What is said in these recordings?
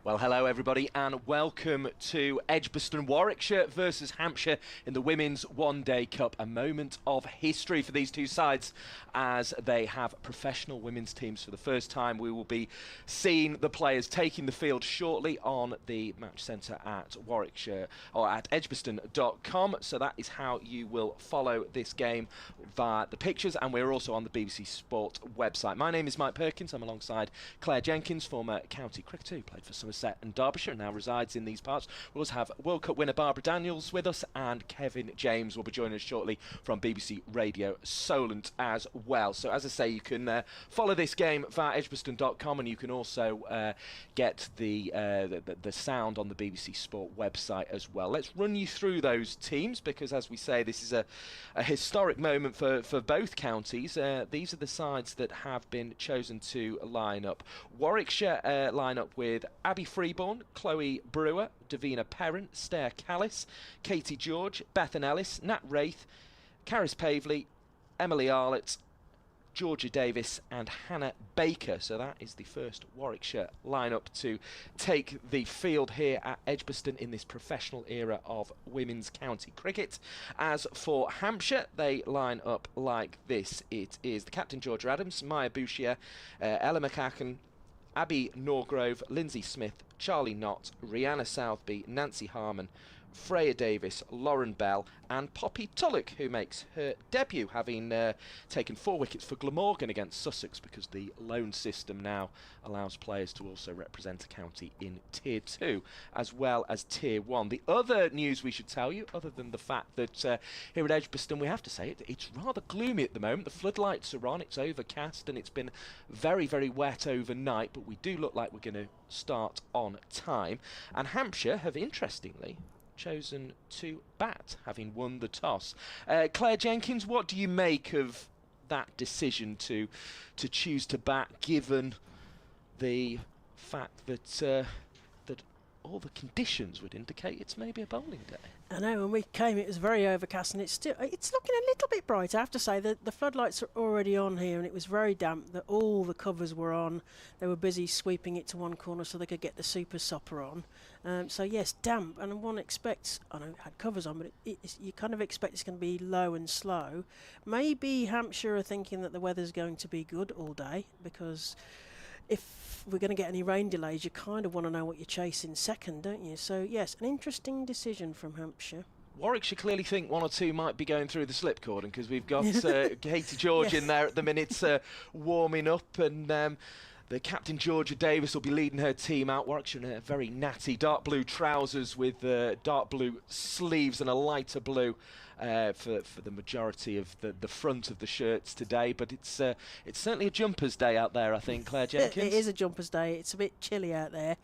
Well, hello everybody and welcome to Edgbaston Warwickshire versus Hampshire in the Women's One Day Cup. A moment of history for these two sides as they have professional women's teams for the first time. We will be seeing the players taking the field shortly on the match centre at Warwickshire or at edgbaston.com. So that is how you will follow this game via the pictures, and we're also on the BBC Sport website. My name is Mike Perkins. I'm alongside Claire Jenkins, former county cricketer who played for Somerset and Derbyshire and now resides in these parts. We'll also have World Cup winner Barbara Daniels with us, and Kevin James will be joining us shortly from BBC Radio Solent as well. So as I say, you can follow this game via edgbaston.com, and you can also get the sound on the BBC Sport website as well. Let's run you through those teams because, as we say, this is a historic moment for both counties. These are the sides that have been chosen to line up. Warwickshire line up with Abby Freeborn, Chloe Brewer, Davina Perrin, Stair Callis, Katie George, Bethan Ellis, Nat Wraith, Caris Pavley, Emily Arlett, Georgia Davis and Hannah Baker. So that is the first Warwickshire lineup to take the field here at Edgbaston in this professional era of women's county cricket. As for Hampshire, they line up like this. It is the captain Georgia Adams, Maya Bouchier, Ella McAcken, Abby Norgrove, Lindsay Smith, Charlie Knott, Rihanna Southby, Nancy Harmon, Freya Davis, Lauren Bell and Poppy Tulloch, who makes her debut, having taken 4 wickets for Glamorgan against Sussex, because the loan system now allows players to also represent a county in Tier 2 as well as Tier 1. The other news we should tell you, other than the fact that here at Edgbaston, we have to say it's rather gloomy at the moment. The floodlights are on, it's overcast and it's been very, very wet overnight, but we do look like we're going to start on time. And Hampshire have, interestingly, chosen to bat, having won the toss. Claire Jenkins, what do you make of that decision to choose to bat, given the fact that that all the conditions would indicate it's maybe a bowling day? I know, when we came it was very overcast, and it's looking a little bit bright. I have to say that the floodlights are already on here, and it was very damp, that all the covers were on. They were busy sweeping it to one corner so they could get the super sopper on. So yes, damp, and one expects, I know it had covers on, but you kind of expect it's going to be low and slow. Maybe Hampshire are thinking that the weather's going to be good all day, because if we're going to get any rain delays, you kind of want to know what you're chasing second, don't you? So yes, an interesting decision from Hampshire. Warwickshire clearly think one or two might be going through the slip cordon, because we've got Katie George in there at the minute warming up, and the captain Georgia Davis will be leading her team out. Warwickshire in a very natty dark blue trousers with dark blue sleeves and a lighter blue for the majority of the front of the shirts today. But it's certainly a jumpers day out there, I think, Claire Jenkins. It is a jumpers day. It's a bit chilly out there.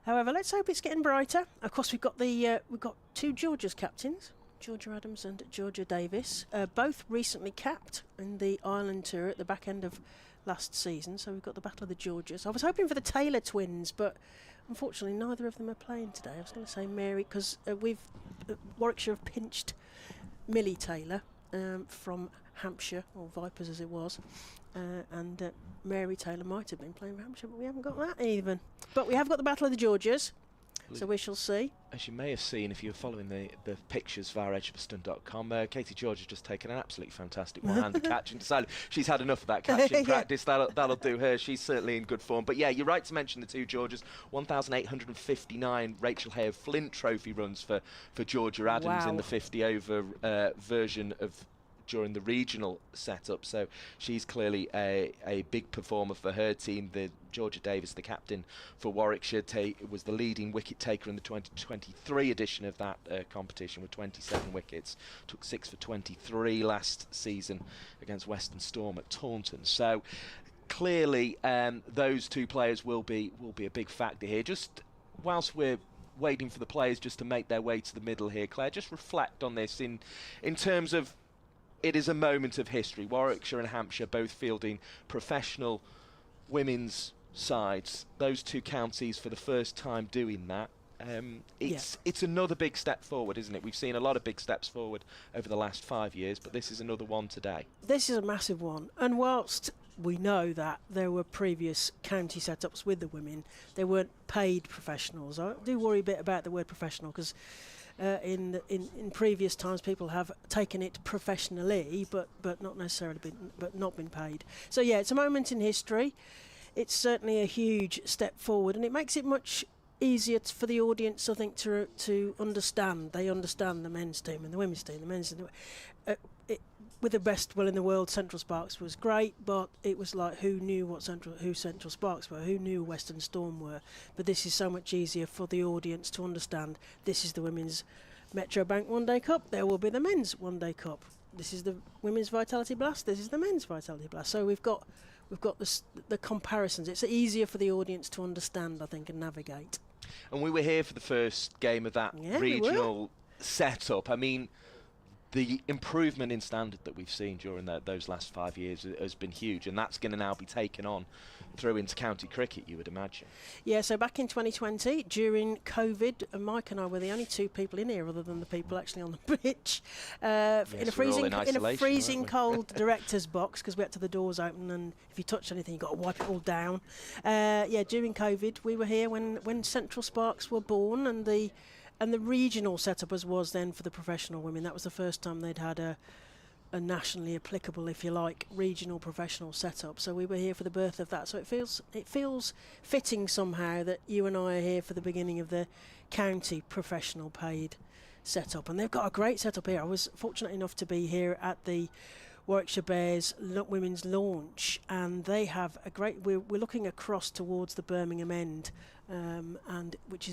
However, let's hope it's getting brighter. Of course, we've got two Georgia's captains, Georgia Adams and Georgia Davis, both recently capped in the Ireland tour at the back end of last season. So we've got the Battle of the Georgias. I was hoping for the Taylor twins, but unfortunately neither of them are playing today. I was going to say Mary, because Warwickshire have pinched Millie Taylor from Hampshire, or Vipers as it was, and Mary Taylor might have been playing for Hampshire, but we haven't got that even. But we have got the Battle of the Georgias, so we shall see. As you may have seen if you were following the pictures via edgbaston.com, Katie George has just taken an absolutely fantastic one-handed catch and decided she's had enough of that catch in practice. That'll do her. She's certainly in good form. But yeah, you're right to mention the two Georgias. 1,859 Rachel Hay of Flint Trophy runs for Georgia Adams in the 50-over version of during the regional setup, so she's clearly a big performer for her team. The Georgia Davis, the captain for Warwickshire, was the leading wicket taker in the 2023 edition of that competition with 27 wickets. Took 6 for 23 last season against Western Storm at Taunton. So clearly those two players will be a big factor here. Just whilst we're waiting for the players just to make their way to the middle here, Claire, just reflect on this in terms of, it is a moment of history. Warwickshire and Hampshire both fielding professional women's sides. Those two counties for the first time doing that. It's another big step forward, isn't it? We've seen a lot of big steps forward over the last 5 years, but this is another one today. This is a massive one. And whilst we know that there were previous county setups with the women. They weren't paid professionals. I do worry a bit about the word professional, because in previous times people have taken it professionally, but not necessarily not been paid. So yeah, it's a moment in history. It's certainly a huge step forward, and it makes it much easier for the audience, I think, to understand. They understand the men's team and the women's team. The men's with the best will in the world, Central Sparks was great, but it was like, who knew who Central Sparks were, who knew Western Storm were. But this is so much easier for the audience to understand. This is the women's Metro Bank One Day Cup. There will be the men's One Day Cup. This is the women's Vitality Blast. This is the men's Vitality Blast. So we've got the comparisons. It's easier for the audience to understand, I think, and navigate. And we were here for the first game of that regional setup. I mean, the improvement in standard that we've seen during those last 5 years has been huge, and that's going to now be taken on through into county cricket, you would imagine. Yeah, so back in 2020, during COVID, Mike and I were the only two people in here other than the people actually on the pitch, yes, in a freezing cold director's box, because we had to the doors open, and if you touched anything you've got to wipe it all down. During COVID, we were here when Central Sparks were born, and the regional setup as was then for the professional women. That was the first time they'd had a nationally applicable, if you like, regional professional setup. So we were here for the birth of that. So it feels fitting somehow that you and I are here for the beginning of the county professional paid setup. And they've got a great setup here. I was fortunate enough to be here at the Warwickshire Bears women's launch, and they have a great. We're looking across towards the Birmingham End, and which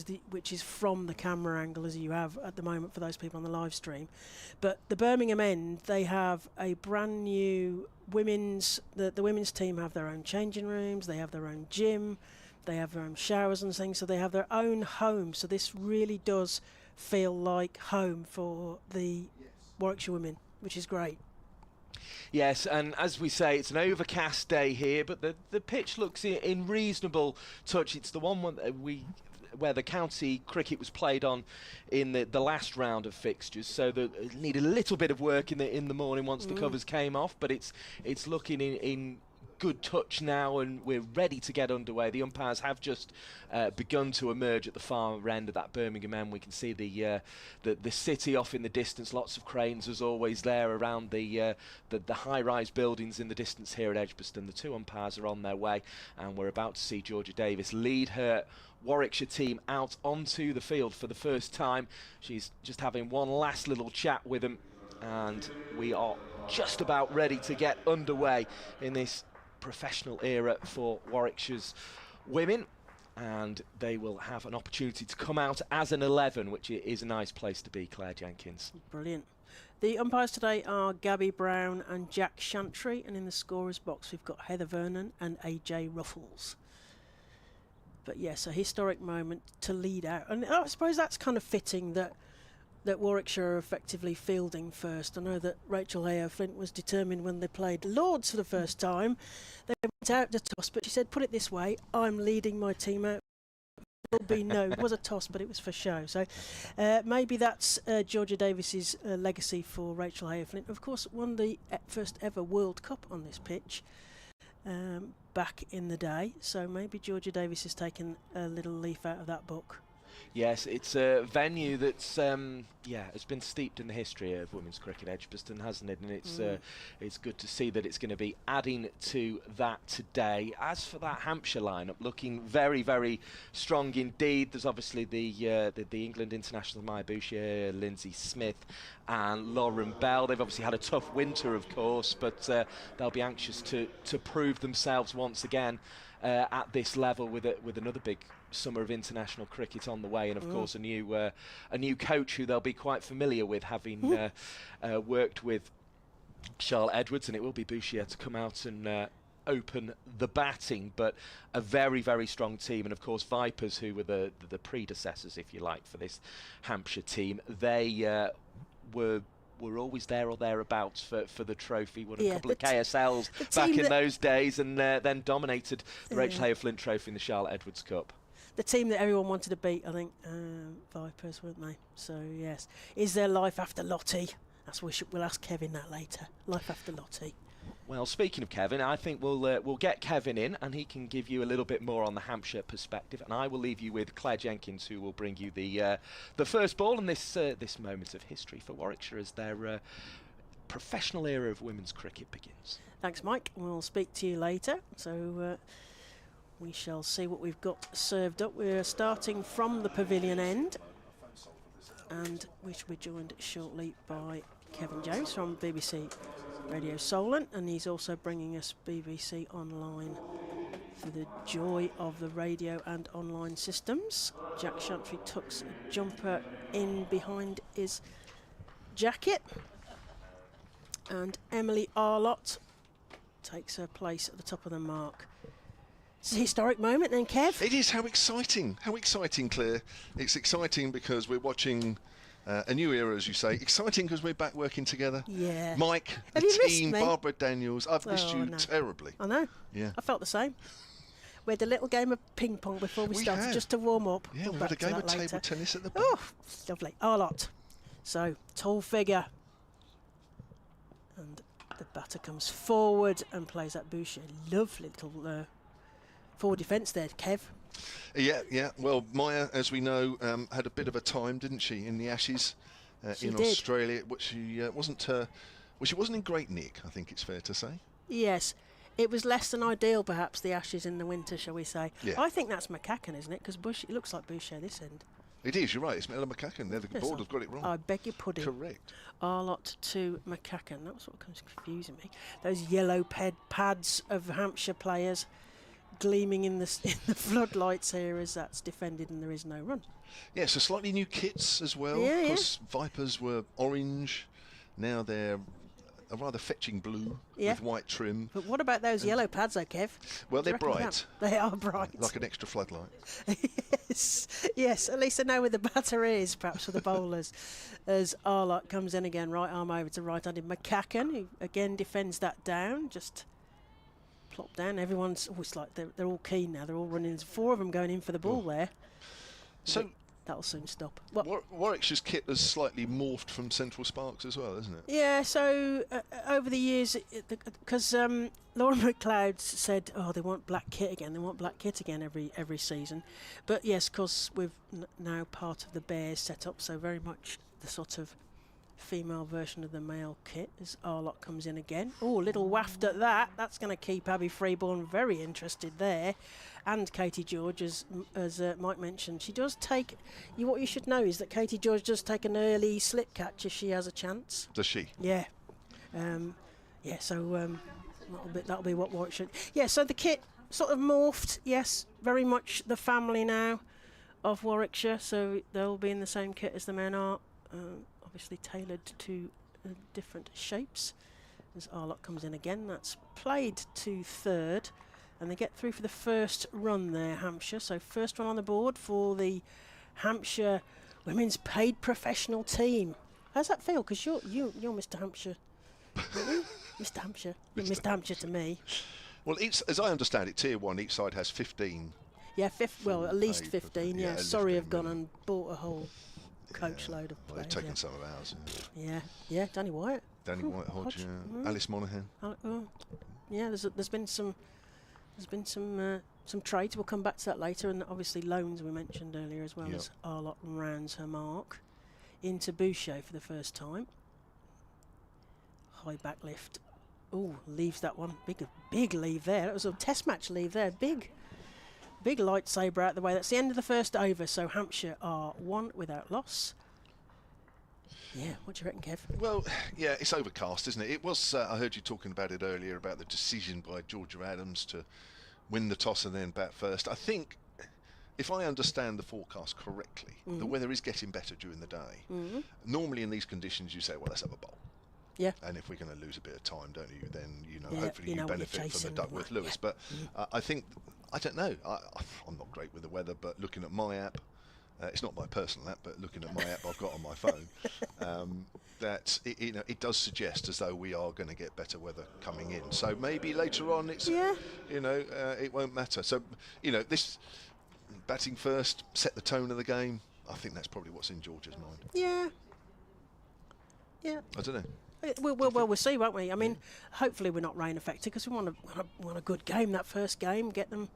is from the camera angle as you have at the moment for those people on the live stream. But the Birmingham End, they have a brand new women's. The women's team have their own changing rooms. They have their own gym. They have their own showers and things. So they have their own home. So this really does feel like home for the Warwickshire women, which is great. Yes, and as we say, it's an overcast day here, but the pitch looks in reasonable touch. It's the one where the county cricket was played on in the last round of fixtures, so it needed a little bit of work in the morning once the covers came off, but it's looking in good touch now, and we're ready to get underway. The umpires have just begun to emerge at the far end of that Birmingham end. We can see the city off in the distance. Lots of cranes as always there around the high-rise buildings in the distance here at Edgbaston. The two umpires are on their way, and we're about to see Georgia Davis lead her Warwickshire team out onto the field for the first time. She's just having one last little chat with them, and we are just about ready to get underway in this professional era for Warwickshire's women, and they will have an opportunity to come out as an 11, which is a nice place to be. Claire Jenkins. Brilliant. The umpires today are Gabby Brown and Jack Shantry, and in the scorer's box we've got Heather Vernon and AJ Ruffles. But yes, a historic moment to lead out, and I suppose that's kind of fitting that Warwickshire are effectively fielding first. I know that Rachel Flint was determined when they played Lords for the first time. They went out to toss, but she said, put it this way, I'm leading my team out. It was a toss, but it was for show. So maybe that's Georgia Davis's legacy for Rachel Flint. Of course, won the first ever World Cup on this pitch back in the day. So maybe Georgia Davis has taken a little leaf out of that book. Yes, it's a venue that's has been steeped in the history of women's cricket, Edgbaston, hasn't it? And it's good to see that it's going to be adding to that today. As for that Hampshire lineup, looking very, very strong indeed. There's obviously the England international Maya Bouchier, Lindsay Smith, and Lauren Bell. They've obviously had a tough winter, of course, but they'll be anxious to prove themselves once again at this level with another big summer of international cricket on the way, and of course a new coach who they'll be quite familiar with, having worked with Charlotte Edwards, and it will be Bouchier to come out and open the batting. But a very, very strong team, and of course Vipers, who were the predecessors, if you like, for this Hampshire team. They were always there or thereabouts for the trophy. Won a couple of KSLs back in those days, and then dominated the Rachel Hale Flint Trophy in the Charlotte Edwards Cup. The team that everyone wanted to beat, I think, Vipers, weren't they? So yes, is there life after Lottie? We'll ask Kevin that later. Life after Lottie. Well, speaking of Kevin, I think we'll get Kevin in, and he can give you a little bit more on the Hampshire perspective, and I will leave you with Claire Jenkins, who will bring you the first ball in this moment of history for Warwickshire as their professional era of women's cricket begins. Thanks, Mike. We'll speak to you later. So we shall see what we've got served up. We're starting from the pavilion end, and we shall be joined shortly by Kevin James from BBC Radio Solent, and he's also bringing us BBC Online for the joy of the radio and online systems. Jack Shantry tucks a jumper in behind his jacket, and Emily Arlott takes her place at the top of the mark. It's a historic moment then, Kev. It is. How exciting. How exciting, Claire. It's exciting because we're watching a new era, as you say. Exciting because we're back working together. Yeah. Mike, Have the you missed team, me? Barbara Daniels. I've missed you no. terribly. I know. Yeah. I felt the same. We had a little game of ping pong before we started, have. just to warm up. Yeah, We'll we back had a to game that of table later. tennis at the back. Oh, lovely. Arlott. So, tall figure. And the batter comes forward and plays that Boucher. Lovely little forward defence there, Kev. Yeah. Well, Maya, as we know, had a bit of a time, didn't she, in the Ashes She in did. Australia. She wasn't in great nick, I think it's fair to say. Yes. It was less than ideal, perhaps, the Ashes in the winter, shall we say. Yeah. I think that's McCacken, isn't it? Because it looks like Boucher this end. It is, you're right. It's Ella McCacken. The Yes, board has got it wrong. I beg your pudding. Correct. Arlott to McCacken. That was what was confusing me. Those yellow pads of Hampshire players gleaming in the floodlights here as that's defended and there is no run. Yeah, so slightly new kits as well. Yeah, because Vipers were orange. Now they're a rather fetching blue with white trim. But what about those yellow pads, though, Kev? Well, Do you they're reckon bright. that? They are bright. Like an extra floodlight. Yes, at least I know where the batter is, perhaps for the bowlers. As Arlott comes in again, right arm over to right-handed McCacken, who again defends that down, just plop down. Everyone's always like they're all keen now. They're all running. There's 4 of them going in for the ball there. So that'll soon stop. Well, Warwickshire's kit has slightly morphed from Central Sparks as well, isn't it? yeah, so over the years, because Laura McLeod said, they want black kit again. They want black kit again every season. But yes, because we're now part of the Bears setup, so very much the sort of female version of the male kit as Arlott comes in again. Oh, little waft at that. That's going to keep Abby Freeborn very interested there. And Katie George, as Mike mentioned, she does take... what you should know is that Katie George does take an early slip catch if she has a chance. Does she? Yeah. So that'll be what Warwickshire... Yeah, so the kit sort of morphed, yes, very much the family now of Warwickshire, so they'll be in the same kit as the men are, obviously tailored to different shapes. As Arlott comes in again, that's played to third, and they get through for the first run there, Hampshire. So first run on the board for the Hampshire Women's Paid Professional Team. How's that feel? Because you're Mr. Hampshire, aren't you? Mr. Hampshire. You're Mr. Hampshire to me. Well, as I understand it, Tier 1, each side has 15. Yeah, at least paid 15. yeah, Yeah, at least sorry, 15 I've gone million. and bought a whole coachload of Well, players. they've taken some of ours. Yeah, Danny Wyatt. Danny White Hodge, Hodge. Alice Monaghan. Yeah, there's been some trades. We'll come back to that later, and obviously loans we mentioned earlier as well. Yep. As Arlott rounds her mark into Boucher for the first time. High back lift. Oh, leaves that one. Big leave there. That was a test match leave there. Big lightsaber out the way. That's the end of the first over. So Hampshire are 1 without loss. Yeah, what do you reckon, Kev? Well, yeah, it's overcast, isn't it? It was, I heard you talking about it earlier, about the decision by Georgia Adams to win the toss and then bat first. I think, if I understand the forecast correctly, the weather is getting better during the day. Normally in these conditions you say, well, let's have a bowl. Yeah. And if we're going to lose a bit of time, don't you, then, Yeah, hopefully you know you what you're benefit from the chasing, Duckworth right, Lewis. yeah. But I think, I don't know, I'm not great with the weather, but looking at my app, it's not my personal app, but looking at my app I've got on my phone, that it does suggest as though we are going to get better weather coming in. So maybe later on it's, it won't matter. So, this batting first, set the tone of the game. I think that's probably what's in Georgia's mind. Yeah. I don't know. We'll see, won't we? I mean, hopefully we're not rain affected because we want a good game. That first game, get them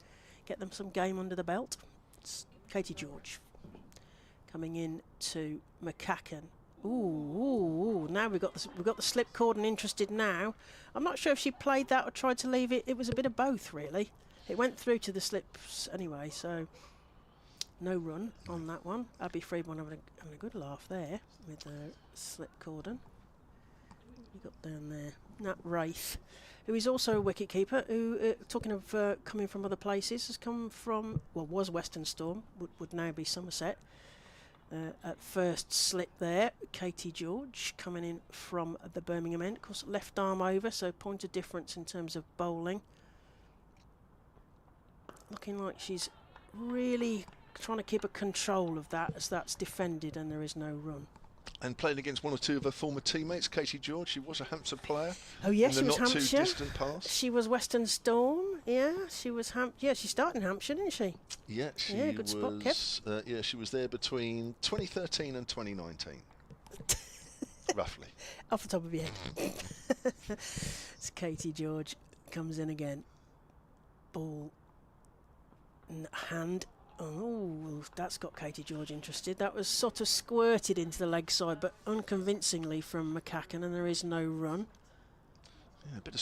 some game under the belt. It's Katie George coming in to McCacken. Ooh! Now we've got the slip cord and interested now. I'm not sure if she played that or tried to leave it. It was a bit of both, really. It went through to the slips anyway, so no run on that one. Abby Freeborn having a good laugh there with the slip cordon. You got down there Nat Wraith, who is also a wicket keeper. Who, talking of coming from other places, has come from was Western Storm, would now be Somerset. At first slip there, Katie George coming in from the Birmingham end. Of course, left arm over, so point of difference in terms of bowling. Looking like she's really trying to keep a control of that as that's defended and there is no run. And playing against one or two of her former teammates, Katie George. She was a Hampshire player. Oh yes, she in the was not Hampshire. too distant past. She was Western Storm. Yeah, she was she started in Hampshire, didn't she? Yeah, she good was. spot, Kev. Yeah, she was there between 2013 and 2019, roughly. Off the top of your head. It's Katie George comes in again. Ball in hand. Oh, that's got Katie George interested. That was sort of squirted into the leg side, but unconvincingly from McCacken, and there is no run. Yeah, a bit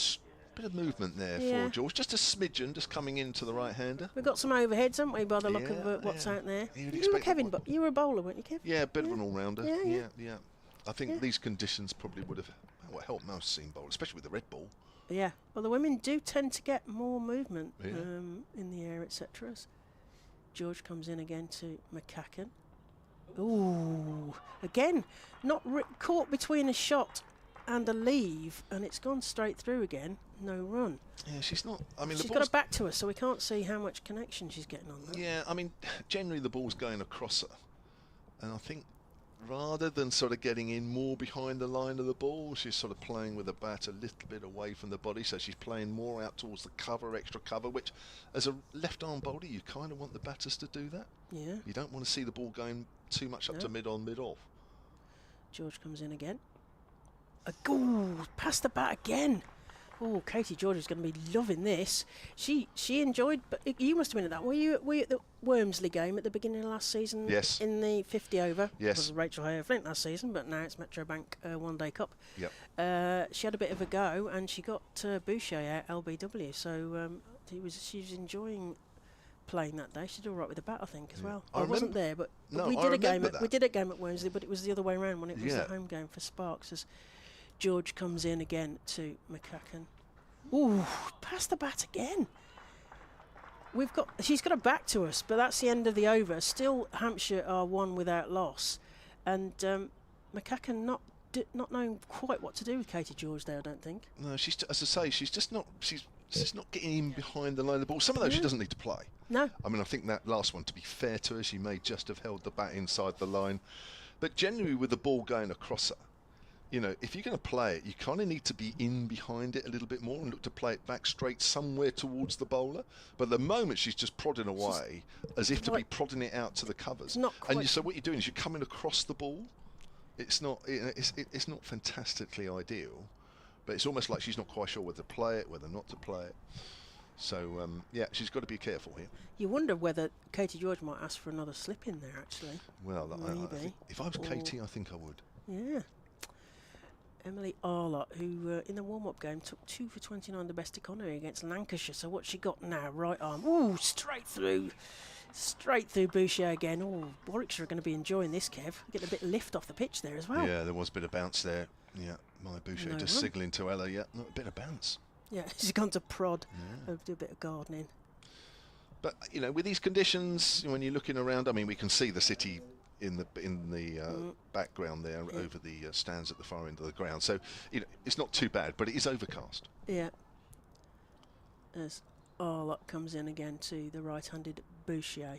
of movement there Yeah. for George. Just a smidgen, just coming into the right-hander. We've got some overheads, haven't we, by the look of what's out there? You'd You were expect Kevin, but you were a bowler, weren't you, Kev? Yeah, a bit of an all-rounder. Yeah. I think these conditions probably would have helped most seam bowlers, especially with the red ball. Yeah. Well, the women do tend to get more movement Yeah. in the air, etc. George comes in again to McCacken. Ooh, again, not caught between a shot and a leave, and it's gone straight through again. No run. Yeah, she's not. I mean, She's got it back to us, so we can't see how much connection she's getting on that. Yeah, I mean, generally the ball's going across her, and I think rather than sort of getting in more behind the line of the ball, she's sort of playing with the bat a little bit away from the body, so she's playing more out towards the cover, extra cover, which as a left-arm bowler you kind of want the batters to do that. Yeah. You don't want to see the ball going too much up to mid-on, mid-off. George comes in again. Past the bat again. Oh, Katie George is going to be loving this. She enjoyed, but you must have been at that. Were you at the Wormsley game at the beginning of last season? Yes. In the 50 over. Yes. It was Rachel Hare Flint last season, but now it's Metro Bank One Day Cup. Yep. She had a bit of a go, and she got Boucher out LBW. So she was enjoying playing that day. She did all right with the bat, I think, as well. I wasn't there, but we did a game. We did a game at Wormsley, but it was the other way around when it was the home game for Sparks. As George comes in again to McCacken. Ooh, past the bat again. She's got a back to us, but that's the end of the over. Still, Hampshire are one without loss, and McCacken not knowing quite what to do with Katie George there. I don't think. No, she's as I say, she's just not getting in behind the line of the ball. Some of those she doesn't need to play. No. I mean, I think that last one, to be fair to her, she may just have held the bat inside the line, but generally with the ball going across her. You know, if you're going to play it, you kind of need to be in behind it a little bit more and look to play it back straight somewhere towards the bowler. But at the moment, she's just prodding away as if to be prodding it out to the covers. So what you're doing is you're coming across the ball. It's not it's not fantastically ideal, but it's almost like she's not quite sure whether to play it, whether not to play it. So, she's got to be careful here. You wonder whether Katie George might ask for another slip in there, actually. Well, I think if I was Katie, I think I would. Yeah. Emily Arlott, who in the warm-up game took 2 for 29 domestic economy against Lancashire. So what's she got now? Right arm. Ooh, straight through Boucher again. Oh, Warwickshire are going to be enjoying this, Kev. Getting a bit of lift off the pitch there as well. Yeah, there was a bit of bounce there. Yeah, my Boucher just signalling to Ella. Yeah, a bit of bounce. Yeah, she's gone to prod. Do a bit of gardening. But you know, with these conditions, when you're looking around, I mean, we can see the city in the background there over the stands at the far end of the ground. So you know, it's not too bad, but it is overcast. Yeah. As Arlott comes in again to the right-handed Boucher.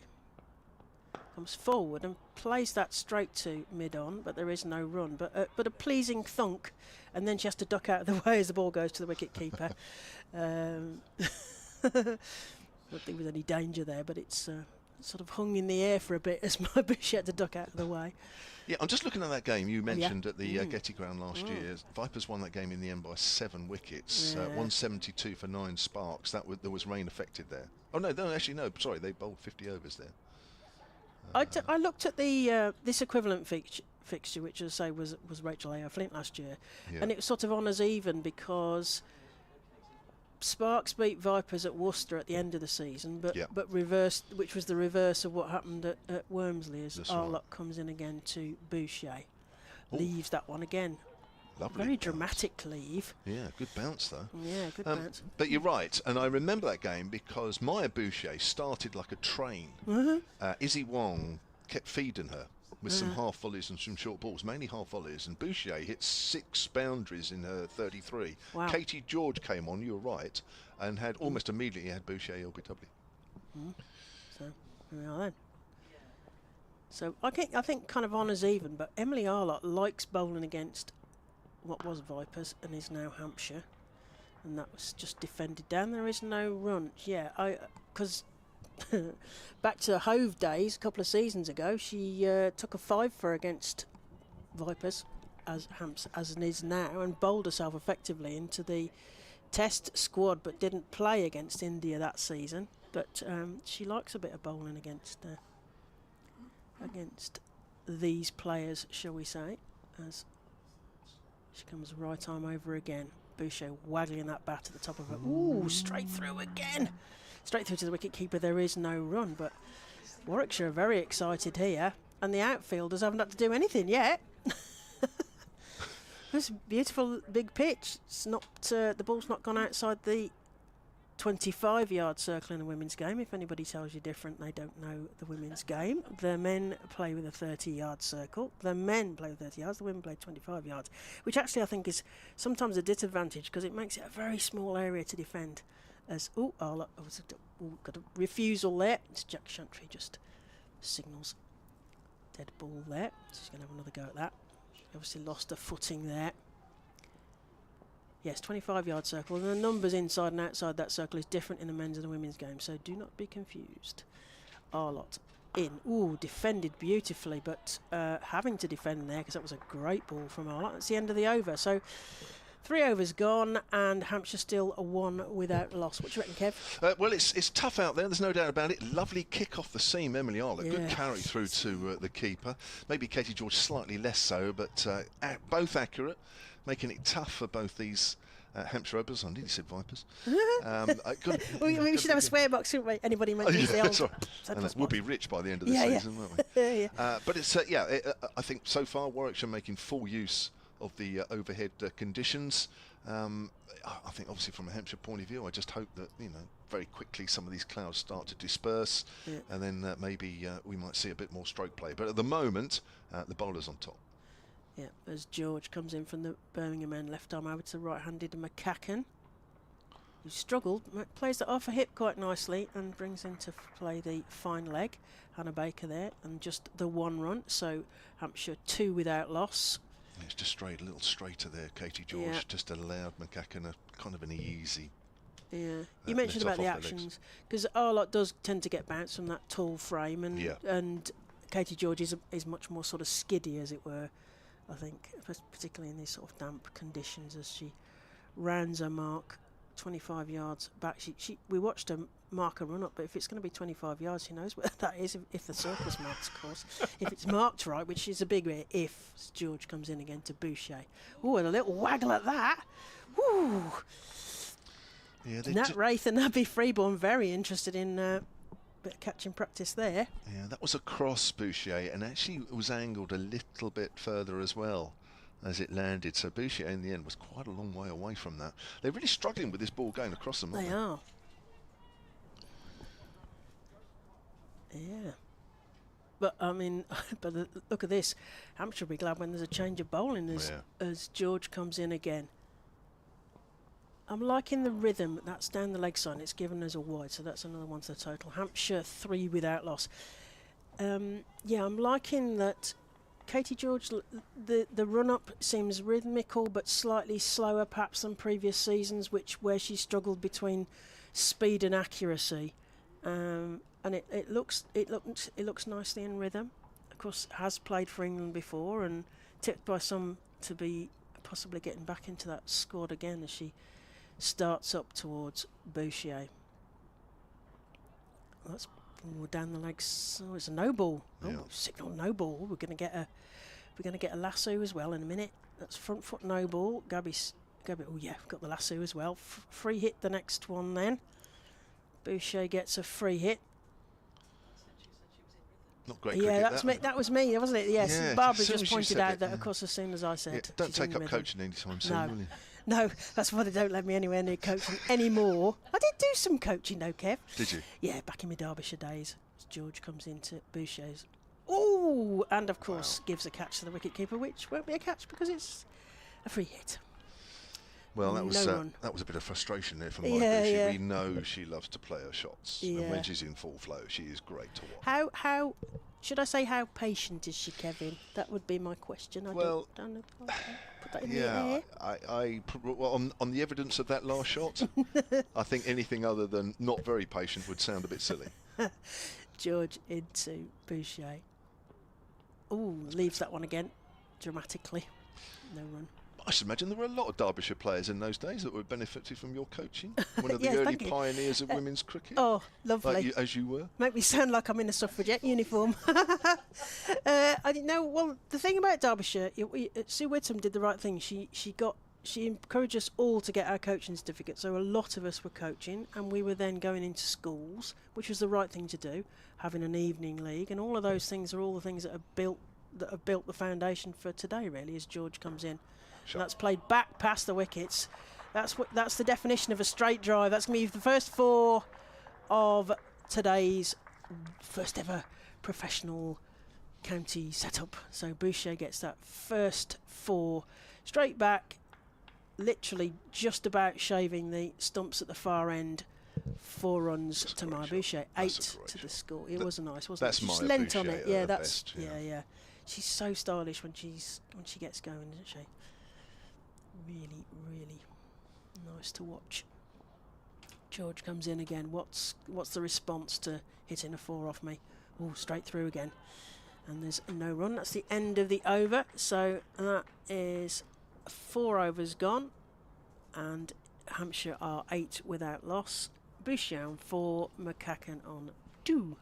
Comes forward and plays that straight to mid-on, but there is no run. But a pleasing thunk, and then she has to duck out of the way as the ball goes to the wicket-keeper. I don't think there's any danger there, but it's sort of hung in the air for a bit as my Bush had to duck out of the way. Yeah, I'm just looking at that game you mentioned at the Getty Ground last year. Vipers won that game in the end by 7 wickets, 172 for 9 sparks. There was rain affected there. Oh no, actually no. Sorry, they bowled 50 overs there. I looked at the this equivalent fixture, which as I say was Rachel A. Flint last year, and it was sort of honours even because Sparks beat Vipers at Worcester at the end of the season, but reversed, which was the reverse of what happened at Wormsley, as Arlott comes in again to Boucher. Leaves that one again. Lovely Very bounce. dramatic leave. Yeah, good bounce though. Yeah, good bounce. But you're right, and I remember that game because Maya Boucher started like a train. Izzy Wong kept feeding her with some half volleys and some short balls, mainly half volleys, and Boucher hit 6 boundaries in her 33. Wow. Katie George came on, you were right, and had almost immediately had Boucher LBW. So here we are then. So I think kind of honours even, but Emily Arlott likes bowling against what was Vipers and is now Hampshire, and that was just defended down. There is no run. Yeah, because back to Hove days a couple of seasons ago, she took a 5-for against Vipers as it is now, and bowled herself effectively into the Test squad, but didn't play against India that season. But she likes a bit of bowling against these players, shall we say, as she comes right arm over again. Boucher waggling that bat at the top of her. Ooh, straight through again. Straight through to the wicket keeper. There is no run, but Warwickshire are very excited here, and the outfielders haven't had to do anything yet. It's a beautiful big pitch. It's not the ball's not gone outside the 25-yard circle in the women's game. If anybody tells you different, they don't know the women's game. The men play with a 30-yard circle. The men play with 30 yards. The women play 25 yards, which actually I think is sometimes a disadvantage because it makes it a very small area to defend. As got a refusal there. It's Jack Shantry just signals dead ball there. So she's going to have another go at that. Obviously lost her footing there. Yes, 25-yard circle. And the numbers inside and outside that circle is different in the men's and the women's game, so do not be confused. Arlott in. Ooh, defended beautifully, but having to defend there because that was a great ball from Arlott. That's the end of the over. So 3 overs gone, and Hampshire still a 1 without loss. What do you reckon, Kev? Well, it's tough out there. There's no doubt about it. Lovely kick off the seam, Emily Arlott. Good carry through to the keeper. Maybe Katie George slightly less so, but both accurate, making it tough for both these Hampshire Progress. I nearly said Vipers. We should have a swear box, shouldn't we? Anybody mentions the old. And we'll be rich by the end of the season, won't we? But it's I think so far Warwickshire making full use of the overhead conditions. I think obviously from a Hampshire point of view, I just hope that very quickly some of these clouds start to disperse, and then maybe we might see a bit more stroke play. But at the moment, the bowler's on top. Yeah, as George comes in from the Birmingham end, left arm over to right-handed McCacken, who struggled, plays that off a hip quite nicely and brings into play the fine leg. Hannah Baker there, and just the 1 run, so Hampshire 2 without loss. It's just straight, a little straighter there. Katie George just allowed McCacken a kind of an easy. Yeah, you mentioned about the actions, because Arlott does tend to get bounced from that tall frame, and Katie George is much more sort of skiddy, as it were, I think, particularly in these sort of damp conditions as she rounds her mark 25 yards back. We watched her mark a run up, but if it's going to be 25 yards, she knows where that is if the circle's marked, of course. If it's marked right, which is a big if George comes in again to Boucher. Oh, and a little waggle at that. Woo! Yeah, Nat Wraith and Abby Freeborn very interested in a bit of catching practice there. Yeah, that was a cross Boucher, and actually it was angled a little bit further as well as it landed. So Boucher in the end was quite a long way away from that. They're really struggling with this ball going across them, aren't they? They are. Yeah. But I mean, look at this. Hampshire will be glad when there's a change of bowling as George comes in again. I'm liking the rhythm. That's down the leg side. It's given as a wide, so that's another one to the total. Hampshire 3 without loss. Yeah, I'm liking that. Katie George, the run-up seems rhythmical but slightly slower perhaps than previous seasons, where she struggled between speed and accuracy. and it looks nicely in rhythm. Of course, has played for England before and tipped by some to be possibly getting back into that squad again as she starts up towards Boucher. That's down the legs. Oh, it's a no ball. Yeah. Oh, signal no ball. We're going to get a lasso as well in a minute. That's front foot no ball. Gabby. Oh yeah, got the lasso as well. Free hit the next one then. Boucher gets a free hit. Not great Yeah, cricket, that was me, wasn't it? Yes. Yeah, Barbara as soon just as you pointed said out it, that, yeah. of course, as soon as I said. Yeah, don't she's take in up rhythm. coaching anytime soon, No. will you? No, that's why they don't let me anywhere near coaching anymore. I did do some coaching though, Kev. Did you? Yeah, back in my Derbyshire days. As George comes into Boucher's. Oh, and of course gives a catch to the wicketkeeper, which won't be a catch because it's a free hit. Well, that was No run. that was a bit of frustration there from Yeah, Boucher. yeah. We know she loves to play her shots, and Yeah. when she's in full flow, she is great to watch. How should I say how patient is she, Kevin? That would be my question. I Well, don't know. Put that in the Yeah, air. well, on the evidence of that last shot, I think anything other than not very patient would sound a bit silly. George into Boucher. Ooh, leaves that one again, dramatically. No run. I should imagine there were a lot of Derbyshire players in those days that were benefited from your coaching. One of the Yes, early thank you. pioneers of women's cricket, Oh, lovely. like as you were. Make me sound like I'm in a suffragette uniform. I didn't know. Well, the thing about Derbyshire, Sue Whittam did the right thing. She encouraged us all to get our coaching certificate. So a lot of us were coaching, and we were then going into schools, which was the right thing to do. Having an evening league, and all of those things are all the things that have built the foundation for today. Really, as George comes in. Sure. And that's played back past the wickets. That's the definition of a straight drive. That's going to be the first 4 of today's first ever professional county setup. So Boucher gets that first 4 straight back, literally just about shaving the stumps at the far end. 4 runs That's a to great my shot. Boucher, That's 8 a great to the shot. score. It was nice, wasn't That's it? She just Maya leant on Boucher it. at Yeah, her that's best, yeah. yeah. She's so stylish when she gets going, isn't she? Really, really nice to watch. George comes in again. What's the response to hitting a 4 off me? Oh, straight through again. And there's no run. That's the end of the over. So that is 4 overs gone. And Hampshire are 8 without loss. Boucher on 4, McCacken on 2.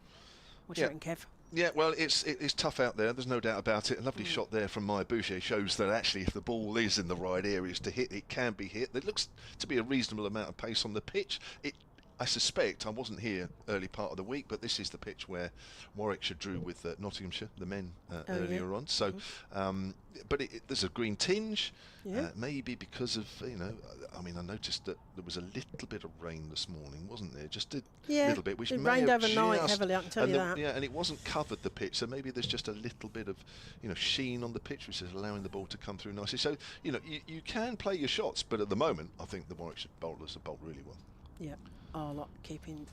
What do you reckon, Kev? Yeah, well, it's tough out there. There's no doubt about it. A lovely shot there from Maya Boucher shows that actually, if the ball is in the right areas to hit, it can be hit. There looks to be a reasonable amount of pace on the pitch. I suspect, I wasn't here early part of the week, but this is the pitch where Warwickshire drew with Nottinghamshire, the men, earlier on. So, but there's a green tinge, maybe because of, I mean, I noticed that there was a little bit of rain this morning, wasn't there? Just a little bit, which it may rained have overnight just, heavily, I can tell you that. Yeah, and it wasn't covered the pitch, so maybe there's just a little bit of, sheen on the pitch, which is allowing the ball to come through nicely. So, you can play your shots, but at the moment, I think the Warwickshire bowlers have bowled really well. Yeah. Arlott keeping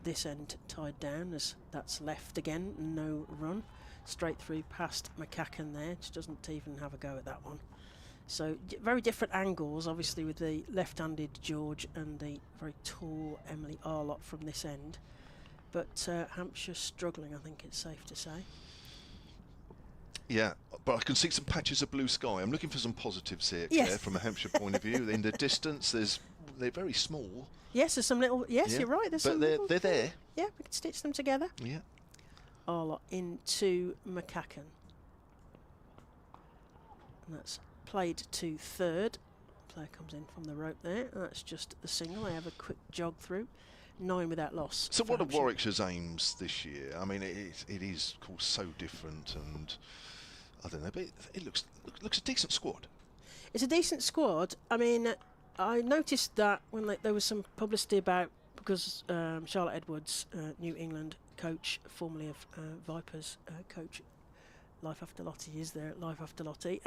this end tied down as that's left again, no run. Straight through past McCacken there, just doesn't even have a go at that one. So very different angles, obviously, with the left-handed George and the very tall Emily Arlott from this end. But Hampshire struggling, I think it's safe to say. Yeah, but I can see some patches of blue sky. I'm looking for some positives here, Yes. Claire, from a Hampshire point of view. In the distance, they're very small. Yes, there's some little. Yes, Yeah, you're right. There's but some. they're there. Yeah, we can stitch them together. Yeah. Arlott into McCacken. And that's played to third. Player comes in from the rope there. That's just the single. They have a quick jog through. 9 without loss. So for what are Hampshire. Warwickshire's aims this year? I mean, it is, of course, so different, and I don't know, but it looks a decent squad. It's a decent squad. I mean, I noticed that when there was some publicity about, because Charlotte Edwards, New England coach, formerly of Vipers coach, Life After Lottie is there at Life After Lottie.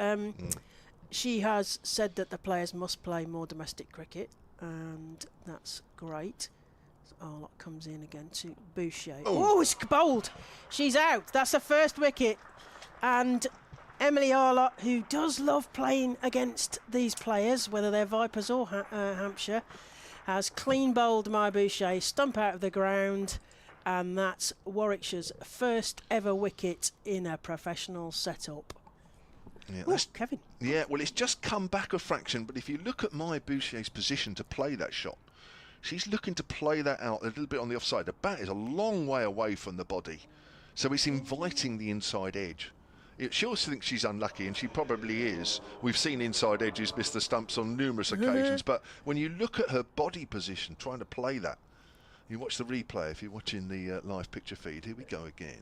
She has said that the players must play more domestic cricket, and that's great. So Arlott comes in again to Boucher. Oh, it's bowled. She's out. That's the first wicket. And Emily Arlott, who does love playing against these players, whether they're Vipers or Hampshire, has clean bowled Maya Boucher, stump out of the ground, and that's Warwickshire's first ever wicket in a professional setup. Yeah, Ooh, Kevin. Yeah, well, it's just come back a fraction, but if you look at Maya Bouchier's position to play that shot, she's looking to play that out a little bit on the offside. The bat is a long way away from the body, so it's inviting the inside edge. She also thinks she's unlucky, and she probably is. We've seen inside edges miss the stumps on numerous occasions, but when you look at her body position, trying to play that, you watch the replay if you're watching the live picture feed. Here we go again.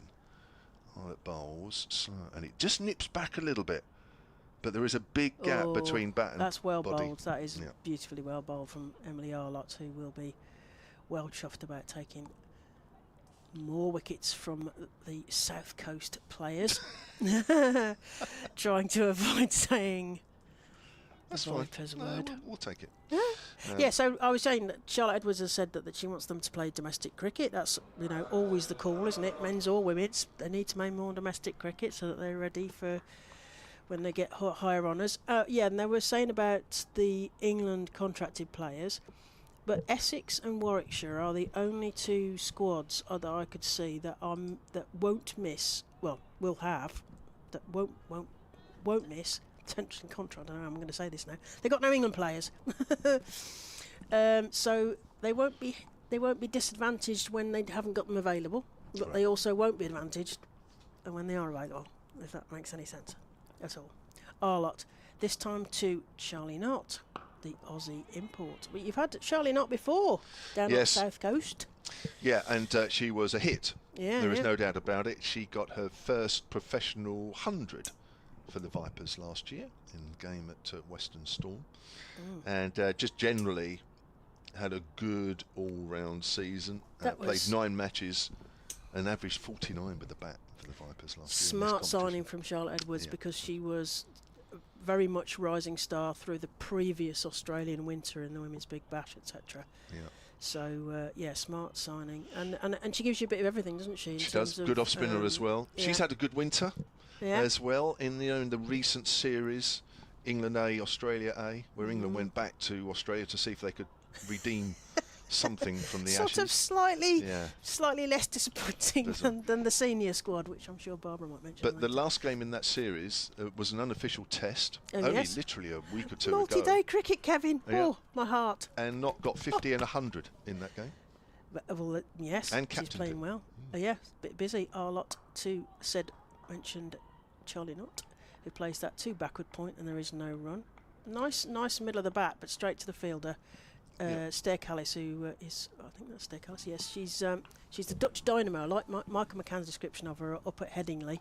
Oh, it bowls, and it just nips back a little bit. But there is a big gap between bat and that's well body. bowled. That is beautifully well bowled from Emily Arlott, who will be well chuffed about taking more wickets from the South Coast players. Trying to avoid saying that's the Vipers word. We'll take it. Yeah, so I was saying that Charlotte Edwards has said that she wants them to play domestic cricket. That's, you know, always the call, isn't it? Men's or women's. They need to play more domestic cricket so that they're ready for when they get higher honours. Yeah, and they were saying about the England contracted players, but Essex and Warwickshire are the only two squads that I could see that won't miss. Well, will have that won't miss. Tension contract. I don't know. I'm going to say this now. They've got no England players, so they won't be disadvantaged when they haven't got them available. But they also won't be advantaged when they are available. If that makes any sense. That's all. Arlott. This time to Charlie Knott, the Aussie import. But you've had Charlie Knott before down on the South Coast. Yeah, and she was a hit. Yeah, there is no doubt about it. She got her first professional 100 for the Vipers last year in the game at Western Storm, and just generally had a good all-round season. Played 9 matches and averaged 49 with the bat for the Vipers last year. Smart signing from Charlotte Edwards because she was very much rising star through the previous Australian winter in the Women's Big Bash, etc. Yeah. So smart signing, and she gives you a bit of everything, doesn't she? She does. Good off spinner as well. Yeah. She's had a good winter as well in the recent series, England A, Australia A, where England went back to Australia to see if they could redeem something from the sort Ashes. Of slightly less disappointing than the senior squad, which I'm sure Barbara might mention. But the last game in that series was an unofficial test, only literally a week or two ago. Multi-day cricket, Kevin. Yeah. Oh, my heart. And Knott got 50 and 100 in that game. Well, yes, and she's playing well. Yeah, a bit busy. Arlott mentioned Charlie Knott, who plays that 2 backward point, and there is no run. Nice middle of the bat, but straight to the fielder. Stair Callis, who is, I think that's Stair Callis, yes, she's the Dutch dynamo. I like Michael McCann's description of her up at Headingley.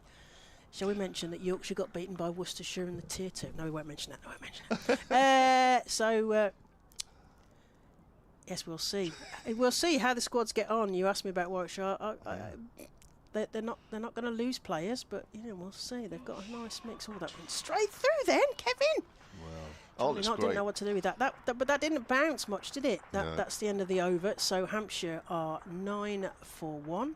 Shall we mention that Yorkshire got beaten by Worcestershire in the Tier 2? No, we won't mention that. Yes, we'll see. We'll see how the squads get on. You asked me about Warwickshire. They're not going to lose players, but we'll see. They've got a nice mix. All that went straight through then, Kevin. Well, didn't know what to do with that. But that didn't bounce much, did it? That's the end of the over. So Hampshire are 9 for 1,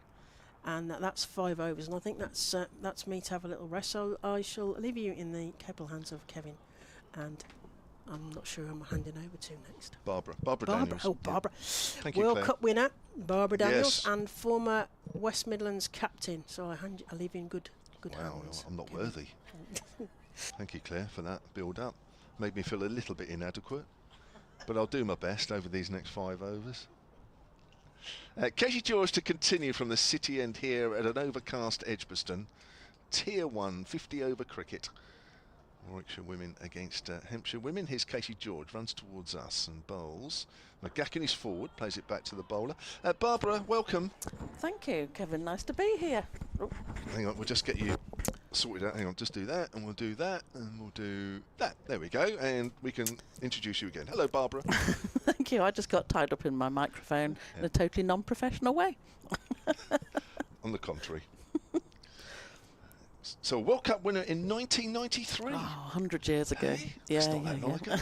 and that's 5 overs. And I think that's me to have a little rest. So I shall leave you in the capable hands of Kevin, and I'm not sure who I'm handing over to next. Barbara Daniels. Oh, Barbara. Thank you, World Claire. Cup winner, Barbara Daniels, and former West Midlands captain. So I leave you in good hands. I'm not worthy. Thank you, Claire, for that build-up. Made me feel a little bit inadequate, but I'll do my best over these next 5 overs. Casey George to continue from the city end here at an overcast Edgbaston. Tier 1, 50 over cricket. Warwickshire women against Hampshire women. Here's Casey George, runs towards us and bowls. McGackin is forward, plays it back to the bowler. Barbara, welcome. Thank you, Kevin. Nice to be here. Oh. Hang on, we'll just get you sorted out. Hang on, just do that, and we'll do that, and we'll do that. There we go, and we can introduce you again. Hello, Barbara. Thank you. I just got tied up in my microphone in a totally non-professional way. On the contrary. So, a World Cup winner in 1993. 100 years ago. Hey, that's not that long ago.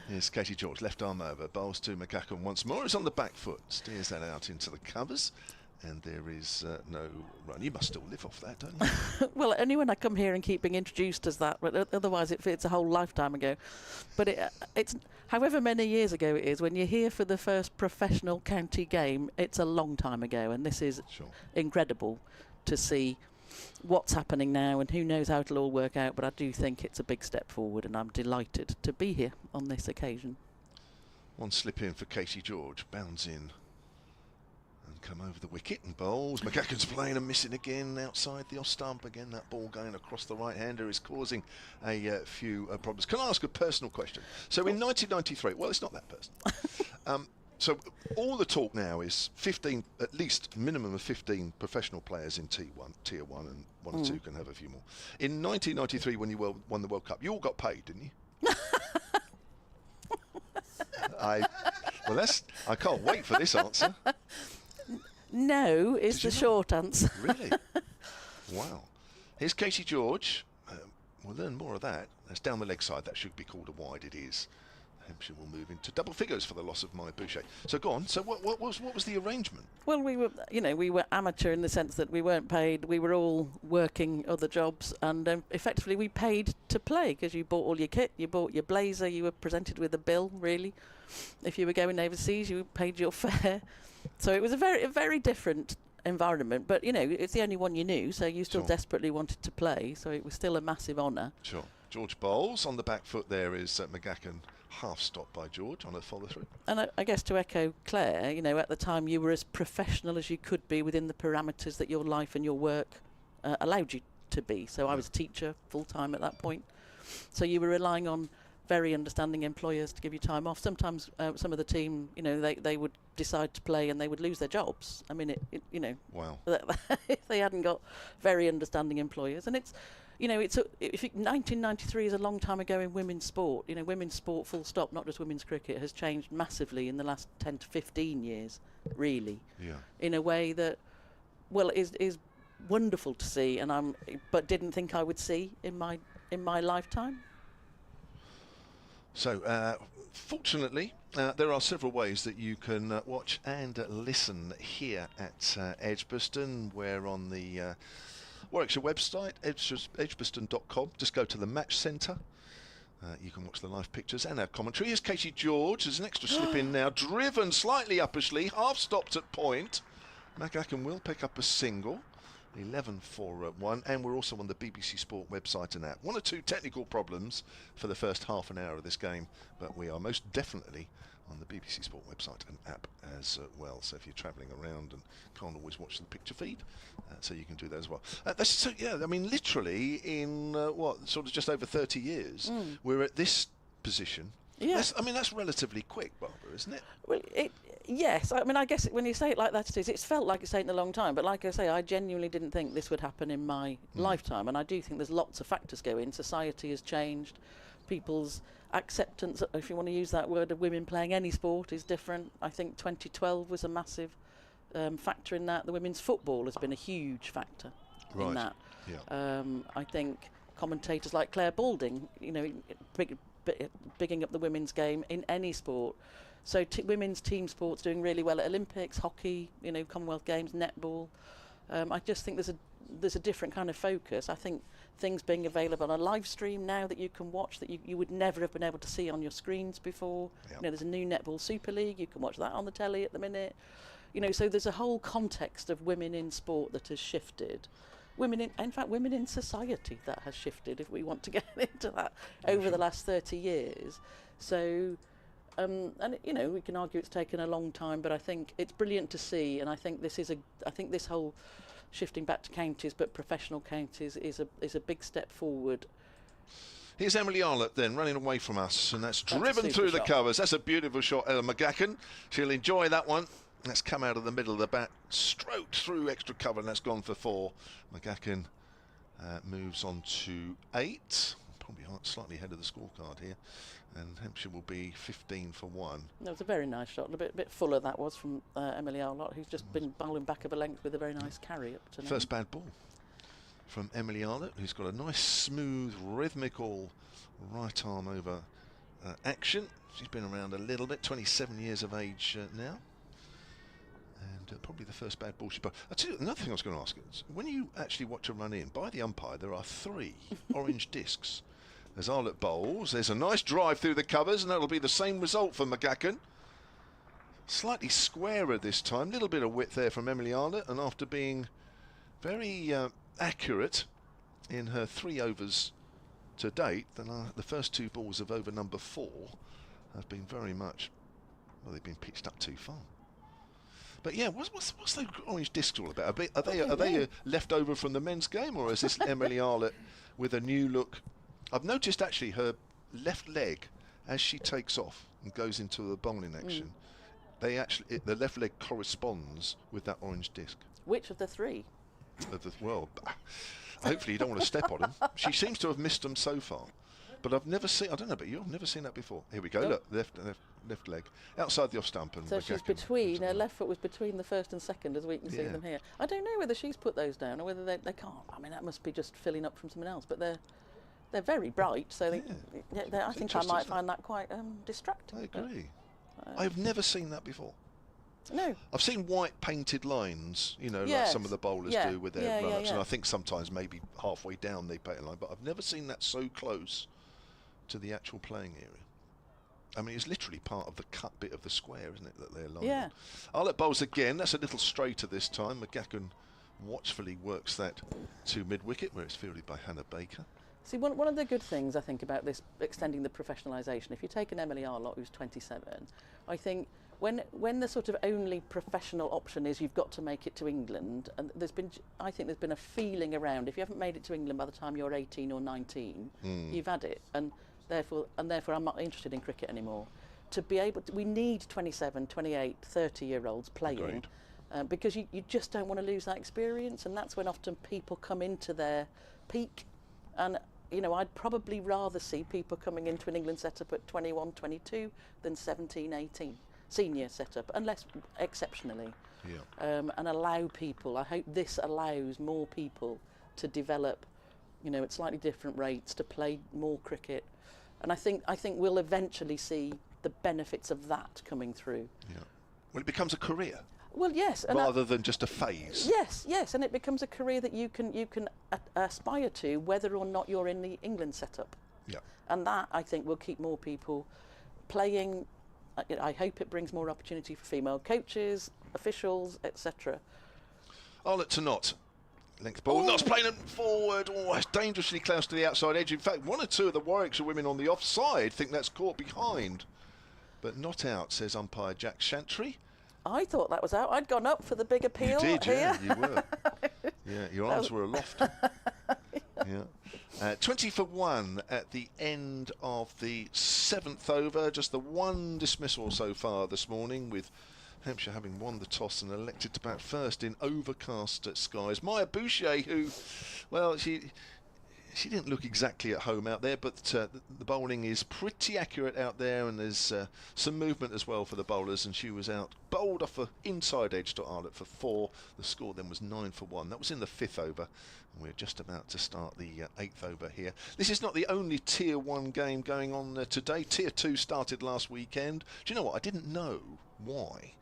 Here's Katie George, left arm over, bowls to McGackin once more. Is on the back foot, steers that out into the covers, And there is no run. You must still live off that, don't you? Well, only when I come here and keep being introduced as that, but otherwise it's a whole lifetime ago. But it's however many years ago it is, when you're here for the first professional county game, it's a long time ago, and this is incredible to see what's happening now, and who knows how it'll all work out, but I do think it's a big step forward, and I'm delighted to be here on this occasion. One slip in for Casey George, bounds in. Come over the wicket and bowls. McGacken's playing and missing again outside the off stump. Again, that ball going across the right-hander is causing a few problems. Can I ask a personal question? So in 1993, well, it's not that personal. So all the talk now is 15, at least minimum of 15 professional players in T1, Tier 1, and 1 or 2 can have a few more. In 1993, when you won the World Cup, you all got paid, didn't you? I can't wait for this answer. No is the short answer. Really? Wow. Here's Casey George. We'll learn more of that. That's down the leg side. That should be called a wide. It is. Hampshire will move into double figures for the loss of my Boucher. So go on. So what was the arrangement? Well, we were amateur in the sense that we weren't paid. We were all working other jobs, and effectively we paid to play, because you bought all your kit, you bought your blazer, you were presented with a bill. Really, if you were going overseas, you paid your fare. So it was a very different environment, but it's the only one you knew, so you still desperately wanted to play, so it was still a massive honour. Sure. George bowls on the back foot. There is McGacken, half stopped by George on a follow through. And I guess to echo Claire, at the time you were as professional as you could be within the parameters that your life and your work allowed you to be. So I was a teacher full time at that point, so you were relying on very understanding employers to give you time off. Sometimes some of the team, they would decide to play and they would lose their jobs. I mean, wow. If they hadn't got very understanding employers. And it's 1993 is a long time ago in women's sport. Women's sport, full stop, not just women's cricket, has changed massively in the last 10 to 15 years, really. Yeah. In a way that, well, is wonderful to see, but didn't think I would see in my lifetime. So, fortunately, there are several ways that you can watch and listen here at Edgbaston. We're on the Warwickshire website, edgbaston.com. Just go to the match centre. You can watch the live pictures and our commentary. Here's Casey George. There's an extra slip in now. Driven slightly uppishly, half stopped at point. McGacken will pick up a single. 11 for 1, and we're also on the BBC Sport website and app. 1 or 2 technical problems for the first half an hour of this game, but we are most definitely on the BBC Sport website and app as well. So if you're travelling around and can't always watch the picture feed, so you can do that as well. Literally in sort of just over 30 years, we're at this position. Yeah. That's relatively quick, Barbara, isn't it? Well, yes. I guess when you say it like that, it's felt like it's taken a long time. But like I say, I genuinely didn't think this would happen in my lifetime. And I do think there's lots of factors go in. Society has changed. People's acceptance, if you want to use that word, of women playing any sport is different. I think 2012 was a massive factor in that. The women's football has been a huge factor in that. Yeah. I think commentators like Claire Balding, bigging up the women's game in any sport. So women's team sports doing really well at Olympics, hockey, Commonwealth Games, netball. I just think there's a different kind of focus. I think things being available on a live stream now that you can watch that you would never have been able to see on your screens before. Yep. You know, there's a new Netball Super League. You can watch that on the telly at the minute. You know, so there's a whole context of women in sport that has shifted. Women in society that has shifted, if we want to get into that, over the last 30 years. So, and you know, we can argue it's taken a long time, but I think it's brilliant to see, and I think this whole shifting back to counties, but professional counties, is a big step forward. Here's Emily Arlott then running away from us, and that's driven through the covers. That's a beautiful shot, Ella McGacken. She'll enjoy that one. That's come out of the middle of the bat, stroked through extra cover, and that's gone for 4. McGacken moves on to 8. Probably slightly ahead of the scorecard here. And Hampshire will be 15 for 1. That was a very nice shot. A bit fuller that was from Emily Arlott, who's just been bowling back of a length with a very nice carry up to now. First bad ball from Emily Arlott, who's got a nice, smooth, rhythmical right arm over action. She's been around a little bit, 27 years of age now. And probably the first bad ball she put. I'll tell you another thing I was going to ask is, when you actually watch a run in, by the umpire, there are 3 orange discs. There's Arlott bowls, there's a nice drive through the covers, and that'll be the same result for McGacken. Slightly squarer this time, little bit of width there from Emily Arlott, and after being very accurate in her 3 overs to date, the first 2 balls of over number 4 have been very much, well, they've been pitched up too far. But yeah, what's those orange discs all about? Are they left over from the men's game, or is this Emily Arlott with a new look? I've noticed actually her left leg, as she takes off and goes into the bowling action, the left leg corresponds with that orange disc. Which of the 3? Well, hopefully you don't want to step on them. She seems to have missed them so far. But I've never seen, I don't know, but you've never seen that before. Here we go, look, left leg, outside the off stump. And so she's between, her left foot was between the first and second, as we can see them here. I don't know whether she's put those down or whether they can't. I mean, that must be just filling up from something else, but they're very bright, so I think I might find that quite distracting. I agree. I've never seen that before. No. I've seen white painted lines, like some of the bowlers do with their run-ups, and I think sometimes maybe halfway down they paint a line, but I've never seen that so close to the actual playing area. I mean, it's literally part of the cut bit of the square, isn't it, that they're lying on. Arlott bowls again. That's a little straighter this time. McGacken watchfully works that to mid-wicket, where it's fielded by Hannah Baker. See, one of the good things I think about this extending the professionalisation, if you take an Emily Arlott who's 27, I think when the sort of only professional option is you've got to make it to England, and I think there's been a feeling around, if you haven't made it to England by the time you're 18 or 19, you've had it, and therefore I'm not interested in cricket anymore. To be able to, we need 27, 28, 30-year-olds playing, because you just don't want to lose that experience, and that's when often people come into their peak. And I'd probably rather see people coming into an England setup at 21, 22 than 17, 18, senior setup, unless exceptionally. And allow people, I hope this allows more people to develop, at slightly different rates, to play more cricket. And I think we'll eventually see the benefits of that coming through. Well, it becomes a career. Well, yes, rather than just a phase. Yes, and it becomes a career that you can aspire to, whether or not you're in the England setup. And that, I think, will keep more people playing. I hope it brings more opportunity for female coaches, officials, etc. Arlott to Knott. Length ball. Knott's playing it forward. It's dangerously close to the outside edge. In fact, 1 or 2 of the Warwickshire women on the offside think that's caught behind. But not out, says umpire Jack Shantry. I thought that was out. I'd gone up for the big appeal. You did, here. You were. Your arms were aloft. 20 for 1 at the end of the 7th over. Just the 1 dismissal so far this morning, with Hampshire having won the toss and elected to bat first in overcast skies. Maya Boucher, who, well, she didn't look exactly at home out there, but the bowling is pretty accurate out there, and there's some movement as well for the bowlers, and she was out, bowled off the inside edge to Arlott for 4. The score then was 9 for 1. That was in the 5th over, and we're just about to start the 8th over here. This is not the only Tier 1 game going on today. Tier 2 started last weekend. Do you know what? I didn't know why.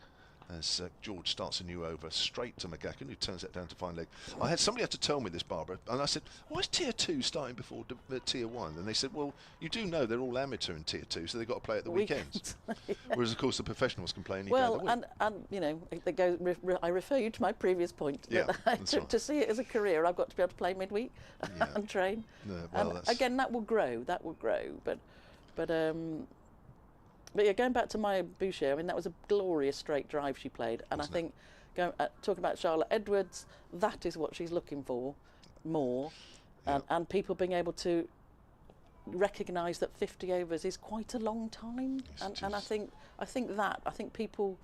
As George starts a new over straight to McGacken, who turns that down to fine leg. Somebody had to tell me this, Barbara, and I said, why is Tier 2 starting before Tier 1? And they said, well, you do know they're all amateur in Tier 2, so they've got to play at the weekends. Whereas, of course, the professionals can play any day of the week. and I refer you to my previous point. To see it as a career, I've got to be able to play midweek and train. And again, that will grow. But yeah, going back to Maya Boucher, I mean, that was a glorious straight drive she played. And I think, talking about Charlotte Edwards, that is what she's looking for more. And people being able to recognise that 50 overs is quite a long time. Yes, and I think people,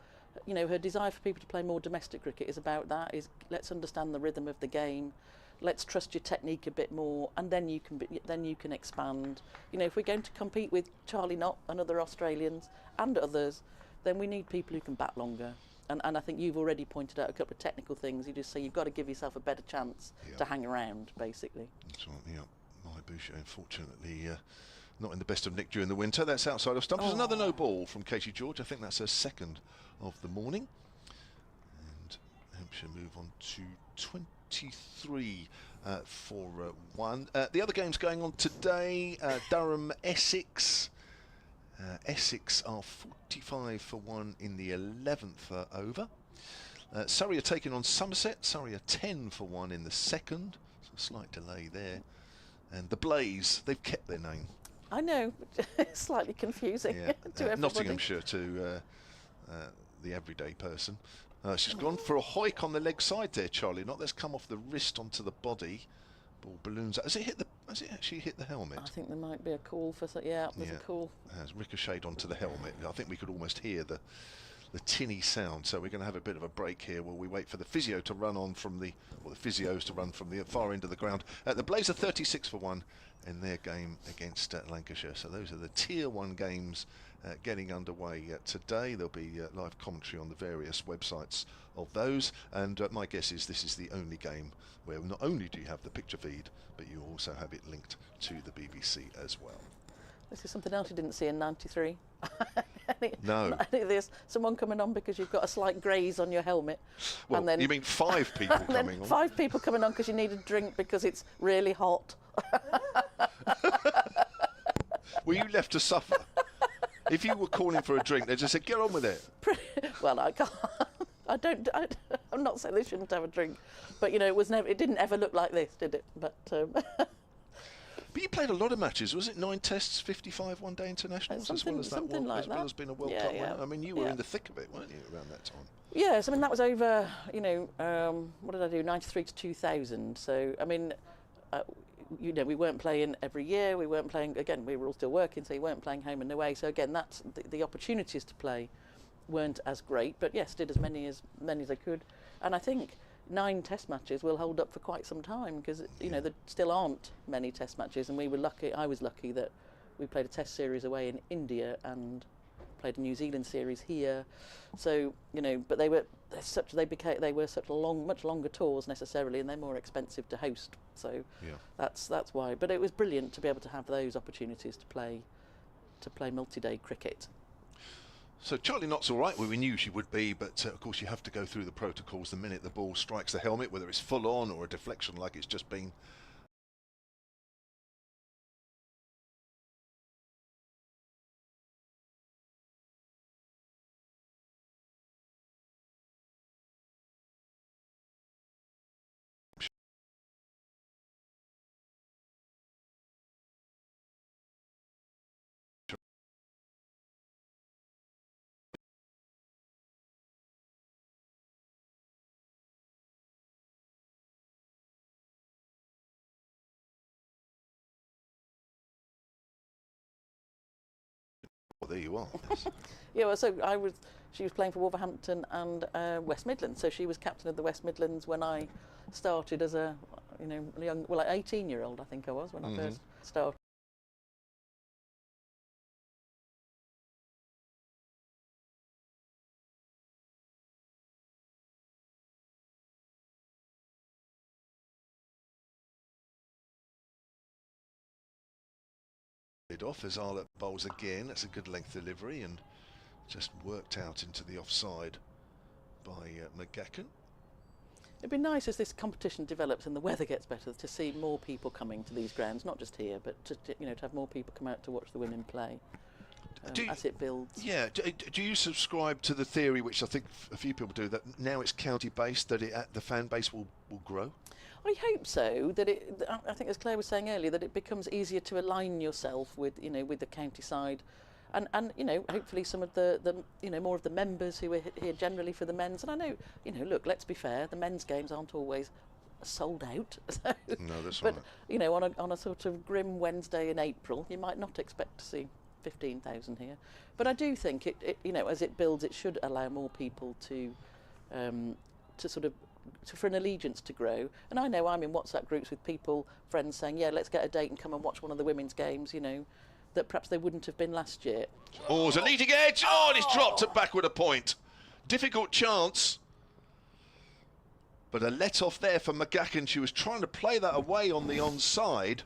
her desire for people to play more domestic cricket is about that, is let's understand the rhythm of the game. Let's trust your technique a bit more, and then you can expand. If we're going to compete with Charlie Knott and other Australians and others, then we need people who can bat longer. And I think you've already pointed out a couple of technical things. You just say you've got to give yourself a better chance to hang around, basically. That's right. Maya Boucher, unfortunately, not in the best of nick during the winter. That's outside of stump. There's another no ball from Katie George. I think that's her 2nd of the morning. And Hampshire move on to 23 for 1. The other games going on today, Durham, Essex. Essex are 45 for 1 in the 11th over. Surrey are taking on Somerset. Surrey are 10 for 1 in the 2nd. So a slight delay there. And the Blaze, they've kept their name. I know, it's slightly confusing to everybody. Nottinghamshire to the everyday person. She's gone for a hoik on the leg side there, Charlie. That's come off the wrist onto the body. Ball balloons. Has it actually hit the helmet? I think there might be a call for there's a call. Has ricocheted onto the helmet. I think we could almost hear the tinny sound. So we're going to have a bit of a break here while we wait for the physio to run on from the physios to run from the far end of the ground. The Blaze are 36 for 1 in their game against Lancashire. So those are the Tier 1 games getting underway today. There'll be live commentary on the various websites of those, and my guess is this is the only game where not only do you have the picture feed, but you also have it linked to the BBC as well. This is something else you didn't see in '93. No. There's someone coming on because you've got a slight graze on your helmet. Well, and then, you mean 5 people coming on? 5 people coming on because you need a drink because it's really hot. Were you left to suffer? If you were calling for a drink, they just said, get on with it. Well, I can't. I'm not saying they shouldn't have a drink, but it didn't ever look like this, did it? But But you played a lot of matches. Was it 9 tests, 55 one-day internationals, as well as that one, as well as being a World Cup winner? I mean, you were in the thick of it, weren't you, around that time? Yes, I mean that was over. What did I do? 93 to 2000. So I mean, we weren't playing every year. We weren't playing again. We were all still working, so you weren't playing home and away. So again, that's the opportunities to play weren't as great. But yes, did as many as I could, and I think 9 test matches will hold up for quite some time because there still aren't many test matches, and we were lucky. I was lucky that we played a test series away in India and played a New Zealand series here. So but they were such much longer tours necessarily, and they're more expensive to host. So that's why. But it was brilliant to be able to have those opportunities to play multi-day cricket. So Charlie Knott's all right, well, we knew she would be, but of course you have to go through the protocols the minute the ball strikes the helmet, whether it's full on or a deflection like it's just been. Well, there you are. Yeah, well, so she was playing for Wolverhampton and West Midlands, so she was captain of the West Midlands when I started as a young, 18-year-old I think I was when I first started. Off as Arlott bowls again. That's a good length delivery and just worked out into the offside by McGacken. It'd be nice as this competition develops and the weather gets better to see more people coming to these grounds, not just here, but to have more people come out to watch the women play as it builds. Yeah. Do you subscribe to the theory, which I think a few people do, that now it's county based, that the fan base will grow? I hope so. That I think, as Claire was saying earlier, that it becomes easier to align yourself with the county side, and hopefully some of the more of the members who are here generally for the men's. And I know look, let's be fair, the men's games aren't always sold out. So, no, that's but, right. on a sort of grim Wednesday in April, you might not expect to see 15,000 here. But I do think it as it builds, it should allow more people to for an allegiance to grow. And I know I'm in WhatsApp groups with friends saying, yeah, let's get a date and come and watch one of the women's games, that perhaps they wouldn't have been last year. Oh, it's a leading edge. Oh, and it's dropped it back with a point. Difficult chance. But a let off there for McGacken. She was trying to play that away on the onside.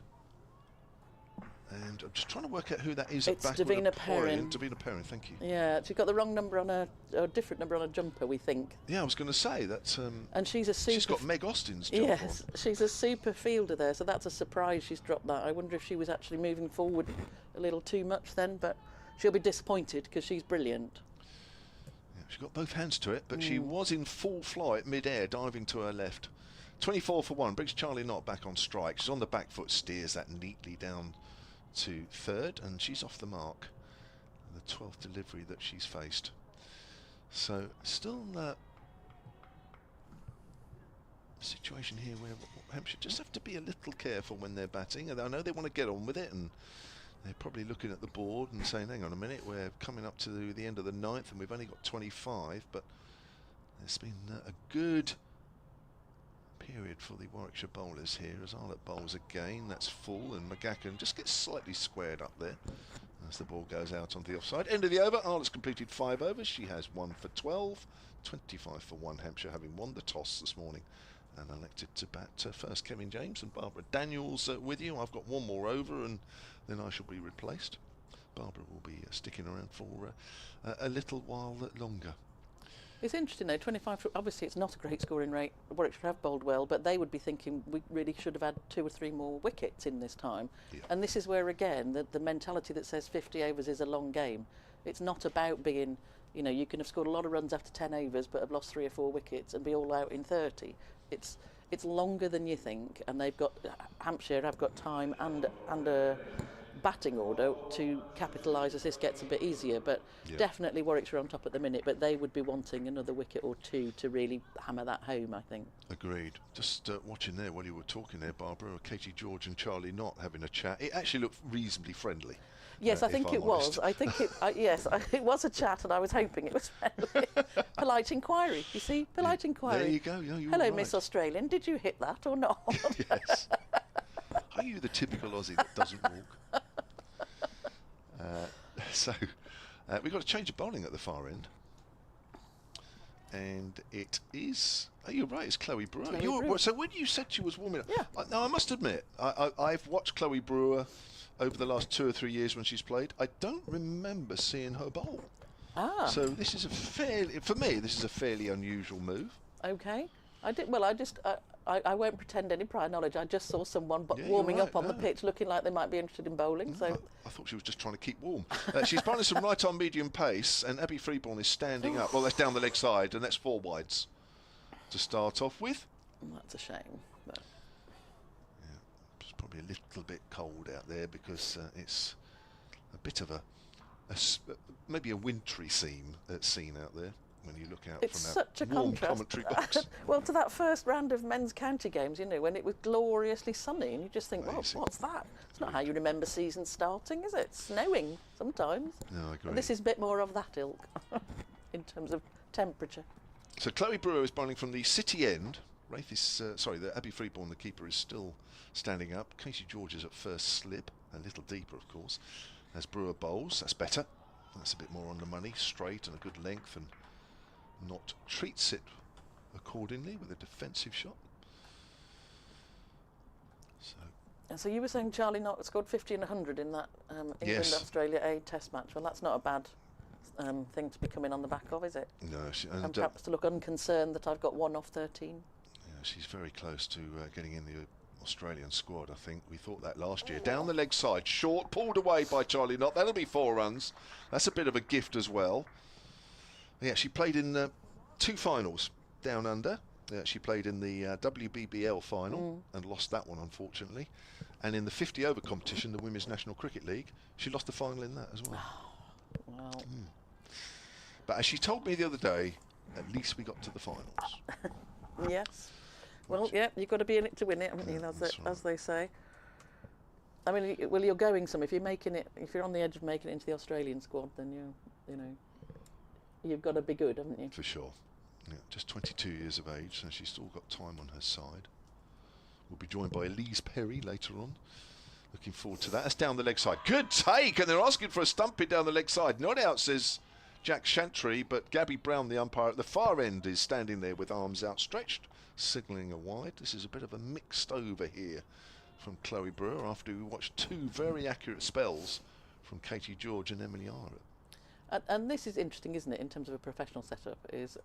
And I'm just trying to work out who that is. It's at backward Davina a point. Perrin. Davina Perrin, thank you. Yeah, she's got the wrong number on a different number on a jumper, we think. Yeah, I was going to say that. And she's a super. She's got Meg Austin's jump Yes, on. she's a super fielder there, so that's a surprise she's dropped that. I wonder if she was actually moving forward a little too much then, but she'll be disappointed because she's brilliant. Yeah, she got both hands to it, but she was in full flight mid-air, diving to her left. 24 for 1, brings Charlie Knott back on strike. She's on the back foot, steers that neatly down to third, and she's off the mark. The 12th delivery that she's faced. So still a situation here where Hampshire just have to be a little careful when they're batting. And I know they want to get on with it, and they're probably looking at the board and saying, hang on a minute, we're coming up to the end of the 9th and we've only got 25, but there's been a good period for the Warwickshire bowlers here as Arlott bowls again. That's full, and McGacken just gets slightly squared up there as the ball goes out on the offside. End of the over. Arlott's completed 5 overs. She has 1 for 12, 25 for 1. Hampshire having won the toss this morning and elected to bat first. Kevin James and Barbara Daniels with you. I've got 1 more over and then I shall be replaced. Barbara will be sticking around for a little while longer. It's interesting though, 25, obviously it's not a great scoring rate. Warwickshire have bowled well, but they would be thinking we really should have had 2 or 3 more wickets in this time. Yeah. And this is where, again, the mentality that says 50 overs is a long game. It's not about being, you know, you can have scored a lot of runs after 10 overs but have lost 3 or 4 wickets and be all out in 30. It's longer than you think, and Hampshire have got time and a batting order to capitalise as this gets a bit easier, but definitely Warwickshire on top at the minute, but they would be wanting another wicket or 2 to really hammer that home, I think. Agreed. Just watching there while you were talking there, Barbara, Katie George and Charlie Knott having a chat. It actually looked reasonably friendly. Yes, I think it was. I think it. It was a chat, and I was hoping it was friendly. Polite inquiry. You see, polite inquiry. There you go. Yeah, you Hello, were right. Miss Australian. Did you hit that or not? Yes. Are you the typical Aussie that doesn't walk? We've got a change of bowling at the far end. And it is... Oh, you're right, it's Chloe Brewer. So when you said she was warming up... Yeah. Now, I must admit, I've watched Chloe Brewer over the last 2 or 3 years when she's played. I don't remember seeing her bowl. Ah. So this is for me, this is a fairly unusual move. Okay. I won't pretend any prior knowledge. I just saw someone warming up on the pitch looking like they might be interested in bowling. No, So I thought she was just trying to keep warm. She's bowling some right on medium pace, and Abby Freeborn is standing up. Well, that's down the leg side, and that's 4 wides to start off with. that's a shame. But Yeah, it's probably a little bit cold out there because it's a bit of maybe a wintry scene out there. When you look out it's from such a that warm contrast. commentary box. Well, to that first round of men's county games, you know, when it was gloriously sunny, and you just think, well, Amazing. what's that? It's not how you remember seasons starting, is it? Snowing sometimes. No, I agree. And this is a bit more of that ilk in terms of temperature. So Chloe Brewer is bowling from the city end. Wraith is the Abby Freeborn, the keeper, is still standing up. Casey George is at first slip, a little deeper, of course. As Brewer bowls, that's better. That's a bit more on the money, straight and a good length, and Knott treats it accordingly with a defensive shot. So you were saying Charlie Knott scored 50 and 100 in that England-Australia A Test match. Well, that's not a bad thing to be coming on the back of, is it? No, and perhaps to look unconcerned that I've got 1 off 13. Yeah, she's very close to getting in the Australian squad, I think. We thought that last year. Down the leg side, short, pulled away by Charlie Knott. That'll be 4 runs. That's a bit of a gift as well. Yeah, she played in 2 finals down under. She played in the WBBL final and lost that one, unfortunately. And in the 50 over competition, the Women's National Cricket League, she lost the final in that as well. Wow. But as she told me the other day, at least we got to the finals. Yes. Well, yeah, you've got to be in it to win it, haven't you? As they say. I mean, well, you're going some. If you're on the edge of making it into the Australian squad, then you've got to be good, haven't you? For sure. Yeah, just 22 years of age, so she's still got time on her side. We'll be joined by Elise Perry later on. Looking forward to that. That's down the leg side. Good take, and they're asking for a stumping down the leg side. Not out, says Jack Chantry, but Gabby Brown, the umpire at the far end, is standing there with arms outstretched, signalling a wide. This is a bit of a mixed over here from Chloe Brewer after we watched two very accurate spells from Katie George and Emily Arlott. And this is interesting, isn't it, in terms of a professional setup, is,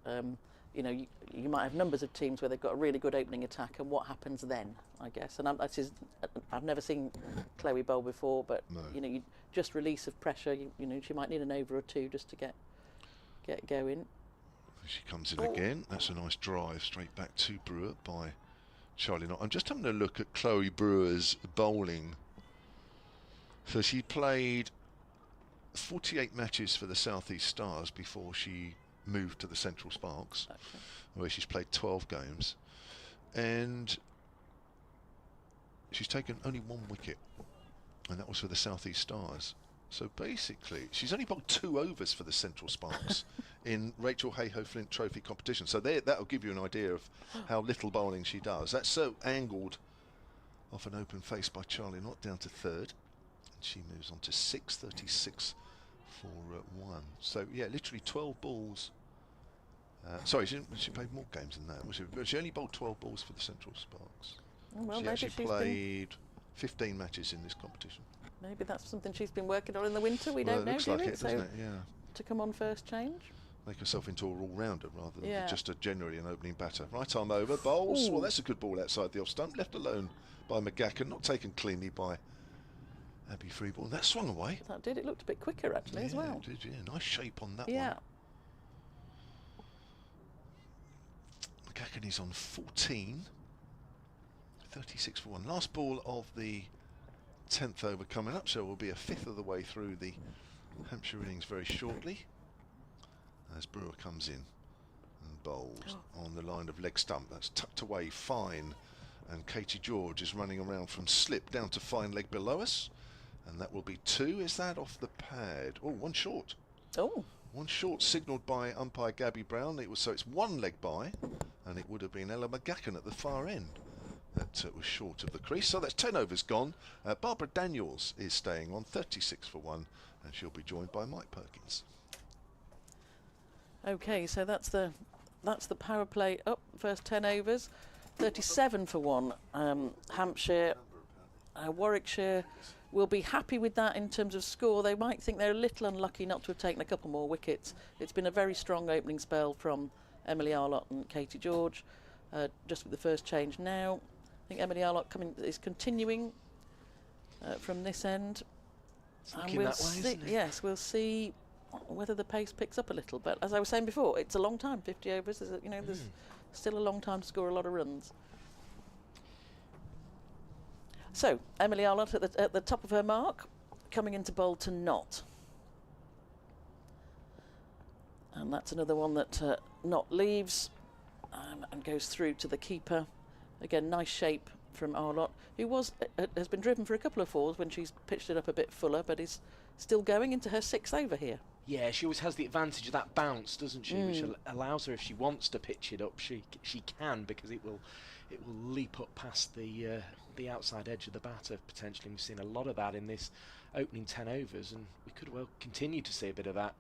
you know, you might have numbers of teams where they've got a really good opening attack, and what happens then, I guess. And I've never seen Chloe bowl before, but, No. you know, just release of pressure, you know, she might need an over or two just to get going. She comes in again. That's a nice drive straight back to Brewer by Charlie Knott. I'm just having a look at Chloe Brewer's bowling. So she played 48 matches for the South East Stars before she moved to the Central Sparks, where she's played 12 games, and she's taken only 1 wicket, and that was for the South East Stars. So basically, she's only bowled 2 overs for the Central Sparks in Rachel Hayhoe Flint Trophy competition. So that'll give you an idea of how little bowling she does. That's so angled off an open face by Charlie Knott down to third. And she moves on to 6:36 for 1. So yeah, literally 12 balls. Sorry, she played more games than that. She only bowled 12 balls for the Central Sparks. Oh, well, she actually played 15 matches in this competition. Maybe that's something she's been working on in the winter. We don't know, looks do like we? it, doesn't it? Yeah. To come on first change. Make herself into a all-rounder rather than Yeah. just generally an opening batter. Right arm over, bowls. Well, that's a good ball outside the off stump. Left alone by McGacken, not taken cleanly by Abby Freeborn. That swung away. That did. It looked a bit quicker actually as well. It did, yeah. Nice shape on that Yeah. one. McGacken is on 14. 36 for 1. Last ball of the 10th over coming up, so we'll be a fifth of the way through the Hampshire innings very shortly. As Brewer comes in and bowls on the line of leg stump. That's tucked away fine, and Katie George is running around from slip down to fine leg below us, and that will be 2. Is that off the pad? Oh, 1 short. Oh. 1 short signalled by umpire Gabby Brown. So it's 1 leg by, and it would have been Ella McGacken at the far end that was short of the crease. So that's 10 overs gone. Barbara Daniels is staying on 36 for 1, and she'll be joined by Mike Perkins. Okay, so that's the power play up. First 10 overs, 37 for 1. Hampshire, Warwickshire will be happy with that in terms of score. They might think they're a little unlucky not to have taken a couple more wickets. It's been a very strong opening spell from Emily Arlott and Katie George. Just with the first change now. I think Emily Arlott is continuing from this end. And we'll see. Yes, we'll see whether the pace picks up a little. But as I was saying before, it's a long time. 50 overs. There's still a long time to score a lot of runs. So Emily Arlott at the top of her mark, coming into bowl to Knott. And that's another one that Knott leaves and goes through to the keeper. Again, nice shape from Arlott, who has been driven for a couple of 4s when she's pitched it up a bit fuller, but is still going into her 6th over here. Yeah, she always has the advantage of that bounce, doesn't she? Which allows her, if she wants to pitch it up, she can, because it will leap up past the outside edge of the batter potentially. We've seen a lot of that in this opening 10 overs, and we could well continue to see a bit of that.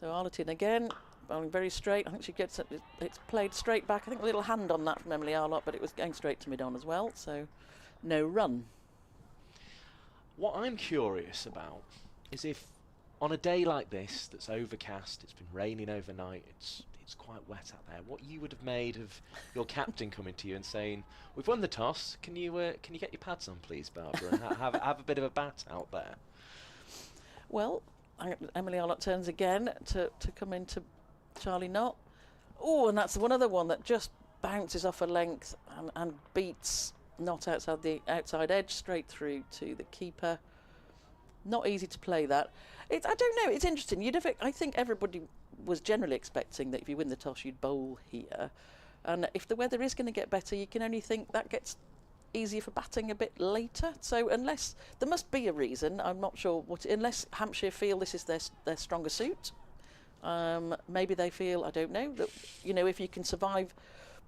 So Arlott in again, bowling very straight. I think she gets it's played straight back. I think a little hand on that from Emily Arlott, but it was going straight to mid-on as well, so no run. What I'm curious about is if on a day like this that's overcast, it's been raining overnight, it's quite wet out there, what you would have made of your captain coming to you and saying, "We've won the toss, can you get your pads on please, Barbara, and have a bit of a bat out there?" Well, Emily Arlott turns again to come into Charlie Knott. Oh, and that's one other one that just bounces off a length and beats Knott outside the outside edge straight through to the keeper. Not easy to play that. I don't know, it's interesting. I think everybody was generally expecting that if you win the toss you'd bowl here. And if the weather is going to get better, you can only think that gets easier for batting a bit later. So unless there must be a reason, I'm not sure unless Hampshire feel this is their stronger suit. Maybe they feel, I don't know, that if you can survive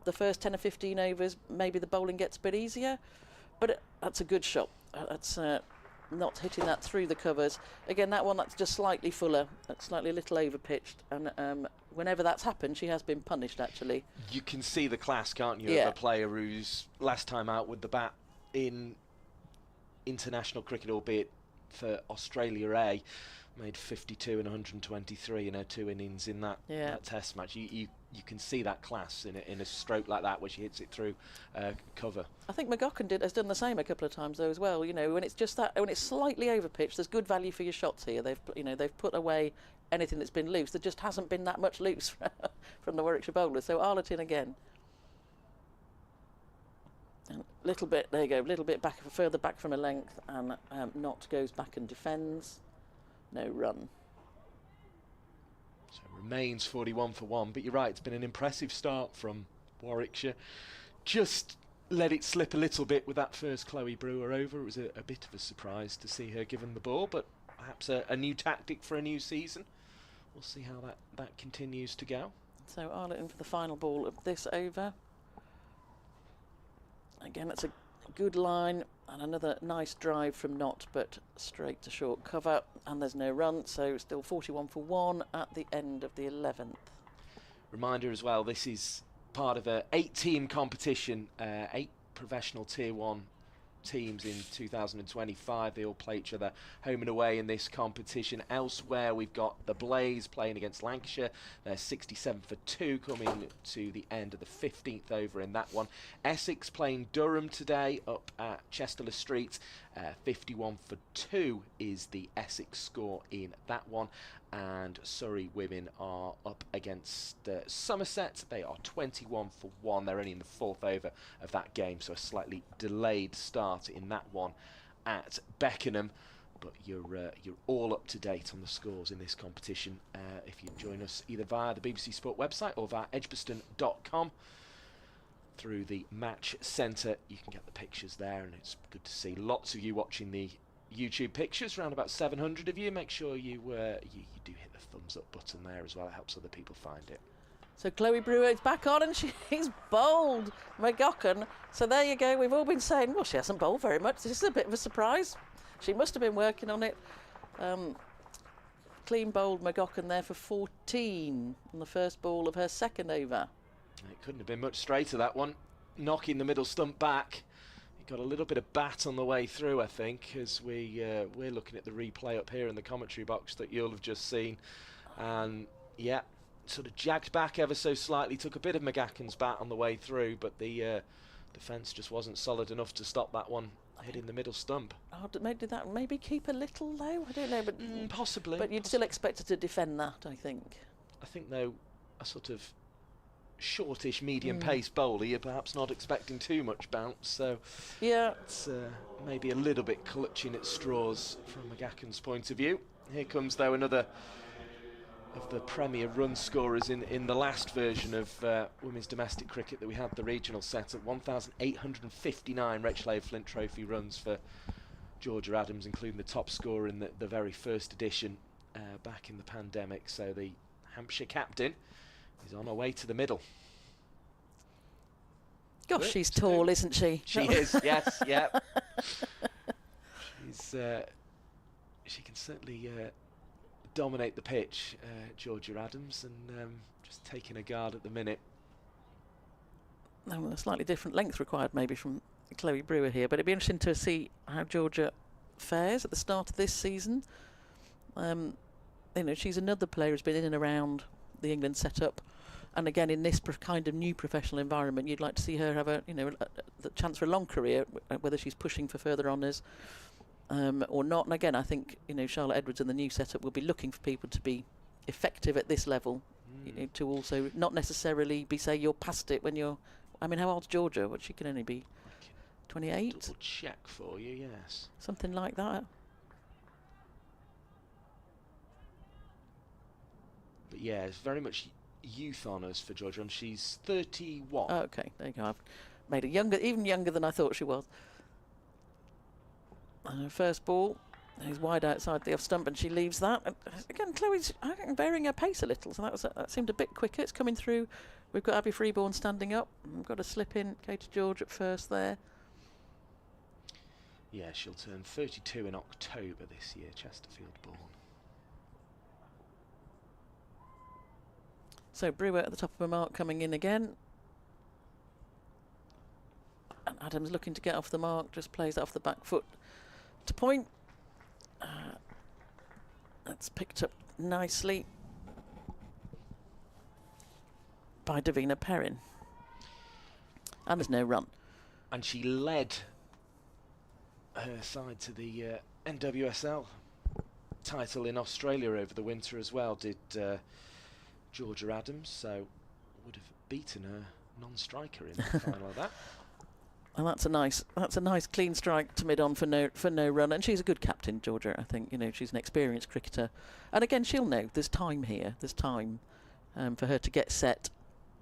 the first 10 or 15 overs, maybe the bowling gets a bit easier. But that's a good shot. That's not hitting that through the covers. Again, that one that's just slightly fuller, that's slightly a little over pitched, and whenever that's happened, she has been punished actually. You can see the class, can't you, Yeah. of a player who's last time out with the bat in international cricket, albeit for Australia A. Made 52 and 123 in her 2 innings in that Test match. You can see that class in a stroke like that, where she hits it through cover. I think McGocken has done the same a couple of times though as well. You know, when it's just that, when it's slightly over pitch, there's good value for your shots here. They've put away anything that's been loose. There just hasn't been that much loose from the Warwickshire bowlers. So Arlott again. And a little bit, there you go, a little bit back, further back from a length, and Knott goes back and defends. No run. So remains 41 for 1, but you're right, it's been an impressive start from Warwickshire. Just let it slip a little bit with that first Chloe Brewer over. It was a bit of a surprise to see her given the ball, but perhaps a new tactic for a new season. We'll see how that continues to go. So Arlott in for the final ball of this over. Again, it's a good line and another nice drive from Knott, but straight to short cover, and there's no run, so still 41 for 1 at the end of the 11th. Reminder as well, this is part of a 8-team competition, 8 professional Tier 1 teams in 2025. They all play each other home and away in this competition. Elsewhere, we've got the Blaze playing against Lancashire. They're 67 for 2 coming to the end of the 15th over in that one. Essex playing Durham today up at Chesterley Street. 51 for 2 is the Essex score in that one. And Surrey women are up against Somerset. They are 21 for 1. They're only in the 4th over of that game, so a slightly delayed start in that one at Beckenham. But you're all up to date on the scores in this competition if you join us either via the BBC Sport website or via edgbaston.com. Through the match centre, you can get the pictures there, and it's good to see lots of you watching the YouTube pictures, around about 700 of you. Make sure you do hit the thumbs up button there as well. It helps other people find it. So Chloe Brewer is back on, and she's bowled McGocken. So there you go. We've all been saying, well, she hasn't bowled very much. This is a bit of a surprise. She must have been working on it. Clean bowled McGocken there for 14 on the first ball of her second over. It couldn't have been much straighter, that one. Knocking the middle stump back. Got a little bit of bat on the way through, I think, as we're looking at the replay up here in the commentary box that you'll have just seen. And yeah, sort of jagged back ever so slightly, took a bit of McGacken's bat on the way through, but the defence just wasn't solid enough to stop that one hitting the middle stump. Oh, did that maybe keep a little low? I don't know, but possibly. But you'd still expect her to defend that, I think. I think, though, a sort of shortish medium pace bowler, you're perhaps not expecting too much bounce, so yeah, it's maybe a little bit clutching at straws from McGacken's point of view. Here comes, though, another of the premier run scorers in the last version of women's domestic cricket that we had the regional set at 1,859 Rachel A. Flint Trophy runs for Georgia Adams, including the top scorer in the very first edition back in the pandemic. So the Hampshire captain is on her way to the middle. Gosh, she's tall, isn't she? She is, yes, yeah. She can certainly dominate the pitch, Georgia Adams, and just taking a guard at the minute. A slightly different length required maybe from Chloe Brewer here, but it'd be interesting to see how Georgia fares at the start of this season. She's another player who's been in and around the England setup, and again in this kind of new professional environment, you'd like to see her have the chance for a long career, whether she's pushing for further honours or not. And again, I think Charlotte Edwards and the new setup will be looking for people to be effective at this level, to also not necessarily be say you're past it when you're. I mean, how old's Georgia? She can only be 28. Double check for you, yes. Something like that. But yeah, it's very much youth honours for Georgia, and she's 31. Oh, okay, there you go. I've made her younger, even younger than I thought she was. And her first ball is wide outside the off stump, and she leaves that. And again, Chloe's varying her pace a little, so that seemed a bit quicker. It's coming through. We've got Abby Freeborn standing up. We've got a slip in. Katie George at first there. Yeah, she'll turn 32 in October this year, Chesterfield born. So Brewer at the top of her mark, coming in again. And Adams looking to get off the mark, just plays it off the back foot to point. That's picked up nicely by Davina Perrin. And there's no run. And she led her side to the NWSL title in Australia over the winter as well, did Georgia Adams, so would have beaten her non-striker in the final of that. And that's a nice clean strike to mid-on for no run. And she's a good captain, Georgia. I think, you know, she's an experienced cricketer. And again, she'll know there's time here. There's time for her to get set.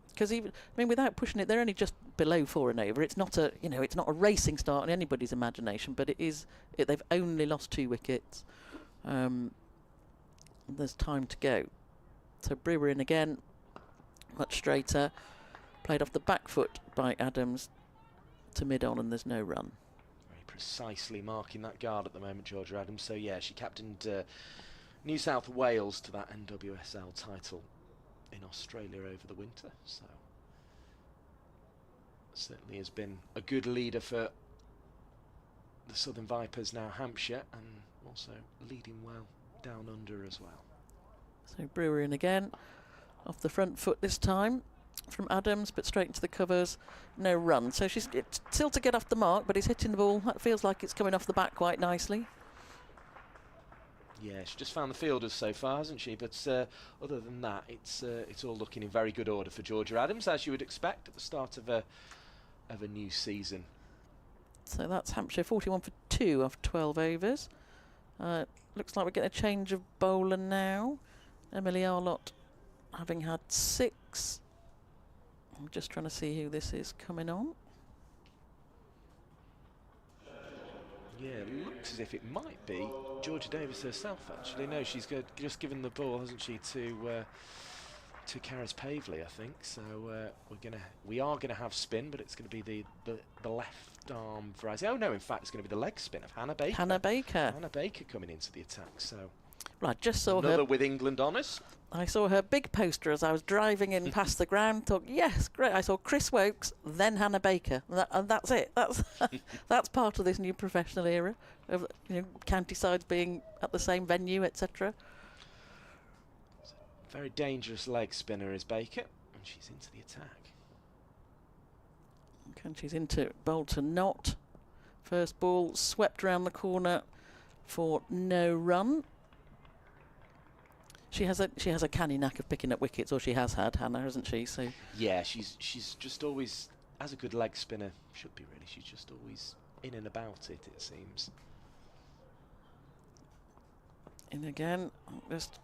Because even, I mean, without pushing it, they're only just below 4 and over. It's not a, you know, it's not a racing start in anybody's imagination, but it is. They've only lost 2 wickets. There's time to go. So Brewer in again, much straighter. Played off the back foot by Adams to mid-on, and there's no run. Very precisely marking that guard at the moment, Georgia Adams. So yeah, she captained New South Wales to that NWSL title in Australia over the winter. So certainly has been a good leader for the Southern Vipers, now Hampshire, and also leading well down under as well. So Brewer in again, off the front foot this time from Adams, but straight into the covers, no run. So she's still to get off the mark, but he's hitting the ball. That feels like it's coming off the back quite nicely. Yeah, she just found the fielders so far, hasn't she? But other than that, it's all looking in very good order for Georgia Adams, as you would expect at the start of a new season. So that's Hampshire 41 for 2 off 12 overs. Looks like we're getting a change of bowler now. Emily Arlott having had 6. I'm just trying to see who this is coming on. Yeah, it looks as if it might be Georgia Davis herself, actually. No, she's just given the ball, hasn't she, to Karis Pavley, I think. So we are gonna have spin, but it's gonna be the left arm variety. Oh no, in fact, it's gonna be the leg spin of Hannah Baker. Hannah Baker coming into the attack. So right, just saw another her with England honours. I saw her big poster as I was driving in past the ground. Thought, yes, great. I saw Chris Wokes, then Hannah Baker, and that's it. That's part of this new professional era of, you know, county sides being at the same venue, etc. Very dangerous leg spinner is Baker, and she's into the attack. Okay, and she's into Bolton Knott. First ball swept around the corner for no run. She has a canny knack of picking up wickets, or she has had, Hannah, hasn't she? So yeah, she's just always, as a good leg spinner should be really, she's just always in and about it seems. In again, just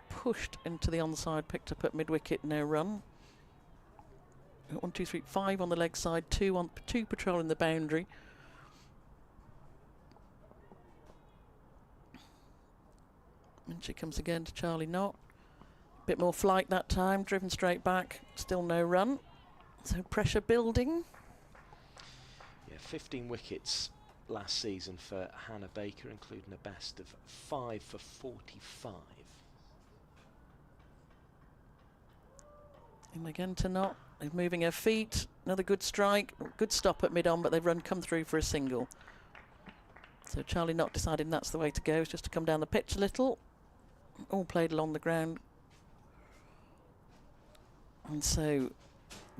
pushed into the onside, picked up at mid-wicket, no run. 1, 2, 3, 5 on the leg side, 2 patrolling the boundary. And she comes again to Charlie Knott. Bit more flight that time, driven straight back, still no run. So pressure building. Yeah, 15 wickets last season for Hannah Baker, including a best of 5 for 45. And again to Knott, they're moving her feet, another good strike, good stop at mid-on, but they've come through for a single. So Charlie Knott deciding that's the way to go, is just to come down the pitch a little. All played along the ground. And so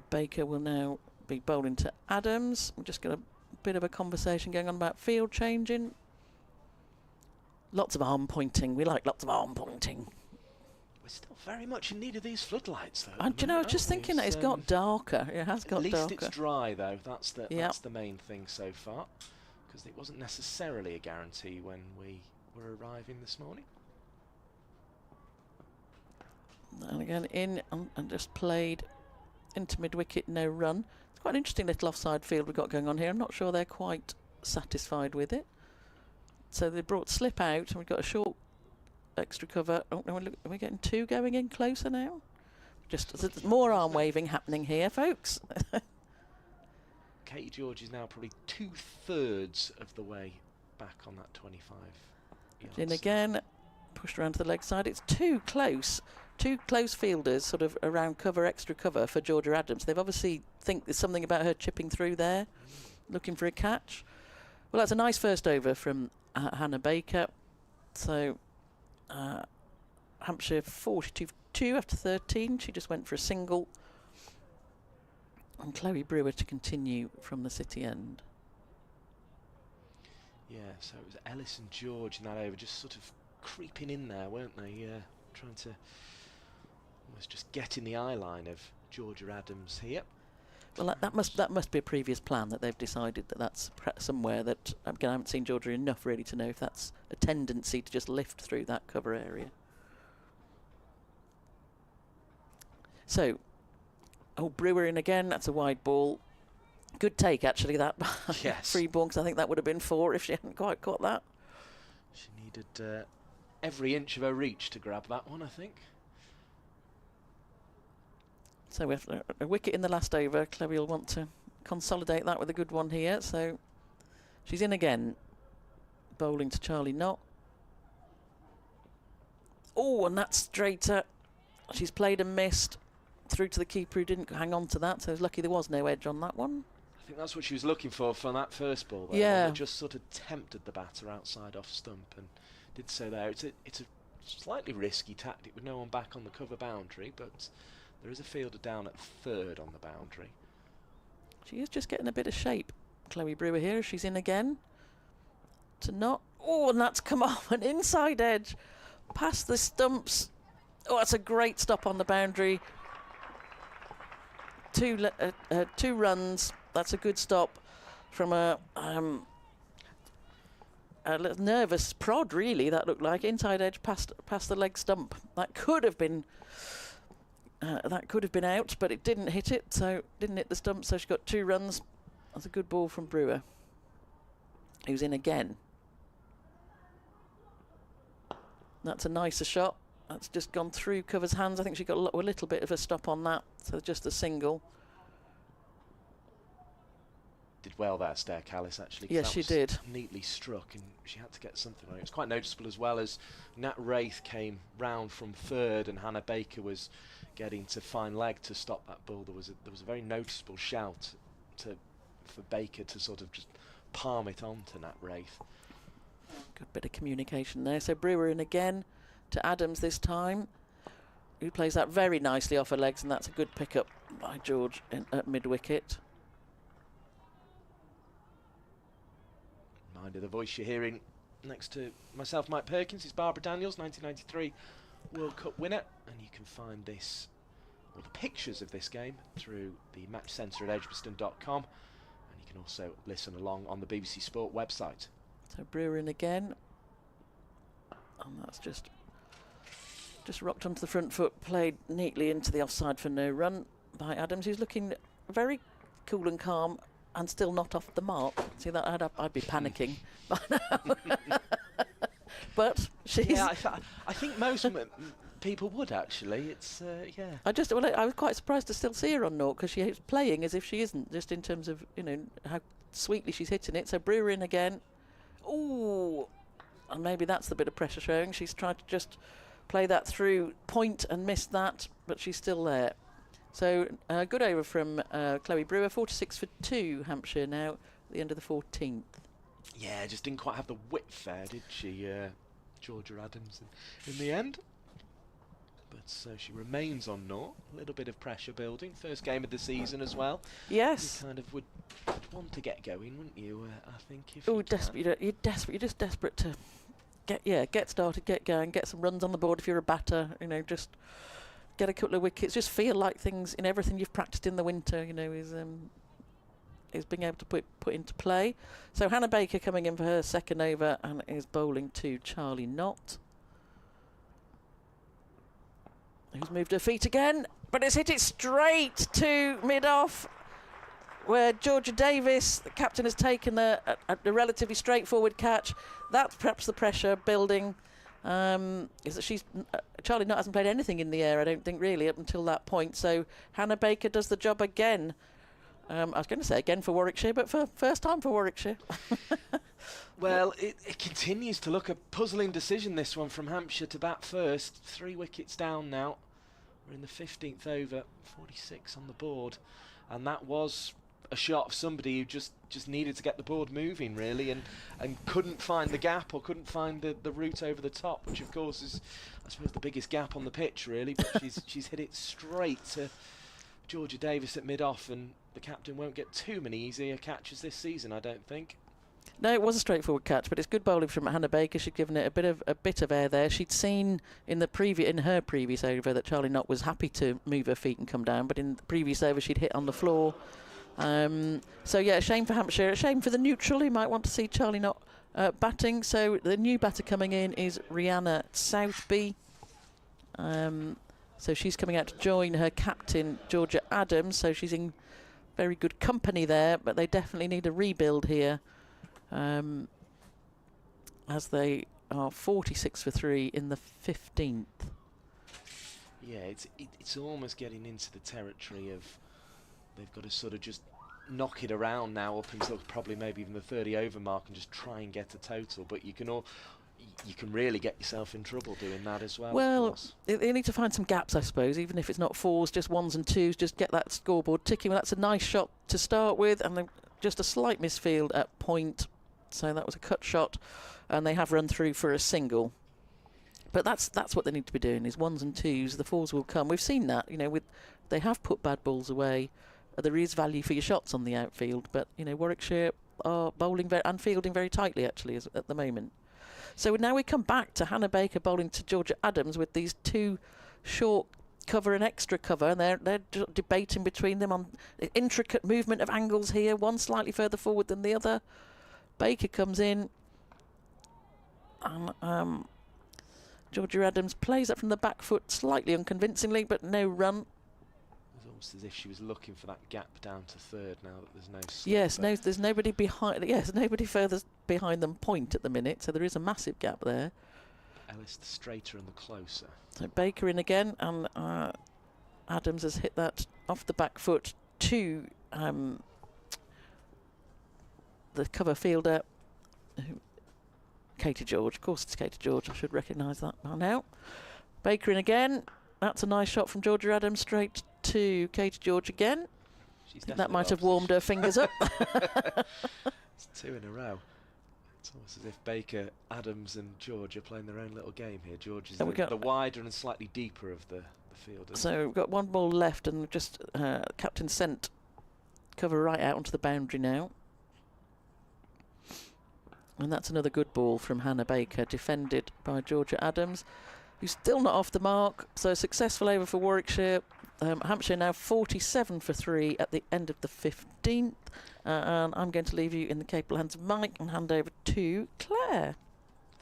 Baker will now be bowling to Adams. We've just got a bit of a conversation going on about field changing. Lots of arm pointing. We like lots of arm pointing. We're still very much in need of these floodlights, though. And do you know, I was just thinking that it's got darker. It has got darker. At least it's dry, though. That's the main thing so far. Because it wasn't necessarily a guarantee when we were arriving this morning. And again in and just played into mid-wicket, no run. It's quite an interesting little offside field we've got going on here. I'm not sure they're quite satisfied with it. So they brought slip out, and we've got a short extra cover. Oh, no, look, are we getting 2 going in closer now? Just there's more arm waving happening here, folks. Katie George is now probably 2/3 of the way back on that 25 yards. In again, pushed around to the leg side. It's too close fielders sort of around cover, extra cover for Georgia Adams. They've obviously think there's something about her chipping through there, looking for a catch. Well, that's a nice first over from Hannah Baker. So Hampshire 42 for 2 after 13. She just went for a single. And Chloe Brewer to continue from the city end. Yeah, so it was Ellis and George in that over, just sort of creeping in there, weren't they? Trying to almost just get in the eye line of Georgia Adams here. Well, that must be a previous plan, that they've decided that that's somewhere that, again, I haven't seen Georgia enough really to know if that's a tendency to just lift through that cover area. So, Brewer in again, that's a wide ball. Good take, actually, that. Yes. Free ball, because I think that would have been 4 if she hadn't quite got that. She needed every inch of her reach to grab that one, I think. So we have a wicket in the last over. Chloe will want to consolidate that with a good one here. So she's in again, bowling to Charlie Knott. Oh, and that's straighter. She's played and missed through to the keeper, who didn't hang on to that. So it's lucky there was no edge on that one. I think that's what she was looking for that first ball. There. Yeah. One that just sort of tempted the batter outside off stump, and did so there. It's a slightly risky tactic with no one back on the cover boundary, but there is a fielder down at third on the boundary. She is just getting a bit of shape, Chloe Brewer here. She's in again. To Knott. Oh, and that's come off an inside edge. Past the stumps. Oh, that's a great stop on the boundary. 2 runs. That's a good stop from a little nervous prod, really, that looked like. Inside edge past the leg stump. That could have been out, but it didn't hit it, so didn't hit the stump, so she got 2 runs. That's a good ball from Brewer, who's in again. That's a nicer shot. That's just gone through cover's hands. I think she got a little bit of a stop on that, so just a single. Did well there, Stair Callis, actually. Yes, she did. Neatly struck, and she had to get something on it. It was quite noticeable as well, as Nat Wraith came round from third and Hannah Baker was getting to fine leg to stop that ball. There was a very noticeable shout for Baker to sort of just palm it on to Nat Wraith. Good bit of communication there. So Brewer in again to Adams this time, who plays that very nicely off her legs, and that's a good pick up by George at mid-wicket. Reminder, the voice you're hearing next to myself, Mike Perkins, is Barbara Daniels, 1993 World Cup winner, and you can find this, or the pictures of this game, through the match centre at edgbaston.com, and you can also listen along on the BBC Sport website. So Brewer in again, and that's just rocked onto the front foot, played neatly into the offside for no run by Adams, who's looking very cool and calm and still not off the mark. See that, I'd be panicking by now. But she's... Yeah, I think most people would, actually. It's, yeah. I was quite surprised to still see her on naught, because she's playing as if she isn't, just in terms of, how sweetly she's hitting it. So Brewer in again. Ooh, and maybe that's the bit of pressure showing. She's tried to just play that through point and missed that, but she's still there. So good over from Chloe Brewer, 46 for 2 Hampshire now, at the end of the 14th. Yeah, just didn't quite have the width there, did she, Georgia Adams, in the end? But so she remains on naught. A little bit of pressure building. First game of the season as well. Yes. You kind of would want to get going, wouldn't you? I think. Oh, desperate! You're just desperate to get started, get going, get some runs on the board. If you're a batter, just get a couple of wickets. Just feel like things in everything you've practiced in the winter, is being able to put into play. So Hannah Baker coming in for her second over and is bowling to Charlie Knott, who's moved her feet again, but it's hit it straight to mid-off, where Georgia Davis, the captain, has taken a relatively straightforward catch. That's perhaps the pressure building. Is that Charlie Knott hasn't played anything in the air, I don't think, really, up until that point. So Hannah Baker does the job again. I was going to say again for Warwickshire, but for first time for Warwickshire. Well, it continues to look a puzzling decision, this one, from Hampshire to bat first. 3 wickets down now. We're in the 15th over, 46 on the board. And that was a shot of somebody who just needed to get the board moving, really, and couldn't find the gap or couldn't find the route over the top, which of course is, I suppose, the biggest gap on the pitch, really. But she's hit it straight to Georgia Davis at mid-off, and the captain won't get too many easier catches this season, I don't think. No, it was a straightforward catch, but it's good bowling from Hannah Baker. She'd given it a bit of air there. She'd seen in her previous over that Charlie Knott was happy to move her feet and come down, but in the previous over she'd hit on the floor. So yeah, a shame for Hampshire, a shame for the neutral. He might want to see Charlie Knott batting. So the new batter coming in is Rihanna Southby. So she's coming out to join her captain Georgia Adams. So she's in very good company there, but they definitely need a rebuild here. As they are 46 for 3 in the 15th. Yeah, it's almost getting into the territory of they've got to sort of just knock it around now up until probably maybe even the 30 over mark and just try and get a total. But you can really get yourself in trouble doing that as well. Well, they need to find some gaps, I suppose, even if it's not fours, just ones and twos, just get that scoreboard ticking. Well, that's a nice shot to start with, and then just a slight misfield at point. So that was a cut shot, and they have run through for a single. But that's what they need to be doing, is ones and twos. The fours will come. We've seen that, they have put bad balls away. There is value for your shots on the outfield, but Warwickshire are bowling and fielding very tightly actually at the moment. So now we come back to Hannah Baker bowling to Georgia Adams with these two short cover and extra cover, and they're debating between them on the intricate movement of angles here, one slightly further forward than the other. Baker comes in, and Georgia Adams plays up from the back foot slightly unconvincingly, but no run. It's almost as if she was looking for that gap down to third now that there's no slip. Yes, there's nobody behind. Yes, nobody further behind them point at the minute, so there is a massive gap there. Ellis the straighter and the closer. So Baker in again, and Adams has hit that off the back foot to the cover fielder, Katie George. Of course it's Katie George, I should recognise that by now. Baker in again. That's a nice shot from Georgia Adams straight to Katie George again. That might have warmed her fingers up. It's two in a row. It's almost as if Baker, Adams and George are playing their own little game here. George is the wider and slightly deeper of the field. So we've got one ball left, and just captain sent cover right out onto the boundary now. And that's another good ball from Hannah Baker, defended by Georgia Adams, who's still not off the mark. So a successful over for Warwickshire. Hampshire now 47 for 3 at the end of the 15th. And I'm going to leave you in the capable hands of Mike and hand over to Claire.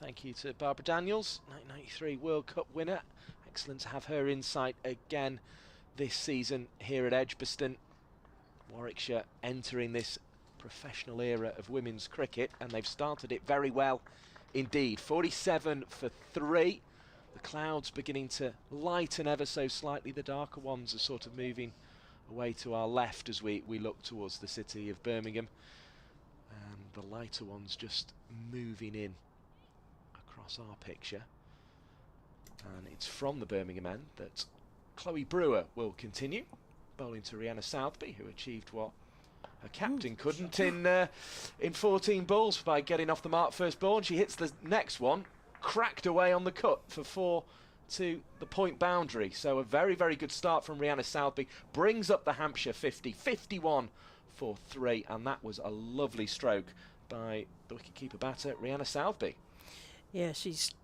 Thank you to Barbara Daniels, 1993 World Cup winner. Excellent to have her insight again this season here at Edgbaston. Warwickshire entering this professional era of women's cricket, and they've started it very well indeed. 47 for 3. The clouds beginning to lighten ever so slightly. The darker ones are sort of moving away to our left as we look towards the city of Birmingham, and the lighter ones just moving in across our picture. And it's from the Birmingham end that Chloe Brewer will continue, bowling to Rihanna Southby, who achieved what her captain couldn't in 14 balls by getting off the mark first ball. And she hits the next one, cracked away on the cut for 4 to the point boundary. So a very, very good start from Rihanna Southby. Brings up the Hampshire 50, 51 for 3. And that was a lovely stroke by the wicketkeeper batter, Rihanna Southby. Yeah, she's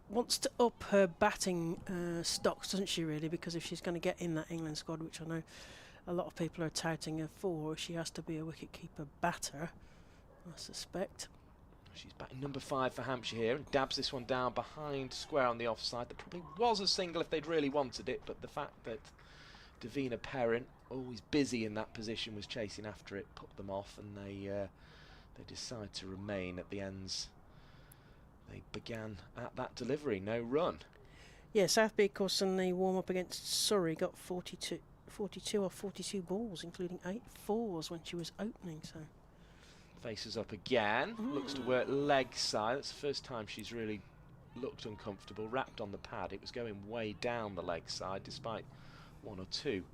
wants to up her batting stocks, doesn't she, really? Because if she's going to get in that England squad, which I know a lot of people are touting her for, she has to be a wicketkeeper batter, I suspect. She's batting number 5 for Hampshire here and dabs this one down behind square on the offside. There probably was a single if they'd really wanted it, but the fact that Davina Perrin, always busy in that position, was chasing after it, put them off, and they decide to remain at the ends. They began at that delivery, no run. Yeah, Southby, of course, in the warm-up against Surrey, got 42 or 42 balls, including 8 fours when she was opening. So faces up again, looks to work leg side. That's the first time she's really looked uncomfortable. Wrapped on the pad, it was going way down the leg side, despite 1 or 2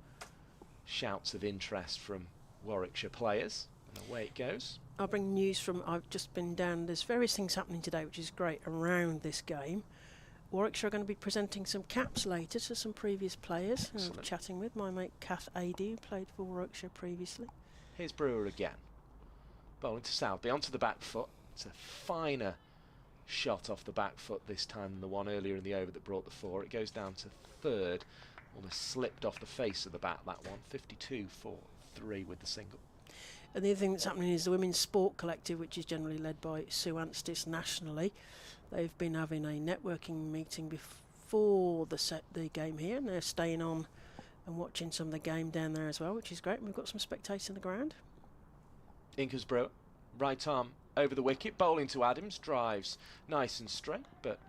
shouts of interest from Warwickshire players. And away it goes. I'll bring news from, I've just been down, there's various things happening today which is great around this game. Warwickshire are going to be presenting some caps later to some previous players. I'm chatting with my mate Kath Adey, who played for Warwickshire previously. Here's Brewer again. Bowling to Southby, onto the back foot. It's a finer shot off the back foot this time than the one earlier in the over that brought the 4. It goes down to third. Almost slipped off the face of the bat, that one. 52 for 3 with the single. And the other thing that's happening is the Women's Sport Collective, which is generally led by Sue Anstis nationally. They've been having a networking meeting before the game here, and they're staying on and watching some of the game down there as well, which is great. And we've got some spectators in the ground. Inkers Brewer, right arm over the wicket, bowling to Adams, drives nice and straight, but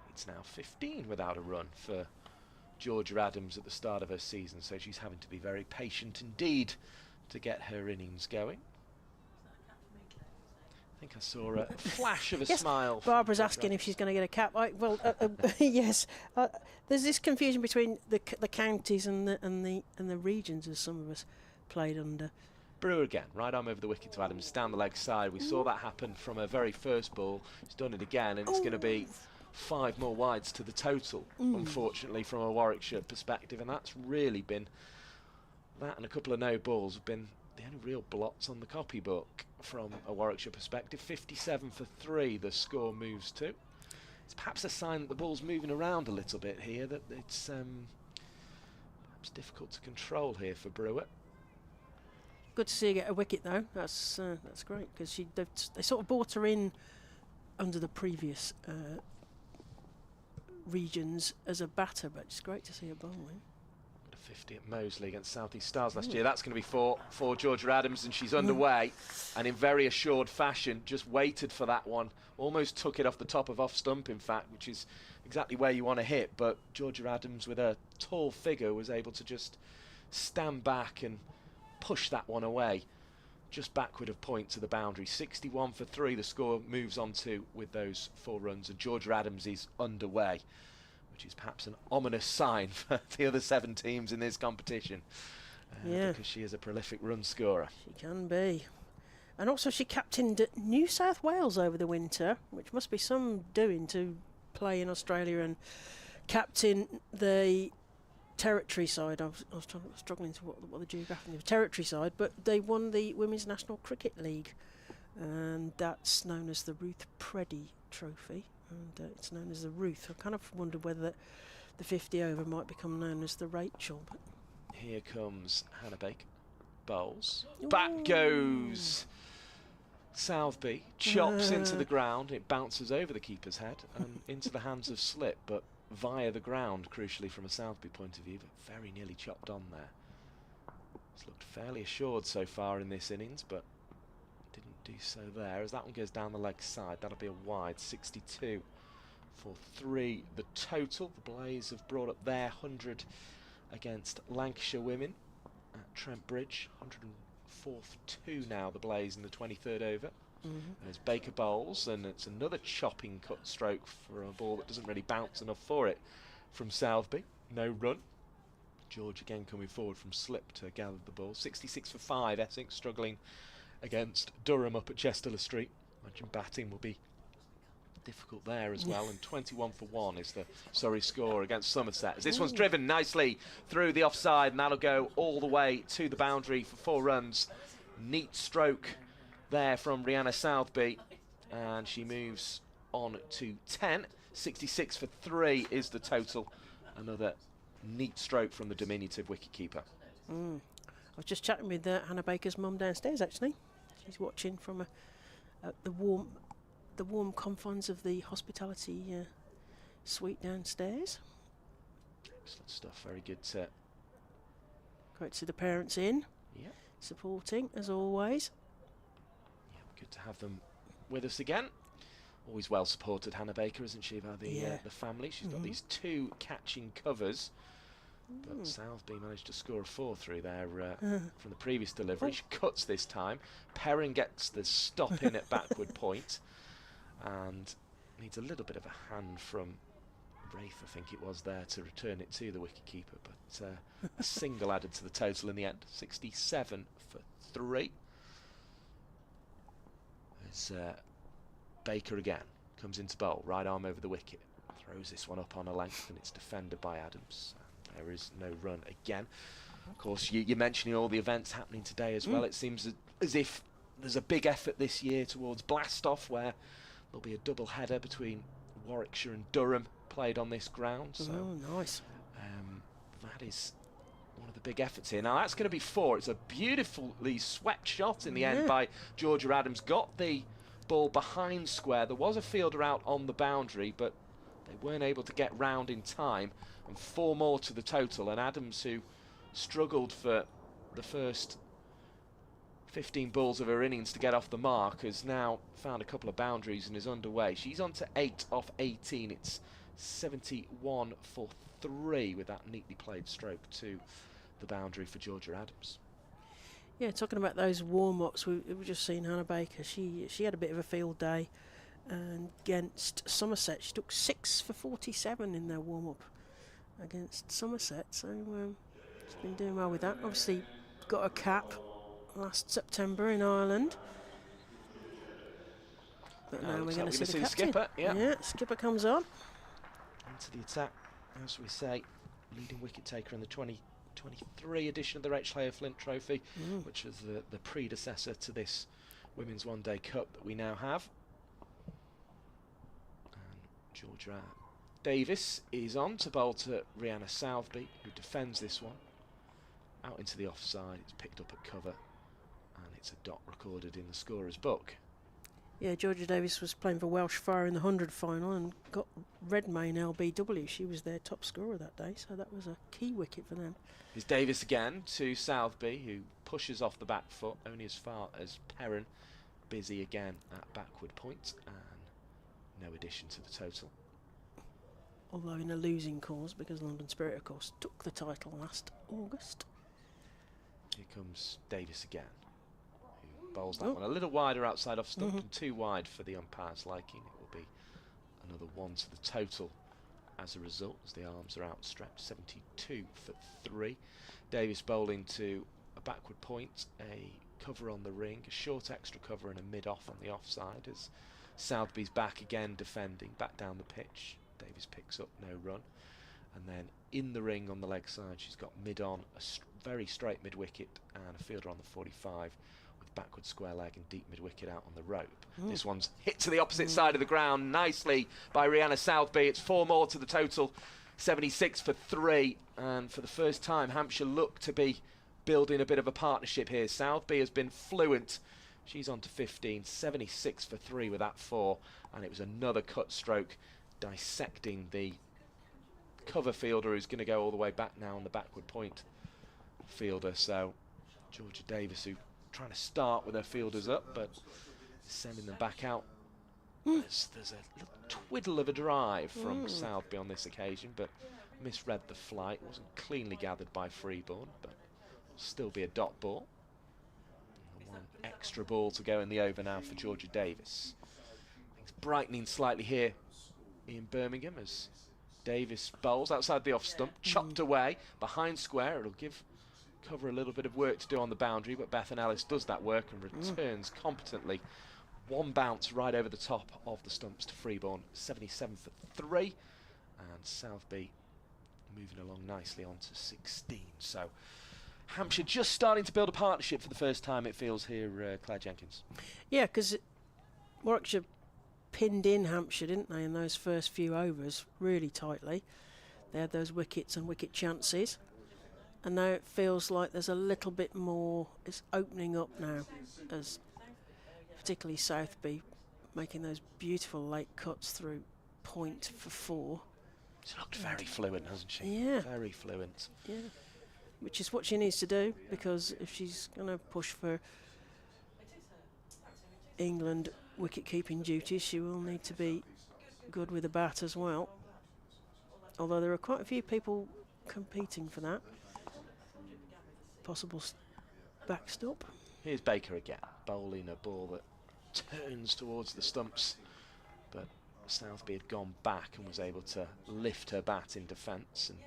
it's now 15 without a run for Georgia Adams at the start of her season, so she's having to be very patient indeed to get her innings going. I think I saw a flash of a smile. Barbara's asking if she's going to get a cap. Yes. There's this confusion between the counties and the regions, as some of us played under. Brewer again, right arm over the wicket to Adams, down the leg side. We saw that happen from her very first ball. She's done it again, and it's going to be 5 more wides to the total, unfortunately, from a Warwickshire perspective, and that's really been, that and a couple of no balls have been the only real blots on the copybook from a Warwickshire perspective. 57 for 3 the score moves to. It's perhaps a sign that the ball's moving around a little bit here, that it's perhaps difficult to control here for Brewer. Good to see her get a wicket though. That's great, because they sort of brought her in under the previous regions as a batter, but it's great to see her bowling. 50 at Moseley against South East Stars last year. That's going to be for Georgia Adams, and she's underway, and in very assured fashion just waited for that one, almost took it off the top of off stump, in fact, which is exactly where you want to hit, but Georgia Adams with a tall figure was able to just stand back and push that one away just backward of point to the boundary. 61 for 3 the score moves on to with those 4 runs, and Georgia Adams is underway, which is perhaps an ominous sign for the other 7 teams in this competition, because she is a prolific run scorer. She can be. And also she captained New South Wales over the winter, which must be some doing to play in Australia and captain the territory side. I was struggling to what the geographic of the territory side, but they won the Women's National Cricket League, and that's known as the Ruth Preddy Trophy. And it's known as the Ruth. I kind of wondered whether the 50 over might become known as the Rachel. But here comes Hannah Baker. Bowls. Back goes Southby. Chops into the ground. It bounces over the keeper's head and into the hands of Slip, but via the ground, crucially from a Southby point of view, but very nearly chopped on there. It's looked fairly assured so far in this innings, but do so there, as that one goes down the leg side. That'll be a wide. 62 for 3 the total. The Blaze have brought up their 100 against Lancashire women at Trent Bridge. 104 for 2 now, the Blaze in the 23rd over. There's Baker bowls, and it's another chopping cut stroke for a ball that doesn't really bounce enough for it from Southby. No run. George again coming forward from Slip to gather the ball. 66 for 5, Essex struggling against Durham up at Chester Street. Imagine batting will be difficult there as well, and 21 for 1 is the Surrey score against Somerset, as this one's driven nicely through the offside, and that'll go all the way to the boundary for 4 runs. Neat stroke there from Rihanna Southby, and she moves on to 10. 66 for 3 is the total. Another neat stroke from the diminutive wicketkeeper. I was just chatting with Hannah Baker's mum downstairs, actually. She's watching from the warm confines of the hospitality suite downstairs. Excellent stuff. Very good set. Great to see the parents in, supporting as always. Yeah, good to have them with us again. Always well supported, Hannah Baker, isn't she, by the family? She's got these 2 catching covers. But Southby managed to score a 4 through there from the previous delivery. She cuts this time. Perrin gets the stop in at backward point, and needs a little bit of a hand from Wraith, I think it was, there to return it to the wicketkeeper, but a single added to the total in the end. 67 for 3. As Baker again comes into bowl, right arm over the wicket, throws this one up on a length, and it's defended by Adams. There is no run again. Of course, you're mentioning all the events happening today as well. It seems as if there's a big effort this year towards Blast-Off, where there'll be a double header between Warwickshire and Durham played on this ground. So, nice. That is one of the big efforts here. Now that's going to be 4. It's a beautifully swept shot in the end by Georgia Adams. Got the ball behind square. There was a fielder out on the boundary, but they weren't able to get round in time. And 4 more to the total. And Adams, who struggled for the first 15 balls of her innings to get off the mark, has now found a couple of boundaries and is underway. She's on to 8 off 18. It's 71 for 3 with that neatly played stroke to the boundary for Georgia Adams. Yeah, talking about those warm-ups, we've just seen Hannah Baker. She had a bit of a field day, and against Somerset she took 6 for 47 in their warm-up against Somerset. So she's been doing well with that. Obviously got a cap last September in Ireland. But now we're going to see the captain. Skipper. Yeah, Skipper comes on. Into the attack, as we say, leading wicket taker in the 2023 edition of the Rachel Flint Trophy, which is the predecessor to this Women's One Day Cup that we now have. And Georgia Davis is on to bowl to Rihanna Southby, who defends this one. Out into the offside, it's picked up at cover, and it's a dot recorded in the scorer's book. Yeah, Georgia Davis was playing for Welsh Fire in the 100 final and got Redmayne LBW. She was their top scorer that day, so that was a key wicket for them. Here's Davis again to Southby, who pushes off the back foot only as far as Perrin. Busy again at backward point, and no addition to the total. Although in a losing cause, because London Spirit, of course, took the title last August. Here comes Davis again, who bowls that one a little wider outside off stump and too wide for the umpire's liking. It will be another 1 to the total as a result, as the arms are outstretched. 72 for 3. Davis bowling to a backward point, a cover on the ring, a short extra cover and a mid-off on the offside, as Southby's back again defending, back down the pitch. Davis picks up no run, and then in the ring on the leg side she's got mid-on, a very straight mid-wicket and a fielder on the 45 with backward square leg and deep mid-wicket out on the rope. This one's hit to the opposite side of the ground nicely by Rihanna Southby. It's 4 more to the total, 76 for 3, and for the first time Hampshire look to be building a bit of a partnership here. Southby has been fluent. She's on to 15, 76 for 3 with that 4, and it was another cut stroke dissecting the cover fielder, who's going to go all the way back now on the backward point fielder. So Georgia Davis, who trying to start with her fielders up but sending them back out. There's a little twiddle of a drive from Southby on this occasion, but misread the flight, wasn't cleanly gathered by Freeborn, but will still be a dot ball. And 1 extra ball to go in the over now for Georgia Davis. Things brightening slightly here in Birmingham as Davis bowls outside the off stump, chopped away behind square. It'll give cover a little bit of work to do on the boundary, but Bethan Ellis does that work and returns competently. 1 bounce right over the top of the stumps to Freeborn. 77 for 3, and Southby moving along nicely on to 16. So Hampshire just starting to build a partnership for the first time, it feels, here, Claire Jenkins. Yeah, because Warwickshire pinned in Hampshire, didn't they, in those first few overs really tightly. They had those wickets and wicket chances, and now it feels like there's a little bit more. It's opening up now, as particularly Southby making those beautiful late cuts through point for 4. She's looked very fluent, hasn't she? Yeah, very fluent. Yeah, which is what she needs to do, because if she's going to push for England wicket-keeping duties, she will need to be good with the bat as well. Although there are quite a few people competing for that. Possible backstop. Here's Baker again, bowling a ball that turns towards the stumps, but Southby had gone back and was able to lift her bat in defence and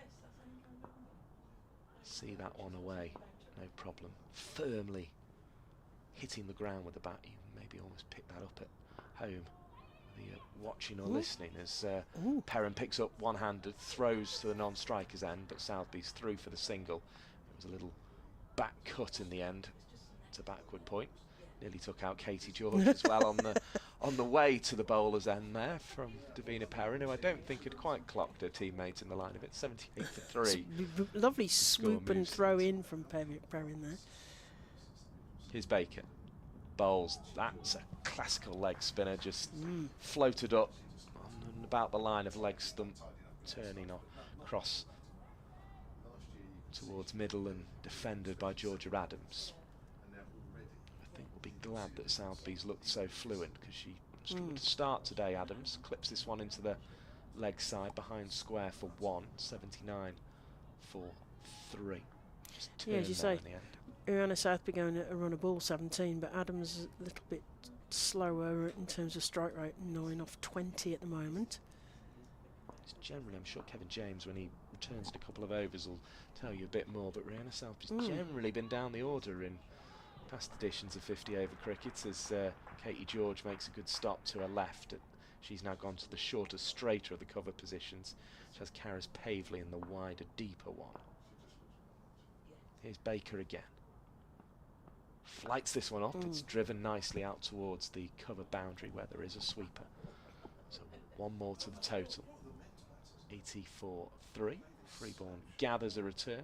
see that one away, no problem. Firmly hitting the ground with the bat. You maybe almost pick that up at home, watching or listening, as Perrin picks up one-handed, throws to the non-striker's end, but Southby's through for the single. It was a little back cut in the end. It's a backward point. Nearly took out Katie George as well on the way to the bowler's end there from Davina Perrin, who I don't think had quite clocked her teammate in the line of it. 78 for 3. Lovely swoop and throw in from Perrin there. Here's Baker. Bowls. That's a classical leg spinner, just floated up on about the line of leg stump, turning across towards middle and defended by Georgia Adams. I think we'll be glad that Southby's looked so fluent, because she struggled to start today. Adams clips this one into the leg side behind square for 1, 79 for 3. Yeah, as you say, Rihanna Southby going at a run of ball 17, but Adams is a little bit slower in terms of strike rate, 9 off 20 at the moment. It's generally, I'm sure Kevin James, when he returns in a couple of overs, will tell you a bit more, but Rihanna Southby's generally been down the order in past editions of 50 over cricket, as Katie George makes a good stop to her left. She's now gone to the shorter, straighter of the cover positions. She has Karis Pavley in the wider, deeper one. Here's Baker again. Flights this one off. It's driven nicely out towards the cover boundary where there is a sweeper. So one more to the total. 84-3. Freeborn gathers a return.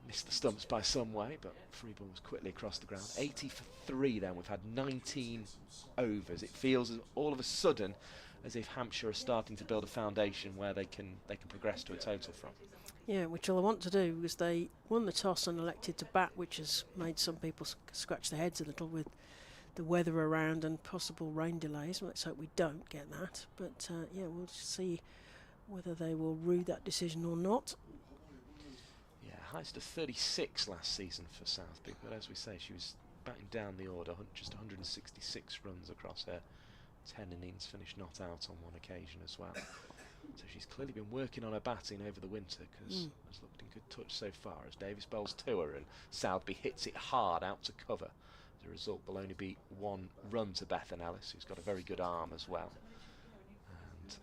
Missed the stumps by some way, but Freeborn was quickly across the ground. 80 for 3 then. We've had 19 overs. It feels all of a sudden as if Hampshire are starting to build a foundation where they can progress to a total from. Yeah, which all I want to do is they won the toss and elected to bat, which has made some people scratch their heads a little with the weather around and possible rain delays. Let's hope we don't get that. But yeah, we'll see whether they will rue that decision or not. Yeah, highest of 36 last season for Southby, but as we say, she was batting down the order, just 166 runs across her 10 innings, finished not out on one occasion as well. So she's clearly been working on her batting over the winter, because has looked in good touch so far as Davis bowls to her and Southby hits it hard out to cover. As a result, will only be 1 run to Bethan Ellis, who's got a very good arm as well. And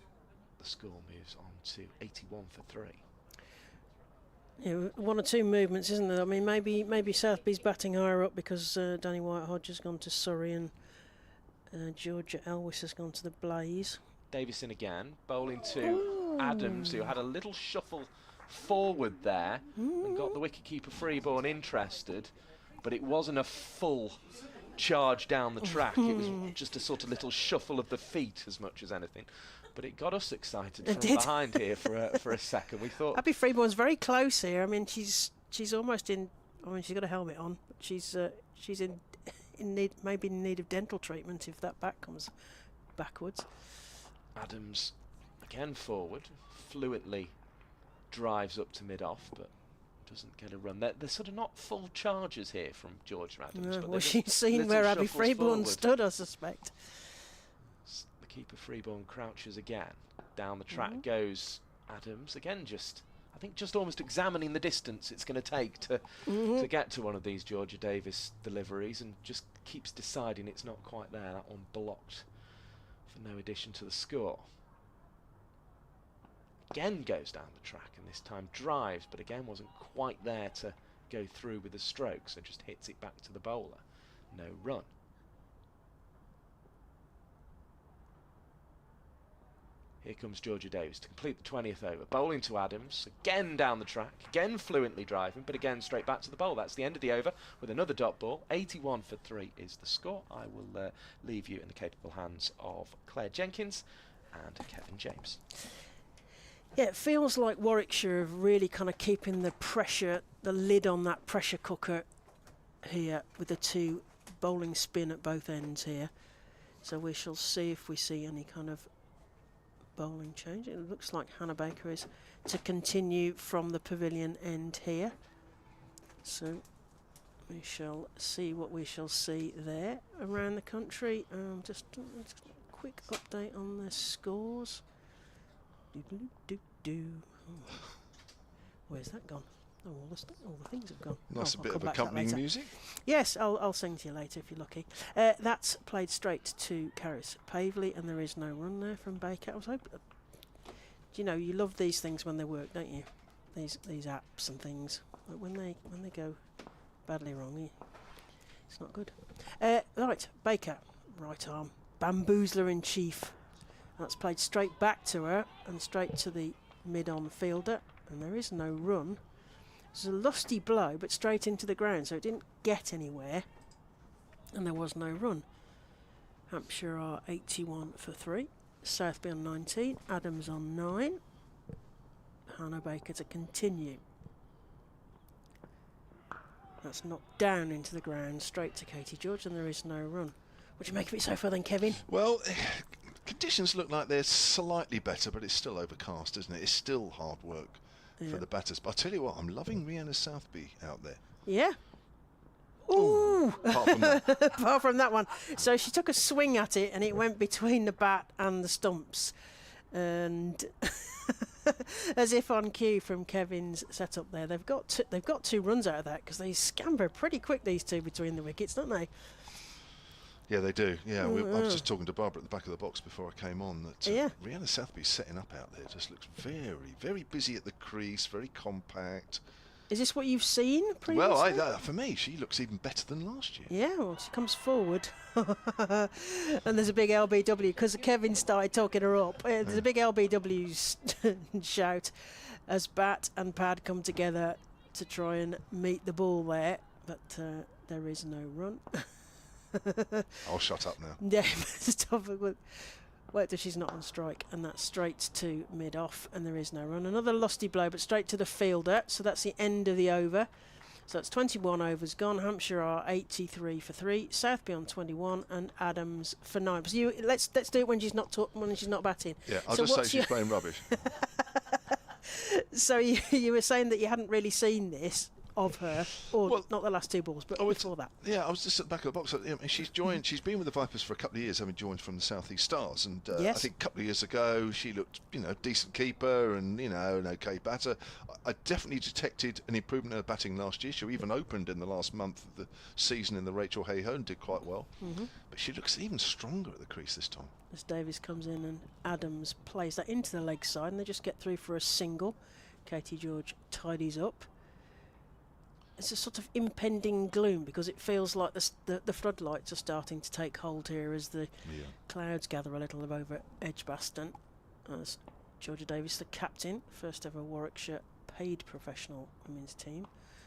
the score moves on to 81 for 3. Yeah, 1 or 2 movements, isn't there? I mean, maybe Southby's batting higher up because Danny White-Hodge has gone to Surrey and Georgia Elwis has gone to the Blaze. Davis in again, bowling to Adams, who had a little shuffle forward there and got the wicketkeeper Freeborn interested, but it wasn't a full charge down the track. It was just a sort of little shuffle of the feet as much as anything. But it got us excited from behind here for a second. We thought Abby Freeborn's very close here. I mean, she's almost in. I mean, she's got a helmet on, but she's in need, maybe in need of dental treatment if that back comes backwards. Adams again forward, fluently drives up to mid-off, but doesn't get a run. They're sort of not full charges here from Georgia Adams. No, but well, she's seen where Abby Freeborn stood, I suspect. The keeper Freeborn crouches again. Down the track goes Adams again, I think just almost examining the distance it's going to take to get to one of these Georgia Davis deliveries, and just keeps deciding it's not quite there. That one blocked for no addition to the score. Again goes down the track, and this time drives, but again wasn't quite there to go through with the stroke, so just hits it back to the bowler. No run. Here comes Georgia Davis to complete the 20th over. Bowling to Adams, again down the track, again fluently driving, but again straight back to the bowl. That's the end of the over with another dot ball. 81 for 3 is the score. I will leave you in the capable hands of Claire Jenkins and Kevin James. Yeah, it feels like Warwickshire are really kind of keeping the pressure, the lid on that pressure cooker here with the 2 bowling spin at both ends here. So we shall see if we see any kind of bowling change. It looks like Hannah Baker is to continue from the pavilion end here. So we shall see what we shall see there around the country. Just quick update on the scores. Do. Oh. Where's that gone? Oh, all the things have gone. Nice I'll bit come of back to that accompanying later. music. Yes, I'll sing to you later if you're lucky. That's played straight to Caris Pavely, and there is no run there from Baker. I was hoping. Do you know, you love these things when they work, don't you? These apps and things. But when they go badly wrong, it's not good. Right, Baker, right arm, bamboozler in chief. That's played straight back to her and straight to the mid-on fielder, and there is no run. It's a lusty blow, but straight into the ground, so it didn't get anywhere, and there was no run. Hampshire are 81 for 3. Southby on 19, Adams on 9. Hannah Baker to continue. That's knocked down into the ground, straight to Katie George, and there is no run. What do you make of it so far then, Kevin? Well, conditions look like they're slightly better, but it's still overcast, isn't it? It's still hard work for the batters. But I'll tell you what, I'm loving Rhianna Southby out there. Yeah. Ooh! Apart from that. Apart from that one. So she took a swing at it, and it went between the bat and the stumps. And as if on cue from Kevin's setup there, they've got two runs out of that, because they scamper pretty quick, these two, between the wickets, don't they? Yeah, they do. Yeah, I was just talking to Barbara at the back of the box before I came on that Rhianna Southby's setting up out there. Just looks very, very busy at the crease, very compact. Is this what you've seen previously? Well, for me, she looks even better than last year. Yeah, well, she comes forward, and there's a big LBW, because Kevin started talking her up. There's a big LBW shout as bat and pad come together to try and meet the ball there, but there is no run. I'll shut up now. Yeah, stop it. Wait till she's not on strike, and that's straight to mid-off, and there is no run. Another lusty blow, but straight to the fielder, so that's the end of the over. So that's 21 overs gone. Hampshire are 83 for 3, Southby on 21, and Adams for 9. So let's do it when she's not batting. Yeah, I'll just say she's playing rubbish. So you were saying that you hadn't really seen this of her, or not the last two balls, but before that. Yeah, I was just at the back of the box. She's been with the Vipers for a couple of years, having joined from the South East Stars, and I think a couple of years ago she looked, decent keeper and an okay batter. I definitely detected an improvement in her batting last year. She even opened in the last month of the season in the Rachel Hayhoe and did quite well. But she looks even stronger at the crease this time. As Davies comes in and Adams plays that into the leg side, and they just get through for a single. Katie George tidies up. It's a sort of impending gloom, because it feels like the floodlights are starting to take hold here as the clouds gather a little over Edgbaston. As Georgia Davies, the captain, first ever Warwickshire paid professional women's team.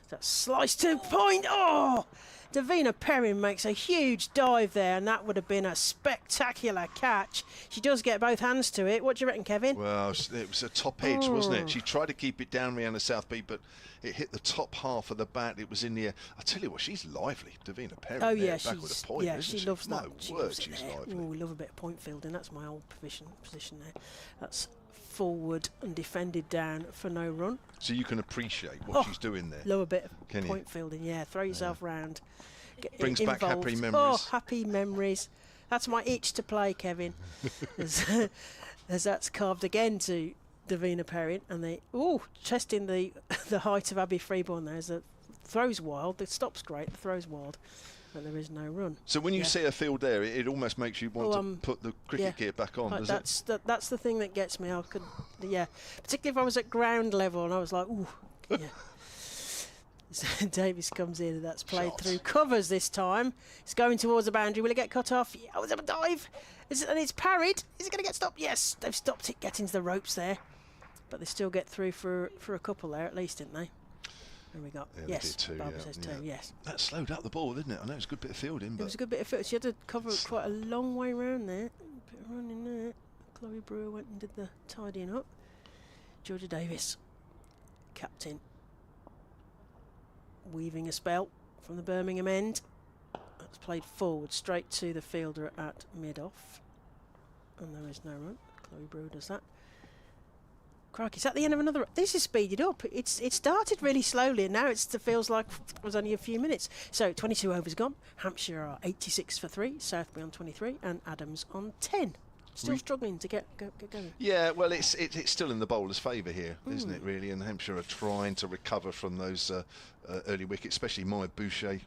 That slice to point. Oh! Davina Perrin makes a huge dive there, and that would have been a spectacular catch. She does get both hands to it. What do you reckon, Kevin? Well, it was a top edge, wasn't it? She tried to keep it down, Rhianna Southby, but it hit the top half of the bat. It was in the air. I tell you what, she's lively, Davina Perrin. Oh yeah, back with a point, she loves that. My word, she's lively. We love a bit of point fielding. That's my old position there. That's forward and defended down for no run. So you can appreciate what she's doing there. Love a bit of point fielding, throw yourself round. Brings back happy memories. Oh, happy memories. That's my itch to play, Kevin. as that's carved again to Davina Perrin, and they testing the height of Abby Freeborn there. As the throw's wild, the stop's great, the throw's wild, but there is no run. So when you see a field there, it almost makes you want to put the cricket gear back on, does it? That's the thing that gets me. Particularly if I was at ground level and I was like, ooh, yeah. So Davies comes in, and that's played through covers this time. It's going towards the boundary. Will it get cut off? Yeah, was it a dive? And it's parried. Is it going to get stopped? Yes, they've stopped it getting to the ropes there. But they still get through for a couple there at least, didn't they? There we go. Yeah, yes, two, Barbara says two, yes. That slowed up the ball, didn't it? I know it was a good bit of fielding. But it was a good bit of fielding. She had to cover it quite a long way round there. A bit of running there. Chloe Brewer went and did the tidying up. Georgia Davies, captain, weaving a spell from the Birmingham end. That's played forward straight to the fielder at mid-off. And there is no run. Chloe Brewer does that. Crikey, is that the end of another? This is speeded up. It started really slowly, and now it feels like it was only a few minutes. So 22 overs gone. Hampshire are 86 for 3, Southby on 23, and Adams on 10. Still struggling to get going. Yeah, well, it's still in the bowler's favour here, isn't it, really? And Hampshire are trying to recover from those early wickets, especially Maya Boucher.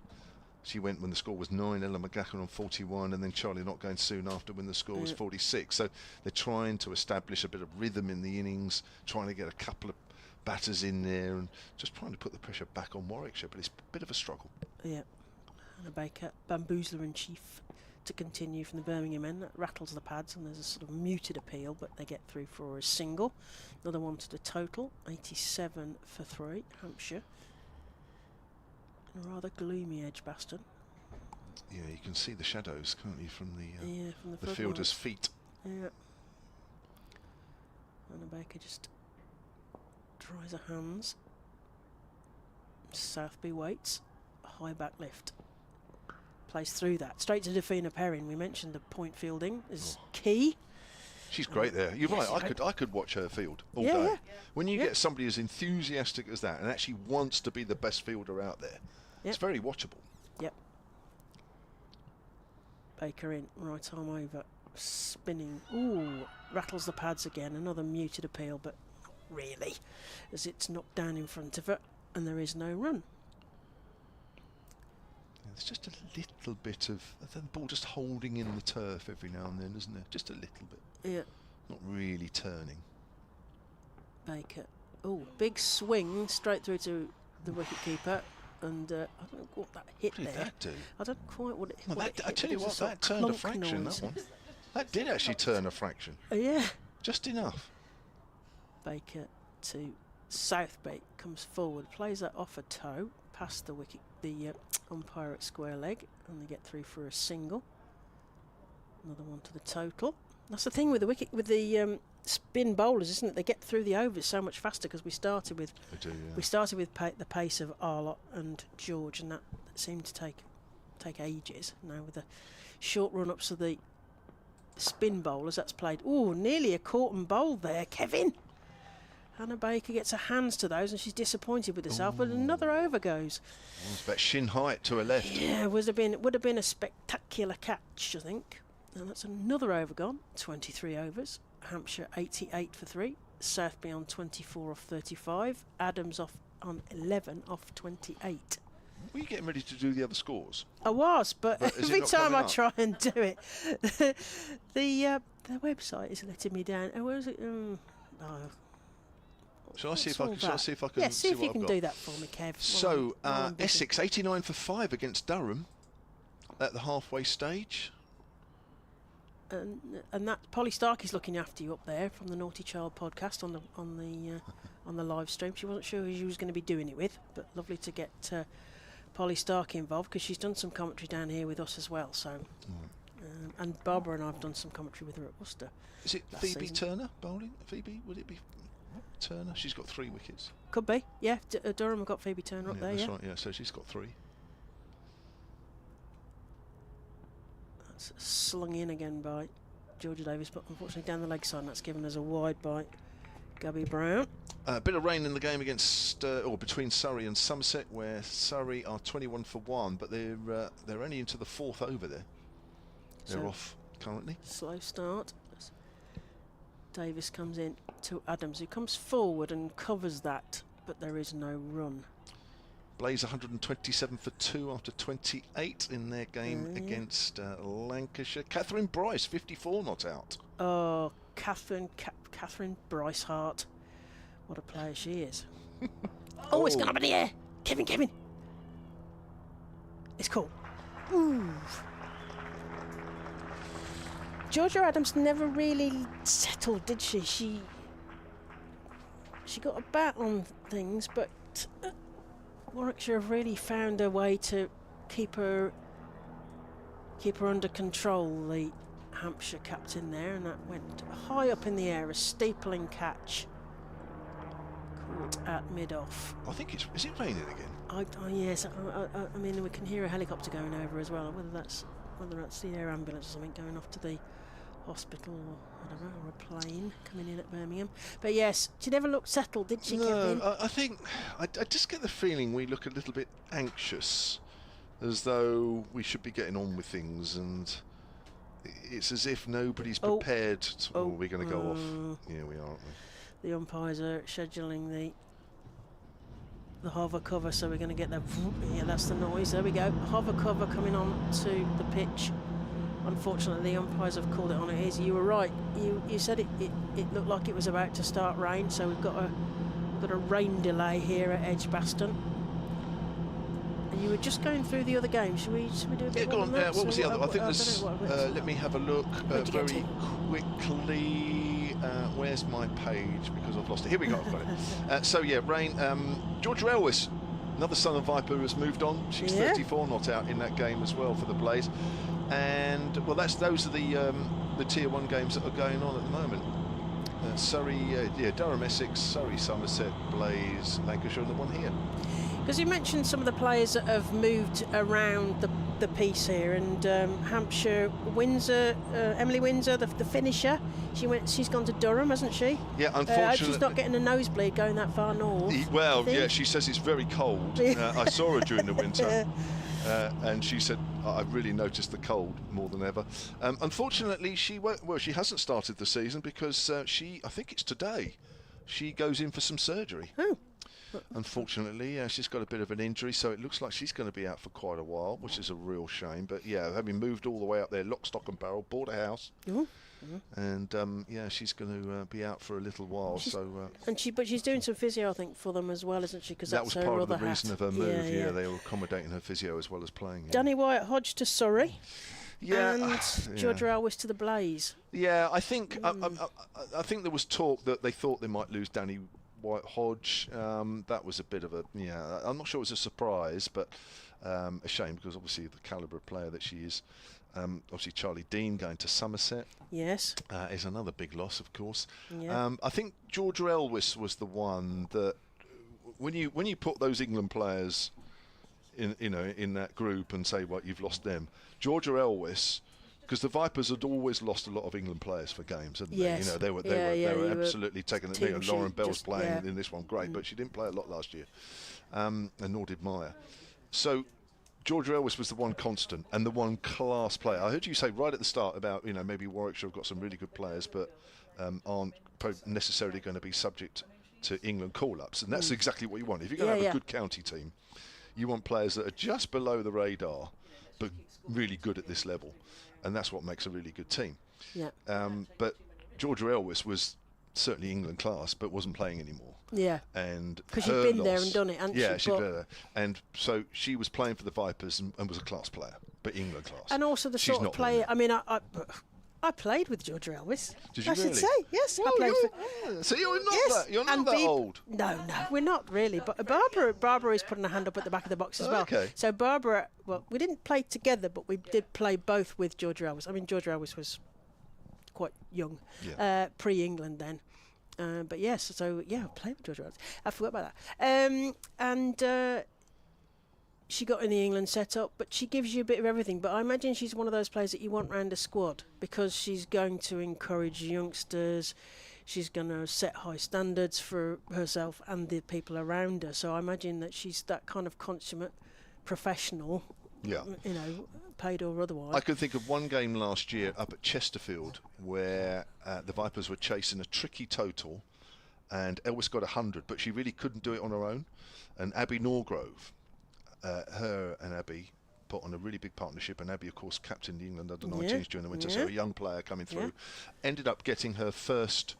She went when the score was 9, Ella McGacken on 41, and then Charlie not going soon after when the score was 46. So they're trying to establish a bit of rhythm in the innings, trying to get a couple of batters in there, and just trying to put the pressure back on Warwickshire, but it's a bit of a struggle. Yeah. Hannah Baker, bamboozler in chief, to continue from the Birmingham end. That rattles the pads, and there's a sort of muted appeal, but they get through for a single. Another one to the total, 87 for 3, Hampshire. A rather gloomy Edgbaston. Yeah, you can see the shadows, can't you, from the from fielder's feet. Yeah. Hannah Baker just dries her hands. Southby waits. High back lift. Plays through that. Straight to Davina Perrin. We mentioned the point fielding is key. She's great there. You're right. I could watch her field all day. Yeah. When you get somebody as enthusiastic as that and actually wants to be the best fielder out there, it's very watchable. Yep. Baker in, right arm over, spinning. Ooh, rattles the pads again. Another muted appeal, but not really, as it's knocked down in front of her, and there is no run. There's just a little bit of the ball just holding in the turf every now and then, isn't there? Just a little bit. Yeah. Not really turning. Baker. Oh, big swing straight through to the wicketkeeper. And I don't know what that hit What did there. that do? I don't quite what it, Well, what it hit. I tell you It was what, sort that of turned a clunk fraction, noise. that one. That did actually turn a fraction. Yeah. Just enough. Baker to Southby, comes forward, plays that off a toe, past the wicket, the umpire at square leg, and they get through for a single. Another one to the total. That's the thing with the wicket, with the spin bowlers, isn't it? They get through the overs so much faster because we started with the pace of Arlott and George, and that seemed to take ages. Now with the short run-ups of the spin bowlers, that's played. Oh, nearly a caught and bowled there, Kevin. Hannah Baker gets her hands to those, and she's disappointed with herself. But another over goes. It's about shin height to her left. Yeah, would have been a spectacular catch, I think. And that's another over gone. 23 overs. Hampshire 88 for 3. Southby on 24 off 35. Adams off on 11 off 28. Were you getting ready to do the other scores? I was, but is it every not time coming I up? try and do it, the website is letting me down. Oh, where is it? Shall I see if What's I all can? that? Yeah, see if what you I've can got? do that for me, Kev. So while I'm busy. Essex 89 for 5 against Durham at the halfway stage. And that Polly Starkey's looking after you up there from the Naughty Child podcast on the live stream. She wasn't sure who she was going to be doing it with, but lovely to get Polly Starkey involved because she's done some commentary down here with us as well. So, and Barbara and I've done some commentary with her at Worcester. Is it last Phoebe season. Turner bowling? Phoebe, would it be Turner? She's got 3 wickets. Could be, yeah. Durham have got Phoebe Turner up there, that's yeah. right. Yeah, so she's got 3. That's slung in again by Georgia Davis, but unfortunately down the leg side, and that's given us a wide by Gabby Brown. A bit of rain in the game against or between Surrey and Somerset, where Surrey are 21 for 1, but they're only into the 4th over there. They're So off currently. slow start. Davis comes in to Adams, who comes forward and covers that, but there is no run. Blaze 127 for 2 after 28 in their game against Lancashire. Catherine Bryce 54 not out. Oh, Catherine Bryce Hart. What a player she is. Oh, it's gone up in the air. Kevin. It's cool. Ooh. Georgia Adams never really settled, did she? She got a bat on things, but Warwickshire have really found a way to keep her under control. The Hampshire captain there, and that went high up in the air, a steepling catch. Caught at mid-off. I think is it raining again? Yes, I mean we can hear a helicopter going over as well. Whether that's the air ambulance or something going off to the hospital or whatever, or a plane coming in at Birmingham. But yes, she never looked settled, did she, Kevin? No, I think I just get the feeling we look a little bit anxious, as though we should be getting on with things, and it's as if nobody's prepared. We're going to go off. Yeah, we are, aren't we? The umpires are scheduling the hover cover, so we're going to get the. Yeah, that's the noise. There we go. Hover cover coming on to the pitch. Unfortunately, the umpires have called it on. It is. You were right. You said it looked like it was about to start rain, so we've got a rain delay here at Edgbaston. And you were just going through the other game. Should we do a bit go on. What was the other? I think there's. Let me have a look very quickly. Where's my page? Because I've lost it. Here we go. I've got it. So yeah, rain. Georgia Elwes, another son of Viper, has moved on. She's 34, not out in that game as well for the Blaze. And well, those are the Tier 1 games that are going on at the moment. Surrey, Durham, Essex, Surrey, Somerset, Blaze, Lancashire, and the one here. Because you mentioned some of the players that have moved around the piece here, and Hampshire Windsor, Emily Windsor, the finisher, she's gone to Durham, hasn't she? Yeah, unfortunately. She's not getting a nosebleed going that far north. Well, yeah, she says it's very cold. I saw her during the winter. And she said, I've really noticed the cold more than ever. Unfortunately, she hasn't started the season because I think it's today, she goes in for some surgery. Oh. Unfortunately, she's got a bit of an injury, so it looks like she's going to be out for quite a while, which is a real shame. But yeah, having moved all the way up there, lock, stock and barrel, bought a house. And she's going to be out for a little while. But she's doing some physio, I think, for them as well, isn't she? Because that was part of the reason of her move. Yeah, they were accommodating her physio as well as playing. Yeah. Danny Wyatt-Hodge to Surrey. Yeah, and Georgia Elwes to the Blaze. Yeah, I think I think there was talk that they thought they might lose Danny Wyatt-Hodge. That was a bit of I'm not sure it was a surprise, but a shame because obviously the calibre of player that she is. Obviously Charlie Dean going to Somerset. Yes. Is another big loss, of course. Yeah. I think Georgia Elwes was the one that when you put those England players in that group and say, well, you've lost them, Georgia Elwes, because the Vipers had always lost a lot of England players for games, hadn't they? They were absolutely taking it. Lauren Bell's playing in this one, great, but she didn't play a lot last year, and nor did Maya. So Georgia Elwes was the one constant and the one class player. I heard you say right at the start about maybe Warwickshire have got some really good players, but aren't necessarily going to be subject to England call-ups, and that's exactly what you want. If you're going to have a good county team, you want players that are just below the radar, but really good at this level. And that's what makes a really good team. Yeah. But Georgia Elwes was certainly England class, but wasn't playing anymore. Yeah. And because she'd been there and done it, hadn't she? Yeah, she'd been there. And so she was playing for the Vipers and was a class player, but England class. And also the sort of player. I mean, I played with Georgia Elwes. Did you really? I should say, yes. Well, I played so you're not you're not that old. No, we're not really. But Barbara is putting a hand up at the back of the box as well. Okay. So Barbara, we didn't play together, but we did play both with Georgia Elwes. I mean, Georgia Elwes was quite young, pre-England then. But yes, I played with Georgia Elwes. I forgot about that. She got in the England setup, but she gives you a bit of everything. But I imagine she's one of those players that you want round a squad because she's going to encourage youngsters. She's going to set high standards for herself and the people around her. So I imagine that she's that kind of consummate professional, paid or otherwise. I could think of one game last year up at Chesterfield where the Vipers were chasing a tricky total and Elwes got 100, but she really couldn't do it on her own. And Abby Norgrove, her and Abby put on a really big partnership, and Abby, of course, captained the England under-19s during the winter, so a young player coming through, ended up getting her first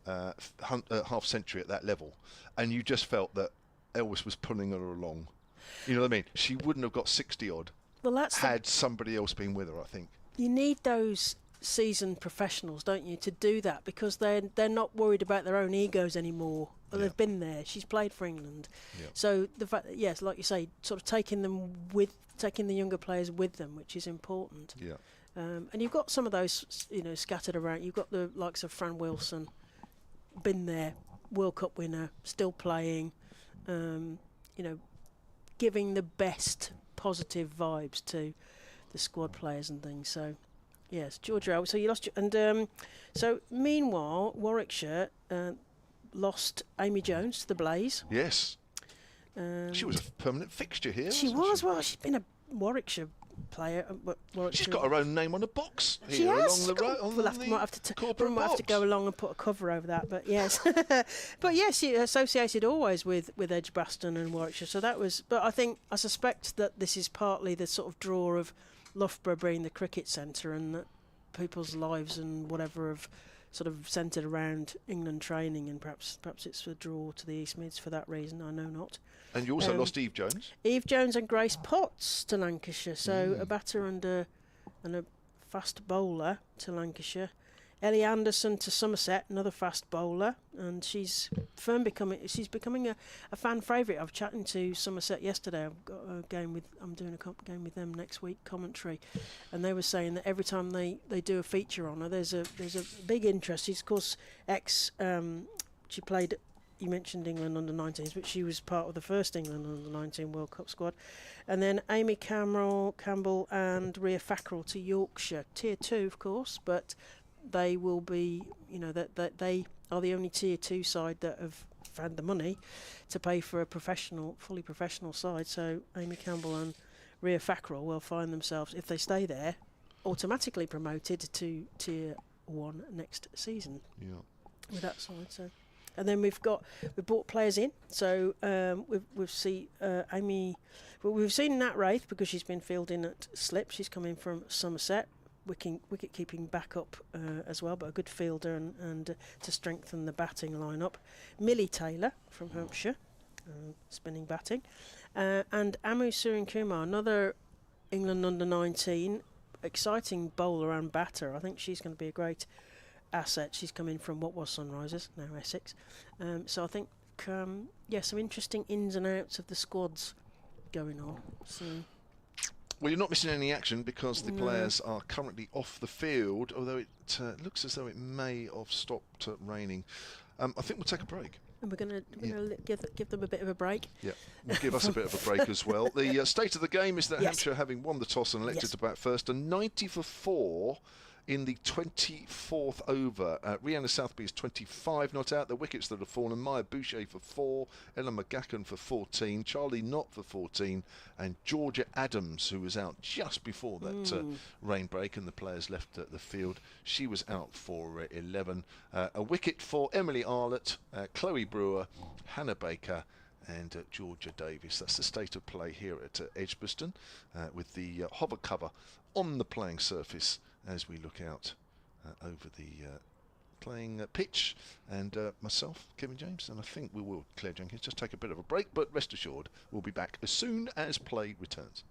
half century at that level, and you just felt that Elwes was pulling her along. You know what I mean? She wouldn't have got 60-odd had somebody else been with her, I think. You need those seasoned professionals, don't you, to do that, because they're not worried about their own egos anymore. They've been there. She's played for England. So the fact that, yes, like you say, sort of taking the younger players with them, which is important. And you've got some of those, scattered around. You've got the likes of Fran Wilson, been there, World Cup winner, still playing, giving the best positive vibes to the squad players and things. So, yes, Georgia. So you lost, so meanwhile, Warwickshire lost Amy Jones to the Blaze. Yes. She was a permanent fixture here. She was. Well, she's been a Warwickshire player. She's got her own name on a box She here has. along the road. Might have to corporate might have to box. go along and put a cover over that. But yes, but yes, she associated always with Edgbaston and Warwickshire. So that was. But I suspect that this is partly the sort of draw of Loughborough being the cricket centre, and that people's lives and whatever have sort of centred around England training, and perhaps it's a draw to the East Mids for that reason. I know not. And you also lost Eve Jones. Eve Jones and Grace Potts to Lancashire. So a batter and a fast bowler to Lancashire. Ellie Anderson to Somerset, another fast bowler, and she's becoming a fan favourite. I was chatting to Somerset yesterday. I'm doing a game with them next week, commentary, and they were saying that every time they do a feature on her, there's a big interest. She's of course she played. You mentioned England under-19s, but she was part of the first England under-19 World Cup squad. And then Amy Campbell and Rhea Fackrell to Yorkshire, Tier 2 of course, but they will be, that they are the only Tier 2 side that have found the money to pay for a fully professional side. So Amy Campbell and Rhea Fackrell will find themselves, if they stay there, automatically promoted to Tier 1 next season. Yeah. With that side, so. And then we've brought players in. So we've seen Amy. Well, we've seen Nat Wraith because she's been fielding at slip. She's coming from Somerset, wicket keeping backup as well, but a good fielder and to strengthen the batting lineup. Millie Taylor from Hampshire, spinning batting, and Amu Surinkumar, another England under-19, exciting bowler and batter. I think she's going to be a great asset. She's coming from what was Sunrisers, now Essex. So I think, some interesting ins and outs of the squads going on. So. Well, you're not missing any action because the players are currently off the field, although it looks as though it may have stopped raining. I think we'll take a break. And we're going to give them a bit of a break. Yeah, we'll give us a bit of a break as well. The state of the game is that Hampshire, having won the toss and elected to bat first, are 90 for 4 in the 24th over. Rhianna Southby is 25 not out. The wickets that have fallen: Maya Boucher for 4, Ella McGacken for 14, Charlie Knott for 14, and Georgia Adams, who was out just before that rain break and the players left the field. She was out for 11. A wicket for Emily Arlott, Chloe Brewer, Hannah Baker, and Georgia Davis. That's the state of play here at Edgbaston, with the hover cover on the playing surface as we look out over the playing pitch, and myself, Kevin James, and I think we will, Claire Jenkins, just take a bit of a break, but rest assured we'll be back as soon as play returns.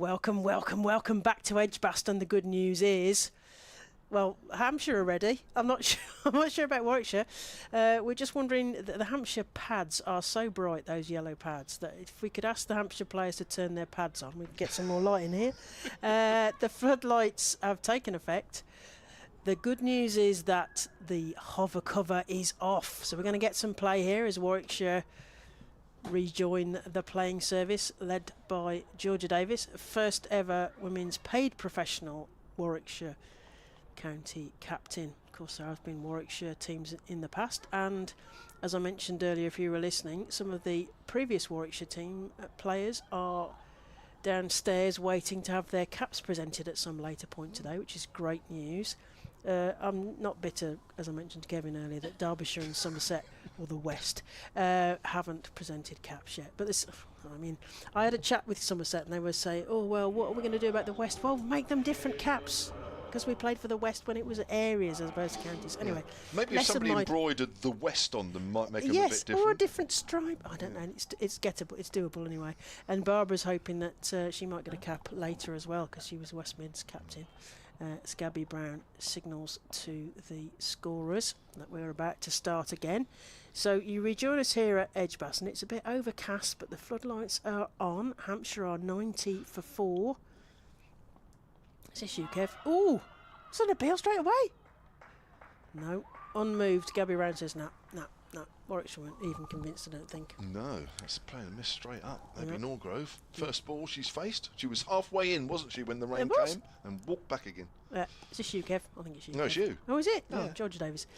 Welcome, welcome, welcome back to Edgbaston. The good news is, well, Hampshire are ready. I'm not sure. I'm not sure about Warwickshire. We're just wondering. The Hampshire pads are so bright, those yellow pads, that if we could ask the Hampshire players to turn their pads on, we'd get some more light in here. The floodlights have taken effect. The good news is that the hover cover is off, so we're going to get some play here as Warwickshire rejoin the playing service, led by Georgia Davis, first ever women's paid professional Warwickshire County captain. Of course, there have been Warwickshire teams in the past, and as I mentioned earlier, if you were listening, some of the previous Warwickshire team players are downstairs waiting to have their caps presented at some later point today, which is great news. I'm not bitter, as I mentioned to Kevin earlier, that Derbyshire and Somerset, or the West, haven't presented caps yet. But this, I mean, I had a chat with Somerset and they were saying, oh, well, what are we going to do about the West? Well, make them different caps, because we played for the West when it was areas as opposed to counties. Anyway, maybe if somebody embroidered the West on them might make them a bit different. Yes, or a different stripe. I don't know. It's gettable. It's doable anyway. And Barbara's hoping that she might get a cap later as well, because she was West Mid's captain. As Gabby Brown signals to the scorers that we're about to start again. So you rejoin us here at Edgbaston. It's a bit overcast, but the floodlights are on. Hampshire are 90 for 4. Is this you, Kev? Ooh, is that a appeal straight away? No, unmoved. Gabby Brown says no. Warwickshire weren't even convinced, I don't think. No, that's playing a miss straight up. Maybe Norgrove. First ball she's faced. She was halfway in, wasn't she, when the rain came? And walked back again. Is this you, Kev? I think it's you. No, Kev. it's you. Oh, is it? Yeah. Oh, Georgia Davis.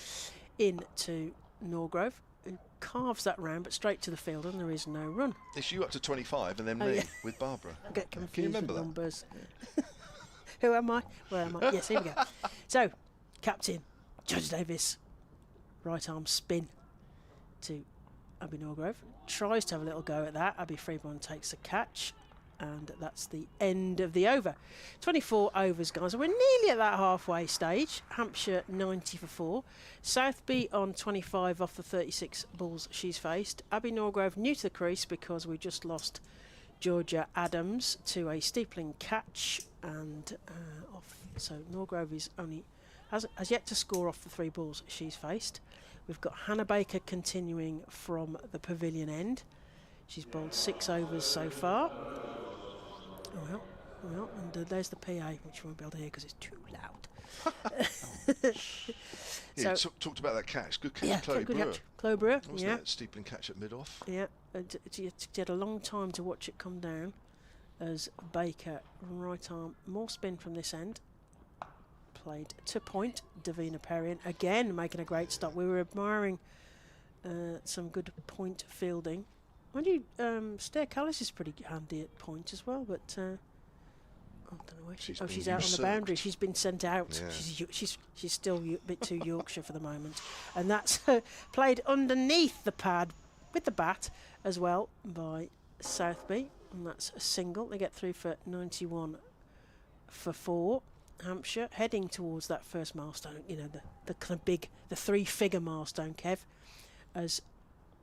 Into Norgrove, who carves that round, but straight to the field, and there is no run. It's you up to 25 and then me with Barbara. I get confused Can you remember with that? numbers. Who am I? Where am I? Yes, here we go. So, captain, Georgia Davis, right arm spin to Abby Norgrove. Tries to have a little go at that. Abby Freeborn takes a catch, and that's the end of the over. 24 overs, guys. We're nearly at that halfway stage. Hampshire 90 for 4. Southby on 25 off the 36 balls she's faced. Abby Norgrove new to the crease because we just lost Georgia Adams to a steepling catch, and off. So Norgrove is only has yet to score off the 3 balls she's faced. We've got Hannah Baker continuing from the pavilion end. She's bowled 6 overs so far. Well, and there's the PA, which you won't be able to hear because it's too loud. Yeah, talked about that catch. Good catch, Yeah, Chloe good Brewer. catch. Chloe Brewer, Wasn't yeah. that steepling catch at mid-off? Yeah, it had a long time to watch it come down as Baker, right arm, more spin from this end. Played to point. Davina Perrin again making a great stop. We were admiring some good point fielding. Mind you, Stair Callis is pretty handy at point as well, but I don't know where she's out on the boundary. She's been sent out. Yeah. She's still a bit too Yorkshire for the moment, and that's played underneath the pad with the bat as well by Southby, and that's a single. They get through for 91 for 4. Hampshire heading towards that first milestone, you know, the kind of big, the 3-figure milestone, Kev, as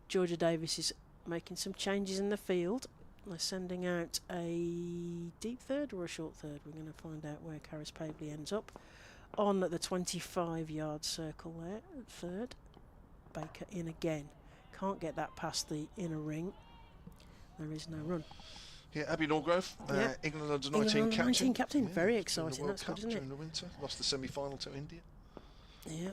Georgia Davis is making some changes in the field. They're sending out a deep third or a short third. We're going to find out where Caris Pavley ends up on the 25-yard circle there. Third, Baker in again. Can't get that past the inner ring. There is no run. Yeah, Abby Norgrove, England under 19 captain. 19 captain, yeah, very exciting. That's good, isn't it? During the winter, lost the semi-final to India. Yeah.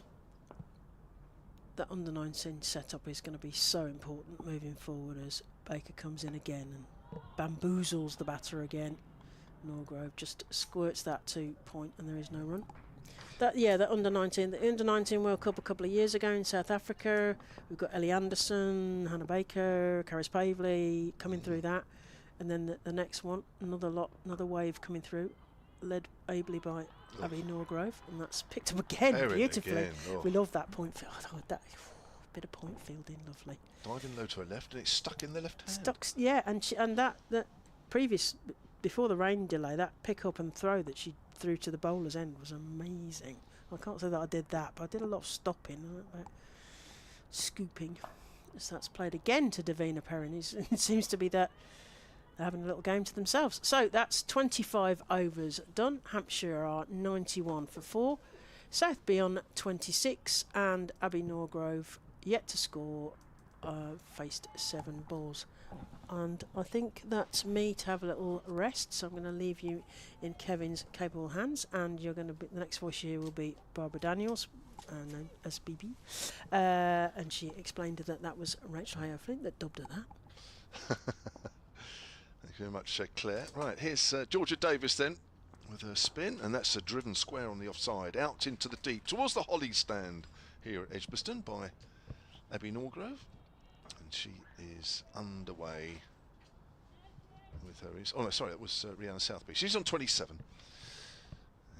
The under 19 setup is going to be so important moving forward as Baker comes in again and bamboozles the batter again. Norgrove just squirts that to point, and there is no run. The under 19, the under 19 World Cup a couple of years ago in South Africa. We've got Ellie Anderson, Hannah Baker, Caris Pavley coming through that. And then the next one, another wave coming through, led ably by Abby Norgrove, and that's picked up again beautifully. Again. We love that point field. That bit of point fielding, lovely. Diving low to her left, and it's stuck in the left hand. Stuck, yeah, and that before the rain delay, that pick up and throw that she threw to the bowler's end was amazing. I can't say that I did that, but I did a lot of stopping, scooping. So that's played again to Davina Perrin. It seems to be that they're having a little game to themselves. So that's 25 overs done. Hampshire are 91 for 4. Southby on 26, and Abbey Norgrove yet to score, faced 7 balls. And I think that's me to have a little rest, so I'm going to leave you in Kevin's capable hands, and you're going to be, the next voice you hear will be Barbara Daniels, known as BB, and she explained that was Rachel Hayo Flint that dubbed her that. Thank you very much, Claire. Right, here's Georgia Davis then with her spin, and that's a driven square on the offside, out into the deep towards the holly stand here at Edgbaston by Abbey Norgrove, and she is underway with her. Oh no, sorry, that was Rihanna Southby. She's on 27.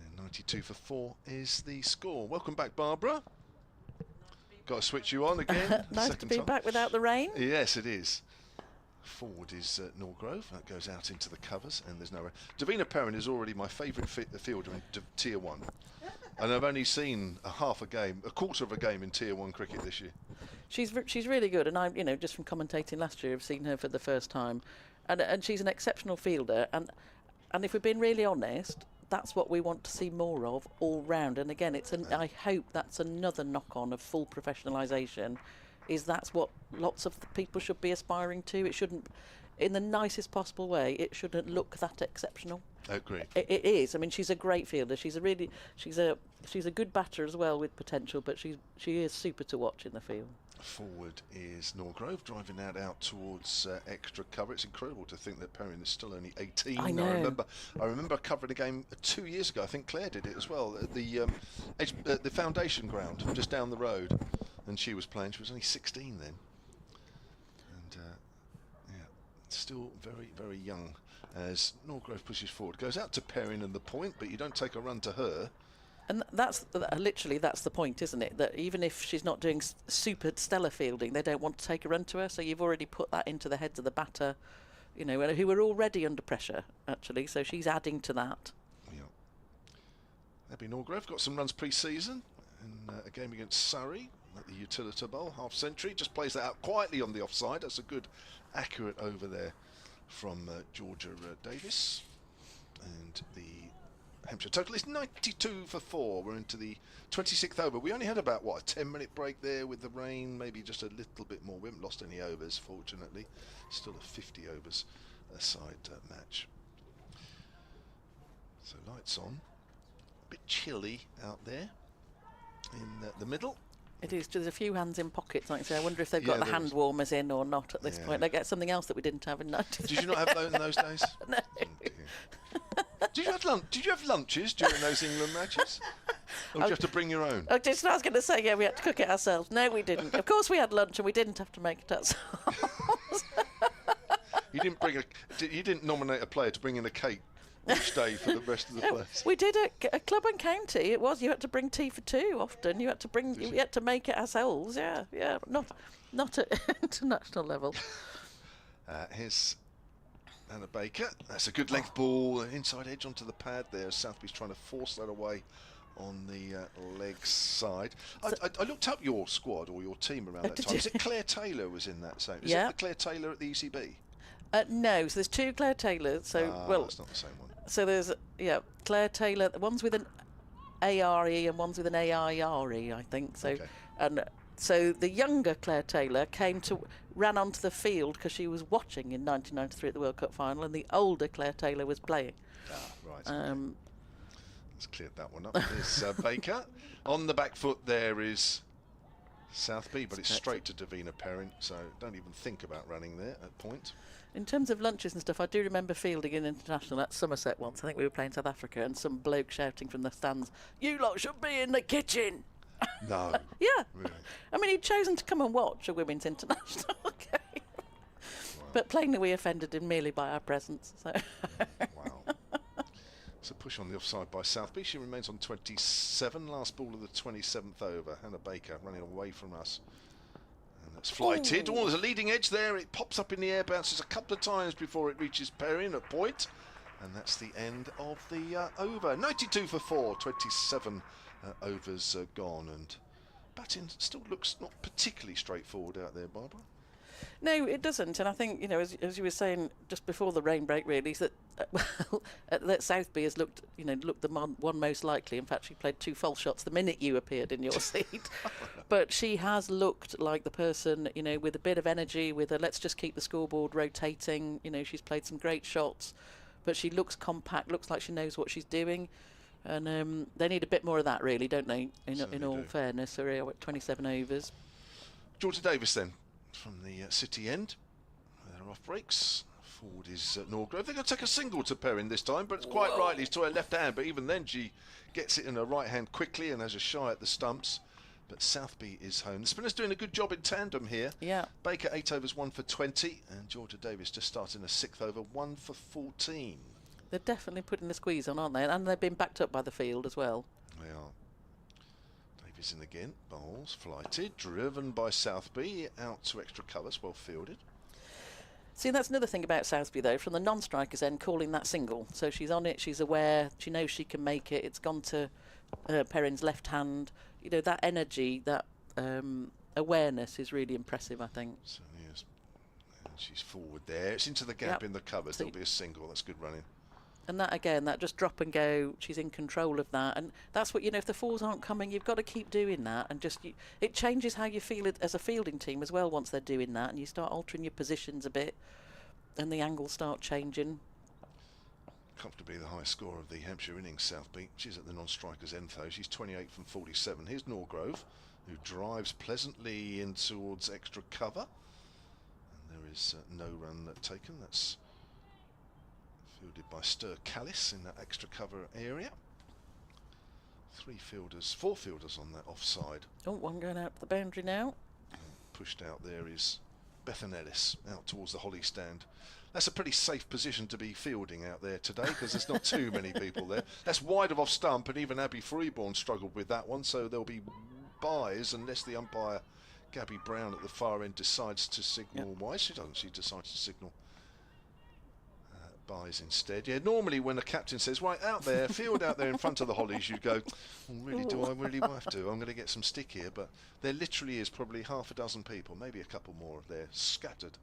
And 92 for 4 is the score. Welcome back, Barbara. Got to switch you on again. Nice to be back without the rain. Yes, it is. Forward is Norgrove. That goes out into the covers, and there's no rain. Davina Perrin is already my favourite fielder in Tier 1. And I've only seen a quarter of a game in Tier 1 cricket this year. She's really good, and I'm, just from commentating last year, I've seen her for the first time, and she's an exceptional fielder. And if we're being really honest, that's what we want to see more of all round. And again, I hope that's another knock-on of full professionalisation. That's what lots of people should be aspiring to. It shouldn't, in the nicest possible way, it shouldn't look that exceptional. Agreed. It is. I mean, she's a great fielder. She's a good batter as well with potential, but she is super to watch in the field. Forward is Norgrove, driving that out towards extra cover. It's incredible to think that Perrin is still only 18. I know. I remember covering a game 2 years ago. I think Claire did it as well at the foundation ground just down the road, and she was playing. She was only 16 then, and still very, very young. As Norgrove pushes forward, goes out to Perrin and the point, but you don't take a run to her. And that's the point, isn't it? That even if she's not doing super stellar fielding, they don't want to take a run to her. So you've already put that into the heads of the batter, who are already under pressure, actually. So she's adding to that. Yeah. Abbey Norgrove got some runs pre-season in a game against Surrey at the Utilita Bowl, half century. Just plays that out quietly on the offside. That's a good, accurate over there from Georgia Davis. And the Hampshire total is 92 for 4. We're into the 26th over. We only had about, a 10-minute break there with the rain, maybe just a little bit more. We haven't lost any overs, fortunately. Still a 50 overs side match. So lights on. A bit chilly out there in the middle. It is. There's a few hands in pockets, like I say. I wonder if they've got the hand warmers in or not at this point. They get something else that we didn't have in 93. Did you not have those in those days? No. Oh, Did you have lunches during those England matches? Or did you have to bring your own? I was going to say, we had to cook it ourselves. No, we didn't. Of course we had lunch and we didn't have to make it ourselves. You didn't nominate a player to bring in a cake each day for the rest of the players. We did a club and county. It was, you had to bring tea for two often. You had to make it ourselves. Yeah. Not at international level. Here's Anna Baker. That's a good length ball, inside edge onto the pad there. Southby's trying to force that away on the leg side. I looked up your squad or your team around that time. Is it Claire Taylor was in that same? Is it the Claire Taylor at the ECB? No, so there's two Claire Taylors. So it's not the same one. So there's Claire Taylor. One's with an ARE and one's with an AIRE, I think. So So the younger Claire Taylor ran onto the field because she was watching in 1993 at the World Cup final, and the older Claire Taylor was playing. Right. Let's clear that one up. There's Baker. On the back foot there is Southby, but it's straight to Davina Perrin, so don't even think about running there at point. In terms of lunches and stuff, I do remember fielding in international at Somerset once. I think we were playing South Africa, and some bloke shouting from the stands, "You lot should be in the kitchen!" No. Yeah. Really? I mean, he'd chosen to come and watch a women's international game. Wow. But plainly we offended him merely by our presence. So. Wow. So push on the offside by Southby. She remains on 27. Last ball of the 27th over. Hannah Baker running away from us. And that's flighted. Oh, there's a leading edge there. It pops up in the air, bounces a couple of times before it reaches Perrin at point. And that's the end of the over. 92 for 4, 27 overs gone, and batting still looks not particularly straightforward out there, Barbara. No, it doesn't. And I think, you know, as you were saying just before the rain break, really, is that that Southby has looked the one most likely. In fact, she played 2 false shots the minute you appeared in your seat. But she has looked like the person, you know, with a bit of energy, with a let's just keep the scoreboard rotating. You know, she's played some great shots, but she looks compact, looks like she knows what she's doing. And they need a bit more of that, really, don't they? In all fairness, so we're at 27 overs. Georgia Davis then, from the City end. They're off breaks. Forward is Norgrove. They're going to take a single to Perrin this time, but it's quite rightly it's to her left hand. But even then, she gets it in her right hand quickly and has a shy at the stumps. But Southby is home. The spinner's doing a good job in tandem here. Yeah. Baker 8 overs, 1 for 20, and Georgia Davis just starting a 6th over, 1 for 14. They're definitely putting the squeeze on, aren't they? And they've been backed up by the field as well. They are. Davis in again. Bowls flighted, driven by Southby, out to extra covers, well fielded. See, that's another thing about Southby, though, from the non-strikers end, calling that single. So she's on it, she's aware, she knows she can make it. It's gone to Perrin's left hand. You know, that energy, that awareness is really impressive, I think. Certainly is. And she's forward there. It's into the gap in the covers. There'll be a single. That's good running. And that, again, that just drop and go, she's in control of that. And that's what, you know, if the fours aren't coming, you've got to keep doing that. And just, it changes how you feel as a fielding team as well once they're doing that. And you start altering your positions a bit and the angles start changing. Comfortably the highest score of the Hampshire Innings, Southby. She's at the non-strikers end though. She's 28 from 47. Here's Norgrove, who drives pleasantly in towards extra cover. And there is no run taken. That's fielded by Stir Callis in that extra cover area. 4 fielders on that offside. Oh, one going out the boundary now. And pushed out there is Bethan Ellis out towards the holly stand. That's a pretty safe position to be fielding out there today because there's not too many people there. That's wide of off stump, and even Abby Freeborn struggled with that one, so there'll be byes unless the umpire Gabby Brown at the far end decides to signal wise. She doesn't. She decides to signal byes instead. Yeah, normally when the captain says, right, out there, field out there in front of the hollies, you go, oh, really, do I really have to? I'm going to get some stick here. But there literally is probably half a dozen people, maybe a couple more there, scattered.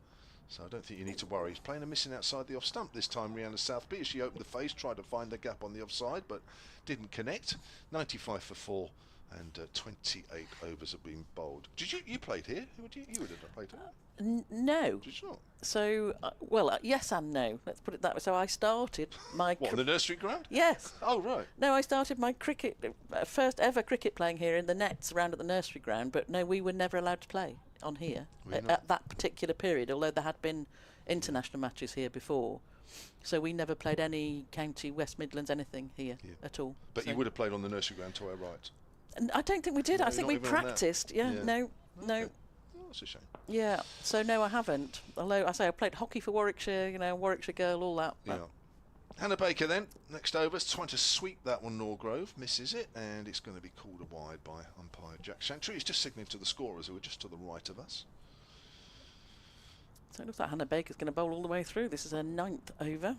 So I don't think you need to worry. He's playing a missing outside the off stump this time, Rihanna Southby, as she opened the face, tried to find the gap on the offside, but didn't connect. 95 for 4. And 28 overs have been bowled. Did you played here? You would have played here. No. Did you not? So, yes and no. Let's put it that way. So I started my... What, on the nursery ground? Yes. Oh, right. No, I started my cricket, first ever cricket playing here in the nets around at the nursery ground, but no, we were never allowed to play on here at that particular period, although there had been international matches here before. So we never played any county, West Midlands, anything here at all. But you would have played on the nursery ground to our right? I don't think we did. No, I think we practiced. Yeah, no. Oh, that's a shame. Yeah, so no, I haven't. Although I say I played hockey for Warwickshire, you know, Warwickshire girl, all that. Yeah. Hannah Baker then, next over, is trying to sweep that one. Norgrove misses it, and it's going to be called a wide by umpire Jack Shantry. He's just signalling to the scorers who are just to the right of us. So it looks like Hannah Baker's going to bowl all the way through. This is her 9th over.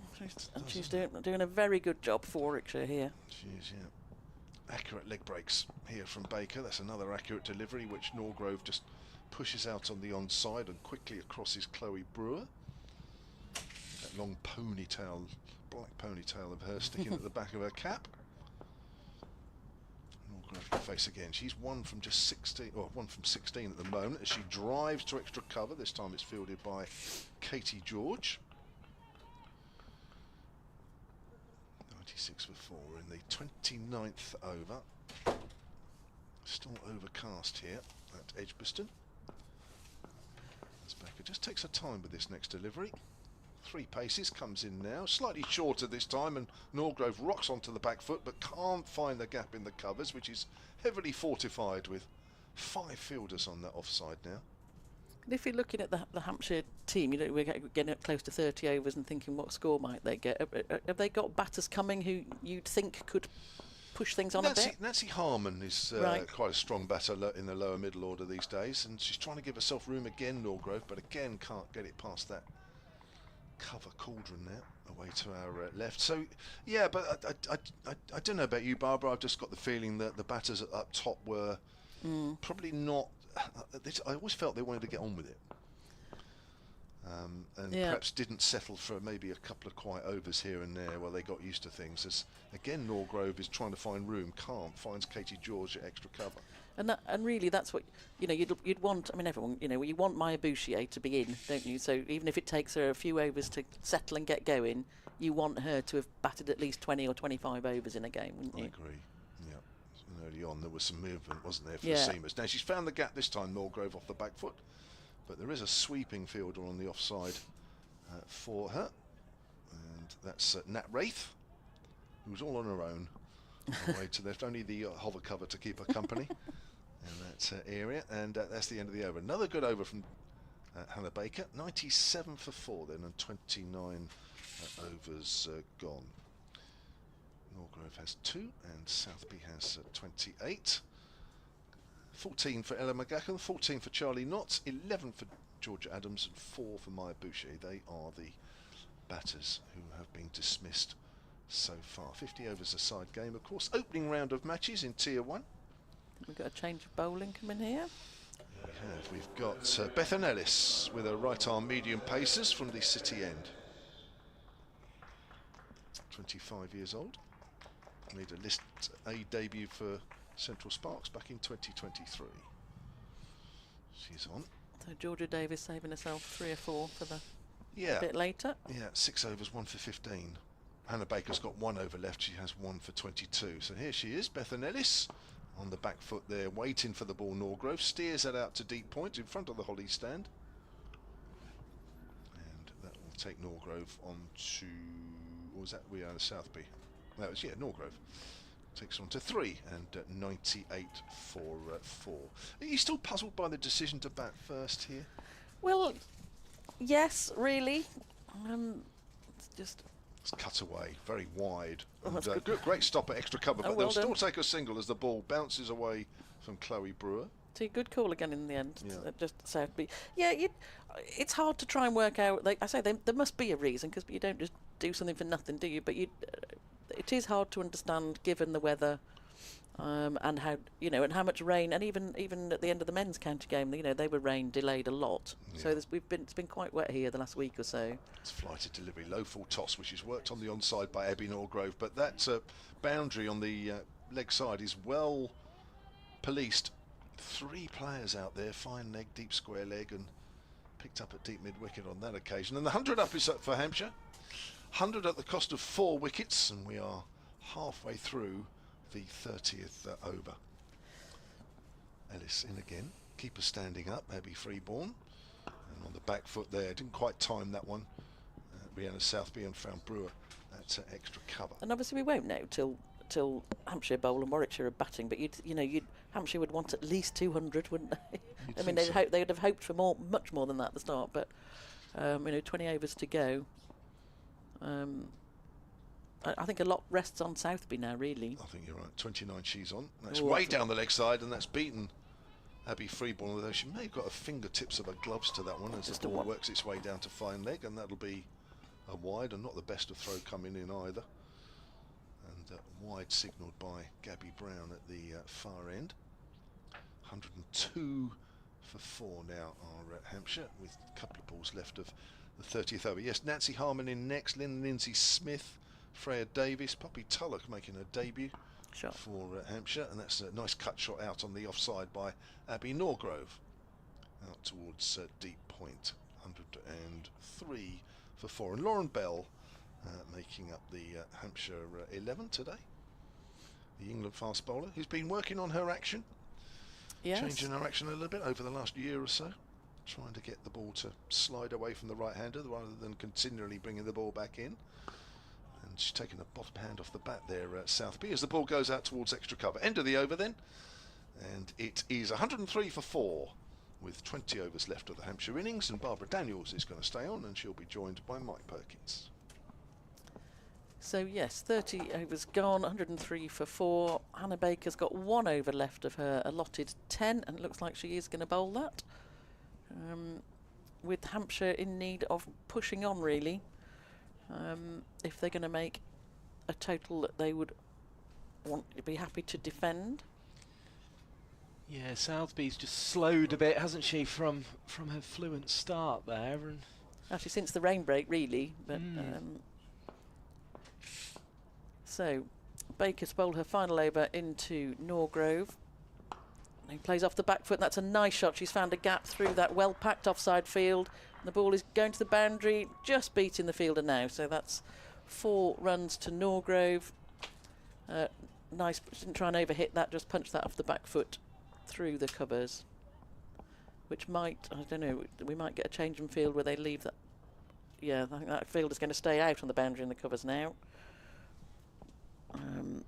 She's doing a very good job for Warwickshire here. She is, yeah. Accurate leg breaks here from Baker. That's another accurate delivery, which Norgrove just pushes out on the onside and quickly acrosses Chloe Brewer. That long ponytail, black ponytail of her sticking at the back of her cap. Norgrove can face again. She's 1 from just 16, or 1 from 16 at the moment as she drives to extra cover. This time it's fielded by Katie George. 96 for 4 in the 29th over. Still overcast here at Edgbaston. As Becker just takes her time with this next delivery. 3 paces, comes in now, slightly shorter this time, and Norgrove rocks onto the back foot but can't find the gap in the covers, which is heavily fortified with 5 fielders on that offside now. If you're looking at the Hampshire team, you know, we're getting up close to 30 overs and thinking what score might they get. Have they got batters coming who you'd think could push things on a bit? Nancy Harmon is quite a strong batter in the lower middle order these days, and she's trying to give herself room again, Norgrove, but again can't get it past that cover cauldron now, away to our left. So, yeah, but I don't know about you, Barbara. I've just got the feeling that the batters up top were probably not... I always felt they wanted to get on with it. and Yeah. perhaps didn't settle for maybe a couple of quiet overs here and there while they got used to things. As again, Norgrove is trying to find room, can't, finds Katie George at extra cover. And really, that's what you'd want. I mean, everyone, you want Maya Bouchier to be in, don't you? So even if it takes her a few overs to settle and get going, you want her to have batted at least 20 or 25 overs in a game, wouldn't you? I agree. Yeah. And early on, there was some movement, wasn't there, for Yeah. the seamers? Now she's found the gap this time, Norgrove off the back foot, but there is a sweeping fielder on the offside for her, and that's Nat Wraith, who's all on her own. Away to left, only the hover cover to keep her company in that area, and that's the end of the over. Another good over from Hannah Baker, 97 for 4 then, and 29 overs gone. Norgrove has 2 and Southby has 28. 14 for Ella McGachan, 14 for Charlie Knott, 11 for Georgia Adams and 4 for Maya Bouchier. They are the batters who have been dismissed so far. 50 overs a side game, of course. Opening round of matches in Tier 1. We've got a change of bowling coming here. We have. We've got Bethan Ellis with her right arm medium pacers from the City End. 25 years old. Made a List A debut for Central Sparks back in 2023. She's on. So Georgia Davis saving herself 3 or 4 for the Yeah. bit later. Yeah, 6 overs, 1 for 15. Hannah Baker's got 1 over left. She has 1 for 22. So here she is, Bethan Ellis, on the back foot there, waiting for the ball. Norgrove steers that out to deep point in front of the Holly stand. And that will take Norgrove on to, or was that we are Southby? That was, yeah, Norgrove. Takes on to 3 and 98 for 4. Are you still puzzled by the decision to bat first here? Well, yes, really. It's just It's cut away, very wide. Oh, And, that's good. great stop at extra cover, Oh, but well they'll done. still take a single as the ball bounces away from Chloe Brewer. See, good call again in the end. Yeah. Just Southby. Yeah, it's hard to try and work out. Like I say, there must be a reason, because you don't just do something for nothing, do you? But it is hard to understand given the weather, and how and how much rain, and even at the end of the men's county game, they were rain delayed a lot. So Yeah. it's been quite wet here the last week or so. It's flighted delivery, low full toss, which is worked on the onside by Abby Norgrove, but that boundary on the leg side is well policed. 3 players out there, fine leg, deep square leg, and picked up at deep mid wicket on that occasion. And the 100 up is up for Hampshire. 100 at the cost of 4 wickets, and we are halfway through the 30th over. Ellis in again, keeper standing up, Abby Freeborn, and on the back foot there, didn't quite time that one. Rhianna Southby and found Brewer at extra cover. And obviously we won't know till Hampshire bowl and Warwickshire are batting, but Hampshire would want at least 200, wouldn't they? You'd I mean, think so. they'd have hoped for much more than that at the start, but 20 overs to go. I think a lot rests on Southby now, really. I think you're right. 29 she's on. That's Oh, way that's down the leg side, and that's beaten Abby Freeborn, although she may have got her fingertips of her gloves to that one as Just the a ball one. works its way down to fine leg, and that'll be a wide, and not the best of throw coming in either. And wide signalled by Gabby Brown at the far end. 102 for 4 now are Hampshire, with a couple of balls left of the 30th over. Yes, Nancy Harmon in next, Lindsay Smith, Freya Davis, Poppy Tulloch making her debut Shot. for Hampshire, and that's a nice cut shot out on the offside by Abby Norgrove out towards deep point. 103 for 4, and Lauren Bell making up the Hampshire 11 today, the England fast bowler who's been working on her action, Yes. changing her action a little bit over the last year or so, trying to get the ball to slide away from the right hander rather than continually bringing the ball back in. And she's taking the bottom hand off the bat there, Southby, as the ball goes out towards extra cover. End of the over then, and it is 103 for 4 with 20 overs left of the Hampshire innings, and Barbara Daniels is going to stay on, and she'll be joined by Mike Perkins. So yes, 30 overs gone, 103 for 4. Hannah Baker's got 1 over left of her allotted 10, and it looks like she is going to bowl that. With Hampshire in need of pushing on, really, if they're going to make a total that they would want to be happy to defend. Yeah, Southby's just slowed a bit, hasn't she, from her fluent start there, and Actually, since the rain break, really. But so Baker's bowled her final over into Norgrove. He plays off the back foot. That's a nice shot. She's found a gap through that well-packed offside field. The ball is going to the boundary, just beating the fielder now. So that's 4 runs to Norgrove. Nice, didn't try and overhit that, just punched that off the back foot through the covers. Which might, I don't know, we might get a change in field where they leave that. Yeah, I think that fielder's going to stay out on the boundary in the covers now. And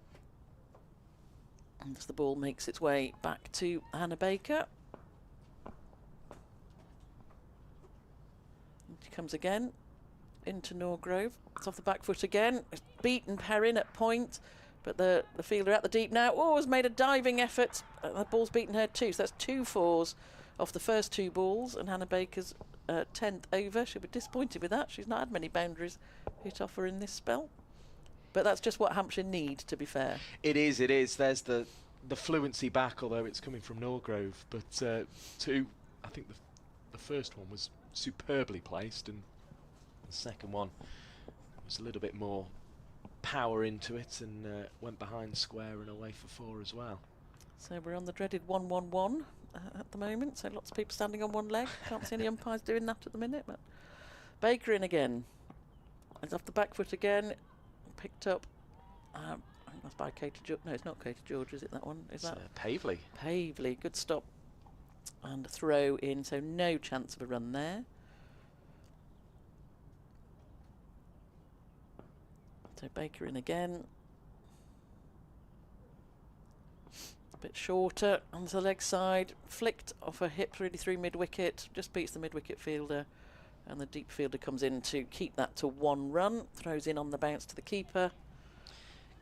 as the ball makes its way back to Hannah Baker. And she comes again into Norgrove. It's off the back foot again. It's beaten Perrin at point, but the fielder at the deep now. Oh, has made a diving effort. The ball's beaten her too, so that's 2 fours off the first 2 balls, and Hannah Baker's 10th over. She'll be disappointed with that. She's not had many boundaries hit off her in this spell. But that's just what Hampshire need, to be fair. It is, it is. There's the fluency back, although it's coming from Norgrove. But I think the first one was superbly placed, and the second one was a little bit more power into it, and went behind square and away for 4 as well. So we're on the dreaded 1-1-1 at the moment, so lots of people standing on one leg. Can't see any umpires doing that at the minute. But Baker in again. It's off the back foot again. Picked up. I think that's by Katie George. No, it's not Katie George, is it, that one? Is that Pavely? Pavely, good stop. And a throw in, so no chance of a run there. So Baker in again. A bit shorter onto the leg side, flicked off her hips really through mid-wicket, just beats the mid-wicket fielder, and the deep fielder comes in to keep that to 1 run, throws in on the bounce to the keeper.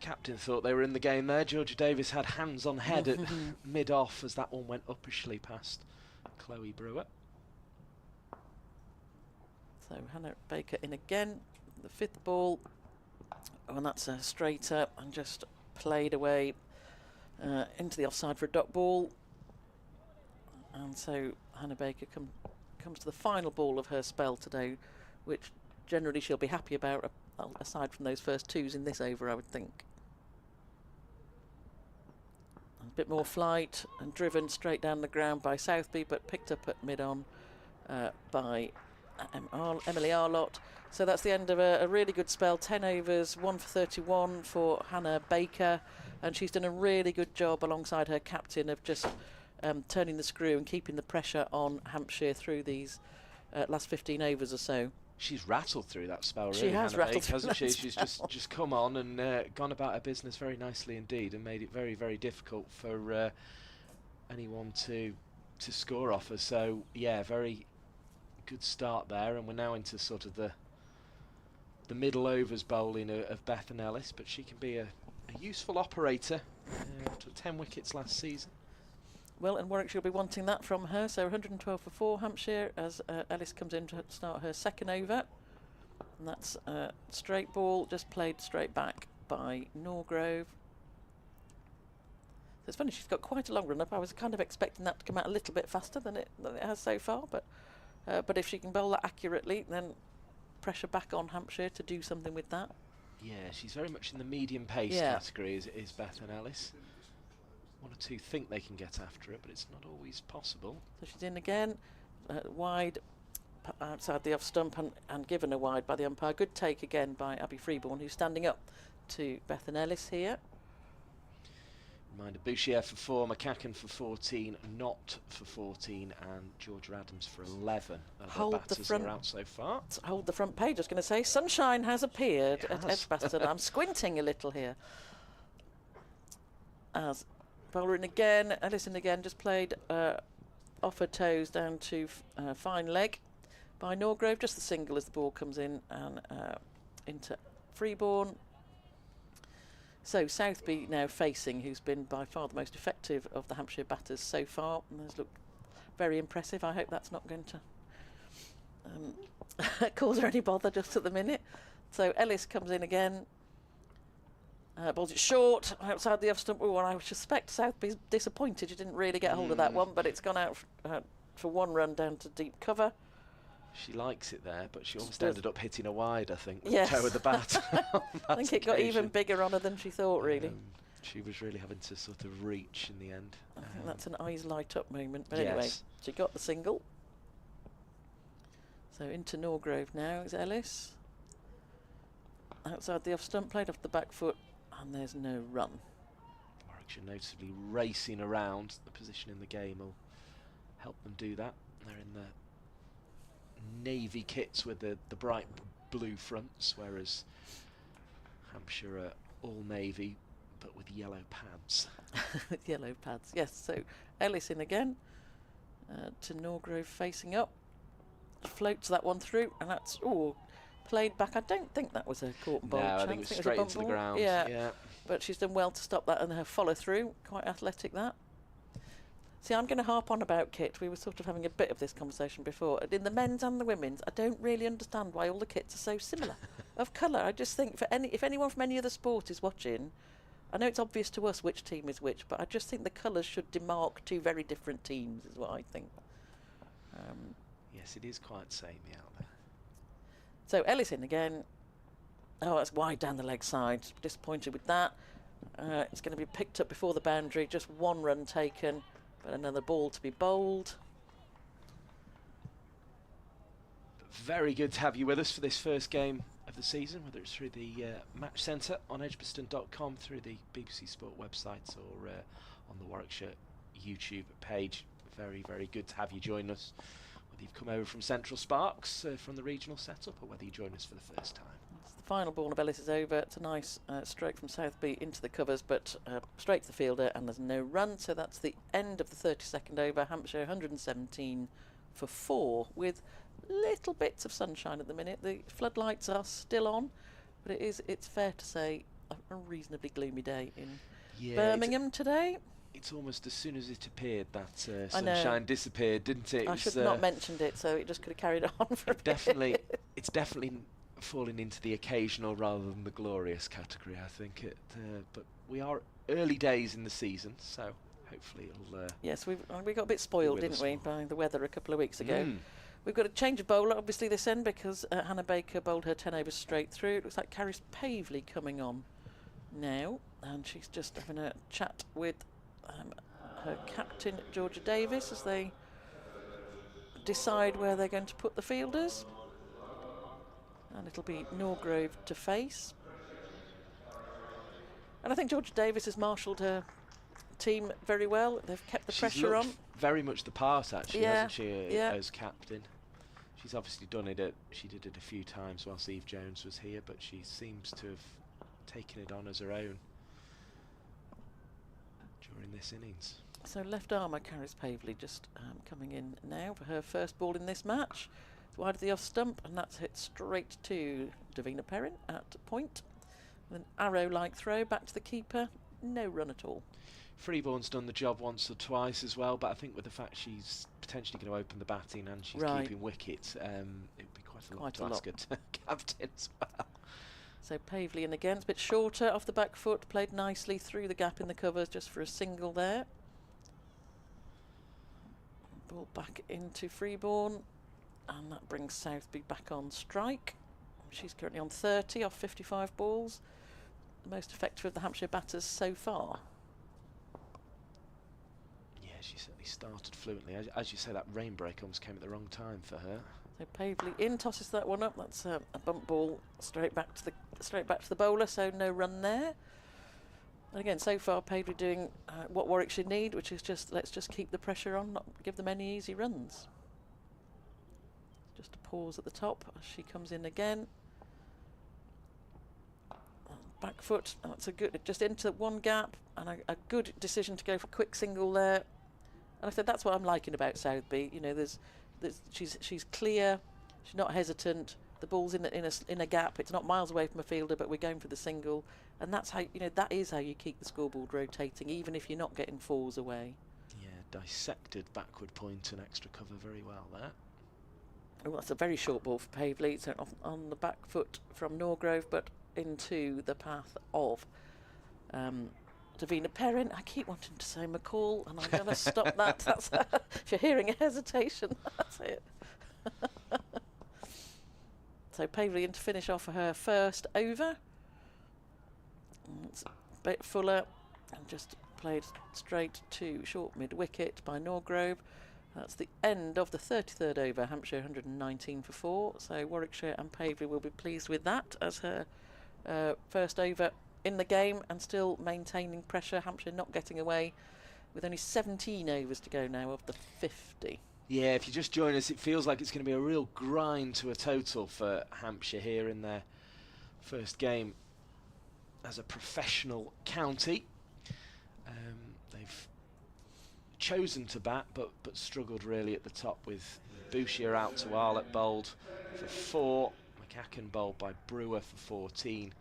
Captain thought they were in the game there. Georgia Davis had hands on head at mid-off as that one went uppishly past Chloe Brewer. So Hannah Baker in again, the 5th ball, and that's a straighter and just played away into the offside for a dot ball. And so Hannah Baker comes to the final ball of her spell today, which generally she'll be happy about, aside from those first 2s in this over, I would think. A bit more flight and driven straight down the ground by Southby, but picked up at mid-on by Emily Arlott. So that's the end of a really good spell. 10 overs, 1 for 31 for Hannah Baker, and she's done a really good job alongside her captain of just turning the screw and keeping the pressure on Hampshire through these last 15 overs or so. She's rattled through that spell, really. She has Hannah rattled Baker, hasn't she? She's spell. just come on and gone about her business very nicely indeed, and made it very, very difficult for anyone to score off her. So yeah, very good start there, and we're now into sort of the middle overs bowling of Bethan Ellis, but she can be a useful operator. To 10 wickets last season. Well, and Warwickshire will be wanting that from her, so 112 for 4 Hampshire as Ellis comes in to start her 2nd over. And that's a straight ball, just played straight back by Norgrove. So it's funny, she's got quite a long run up. I was kind of expecting that to come out a little bit faster than it has so far, but if she can bowl that accurately, then pressure back on Hampshire to do something with that. Yeah, she's very much in the medium pace category, is Bethan Ellis. 1 or 2 think they can get after it, but it's not always possible. So she's in again, wide outside the off stump and given a wide by the umpire. Good take again by Abby Freeborn, who's standing up to Bethan Ellis here. Reminder, Bouchier for 4, McCacken for 14, Knott for 14, and Georgia Adams for 11. Hold the batters are out so far. Hold the front page. I was going to say, sunshine has appeared at Edgbaston. I'm squinting a little here. As bowler in again, Ellis in again, just played off her toes down to fine leg by Norgrove. Just the single as the ball comes in and into Freeborn. So Southby now facing, who's been by far the most effective of the Hampshire batters so far, and has looked very impressive. I hope that's not going to cause her any bother just at the minute. So Ellis comes in again, bowls it short outside the off stump. Oh, and I suspect Southby's disappointed. You didn't really get hold of that one, but it's gone out for 1 run down to deep cover. She likes it there, but she almost does. ended up hitting a wide, I think, with Yes. the toe of the bat. I think it got even bigger on her than she thought, really. She was really having to sort of reach in the end. I think that's an eyes light up moment. But anyway, she got the single. So into Norgrove now is Ellis. Outside the off stump, played off the back foot, and there's no run. Warwickshire noticeably racing around. The position in the game will help them do that. They're in the navy kits with the bright blue fronts, whereas Hampshire are all navy but with yellow pads. With yellow pads, yes. So Ellis in again to Norgrove facing up. Floats that one through, and that's played back. I don't think that was a caught and bowled No, chance. I think it was straight into the ground. Yeah, but she's done well to stop that, and her follow through, quite athletic that. See, I'm going to harp on about kit. We were sort of having a bit of this conversation before. In the men's and the women's, I don't really understand why all the kits are so similar of colour. I just think if anyone from any other sport is watching, I know it's obvious to us which team is which, but I just think the colours should demark two very different teams, is what I think. Yes, it is quite samey out there. So Ellis in again. Oh, that's wide down the leg side. Disappointed with that. It's going to be picked up before the boundary. Just one run taken, but another ball to be bowled. Very good to have you with us for this first game of the season, whether it's through the Match Centre on edgbaston.com, through the BBC Sport website, or on the Warwickshire YouTube page. Very, very good to have you join us. Whether you've come over from Central Sparks from the regional setup, or whether you join us for the first time. The final ball of Ellis is over. It's a nice stroke from Southby into the covers, but straight to the fielder, and there's no run. So that's the end of the 32nd over. Hampshire 117 for 4, with little bits of sunshine at the minute. The floodlights are still on, but it's fair to say a reasonably gloomy day in Birmingham today. It's almost as soon as it appeared that sunshine disappeared, didn't it? I should not mentioned it, so it just could have carried on for a bit. It's definitely falling into the occasional rather than the glorious category, I think. But we are early days in the season, so hopefully it'll... yes, we got a bit spoiled, didn't we, by the weather a couple of weeks ago. We've got a change of bowler, obviously, this end, because Hannah Baker bowled her 10 overs straight through. It looks like Caris Pavley coming on now, and she's just having a chat with her captain, Georgia Davis, as they decide where they're going to put the fielders. And it'll be Norgrove to face. And I think Georgia Davis has marshalled her team very well. They've kept the pressure on. Very much the part, actually, hasn't she, as captain? She's obviously done it. She did it a few times whilst Eve Jones was here, but she seems to have taken it on as her own during this innings. So left armour, Caris Pavley, just coming in now for her first ball in this match. It's wide of the off stump, and that's hit straight to Davina Perrin at point. With an arrow-like throw back to the keeper. No run at all. Freeborn's done the job once or twice as well, but I think with the fact she's potentially going to open the batting and she's keeping wickets, it would be quite a lot to ask her to captain as well. So Pavley in again, it's a bit shorter off the back foot, played nicely through the gap in the covers just for a single there. Ball back into Freeborn, and that brings Southby back on strike. She's currently on 30 off 55 balls, the most effective of the Hampshire batters so far. Yeah, she certainly started fluently. As you say, that rain break almost came at the wrong time for her. So Pavley in, tosses that one up. That's a bump ball straight back to the bowler. So no run there. And again, so far Pavley doing what Warwickshire need, which is let's just keep the pressure on, not give them any easy runs. Just a pause at the top as she comes in again. Back foot. That's a good, just into one gap, and a good decision to go for a quick single there. And I said that's what I'm liking about Southby. You know, she's clear, she's not hesitant. The ball's in a gap. It's not miles away from a fielder, but we're going for the single, and that's how that is how you keep the scoreboard rotating, even if you're not getting fours away. Yeah, dissected backward point and extra cover very well there. Oh, that's a very short ball for Pavley. So on the back foot from Norgrove, but into the path of Davina Perrin. I keep wanting to say McCall, and I'm going to stop that. That's if you're hearing a hesitation, that's it. So Pavely in to finish off her first over. It's a bit fuller and just played straight to short mid-wicket by Norgrove. That's the end of the 33rd over. Hampshire 119 for 4. So Warwickshire and Pavely will be pleased with that as her first over in the game, and still maintaining pressure. Hampshire not getting away with only 17 overs to go now of the 50. Yeah, if you just join us, it feels like it's going to be a real grind to a total for Hampshire here in their first game as a professional county. They've chosen to bat, but struggled really at the top, with Bouchier out to Arlett bowled for 4, McCacken bowled by Brewer for 14.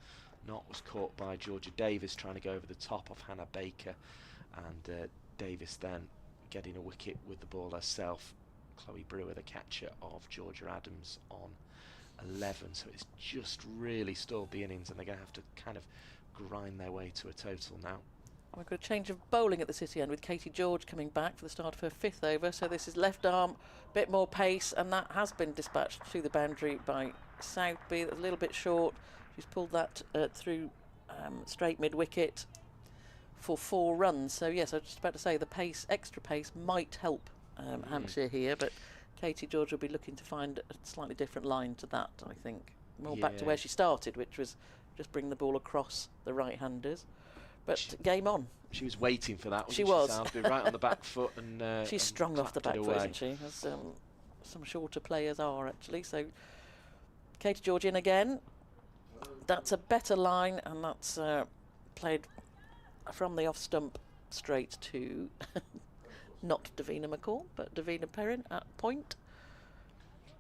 Knott was caught by Georgia Davis trying to go over the top of Hannah Baker, and Davis then getting a wicket with the ball herself. Chloe Brewer, the catcher of Georgia Adams, on 11. So it's just really stalled the innings, and they're going to have to kind of grind their way to a total now. We've got a change of bowling at the City End with Katie George coming back for the start of her 5th over. So this is left arm, bit more pace, and that has been dispatched to the boundary by Southby. That's a little bit short. She's pulled that through straight mid-wicket for 4 runs. So yes, I was just about to say the pace, extra pace, might help Hampshire here, but Katie George will be looking to find a slightly different line to that, I think. More back to where she started, which was just bring the ball across the right-handers. But game on. She was waiting for that, wasn't she? Was. Southby, right on the back foot. And she's strong off the back foot, isn't she? As some shorter players are, actually. So Katie George in again. That's a better line, and that's played from the off-stump straight to not Davina McCall, but Davina Perrin at point.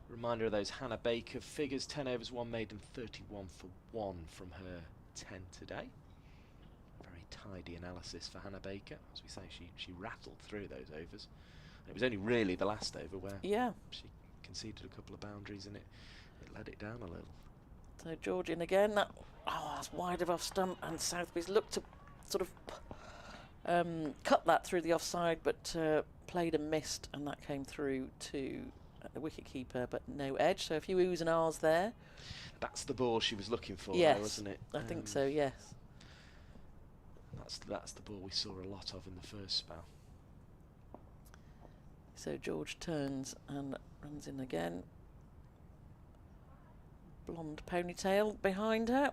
Reminder of those Hannah Baker figures: 10 overs, 1 maiden, 31 for 1 from her 10 today. Very tidy analysis for Hannah Baker. As we say, she rattled through those overs. And it was only really the last over where she conceded a couple of boundaries, and it let it down a little. So George in again. That's wide of off stump, and Southby's looked to sort of cut that through the offside, but played and missed, and that came through to the wicket keeper, but no edge. So a few oohs and ahs there. That's the ball she was looking for, yes, though, wasn't it? I think so, yes. That's the ball we saw a lot of in the first spell. So George turns and runs in again. Blonde ponytail behind her.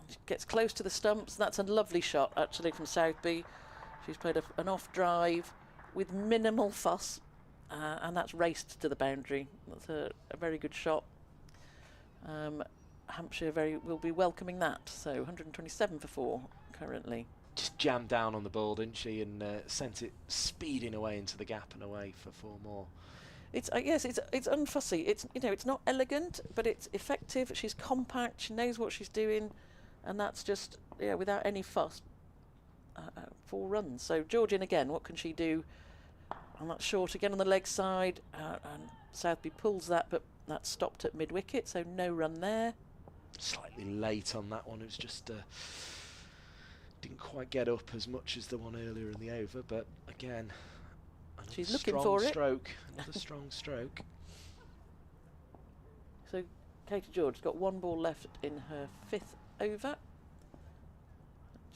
She gets close to the stumps. That's a lovely shot, actually, from Southby. She's played an off drive with minimal fuss, and that's raced to the boundary. That's a very good shot. Hampshire will be welcoming that. So 127 for 4 currently. Just jammed down on the ball, didn't she, and sent it speeding away into the gap and away for 4 more. It's yes, it's unfussy. It's not elegant, but it's effective. She's compact. She knows what she's doing, and that's just without any fuss. 4 runs. So George in again. What can she do? And that's short again on the leg side, and Southby pulls that, but that's stopped at mid wicket. So no run there. Slightly late on that one. It was just didn't quite get up as much as the one earlier in the over, but again. She's looking for it. Another strong stroke. So Katie George's got 1 ball left in her 5th over.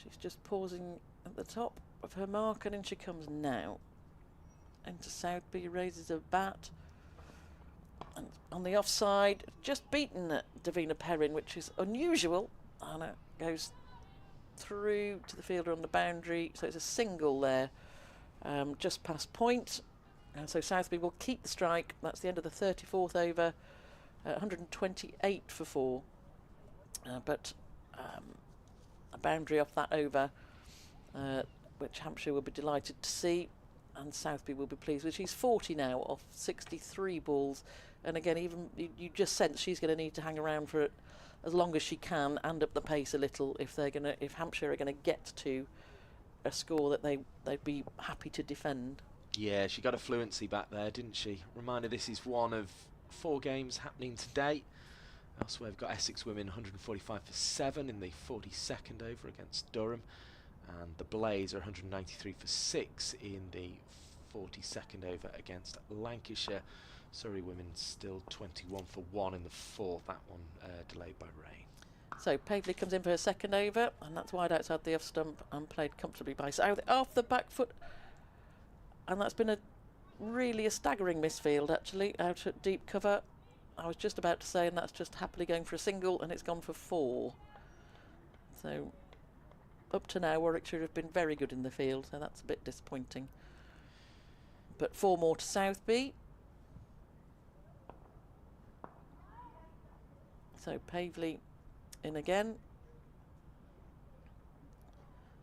She's just pausing at the top of her mark, and in she comes now. Into Southby, raises a bat. And on the offside, just beaten Davina Perrin, which is unusual. And it goes through to the fielder on the boundary. So it's a single there. Just past point, and so Southby will keep the strike. That's the end of the 34th over, 128 for 4, but a boundary off that over, which Hampshire will be delighted to see, and Southby will be pleased with. She's 40 now off 63 balls, and again, even you just sense she's going to need to hang around for it as long as she can and up the pace a little if Hampshire are going to get to a score that they'd be happy to defend. Yeah, she got a fluency back there, didn't she? Reminder, this is one of 4 games happening today. Elsewhere, we've got Essex women 145 for 7 in the 42nd over against Durham, and the Blaze are 193 for 6 in the 42nd over against Lancashire. Surrey women still 21 for 1 in the 4th. That one delayed by rain. So Pavely comes in for her second over, and that's wide outside the off stump and played comfortably by South off the back foot. And that's been really a staggering misfield, actually, out at deep cover. I was just about to say, and that's just happily going for a single, and it's gone for 4. So up to now, Warwickshire have been very good in the field, so that's a bit disappointing. But 4 more to Southby. So Pavely in again.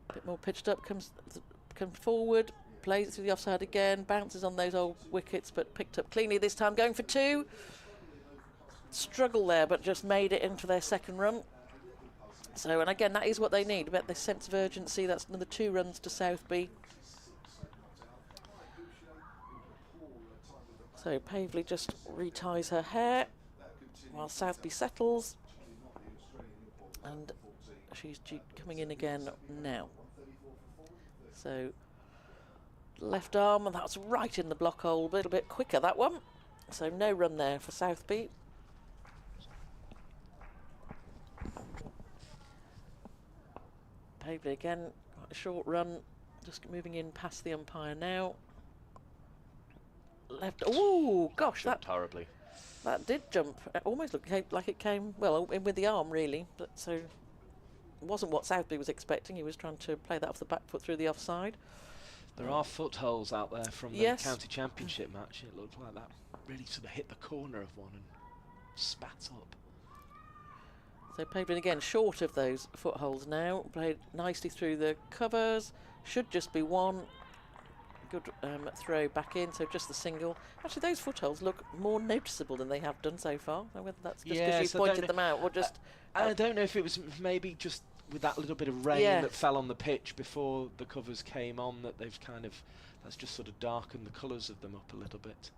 A bit more pitched up, comes forward, plays it through the offside again, bounces on those old wickets, but picked up cleanly this time, going for 2. Struggle there, but just made it into their second run. So, and again, that is what they need, about this sense of urgency. That's another 2 runs to Southby. So Pavely just reties her hair while Southby settles. And she's coming in again now. So left arm, and that's right in the block hole, a little bit quicker, that one. So no run there for Southby. Pavely again, quite a short run, just moving in past the umpire now. Left, oh gosh, that horribly. That did jump. It almost looked like it came, well, in with the arm really, but so it wasn't what Southby was expecting. He was trying to play that off the back foot through the offside. There are footholds out there from the county championship match. It looked like that really sort of hit the corner of one and spat up. So Pavely again short of those footholds now. Played nicely through the covers. Should just be 1. Good throw back in, so just the single. Actually, those footholds look more noticeable than they have done so far. So whether that's just because you pointed them out or just... I don't know if it was maybe just with that little bit of rain that fell on the pitch before the covers came on, that they've kind of... That's just sort of darkened the colours of them up a little bit.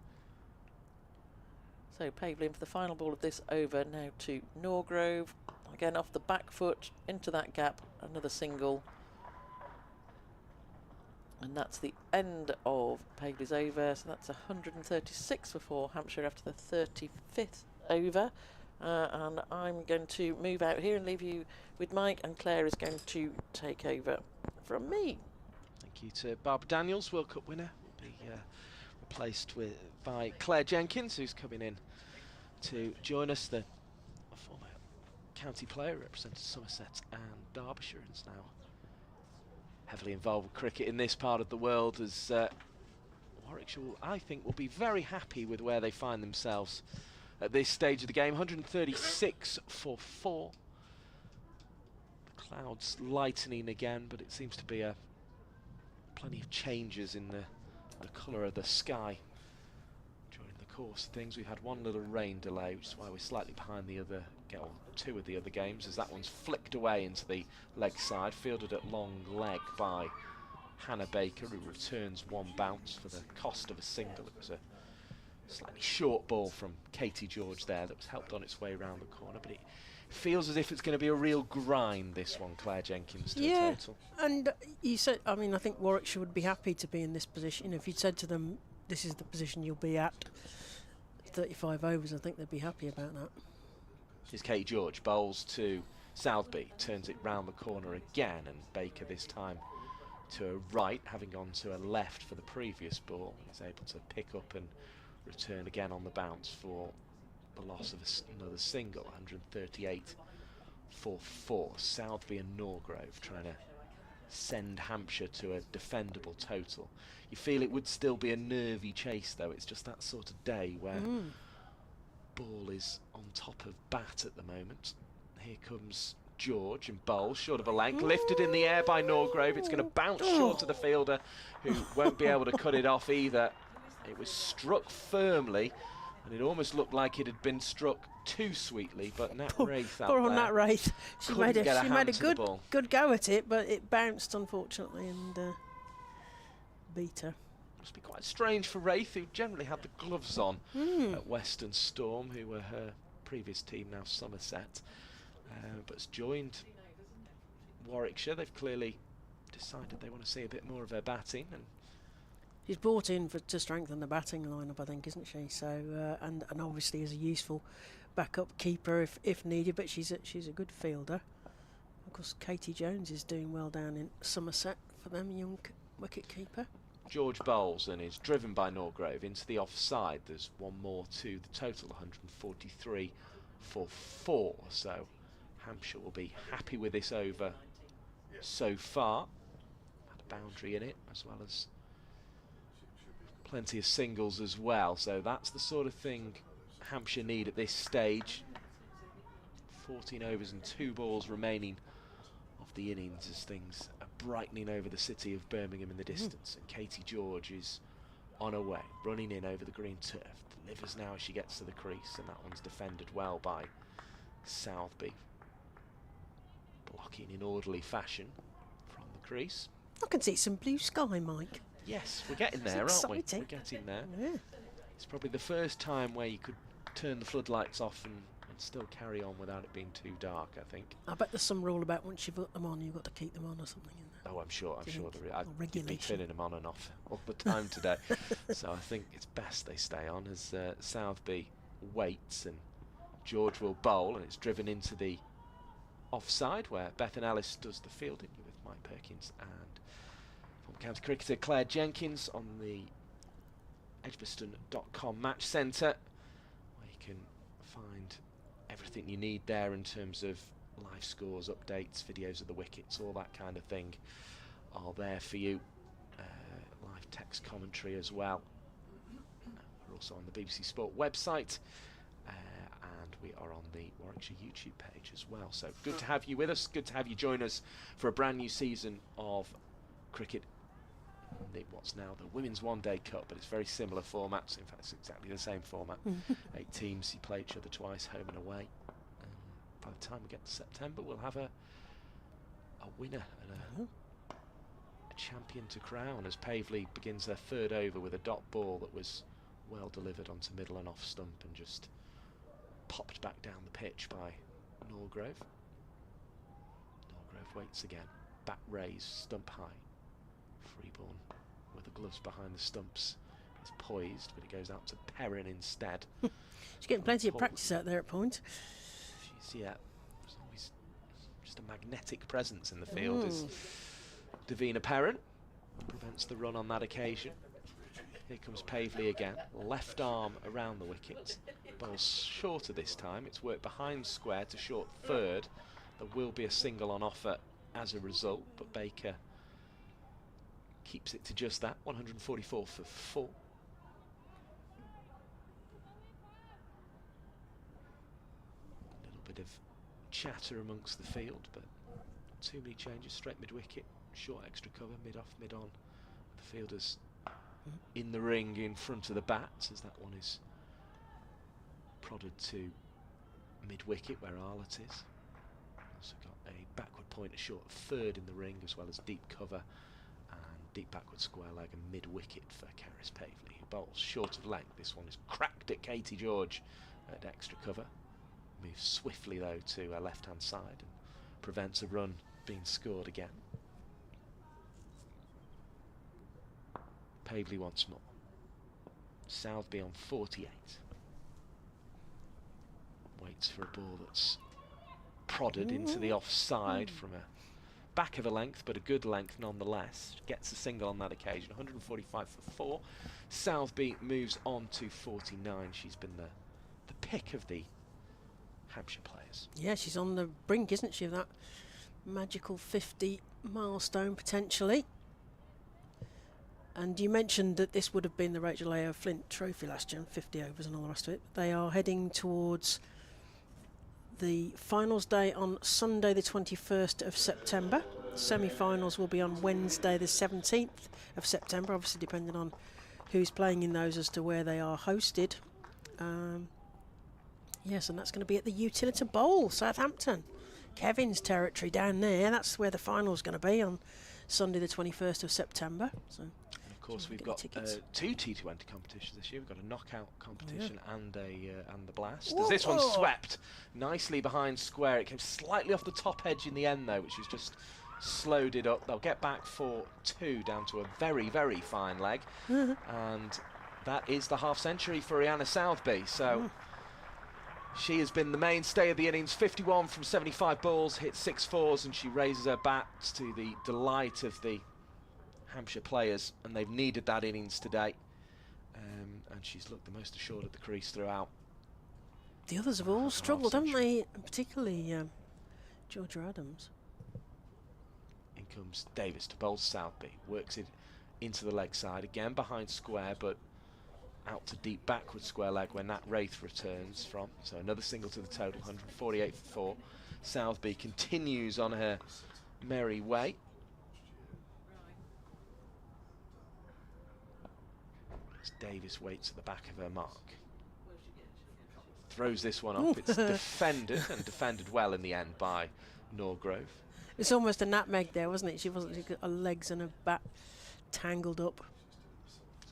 So Pavely in for the final ball of this over now to Norgrove. Again off the back foot, into that gap, another single. And that's the end of Pavely's over. So that's 136 for 4 Hampshire after the 35th over. And I'm going to move out here and leave you with Mike, and Claire is going to take over from me. Thank you to Barbara Daniels, World Cup winner. Will be replaced by Claire Jenkins, who's coming in to join us. The former county player, represented Somerset and Derbyshire, and is now heavily involved with cricket in this part of the world, as Warwickshire, I think, will be very happy with where they find themselves at this stage of the game. 136 for 4. The clouds lightening again, but it seems to be plenty of changes in the colour of the sky during the course of things. We've had one little rain delay, which is why we're slightly behind the other, 2 of the other games, as that one's flicked away into the leg side, fielded at long leg by Hannah Baker, who returns 1 bounce for the cost of a single. It was a slightly short ball from Katie George there that was helped on its way around the corner, but it feels as if it's going to be a real grind, this one, Claire Jenkins, to a total. And you said, I mean, I think Warwickshire would be happy to be in this position. If you'd said to them, this is the position you'll be at 35 overs, I think they'd be happy about that. Here's Katie George, bowls to Southby, turns it round the corner again, and Baker this time to a right, having gone to a left for the previous ball. He's able to pick up and return again on the bounce for the loss of another single. 138 for 4. Southby and Norgrove trying to send Hampshire to a defendable total. You feel it would still be a nervy chase, though. It's just that sort of day where ball is on top of bat at the moment. Here comes George and bowl, short of a length, lifted in the air by Norgrove. It's going to bounce short to the fielder, who won't be able to cut it off either. It was struck firmly, and it almost looked like it had been struck too sweetly, but Nat Wraith out Poor there, on Nat Wraith. She made a good go at it, but it bounced, unfortunately, and beat her. Must be quite strange for Wraith, who generally had the gloves on at Western Storm, who were her previous team, now Somerset, but has joined Warwickshire. They've clearly decided they want to see a bit more of her batting, and she's brought in to strengthen the batting lineup, I think, isn't she? So and obviously is a useful backup keeper if needed. But she's a good fielder. Of course, Katie Jones is doing well down in Somerset for them, young wicket keeper. George bowls and is driven by Norgrove into the offside. There's one more to the total, 143 for 4. So Hampshire will be happy with this over so far. Had a boundary in it, as well as plenty of singles as well. So that's the sort of thing Hampshire need at this stage. 14 overs and 2 balls remaining of the innings as things are brightening over the city of Birmingham in the distance. And Katie George is on her way, running in over the green turf. Delivers now as she gets to the crease, and that one's defended well by Southby. Blocking in orderly fashion from the crease. I can see some blue sky, Mike. Yes, we're getting there, It's aren't we? exciting. We're getting there. Yeah. It's probably the first time where you could turn the floodlights off and still carry on without it being too dark, I think. I bet there's some rule about once you put them on, you've got to keep them on or something in there. Oh, I'm sure Do you there think? is. Or I've been regulation. turning them on and off all the time today. So I think it's best they stay on as Southby waits and George will bowl, and it's driven into the offside where Bethan Ellis does the fielding with Mike Perkins and former county cricketer Claire Jenkins on the Edgbaston.com match centre, where you can find everything you need there in terms of live scores, updates, videos of the wickets, all that kind of thing are there for you. Live text commentary as well. We're also on the BBC Sport website, and we are on the Warwickshire YouTube page as well. So good to have you with us, good to have you join us for a brand new season of cricket. What's now the Women's One Day Cup, but it's very similar formats. In fact, it's exactly the same format. 8 teams, you play each other twice, home and away. By the time we get to September, we'll have a winner and a champion to crown as Pavely begins their 3rd over with a dot ball that was well delivered onto middle and off stump and just popped back down the pitch by Norgrove. Norgrove waits again, bat raised, stump high. Freeborn with the gloves behind the stumps is poised, but it goes out to Perrin instead. She's getting plenty of practice out there at point. She's there's always just a magnetic presence in the field as Davina Perrin prevents the run on that occasion. Here comes Pavely again, left arm around the wicket. Ball's shorter this time, it's worked behind square to short 3rd. There will be a single on offer as a result, but Baker keeps it to just that, 144 for 4. A little bit of chatter amongst the field, but not too many changes. Straight mid-wicket, short extra cover, mid-off, mid-on. The fielders in the ring in front of the bat as that one is prodded to mid-wicket where Arlott is. Also got a backward point, a short 3rd in the ring, as well as deep cover and deep backward square leg and mid-wicket for Caris Pavely, who bowls short of length. This one is cracked at Katie George at extra cover. Moves swiftly though to a left-hand side and prevents a run being scored again. Pavely once more. Southby on 48. Waits for a ball that's prodded into the offside from a back of a length, but a good length nonetheless. Gets a single on that occasion, 145 for 4. Southby moves on to 49. She's been the pick of the Hampshire players. Yeah, she's on the brink, isn't she, of that magical 50 milestone potentially. And you mentioned that this would have been the Rachel A.O. Flint Trophy last year, 50 overs and all the rest of it. They are heading towards the finals day on Sunday the 21st of September. Semi-finals will be on Wednesday the 17th of September, obviously depending on who's playing in those as to where they are hosted. Yes, and that's going to be at the Utilita Bowl, Southampton. Kevin's territory down there, that's where the final's going to be on Sunday the 21st of September. So, of course, we've got 2 T20 competitions this year. We've got a knockout competition and the blast. As this one swept nicely behind square. It came slightly off the top edge in the end though, which is just slowed it up. They'll get back for 2, down to a very, very fine leg. And that is the half-century for Rihanna Southby. So she has been the mainstay of the innings. 51 from 75 balls, hit 6 fours, and she raises her bat to the delight of the Hampshire players, and they've needed that innings today. And she's looked the most assured at the crease throughout. The others have all struggled, haven't they? And particularly Georgia Adams. In comes Davis to bowl Southby. Works it into the leg side, again behind square, but out to deep backward square leg when Nat Wraith returns from. So another single to the total, 148 for 4. Southby continues on her merry way. As Davis waits at the back of her mark. Throws this one up. It's defended, and defended well in the end by Norgrove. It's almost a nutmeg there, wasn't it? She got her legs and her back tangled up.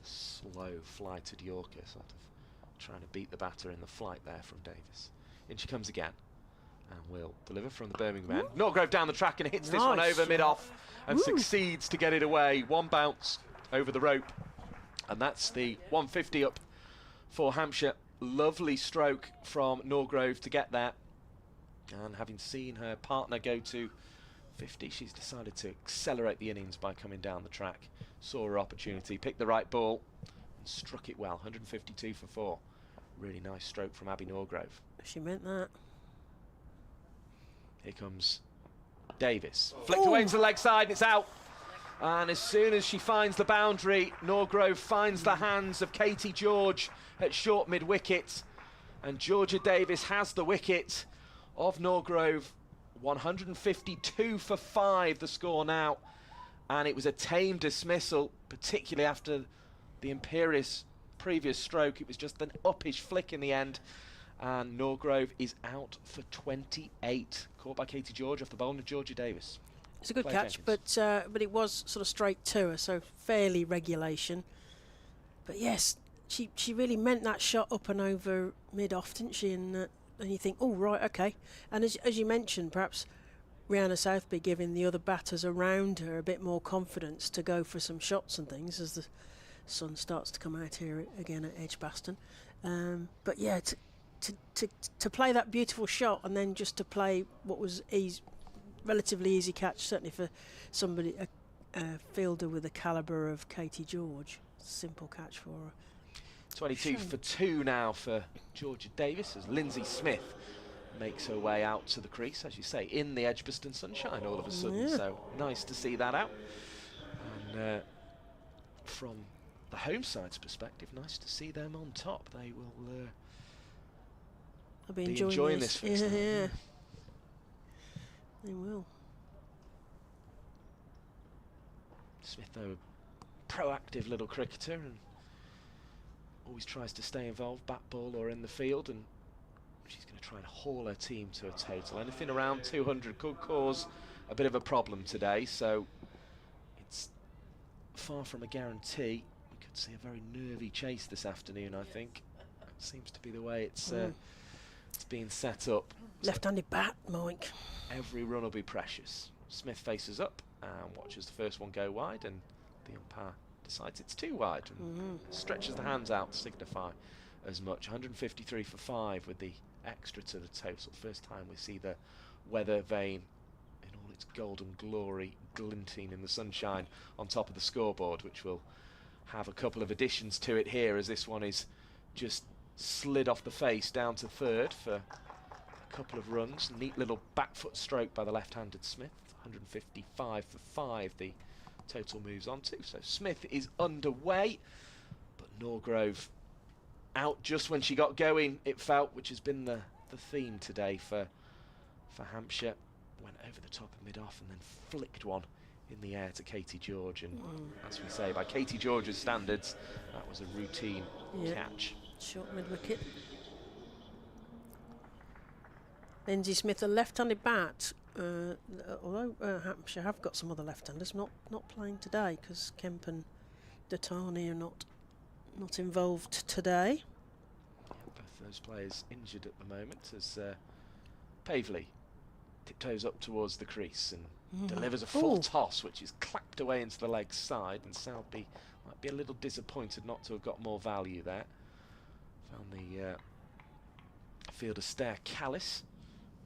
Slow flighted Yorker, sort of trying to beat the batter in the flight there from Davis. In she comes again, and will deliver from the Birmingham end. Norgrove down the track and hits this one over mid-off, and succeeds to get it away. One bounce over the rope, and that's the 150 up for Hampshire. Lovely stroke from Norgrove to get there, and having seen her partner go to 50, she's decided to accelerate the innings by coming down the track. Saw her opportunity, picked the right ball, and struck it well. 152 for 4. Really nice stroke from Abby Norgrove. She meant that. Here comes Davis. Flicked away to the leg side, and it's out. And as soon as she finds the boundary, Norgrove finds the hands of Katie George at short mid-wicket. And Georgia Davis has the wicket of Norgrove. 152 for 5, the score now. And it was a tame dismissal, particularly after the imperious previous stroke. It was just an uppish flick in the end. And Norgrove is out for 28. Caught by Katie George off the bowling of Georgia Davis. It's a good catch, but it was sort of straight to her, so fairly regulation. But yes, she really meant that shot up and over mid-off, didn't she? And you think, oh, right, OK. And as you mentioned, perhaps Rihanna Southby giving the other batters around her a bit more confidence to go for some shots and things as the sun starts to come out here again at Edgbaston. But yeah, to play that beautiful shot and then just to play what was relatively easy catch, certainly for somebody, a fielder with the calibre of Katie George. Simple catch for her. 22 for 2 now for Georgia Davis as Lindsay Smith makes her way out to the crease, as you say, in the Edgbaston sunshine all of a sudden. So nice to see that out. And from the home side's perspective, nice to see them on top. They will I'll be enjoying this. Yeah. They will. Smith, though, a proactive little cricketer and always tries to stay involved, bat ball or in the field, and she's going to try and haul her team to a total. Anything around 200 could cause a bit of a problem today, so it's far from a guarantee. We could see a very nervy chase this afternoon, I think. That seems to be the way it's being set up. Left-handed bat, Mike. Every run will be precious. Smith faces up and watches the first one go wide, and the umpire decides it's too wide and stretches the hands out to signify as much. 153 for 5 with the extra to the total. First time we see the weather vane in all its golden glory glinting in the sunshine on top of the scoreboard, which will have a couple of additions to it here, as this one is just slid off the face down to third for a couple of runs. Neat little back foot stroke by the left-handed Smith. 155 for 5 the total moves on to. So Smith is underway, but Norgrove out just when she got going, it felt, which has been the theme today for Hampshire. Went over the top of mid-off and then flicked one in the air to Katie George, and as we say, by Katie George's standards, that was a routine catch. Short mid-wicket. Lindsay Smith, a left-handed bat, although Hampshire have got some other left-handers, not playing today because Kemp and Datani are not involved today. Yeah, both those players injured at the moment, as Pavley Tiptoes up towards the crease and delivers a full toss, which is clapped away into the leg side, and Southby might be a little disappointed not to have got more value there. Found the fielder Stair Callis,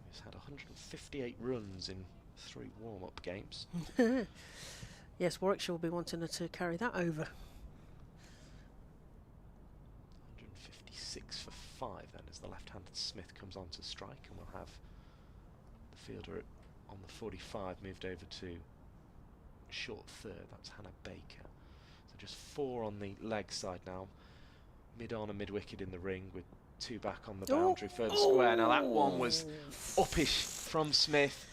who's had 158 runs in 3 warm-up games. Yes, Warwickshire will be wanting her to carry that over. 156 for 5 then, as the left-handed Smith comes on to strike, and we'll have the fielder on the 45 moved over to short third. That's Hannah Baker. So just 4 on the leg side now. Mid-on and mid-wicket in the ring with 2 back on the boundary, further square. Now that one was uppish from Smith.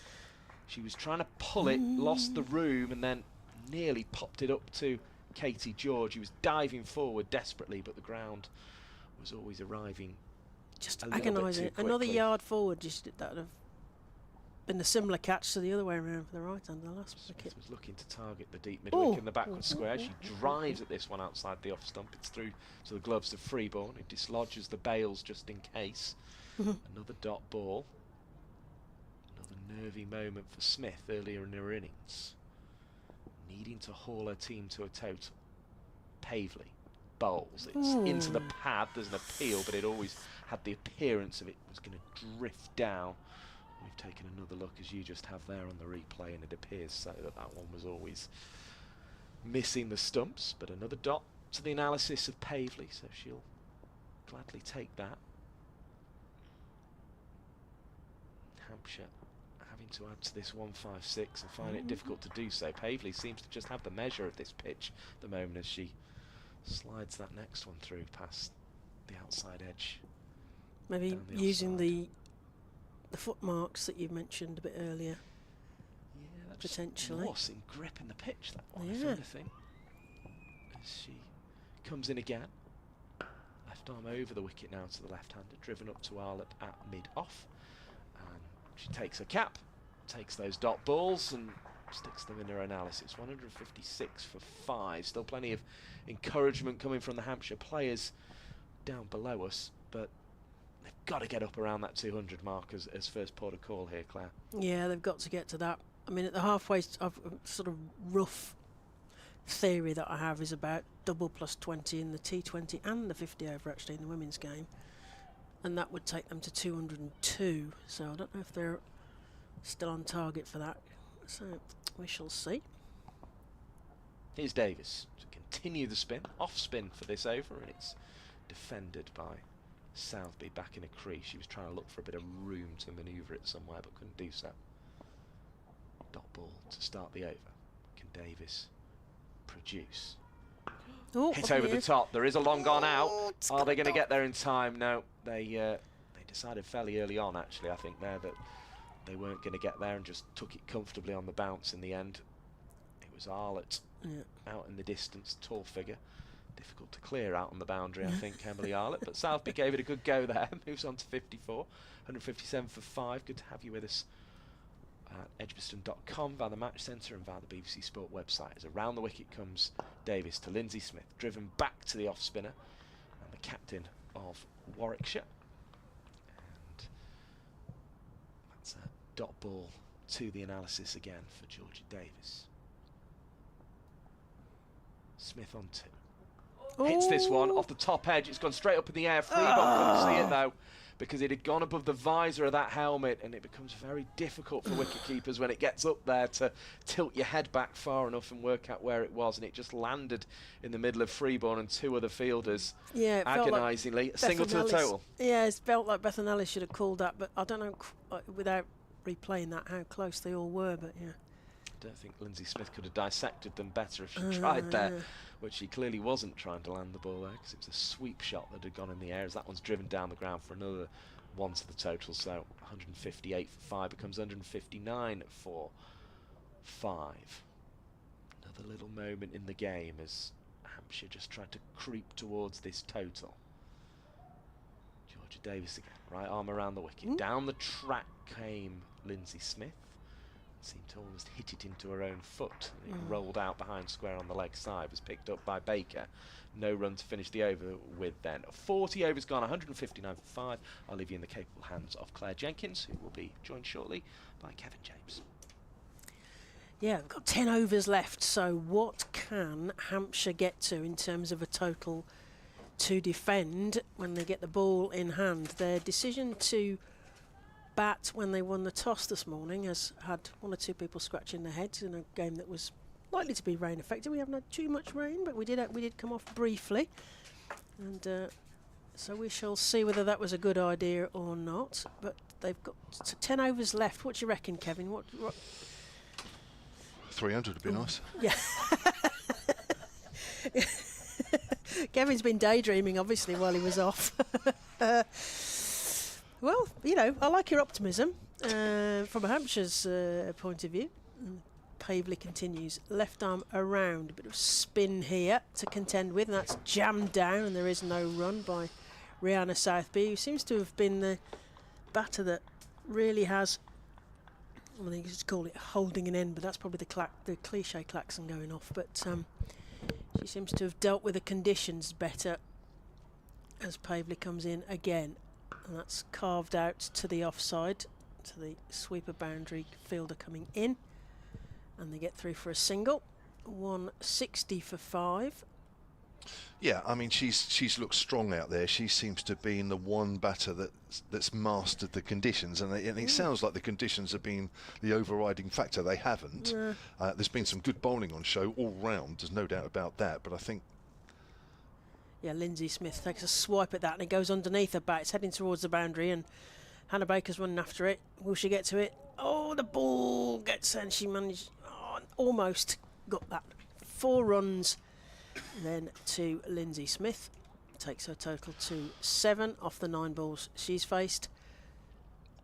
She was trying to pull it, lost the room, and then nearly popped it up to Katie George. He was diving forward desperately, but the ground was always arriving just a little bit too agonising. quickly. Another yard forward, just that would have been a similar catch to the other way around for the right hand, the last wicket. Smith was looking to target the deep mid-wicket in the backward square. She drives at this one outside the off stump. It's through to the gloves of Freeborn, who dislodges the bails just in case. Another dot ball. Another nervy moment for Smith earlier in her innings. Needing to haul her team to a total. Pavley bowls. It's into the pad. There's an appeal, but it always had the appearance of it was going to drift down. We've taken another look, as you just have there on the replay, and it appears so that one was always missing the stumps. But another dot to the analysis of Pavley, so she'll gladly take that. Hampshire having to add to this 156 and find it difficult to do so. Pavley seems to just have the measure of this pitch at the moment as she slides that next one through past the outside edge. Maybe down the using offside. the footmarks that you mentioned a bit earlier. Yeah, that's potentially. loss in grip in the pitch, that one, if Yeah. anything. As she comes in again. Left arm over the wicket now to the left-hander, driven up to Arlott at mid-off. And she takes her cap, takes those dot balls and sticks them in her analysis. 156 for 5. Still plenty of encouragement coming from the Hampshire players down below us, but they've got to get up around that 200 mark as first port of call here, Claire. Yeah, they've got to get to that. I mean, at the halfway, I've sort of rough theory that I have is about double plus 20 in the T20 and the 50 over actually in the women's game, and that would take them to 202. So I don't know if they're still on target for that. So we shall see. Here's Davis to continue the spin, off spin for this over, and it's defended by Southby back in a crease. She was trying to look for a bit of room to manoeuvre it somewhere, but couldn't do so. Dot ball to start the over. Can Davis produce? Oh, Hit over the top. There is a long gone out. it's Are they gone going to off. get there in time? No, they decided fairly early on, actually, I think there, that they weren't going to get there and just took it comfortably on the bounce in the end. It was Arlott out in the distance, tall figure. Difficult to clear out on the boundary, I think, Emily Arlott. But Southby gave it a good go there. Moves on to 54. 157 for 5. Good to have you with us at edgbaston.com, via the Match Centre and via the BBC Sport website. As around the wicket comes Davis to Lindsay Smith, driven back to the off-spinner and the captain of Warwickshire. And that's a dot ball to the analysis again for Georgia Davis. Smith on 2. Hits this one off the top edge. It's gone straight up in the air. Freeborn couldn't see it though, because it had gone above the visor of that helmet, and it becomes very difficult for wicket keepers when it gets up there to tilt your head back far enough and work out where it was, and it just landed in the middle of Freeborn and 2 other fielders. Yeah, it felt like agonisingly. A single to the Ellis- total. Yeah, it felt like Bethan Ellis should have called that, but I don't know without replaying that how close they all were, but yeah. I don't think Lindsay Smith could have dissected them better if she tried there, but she clearly wasn't trying to land the ball there, because it was a sweep shot that had gone in the air, as that one's driven down the ground for another 1 to the total. So 158 for 5 becomes 159 for 5. Another little moment in the game as Hampshire just tried to creep towards this total. Georgia Davis again, right arm around the wicket. Down the track came Lindsay Smith. seemed to almost hit it into her own foot. It rolled out behind square on the leg side, was picked up by Baker. No run to finish the over with then. 40 overs gone, 159 for 5. I'll leave you in the capable hands of Claire Jenkins, who will be joined shortly by Kevin James. Yeah, we've got 10 overs left, so what can Hampshire get to in terms of a total to defend when they get the ball in hand? Their decision to bat when they won the toss this morning has had one or two people scratching their heads in a game that was likely to be rain affected. We haven't had too much rain, but we did come off briefly, and so we shall see whether that was a good idea or not. But they've got 10 overs left. What do you reckon, Kevin? What 300 would be nice. Yeah. Kevin's been daydreaming, obviously, while he was off. Well, you know, I like your optimism from a Hampshire's point of view. Pavely continues, left arm around, a bit of spin here to contend with, and that's jammed down, and there is no run by Rihanna Southby, who seems to have been the batter that really has, I think you just call it holding an end, but that's probably the cliche klaxon going off. But she seems to have dealt with the conditions better as Pavely comes in again, and that's carved out to the offside, to the sweeper boundary fielder coming in, and they get through for a single. 160 for 5. Yeah, I mean, she's looked strong out there. She seems to be the one batter that's mastered the conditions, and it sounds like the conditions have been the overriding factor. They haven't. Yeah. There's been some good bowling on show all round, there's no doubt about that, but I think... Yeah, Lindsay Smith takes a swipe at that, and it goes underneath her bat. It's heading towards the boundary, and Hannah Baker's running after it. Will she get to it? Oh, the ball gets, and she managed... almost got that. 4 runs then to Lindsay Smith. Takes her total to 7 off the 9 balls she's faced,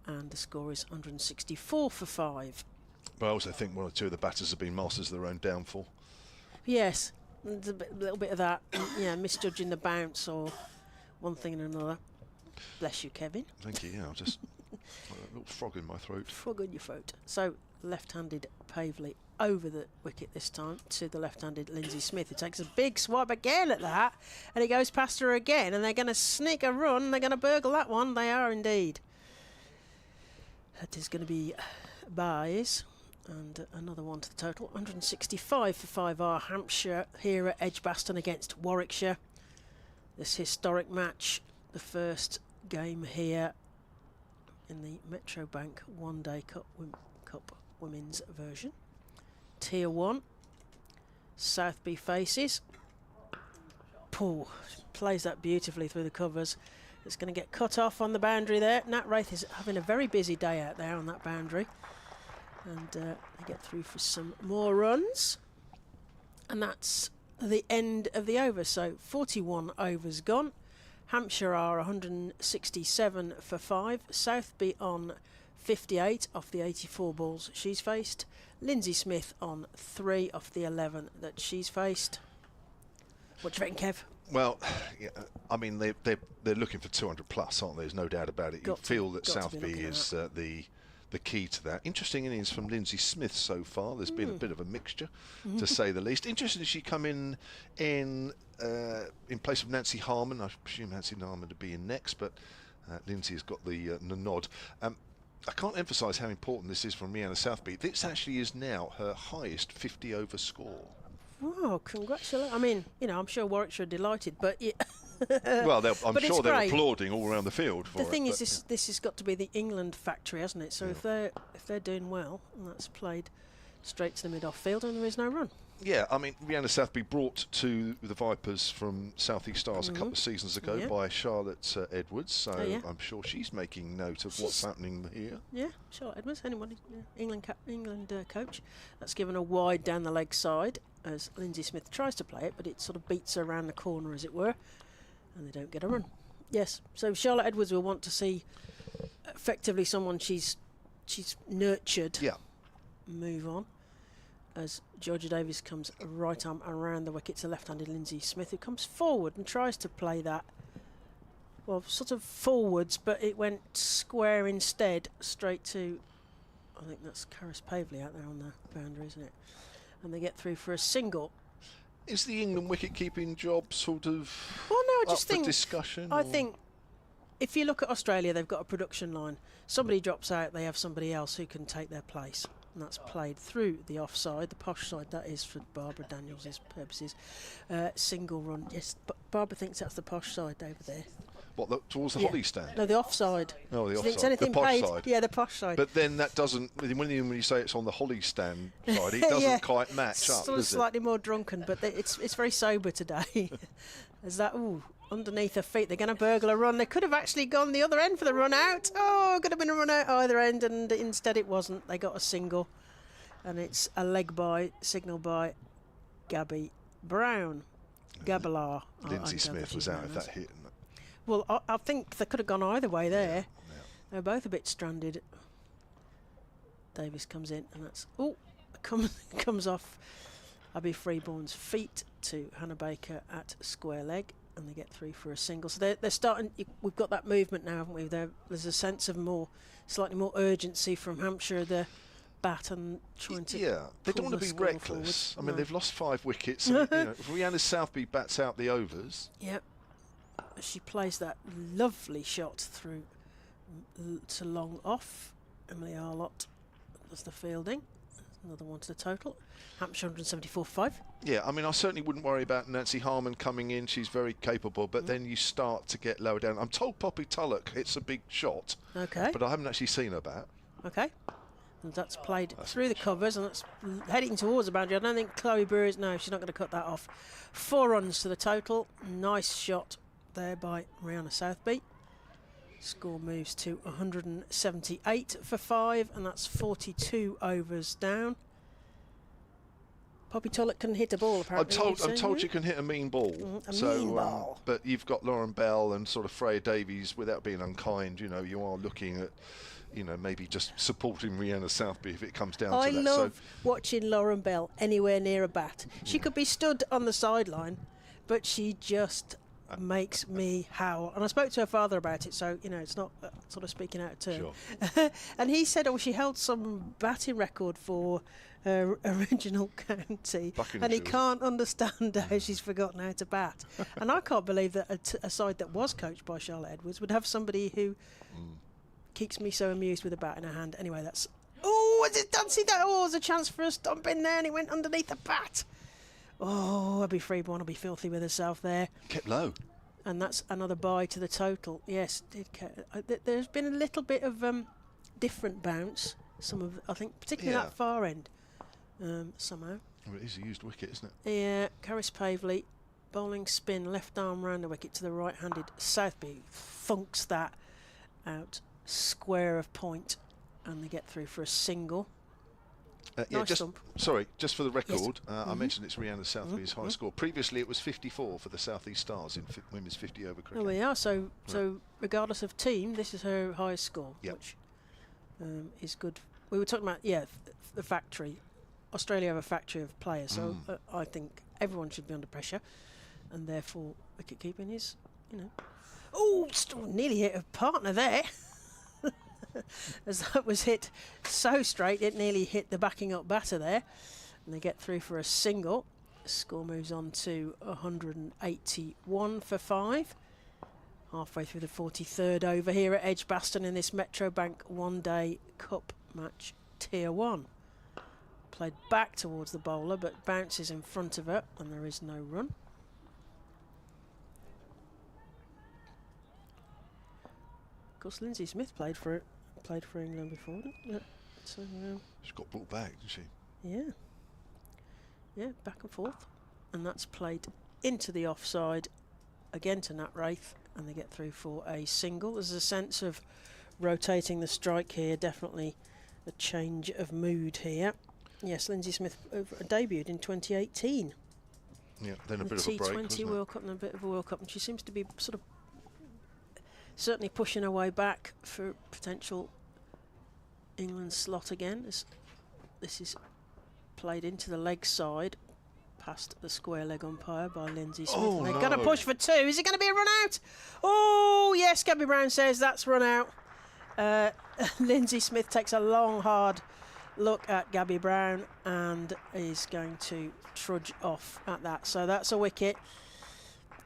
and the score is 164 for 5. But I also think one or two of the batters have been masters of their own downfall. Yes, there's a little bit of that. Yeah, misjudging the bounce or one thing and another. Bless you, Kevin. Thank you. Yeah, I'll just a little frog in my throat. Frog in your throat. So left-handed Pavely over the wicket this time to the left-handed Lindsay Smith, who takes a big swipe again at that, and it goes past her again, and they're going to sneak a run. They're going to burgle that one. They are indeed. That is going to be byes, and another one to the total. 165 for 5 are Hampshire here at Edgbaston against Warwickshire. This historic match, the first game here in the Metrobank One Day Cup Women's version. Tier 1. Southby faces. Paul plays that beautifully through the covers. It's going to get cut off on the boundary there. Nat Wraith is having a very busy day out there on that boundary. And they get through for some more runs. And that's the end of the over. So 41 overs gone. Hampshire are 167 for 5. Southby on 58 off the 84 balls she's faced. Lindsay Smith on 3 off the 11 that she's faced. What do you reckon, Kev? Well, yeah, I mean, they're looking for 200 plus, aren't they? There's no doubt about it. You feel that Southby is the key to that. Interesting innings from Lindsay Smith so far. There's been a bit of a mixture, to say the least. Interesting that she come in place of Nancy Harman. I presume Nancy Harman to be in next, but Lindsay has got the nod. I can't emphasise how important this is from Rihanna Southby. This actually is now her highest 50 over score. Oh, congratulations. I mean, you know, I'm sure Warwickshire are delighted, but... Yeah. Well, I'm sure they're applauding all around the field for it. The thing is, this has got to be the England factory, hasn't it? So yeah. if they're doing well, and that's played straight to the mid-off field, and there is no run. Yeah, I mean, Rihanna Southby brought to the Vipers from South East Stars a couple of seasons ago by Charlotte Edwards, so I'm sure she's making note of what's happening here. Yeah, Charlotte Edwards, anybody, England coach. That's given a wide down the leg side as Lindsay Smith tries to play it, but it sort of beats her around the corner, as it were, and they don't get a run. Yes, so Charlotte Edwards will want to see effectively someone she's nurtured move on, as Georgia Davies comes right arm around the wicket to left-handed Lindsay Smith, who comes forward and tries to play that, well, sort of forwards, but it went square instead, straight to I think that's Caris Pavley out there on the boundary, isn't it? And they get through for a single. Is the England wicket-keeping job sort of Well, no, I up just for think discussion? I or- think if you look at Australia, they've got a production line. Somebody drops out, they have somebody else who can take their place. And that's played through the offside, the posh side, that is for Barbara Daniels' purposes. Single run, yes, but Barbara thinks that's the posh side over there. What, towards the Yeah. Holly stand? No, the offside. Oh, the She thinks offside. anything The posh paid- side. Yeah, the posh side. But then that doesn't, when you say it's on the Holly stand side, it doesn't Yeah. quite match up, Sort of does it? slightly more drunken, but it's very sober today. There's that, underneath her feet, they're going to burgle a run. They could have actually gone the other end for the run out. Oh, could have been a run out either end, and instead it wasn't. They got a single, and it's a leg by, signal by Gabby Brown. Gabelar. Lindsay Smith was out of that hit. And Well, I think they could have gone either way there. yeah. They're both a bit stranded. Davis comes in, and that's comes off Abby Freeborn's feet to Hannah Baker at square leg, and they get through for a single. So they're starting. We've got that movement now, haven't we? There's a sense of slightly more urgency from Hampshire. The bat and trying to They don't pull want to the be score reckless. forward. I mean, No. they've lost 5 wickets. So, if Rhiannon Southby bats out the overs, Yep. She plays that lovely shot through to long off. Emily Arlott does the fielding. Another one to the total. Hampshire 174.5. yeah, I mean, I certainly wouldn't worry about Nancy Harmon coming in. She's very capable, but then you start to get lower down. I'm told Poppy Tulloch hits a big shot, Okay. but I haven't actually seen her bat. Okay. And that's played through the covers, and it's heading towards the boundary. I don't think Chloe Brewer is. No, she's not going to cut that off. 4 runs to the total. Nice shot there by Rihanna Southby. Score moves to 178 for 5, and that's 42 overs down. Poppy Tulloch can hit a ball, apparently. I'm told you can hit a mean ball. A mean ball. But you've got Lauren Bell and sort of Freya Davies, without being unkind, you are looking at, maybe just supporting Rhiannon Southby if it comes down I to that. love watching Lauren Bell anywhere near a bat. She could be stood on the sideline, but she just makes me howl. And I spoke to her father about it, so it's not sort of speaking out of turn. Sure. And he said, she held some batting record for her original county, and he Buckinghamshire. can't understand how she's forgotten how to bat. And I can't believe that a side that was coached by Charlotte Edwards would have somebody who keeps me so amused with a bat in her hand. Anyway, that's... Oh, is it dancing that? Oh, there's a chance for a stomp in there, and it went underneath the bat. Oh, Abby Freeborn will be filthy with herself there. Kept low. And that's another bye to the total. Yes, there's been a little bit of different bounce. I think, particularly that far end, somehow. Well, it is a used wicket, isn't it? Yeah, Caris Pavley, bowling spin, left arm round the wicket to the right-handed Southby. Funks that out square of point, and they get through for a single. Nice stump. Just for the record, Yes. I mentioned it's Rhiannon Southby's high score. Previously, it was 54 for the South East Stars in women's 50 over cricket. Oh, we are. So regardless of team, this is her highest score, Yep. which is good. We were talking about the factory. Australia have a factory of players, so I think everyone should be under pressure, and therefore wicket keeping is, Oh, nearly hit a partner there. As that was hit so straight, it nearly hit the backing up batter there. And they get through for a single. Score moves on to 181 for 5. Halfway through the 43rd over here at Edgbaston in this Metrobank One-Day Cup match, Tier 1. Played back towards the bowler, but bounces in front of her, and there is no run. Of course, Lindsay Smith played for England before, didn't she? So, She got brought back, didn't she? yeah, back and forth, and that's played into the offside again to Nat Wraith, and they get through for a single. There's a sense of rotating the strike here, definitely a change of mood here. Yes, Lindsay Smith debuted in 2018. Yeah, then a The bit of a break, wasn't T20 it? World Cup and a bit of a World Cup, and she seems to be sort of certainly pushing her way back for potential England slot again. This is played into the leg side, past the square leg umpire by Lindsay Smith. Oh, They're no. going to push for 2. Is it going to be a run out? Oh, yes, Gabby Brown says that's run out. Lindsay Smith takes a long, hard look at Gabby Brown and is going to trudge off at that. So that's a wicket.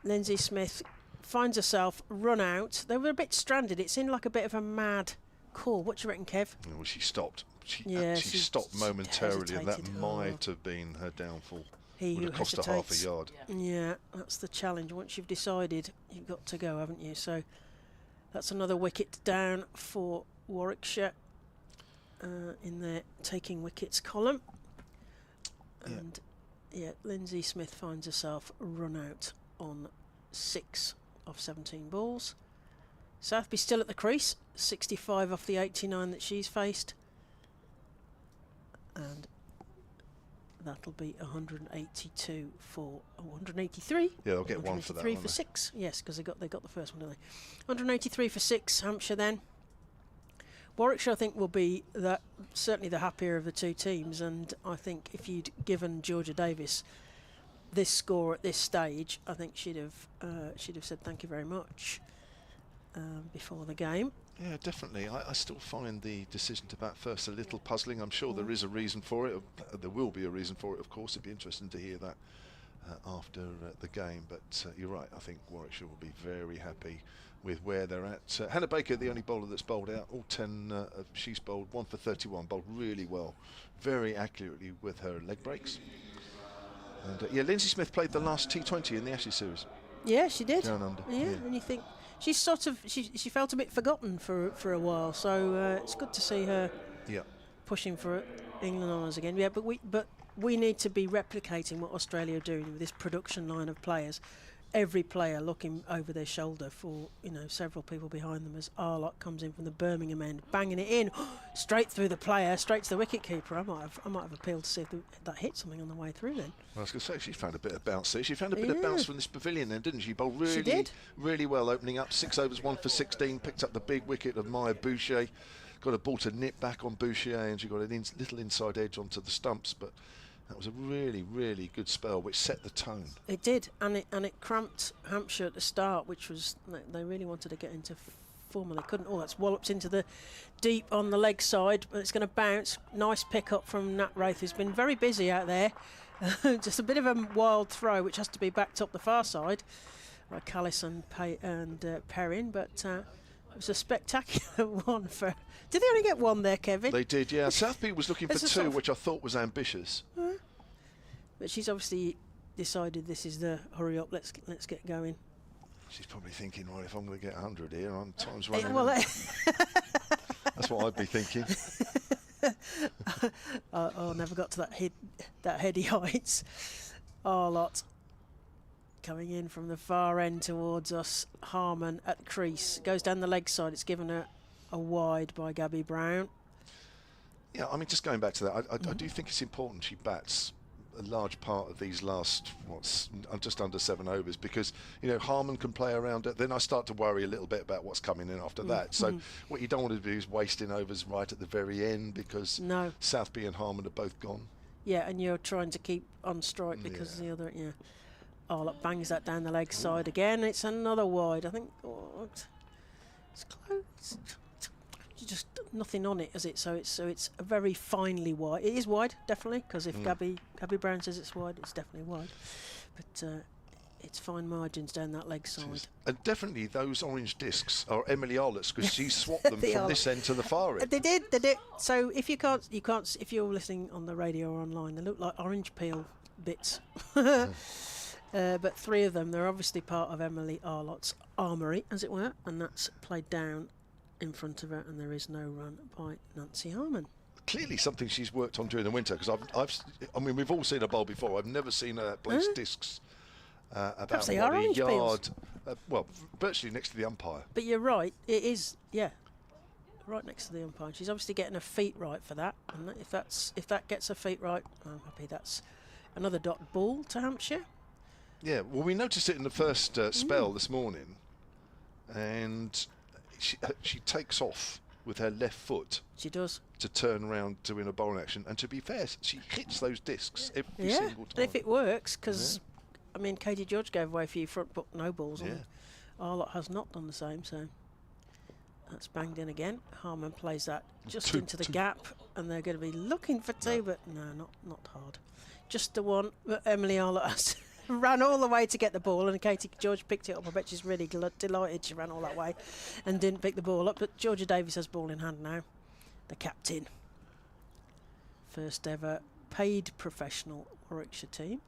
Lindsay Smith finds herself run out. They were a bit stranded. It seemed like a bit of a mad call. What do you reckon, Kev? Well, she stopped. She she stopped momentarily, and that hesitated. might have been her downfall. He Would who have cost her half a hesitates. yard. Yeah, that's the challenge. Once you've decided, you've got to go, haven't you? So that's another wicket down for Warwickshire in their taking wickets column. And Lindsay Smith finds herself run out on 6 of 17 balls. Southby still at the crease, 65 off the 89 that she's faced. And that'll be 182 for 183. Yeah, they'll get one for that. 183 for 6. Yes, because they got the first one, didn't they? 183 for 6. Hampshire then. Warwickshire, I think, will be certainly the happier of the two teams, and I think if you'd given Georgia Davis this score at this stage, I think she'd have said thank you very much before the game. Yeah, definitely. I still find the decision to bat first a little puzzling. I'm sure there is a reason for it. There will be a reason for it, of course. It'd be interesting to hear that after the game. But you're right. I think Warwickshire will be very happy with where they're at. Hannah Baker, the only bowler that's bowled out. All 10 she's bowled 1 for 31. Bowled really well, very accurately with her leg breaks. And Lindsay Smith played the last T20 in the Ashes series. Yeah, she did. Down under. Yeah, and you think she's sort of she felt a bit forgotten for a while, so it's good to see her pushing for England honours again. Yeah, but we need to be replicating what Australia are doing with this production line of players. Every player looking over their shoulder for several people behind them as Arlott comes in from the Birmingham end, banging it in straight through the player, straight to the wicket keeper. I might have appealed to see if that hit something on the way through then. Well, I was going to say, she found a bit of bounce there. She found a bit of bounce from this pavilion then, didn't she? Bowled really well, opening up 6 overs, 1 for 16, picked up the big wicket of Maya Boucher, got a ball to nip back on Boucher, and she got a little inside edge onto the stumps, but that was a really, really good spell, which set the tone. It did, and it cramped Hampshire at the start, which was they really wanted to get into form, and they couldn't. Oh, that's walloped into the deep on the leg side, but it's going to bounce. Nice pick up from Nat Wraith, who's been very busy out there. Just a bit of a wild throw, which has to be backed up the far side by Callis and Perrin, but it was a spectacular one for. Did they only get one there, Kevin? They did, yeah. Southby was looking for 2, which I thought was ambitious. But she's obviously decided this is the hurry up, let's get going. She's probably thinking, right, if I'm going to get 100 here, time's running. That's what I'd be thinking. Never got to that heady heights. Arlott coming in from the far end towards us. Harmon at crease, goes down the leg side. It's given her a wide by Gabby Brown. Yeah, I mean, just going back to that, I do think it's important she bats a large part of these last just under 7 overs, because Harmon can play around it. Then I start to worry a little bit about what's coming in after that. So what you don't want to do is wasting overs right at the very end, because Southby and Harmon are both gone. Yeah, and you're trying to keep on strike because the other Arlott bangs that down the leg side again. It's another wide. I think it's close. Just nothing on it, is it? So it's a very finely wide. It is wide, definitely, because if Gabby Brown says it's wide, it's definitely wide. But it's fine margins down that leg side. And definitely those orange discs are Emily Arlott's, because she swapped them from this end to the far end. They did. So if you can't. If you're listening on the radio or online, they look like orange peel bits. But 3 of them, they're obviously part of Emily Arlott's armoury, as it were, and that's played down in front of her, and there is no run by Nancy Harmon. Clearly something she's worked on during the winter, because I mean, we've all seen her bowl before. I've never seen her place discs about a yard, virtually next to the umpire. But you're right, it is, right next to the umpire. She's obviously getting her feet right for that, and if that gets her feet right, I'm happy. That's another dot ball to Hampshire. Yeah, well, we noticed it in the first spell this morning, and she takes off with her left foot. She does. To turn around to win a bowling action. And to be fair, she hits those discs every single time. And if it works, because, I mean, Katie George gave away a few front book no balls, and Arlott has not done the same, so. That's banged in again. Harman plays that just into the gap, and they're going to be looking for two, but no, not hard. Just the one that Emily Arlott ran all the way to get the ball, and Katie George picked it up. I bet she's really delighted she ran all that way and didn't pick the ball up. But Georgia Davies has ball in hand now, the captain. First ever paid professional Warwickshire team.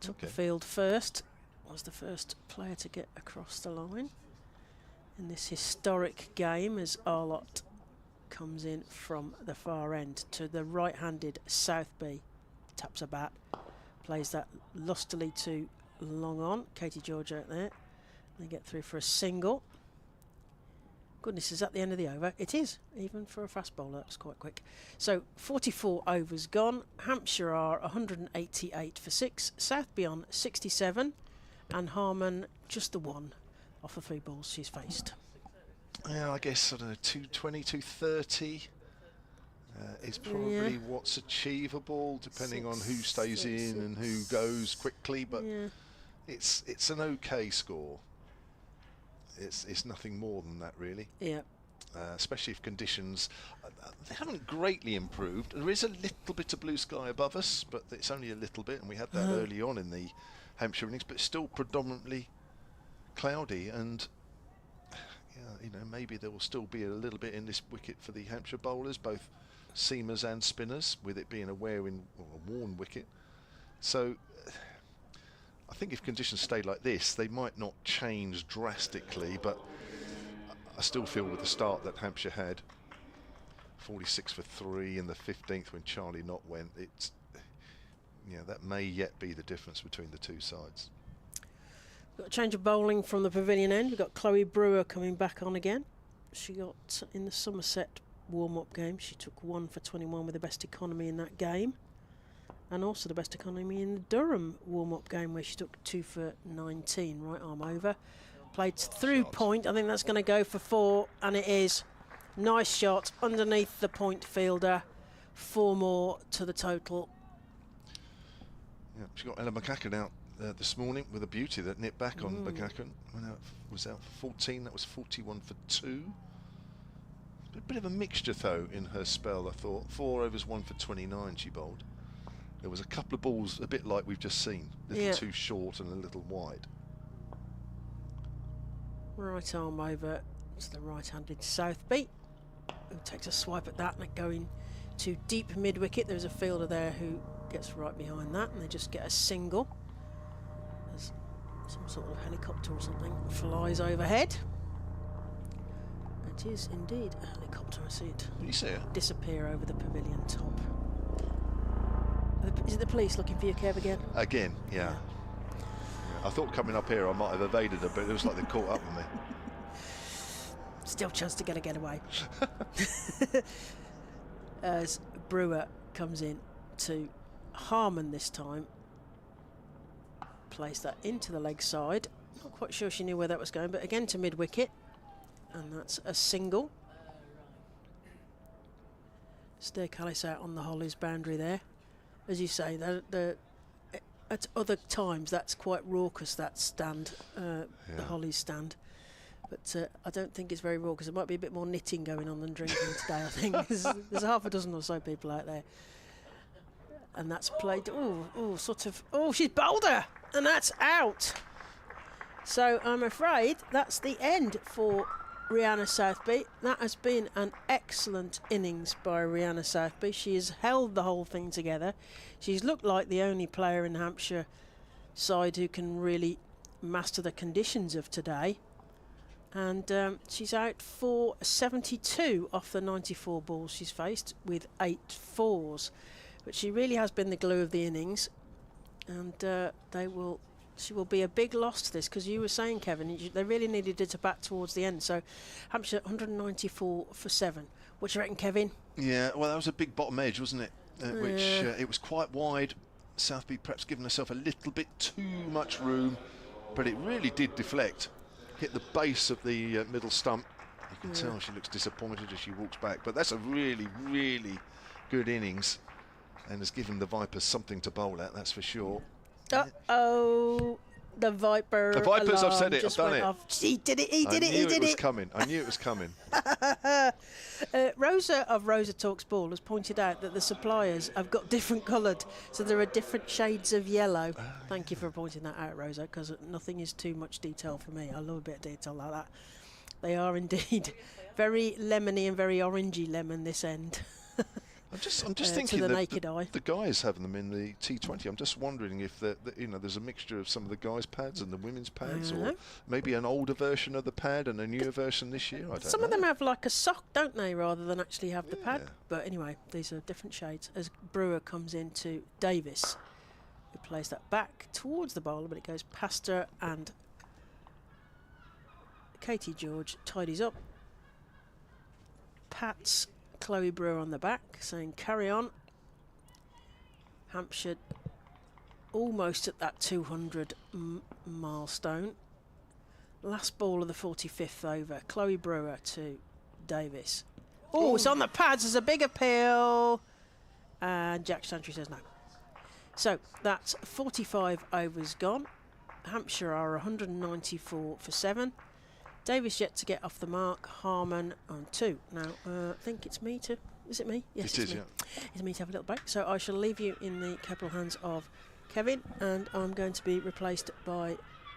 Took the field first, was the first player to get across the line in this historic game as Arlott comes in from the far end to the right-handed Southby. Taps a bat, plays that lustily to long on. Katie George out there. They get through for a single. Goodness, is that the end of the over? It is, even for a fast bowler. That's quite quick. So 44 overs gone. Hampshire are 188 for 6. Southby on 67. And Harman just the one off the 3 balls she's faced. Yeah, I guess, I don't know, 220, 230 is probably what's achievable, depending on who stays in and who goes quickly. But it's an okay score. It's nothing more than that, really. Yeah. Especially if conditions they haven't greatly improved. There is a little bit of blue sky above us, but it's only a little bit, and we had that early on in the Hampshire innings, but still predominantly cloudy. And you know, maybe there will still be a little bit in this wicket for the Hampshire bowlers, both seamers and spinners, with it being a worn wicket. So I think if conditions stay like this, they might not change drastically, but I still feel with the start that Hampshire had, 46 for 3 in the 15th when Charlie Knott went, it's, that may yet be the difference between the two sides. Got a change of bowling from the pavilion end. We've got Chloe Brewer coming back on again. She got in the Somerset warm-up game. She took 1 for 21 with the best economy in that game. And also the best economy in the Durham warm-up game where she took 2 for 19, right arm over. Played through point. I think that's going to go for 4, and it is. Nice shot underneath the point fielder. 4 more to the total. Yeah, she got Ella McCacken out this morning with a beauty that nipped back on McCacken. Was out for 14. That was 41 for 2. A bit of a mixture though in her spell, I thought. 4 overs, 1 for 29 she bowled. There was a couple of balls a bit like we've just seen, a little too short and a little wide. Right arm over to the right-handed Southby, who takes a swipe at that and going to deep mid-wicket. There's a fielder there who gets right behind that, and they just get a single. There's some sort of helicopter or something flies overhead. It is indeed a helicopter. I see it. You see it disappear over the pavilion top. Is it the police looking for you, Kev, again? Again, yeah. I thought coming up here I might have evaded them, but it looks like they caught up with me. Still chance to get a getaway. As Brewer comes in to Harman this time. Plays that into the leg side. Not quite sure she knew where that was going, but again to mid-wicket. And that's a single. Stair Callis out on the Hollies boundary there. As you say, at other times that's quite raucous, that stand, the Hollies stand. But I don't think it's very raucous. There might be a bit more knitting going on than drinking today, I think. There's half a dozen or so people out there. And that's played, she's bowled her, and that's out. So I'm afraid that's the end for Rihanna Southby. That has been an excellent innings by Rihanna Southby. She has held the whole thing together. She's looked like the only player in the Hampshire side who can really master the conditions of today. And she's out for 72 off the 94 balls she's faced with 8 fours. But she really has been the glue of the innings. And she will be a big loss to this, because you were saying, Kevin, they really needed it to bat towards the end. So Hampshire 194 for 7. What do you reckon, Kevin? Yeah, well, that was a big bottom edge, wasn't it? Which it was quite wide. Southby perhaps giving herself a little bit too much room, but it really did deflect. Hit the base of the middle stump. You can tell she looks disappointed as she walks back. But that's a really, really good innings, and has given the Vipers something to bowl at, that's for sure. Uh-oh. The Viper. The Vipers, I've alarm said it, just I've done went it. off. He did it. He I did it. knew He did was it. coming. I knew it was coming. Rosa of Rosa Talks Ball has pointed out that the suppliers have got different coloured, so there are different shades of yellow. Thank you for pointing that out, Rosa, because nothing is too much detail for me. I love a bit of detail like that. They are indeed very lemony and very orangey lemon this end. I'm just thinking to the that naked eye. the guys having them in the T20. I'm just wondering if there's a mixture of some of the guys' pads and the women's pads, or maybe an older version of the pad and a newer version this year. I don't know. Some of them have like a sock, don't they, rather than actually have the pad. But anyway, these are different shades. As Brewer comes into Davis, who plays that back towards the bowler, but it goes past her, and Katie George tidies up. Pats Chloe Brewer on the back, saying carry on. Hampshire almost at that 200 milestone. Last ball of the 45th over. Chloe Brewer to Davis. Oh, it's on the pads. There's a big appeal. And Jack Chantry says no. So that's 45 overs gone. Hampshire are 194 for 7. Davis yet to get off the mark. Harman on 2. Now, I think it's me to... Is it me? Yes, it is, me. yeah. It's me to have a little break. So I shall leave you in the capable hands of Kevin, and I'm going to be replaced by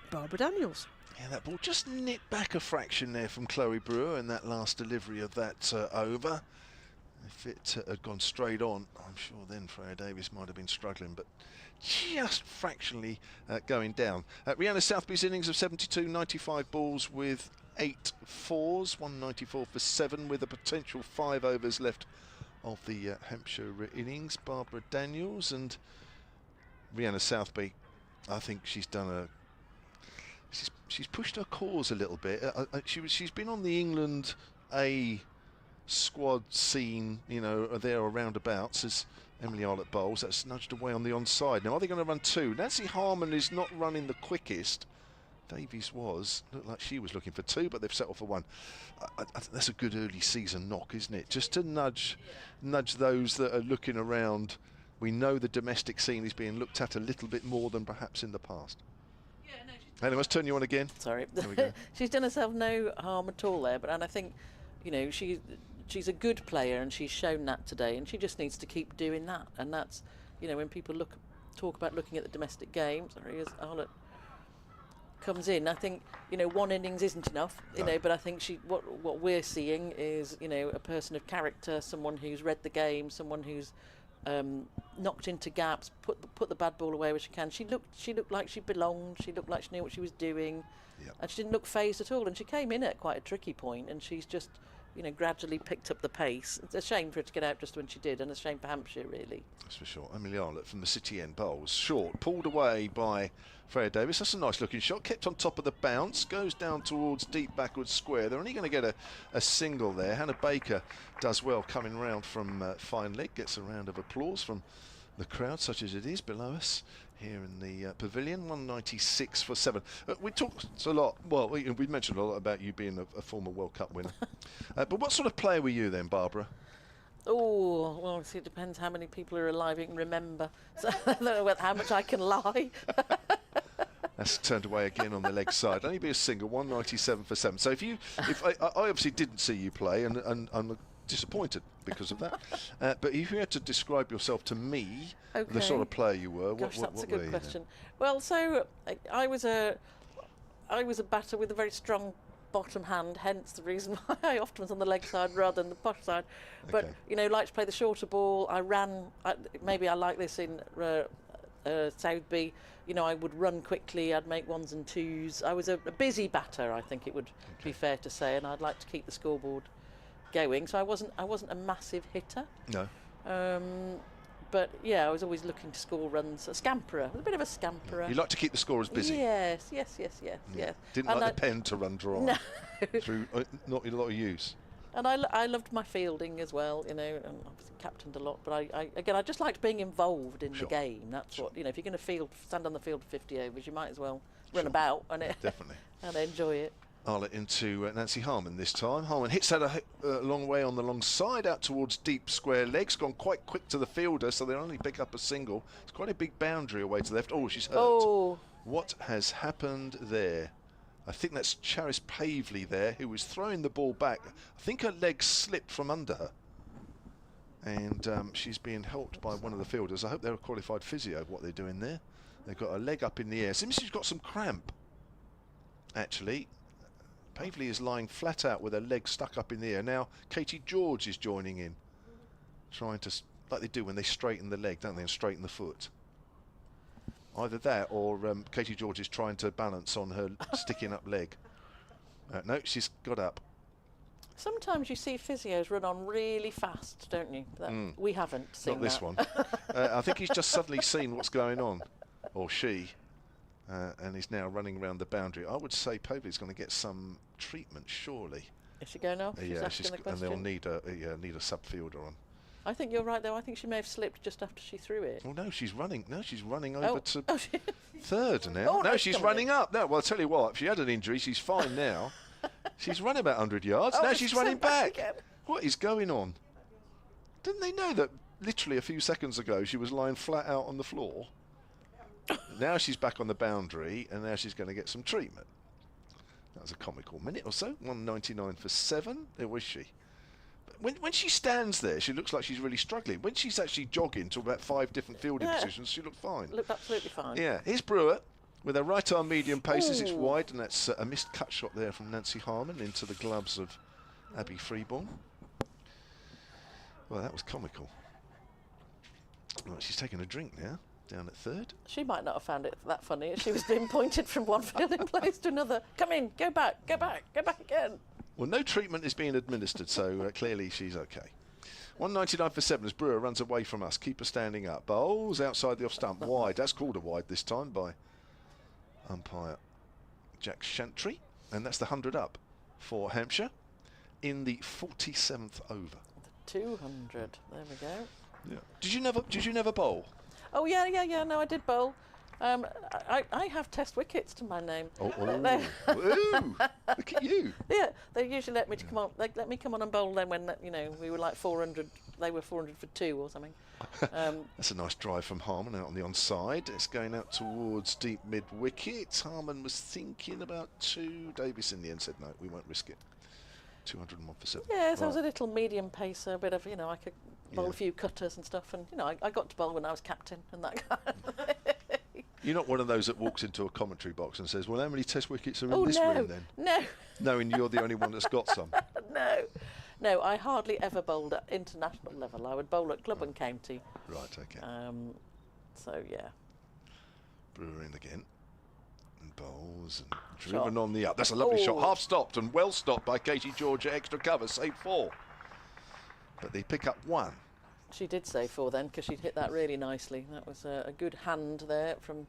Barbara Daniels. Yeah, that ball just nipped back a fraction there from Chloe Brewer in that last delivery of that over. If it had gone straight on, I'm sure then Freya Davis might have been struggling, but just fractionally going down. Rihanna Southby's innings of 72, 95 balls with 8 fours, 194 for 7, with a potential 5 overs left of the Hampshire innings. Barbara Daniels and Rihanna Southby, I think she's done she's pushed her cause a little bit. She's been on the England A squad scene, there or roundabouts as Emily Arlott bowls. That's nudged away on the onside. Now, are they going to run 2? Nancy Harman is not running the quickest. Davies looked like she was looking for 2, but they've settled for 1. I think that's a good early season knock, isn't it? Just to nudge those that are looking around. We know the domestic scene is being looked at a little bit more than perhaps in the past. Helen, let's turn you on again. Sorry. There we go. She's done herself no harm at all there, and I think, she's a good player, and she's shown that today, and she just needs to keep doing that. And that's, when people talk about looking at the domestic games, as Arlott comes in, I think, one innings isn't enough, but I think what we're seeing is, a person of character, someone who's read the game, someone who's knocked into gaps, put the bad ball away where she can. She looked like she belonged. She looked like she knew what she was doing, and she didn't look phased at all. And she came in at quite a tricky point, and she's just, gradually picked up the pace. It's a shame for her to get out just when she did, and a shame for Hampshire, really. That's for sure. Emily Arlott from the City End bowls short, pulled away by Freya Davis. That's a nice looking shot. Kept on top of the bounce, goes down towards deep backwards square. They're only going to get a single there. Hannah Baker does well coming round from fine leg, gets a round of applause from the crowd, such as it is below us here in the pavilion. 196 for 7. We talked a lot, we mentioned a lot about you being a former World Cup winner. But what sort of player were you then, Barbara? Oh, well, it depends how many people are alive you can remember. So I don't know how much I can lie. That's turned away again on the leg side. Only be a single, 197 for 7. So if I obviously didn't see you play, and I'm disappointed because of that. But if you had to describe yourself to me, the sort of player you were, Gosh, that's a were good you question. Well, so I was a batter with a very strong bottom hand, hence the reason why I often was on the leg side rather than the posh side. But like to play the shorter ball. I ran. Maybe I like this in Southby. I would run quickly. I'd make 1s and 2s. I was a busy batter, I think it would be fair to say, and I'd like to keep the scoreboard going. So I wasn't a massive hitter. No. But yeah, I was always looking to score runs. A scamperer, a bit of a scamperer. You like to keep the scorers busy. Yes. Didn't and like the pen to run dry. No. Through not a lot of use. And I loved my fielding as well, and obviously captained a lot. But I just liked being involved in the game. That's what, if you're going to stand on the field for 50 overs, you might as well run about and Definitely. and enjoy it. Arlott into Nancy Harman this time. Harman hits that a long way on the long side out towards deep square legs. Gone quite quick to the fielder, so they'll only pick up a single. It's quite a big boundary away to the left. Oh, she's hurt. Oh, What has happened there? I think that's Charis Pavley there, who was throwing the ball back. I think her leg slipped from under her. And she's being helped by one of the fielders. I hope they're a qualified physio, what they're doing there. They've got her leg up in the air. Seems she's got some cramp, actually. Pavley is lying flat out with her leg stuck up in the air. Now, Katie George is joining in, trying to, like they do when they straighten the leg, don't they, and straighten the foot. Either that or Katie George is trying to balance on her sticking up leg. No, she's got up. Sometimes you see physios run on really fast, don't you? We haven't seen Not this one. I think he's just suddenly seen what's going on, or she, and he's now running around the boundary. I would say Pavley's going to get some treatment, surely. Is she going off? Yeah, she's asking the and they'll question. need a sub-fielder on. I think you're right, though. I think she may have slipped just after she threw it. Well, no, she's running. No, she's running over to she third now. Oh, no, no, she's running up. No, well, I'll tell you what. If she had an injury, she's fine now. She's running about 100 yards. Oh, now she's running back. again. What is going on? Didn't they know that literally a few seconds ago she was lying flat out on the floor? Now she's back on the boundary, and now she's going to get some treatment. That was a comical minute or so. 199 for 7. There was she. When she stands there, she looks like she's really struggling. When she's actually jogging to about 5 different fielding positions, she looked fine. Looked absolutely fine. Yeah, here's Brewer with a right arm medium paces. It's wide, and that's a missed cut shot there from Nancy Harmon into the gloves of Abby Freeborn. Well, that was comical. Right, she's taking a drink now, down at third. She might not have found it that funny if she was being pointed from one fielding place to another. Come in, go back, go back, go back again. Well, no treatment is being administered, so clearly she's okay. 199 for 7 as Brewer runs away from us. Keeper standing up. Bowls outside the off stump. Wide. That's called a wide this time by umpire Jack Shantry. And that's the 100 up for Hampshire in the 47th over. The 200. There we go. Yeah. Did you never bowl? Oh, yeah. No, I did bowl. I have test wickets to my name. Oh. Ooh, look at you. Yeah, they usually let me come on. They let me come on and bowl then when we were like 400. They were 400 for 2 or something. That's a nice drive from Harmon out on the onside. It's going out towards deep mid wicket. Harmon was thinking about 2. Davis in the end said no, we won't risk it. 201 for 7. Yes, I was a little medium pacer, a bit of I could bowl a few cutters and stuff, and I got to bowl when I was captain and that kind of thing. You're not one of those that walks into a commentary box and says, well, how many test wickets are in this room then? No. Knowing you're the only one that's got some. No, I hardly ever bowled at international level. I would bowl at club and county. Right, okay. So, yeah. Brewer in again. And bowls and driven on the up. That's a lovely shot. Half stopped and well stopped by Katie George at extra cover. Save 4. But they pick up 1. She did save 4 then because she'd hit that really nicely. That was a good hand there from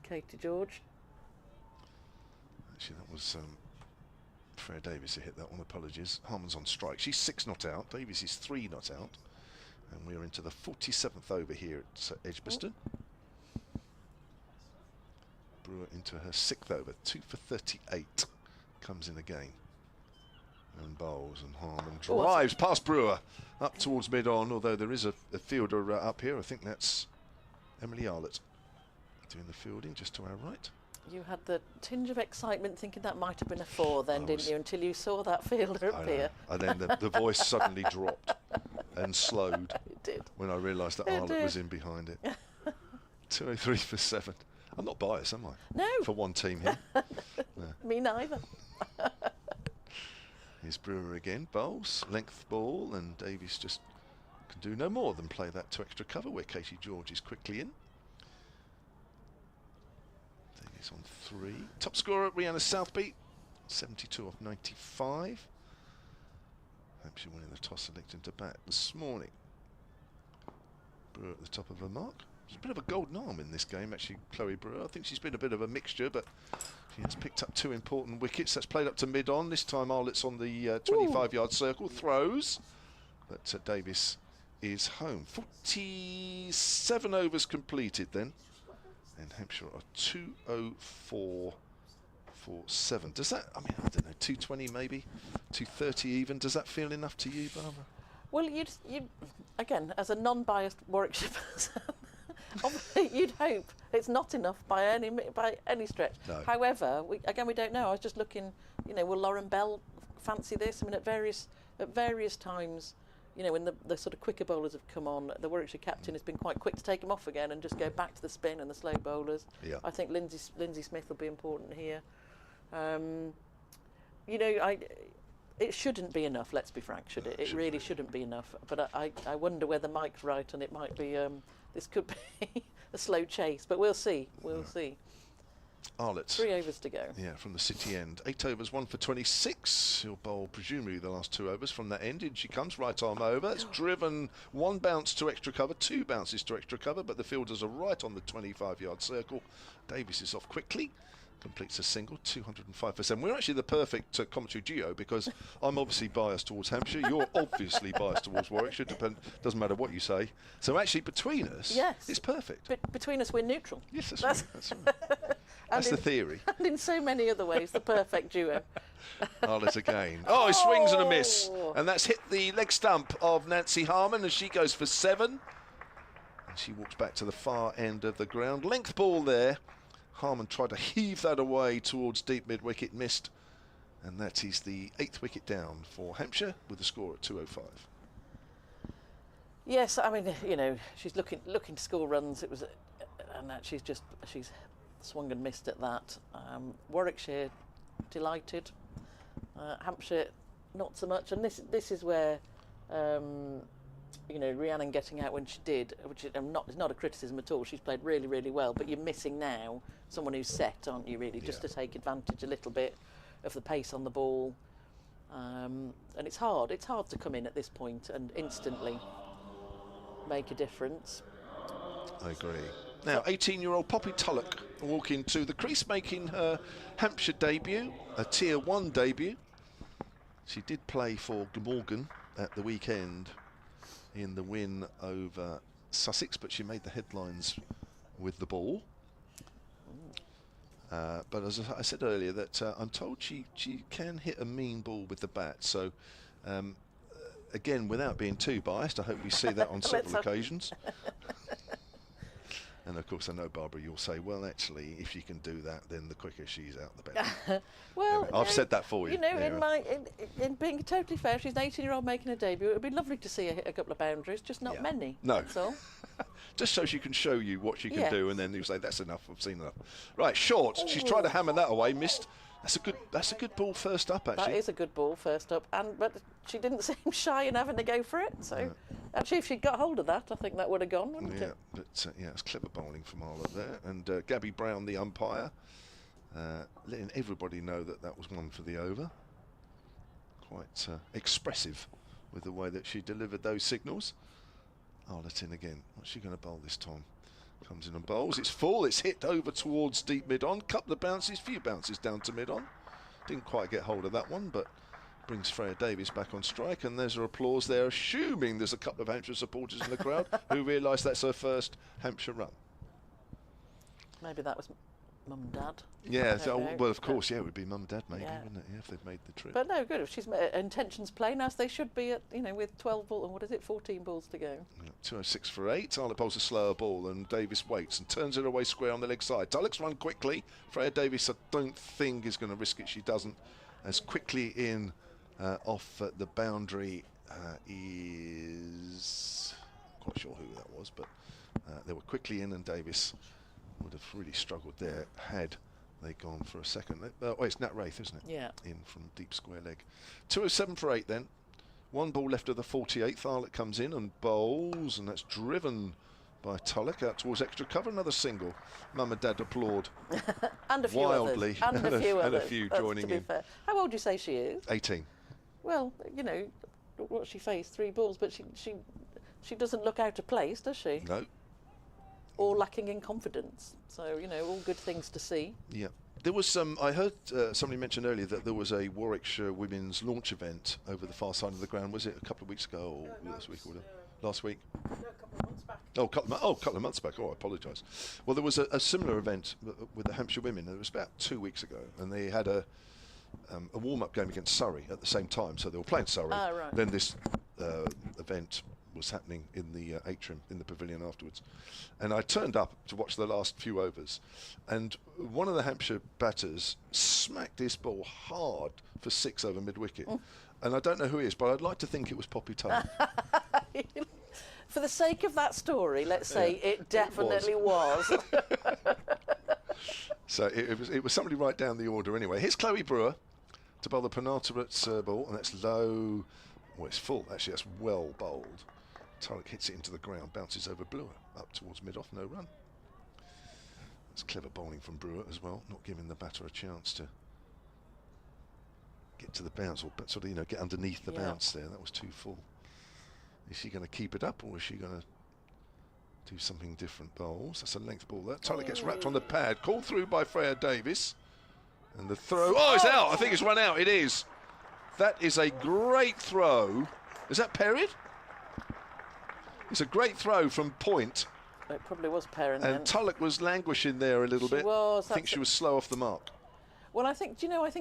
Katie George. Actually, that was Freya Davis who hit that one. Apologies. Harmon's on strike. She's 6 not out. Davis is 3 not out. And we're into the 47th over here at Edgbaston. Brewer into her 6th over. 2 for 38. Comes in again. And bowls, and Harmon drives past Brewer up towards mid-on, although there is a fielder up here. I think that's Emily Arlett doing the fielding just to our right. You had the tinge of excitement thinking that might have been a 4 then, didn't you, until you saw that fielder appear. And then the voice suddenly dropped and slowed. It did. When I realised that Arlett was in behind it. 203 for 7. I'm not biased, am I? No. For one team here. No. Me neither. Here's Brewer again, bowls, length ball, and Davies just can do no more than play that to extra cover where Katie George is quickly in. Davies on 3. Top scorer, Rhianna Southby, 72 off 95. Hampshire winning the toss, selecting to bat this morning. Brewer at the top of her mark. There's a bit of a golden arm in this game, actually, Chloe Brewer. I think she's been a bit of a mixture, but she has picked up 2 important wickets. That's played up to mid-on. This time Arlett's on the 25-yard circle. Throws. But Davis is home. 47 overs completed then. And Hampshire are 204 for 7. Does that, I don't know, 220 maybe? 230 even? Does that feel enough to you, Barbara? Well, you again, as a non-biased Warwickshire person, You'd hope it's not enough by any stretch. No. However, we don't know. I was just looking. Will Lauren Bell fancy this? I mean, at various times, when the sort of quicker bowlers have come on, the Warwickshire captain has been quite quick to take him off again and just go back to the spin and the slow bowlers. Yeah. I think Lindsay Smith will be important here. It shouldn't be enough, let's be frank, should it? It really shouldn't be enough. But I wonder whether Mike's right and it might be, this could be a slow chase. But we'll see, we'll see. Arlott. 3 overs to go. Yeah, from the City end. 8 overs, 1 for 26. He'll bowl presumably the last 2 overs from that end. In she comes, right arm over. It's driven 1 bounce to extra cover, 2 bounces to extra cover, but the fielders are right on the 25-yard circle. Davies is off quickly. Completes a single, 205%. We're actually the perfect commentary duo because I'm obviously biased towards Hampshire. You're obviously biased towards Warwickshire. Doesn't matter what you say. So actually, between us, it's perfect. Between us, we're neutral. Yes, that's right. That's right. That's the theory. And in so many other ways, the perfect duo. Arlott again. Oh, he swings and a miss. And that's hit the leg stump of Nancy Harmon as she goes for 7. And she walks back to the far end of the ground. Length ball there. Harmon tried to heave that away towards deep mid-wicket, missed. And that is the 8th wicket down for Hampshire with the score at 205. Yes, I mean, she's looking to score runs. It was, and that she's swung and missed at that. Warwickshire delighted. Hampshire not so much. And this is where Rhiannon getting out when she did, which is not a criticism at all. She's played really, really well, but you're missing now someone who's set, aren't you, really, just to take advantage a little bit of the pace on the ball. And it's hard to come in at this point and instantly make a difference. I agree. Now, 18-year-old Poppy Tulloch walking to the crease, making her Hampshire debut, a Tier 1 debut. She did play for Glamorgan at the weekend in the win over Sussex, but she made the headlines with the ball. But as I said earlier, that I'm told she can hit a mean ball with the bat. So, again, without being too biased, I hope we see that on several occasions. And of course, I know, Barbara, you'll say, well, actually, if she can do that, then the quicker she's out, the better. Well, I've said that for you. In being totally fair, she's an 18-year-old making a debut. It would be lovely to see her hit a couple of boundaries, just not many. No. That's all. Just so she can show you what she can do, and then you say, that's enough, I've seen enough. Right, short. She's tried to hammer that away, missed. That's a good ball first up, actually. That is a good ball first up, but she didn't seem shy in having to go for it. So, actually, if she'd got hold of that, I think that would have gone, wouldn't it? But it's clever bowling from Arlott there, and Gabby Brown, the umpire, letting everybody know that was one for the over. Quite expressive with the way that she delivered those signals. Arlott in again. What's she going to bowl this time? Comes in and bowls. It's full. It's hit over towards deep mid-on. Couple of bounces, few bounces down to mid-on. Didn't quite get hold of that one, but brings Freya Davies back on strike. And there's her applause there, assuming there's a couple of Hampshire supporters in the crowd who realise that's her first Hampshire run. Maybe that was Mum and Dad. Yeah, well, of course, it would be Mum and Dad maybe, wouldn't it? Yeah, if they've made the trip. But no, good. If she's intentions plain as they should be, with 12 balls, 14 balls to go. Yeah, 206 for 8. Arlott bowls a slower ball, and Davies waits and turns it away square on the leg side. Tulloch's run quickly. Freya Davies, I don't think is going to risk it. She doesn't. As quickly in off the boundary is. I'm quite sure who that was, but they were quickly in, and Davies would have really struggled there had they gone for a second. It's Nat Wraith, isn't it? Yeah. In from deep square leg. 207 for 8 then. 1 ball left of the 48th. Arlott comes in and bowls, and that's driven by Tulloch out towards extra cover. Another single. Mum and Dad applaud. And a few wildly. Others. And a few others. And a few joining in. Fair. How old do you say she is? 18. Well, what she faced, 3 balls, but she doesn't look out of place, does she? No. Or lacking in confidence. So, all good things to see. Yeah. There was some, I heard somebody mention earlier that there was a Warwickshire women's launch event over the far side of the ground. Was it a couple of weeks ago or last week? Last week? No, a couple of months back. Oh, couple of months back. Oh, I apologise. Well, there was a similar event with the Hampshire women. It was about 2 weeks ago, and they had a warm-up game against Surrey at the same time. So they were playing Surrey. Right. Then this event was happening in the atrium, in the pavilion afterwards. And I turned up to watch the last few overs, and one of the Hampshire batters smacked his ball hard for 6 over mid-wicket. And I don't know who he is, but I'd like to think it was Poppy Tulloch. For the sake of that story, let's say it definitely was. So it was somebody right down the order anyway. Here's Chloe Brewer to bowl the Penarteret's ball, and that's low. Well, it's full. Actually, that's well bowled. Tulloch hits it into the ground, bounces over Brewer, up towards mid-off, no run. That's clever bowling from Brewer as well, not giving the batter a chance to get to the bounce, or sort of, you know, get underneath the bounce there. That was too full. Is she going to keep it up, or is she going to do something different? Bowls. That's a length ball there. Tulloch gets wrapped on the pad, called through by Freya Davis. And the throw, it's out. I think it's run out. It is. That is a great throw. Is that Perrin? It's a great throw from point. It probably was Perrin. And Tulloch was languishing there a little bit. I think she was slow off the mark. Well, I think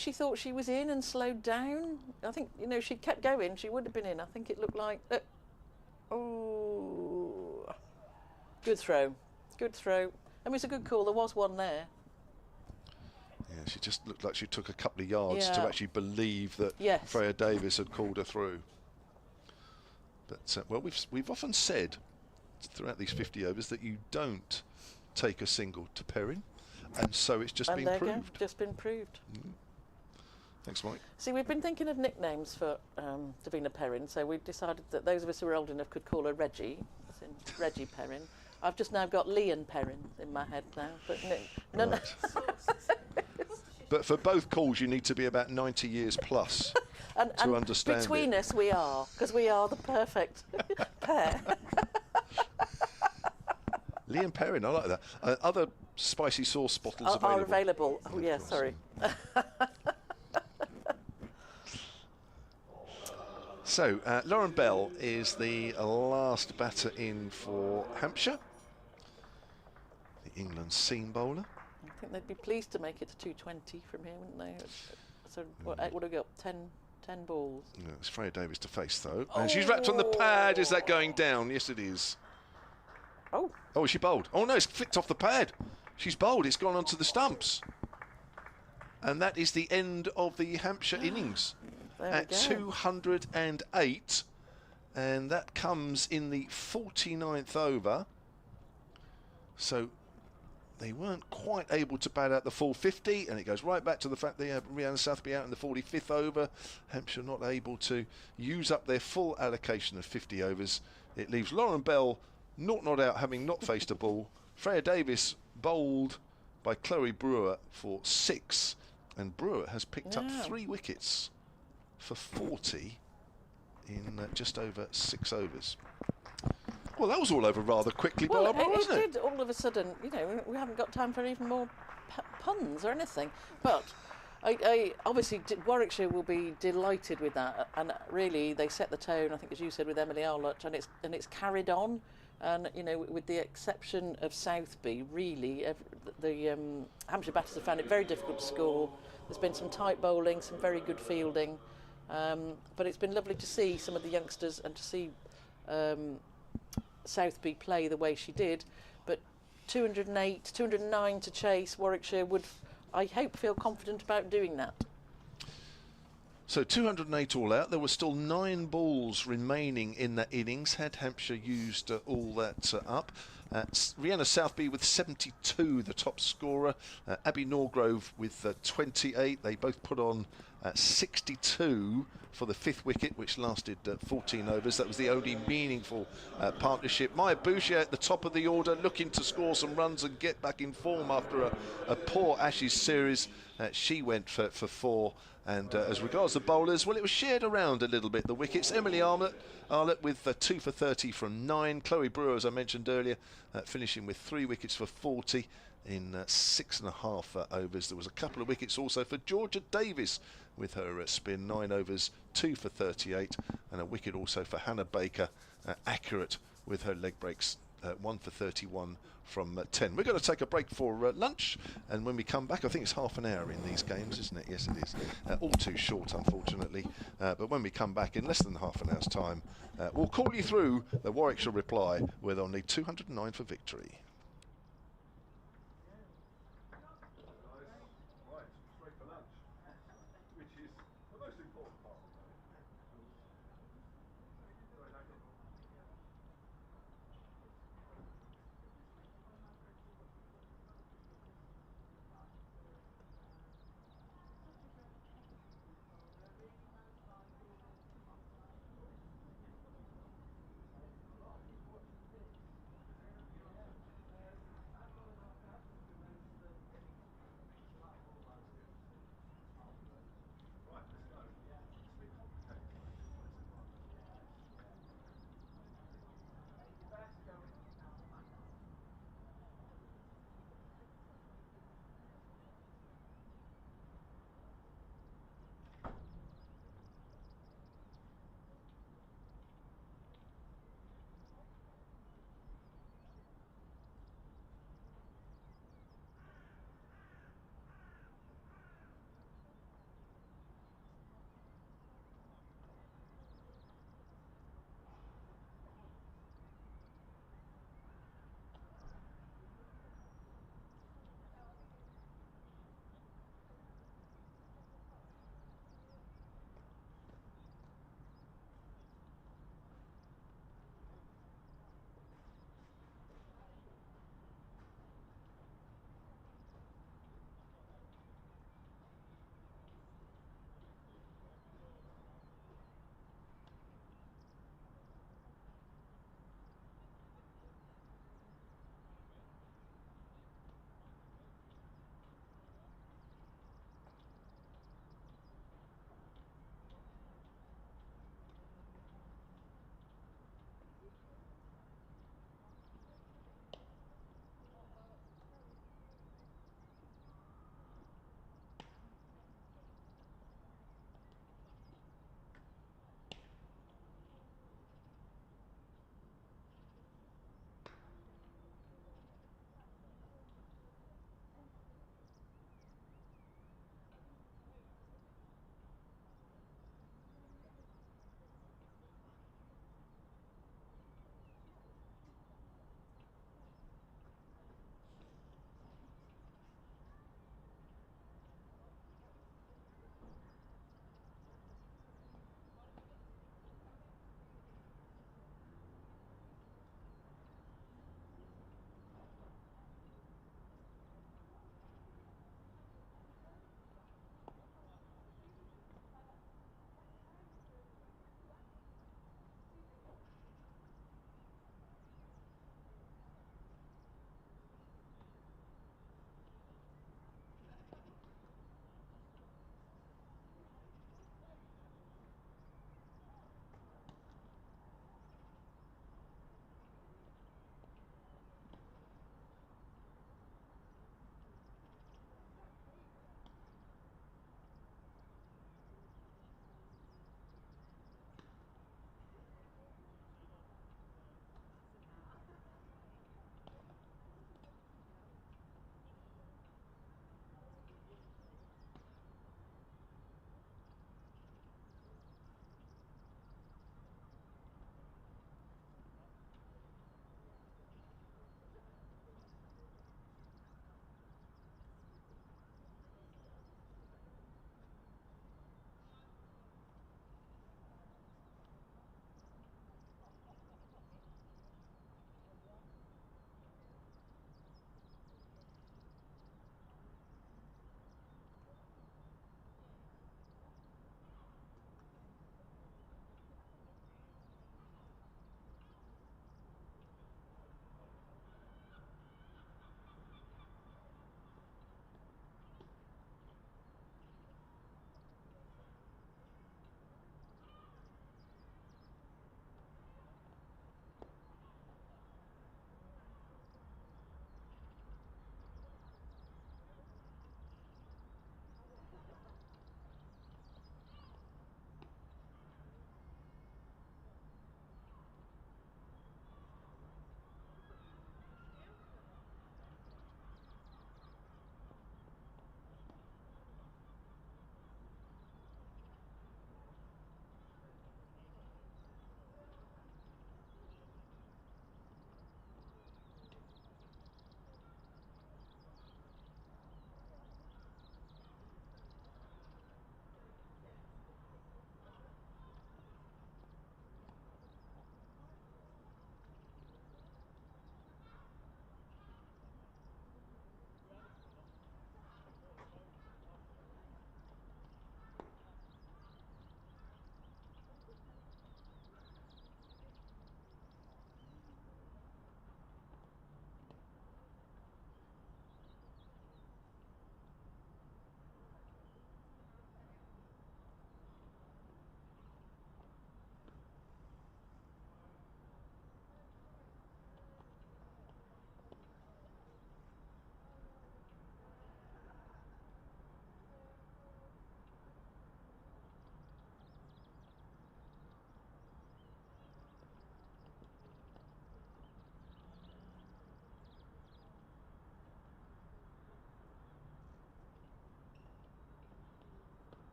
she thought she was in and slowed down. I think, you know, she kept going. She would have been in. I think it looked like... oh. Good throw. Good throw. I mean, it's a good call. There was one there. Yeah, she just looked like she took a couple of yards to actually believe that Freya Davis had called her through. But, well, we've often said throughout these 50 overs that you don't take a single to Perrin, and so it's just been proved. Just been proved. Thanks, Mike. See, we've been thinking of nicknames for Davina Perrin, so we've decided that those of us who are old enough could call her Reggie, as in Reggie Perrin. I've just now got Leon Perrin in my head now, but no. But for both calls, you need to be about 90 years plus to understand between us, we are, because we are the perfect pair. Leon Perrin, I like that. Other spicy sauce bottles are available. Oh, yeah, sorry. So, Lauren Bell is the last batter in for Hampshire. The England seam bowler. I think they'd be pleased to make it to 220 from here, wouldn't they? So, what would have got 10 balls? No, it's Freya Davis to face, though. And she's wrapped on the pad. Is that going down? Yes, it is. Oh, is she bowled? Oh, no, it's flicked off the pad. She's bowled. It's gone onto the stumps. And that is the end of the Hampshire innings at 208. And that comes in the 49th over. So they weren't quite able to bat out the full 50, and it goes right back to the fact they had Rhiannon Southby out in the 45th over. Hampshire not able to use up their full allocation of 50 overs. It leaves Lauren Bell not out, having not faced a ball. Freya Davis bowled by Chloe Brewer for 6, and Brewer has picked up 3 wickets for 40 in just over 6 overs. Well, that was all over rather quickly, Barbara, wasn't it? It did. All of a sudden, you know, we haven't got time for even more puns or anything. But I obviously, Warwickshire will be delighted with that. And really, they set the tone, I think, as you said, with Emily Arlott, and it's carried on. And, you know, with the exception of Southby, really, the Hampshire batters have found it very difficult to score. There's been some tight bowling, some very good fielding. But it's been lovely to see some of the youngsters and to see Southby play the way she did. But 208, 209 to chase, Warwickshire would, I hope, feel confident about doing that. So 208 all out. There were still 9 balls remaining in that innings. Had Hampshire used all that up. Rhiannon Southby with 72, the top scorer. Abby Norgrove with 28. They both put on 62 for the 5th wicket, which lasted 14 overs. That was the only meaningful partnership. Maya Boucher at the top of the order, looking to score some runs and get back in form after a poor Ashes series. She went for 4. And as regards the bowlers, well, it was shared around a little bit, the wickets. Emily Arlott with 2 for 30 from 9. Chloe Brewer, as I mentioned earlier, finishing with 3 wickets for 40 in 6.5 overs. There was a couple of wickets also for Georgia Davis with her spin, 9 overs, 2 for 38, and a wicket also for Hannah Baker, accurate with her leg breaks, 1 for 31 from 10. We're going to take a break for lunch, and when we come back, I think it's half an hour in these games, isn't it? Yes, it is. All too short, unfortunately. But when we come back in less than half an hour's time, we'll call you through the Warwickshire reply, where they'll need 209 for victory.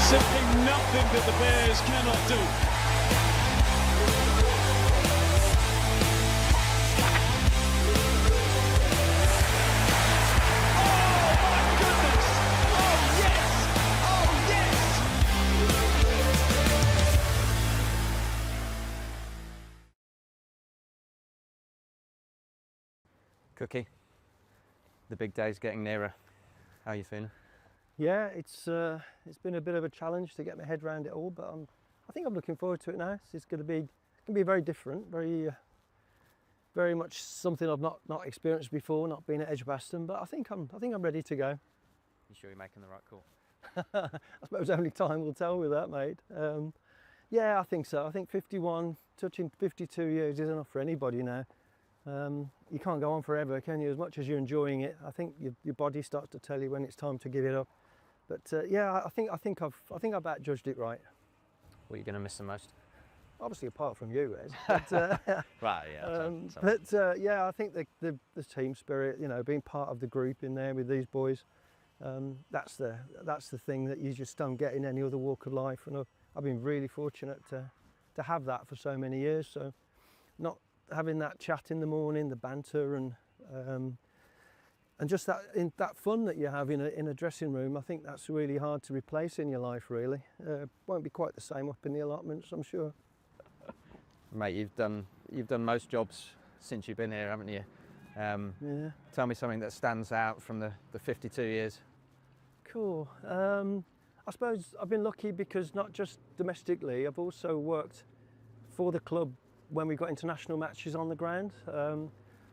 simply nothing that the Bears cannot do. Cookie, the big day's getting nearer. How are you feeling? Yeah, it's been a bit of a challenge to get my head around it all, but I think I'm looking forward to it now. It's going to be very different, very much something I've not experienced before, not been at Edgbaston. But I think I'm ready to go. You sure you're making the right call? I suppose only time will tell with that, mate. Yeah, I think so. I think 51, touching 52 years is enough for anybody now. You can't go on forever, can you? As much as you're enjoying it, I think your body starts to tell you when it's time to give it up. But yeah, I think I've outjudged it right. What are you going to miss the most? Obviously, apart from you, Ed. But, Right, yeah. Yeah, I think the team spirit, you know, being part of the group in there with these boys, that's the thing that you just don't get in any other walk of life. And I've been really fortunate to have that for so many years. So, not having that chat in the morning, the banter, and just that fun that you have in a dressing room, I think that's really hard to replace in your life. Really, won't be quite the same up in the allotments, I'm sure. Mate, you've done most jobs since you've been here, haven't you? Yeah. Tell me something that stands out from the 52 years. Cool. I suppose I've been lucky because not just domestically, I've also worked for the club when we got international matches on the ground.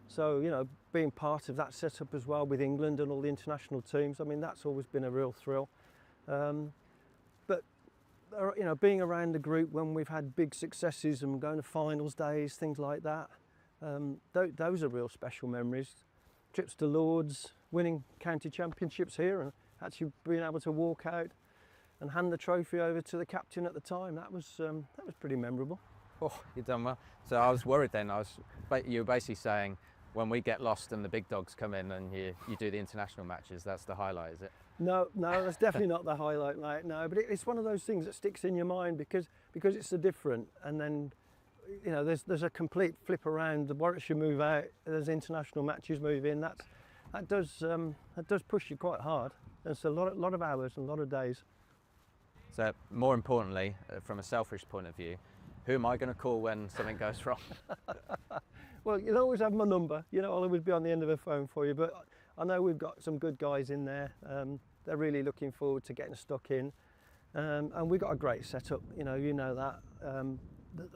So, you know, being part of that setup as well with England and all the international teams, I mean, that's always been a real thrill. But, you know, being around the group when we've had big successes and going to finals days, things like that, those are real special memories. Trips to Lords, winning county championships here, and actually being able to walk out and hand the trophy over to the captain at the time, that was pretty memorable. Oh, you've done well. So I was worried then. You were basically saying when we get lost and the big dogs come in and you do the international matches, that's the highlight, is it? No, that's definitely not the highlight, mate. No, but it's one of those things that sticks in your mind because it's so different. And then, you know, there's a complete flip around. The Warwickshire move out. There's international matches move in. That does push you quite hard. It's a lot of hours and a lot of days. So more importantly, from a selfish point of view, who am I going to call when something goes wrong? Well, you'll always have my number. You know, I'll always be on the end of a phone for you. But I know we've got some good guys in there. They're really looking forward to getting stuck in. And we've got a great setup. You know that.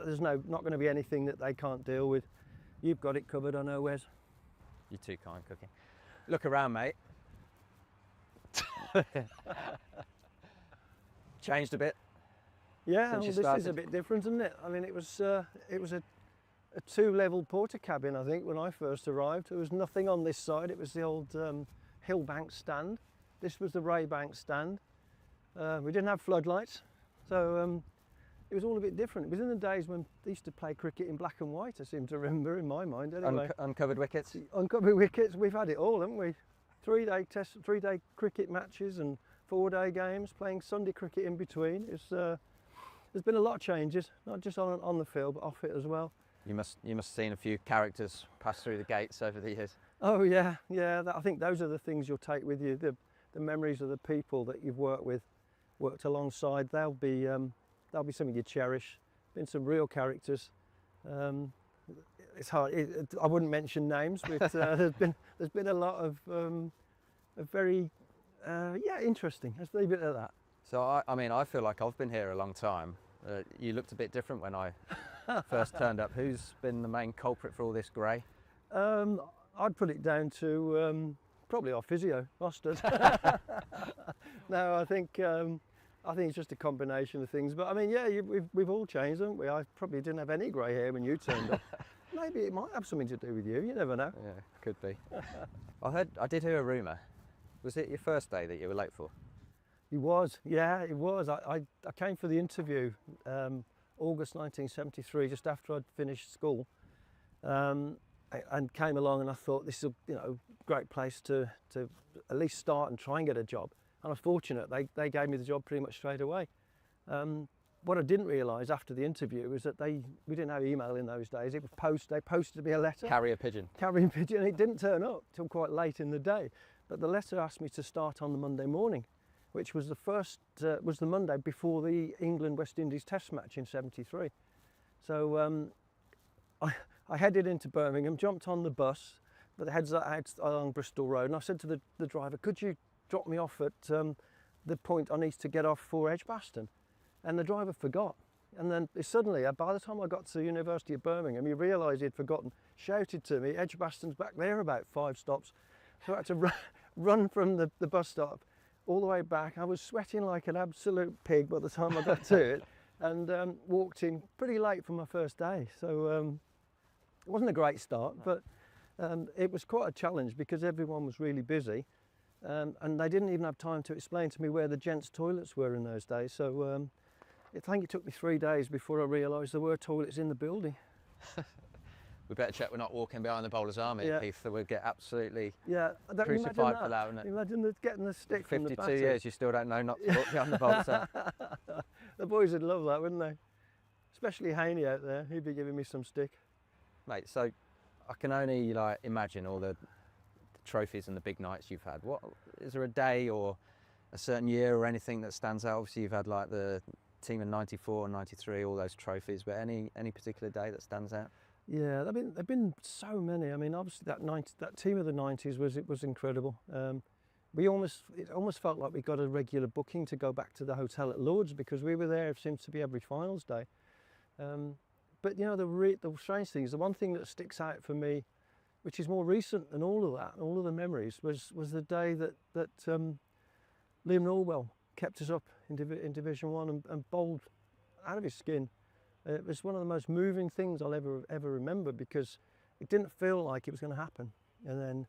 There's not going to be anything that they can't deal with. You've got it covered, I know, Wes. You're too kind, Cookie. Look around, mate. Changed a bit. Yeah, well, Since this you is a started. bit different, isn't it? I mean, it was a two-level porter cabin, I think, when I first arrived. There was nothing on this side. It was the old Hillbank stand. This was the Raybank stand. We didn't have floodlights, so it was all a bit different. It was in the days when they used to play cricket in black and white, I seem to remember, in my mind anyway. Uncovered wickets. Uncovered wickets, we've had it all, haven't we? 3-day cricket matches and 4-day games, playing Sunday cricket in between. There's been a lot of changes, not just on the field, but off it as well. You must have seen a few characters pass through the gates over the years. Oh yeah. I think those are the things you'll take with you. The memories of the people that you've worked alongside. They'll be something you cherish. Been some real characters. It's hard. I wouldn't mention names, but there's been a lot of very interesting. Let's leave it at that. So I mean, I feel like I've been here a long time. You looked a bit different when I first turned up. Who's been the main culprit for all this grey? I'd put it down to probably our physio, Mustard. No, I think it's just a combination of things. But I mean, yeah, we've all changed, haven't we? I probably didn't have any grey hair when you turned up. Maybe it might have something to do with you. You never know. Yeah, could be. I did hear a rumour. Was it your first day that you were late for? It was, yeah, it was. I came for the interview August 1973, just after I'd finished school, and came along, and I thought this is a great place to at least start and try and get a job. I was fortunate, they gave me the job pretty much straight away. What I didn't realise after the interview was that we didn't have email in those days. It was they posted me a letter. Carrier pigeon. Carrying pigeon. It didn't turn up till quite late in the day. But the letter asked me to start on the Monday morning, which was was the Monday before the England-West Indies Test match in '73. So I headed into Birmingham, jumped on the bus, but the heads out along Bristol Road, and I said to the driver, "Could you drop me off at the point I need to get off for Edgbaston?" And the driver forgot. And then suddenly, by the time I got to the University of Birmingham, he realised he'd forgotten, shouted to me, "Edgbaston's back there about 5 stops." So I had to run from the bus stop all the way back. I was sweating like an absolute pig by the time I got to it, and walked in pretty late for my first day. So it wasn't a great start, but it was quite a challenge because everyone was really busy. And they didn't even have time to explain to me where the gents' toilets were in those days. So I think it took me 3 days before I realised there were toilets in the building. We better check we're not walking behind the bowler's army, Yeah. Keith, so we'll get absolutely Crucified crucified for that, wouldn't it? Imagine getting the stick from the 52 batter. years, you still don't know not to walk behind the bowler's army. The boys would love that, wouldn't they? Especially Haney out there, he'd be giving me some stick. Mate, so I can only imagine all the trophies and the big nights you've had. What is there a day or a certain year or anything that stands out? Obviously you've had like the team in '94 and '93, all those trophies, but any particular day that stands out? Yeah, there've been so many. I mean, obviously that team of the '90s was incredible. It almost felt like we got a regular booking to go back to the hotel at Lord's because we were there. It seems to be every finals day. But you know, the strange thing is the one thing that sticks out for me, which is more recent than all of that, all of the memories, was the day that Liam Norwell kept us up in Division 1 and bowled out of his skin. It was one of the most moving things I'll ever remember because it didn't feel like it was going to happen. And then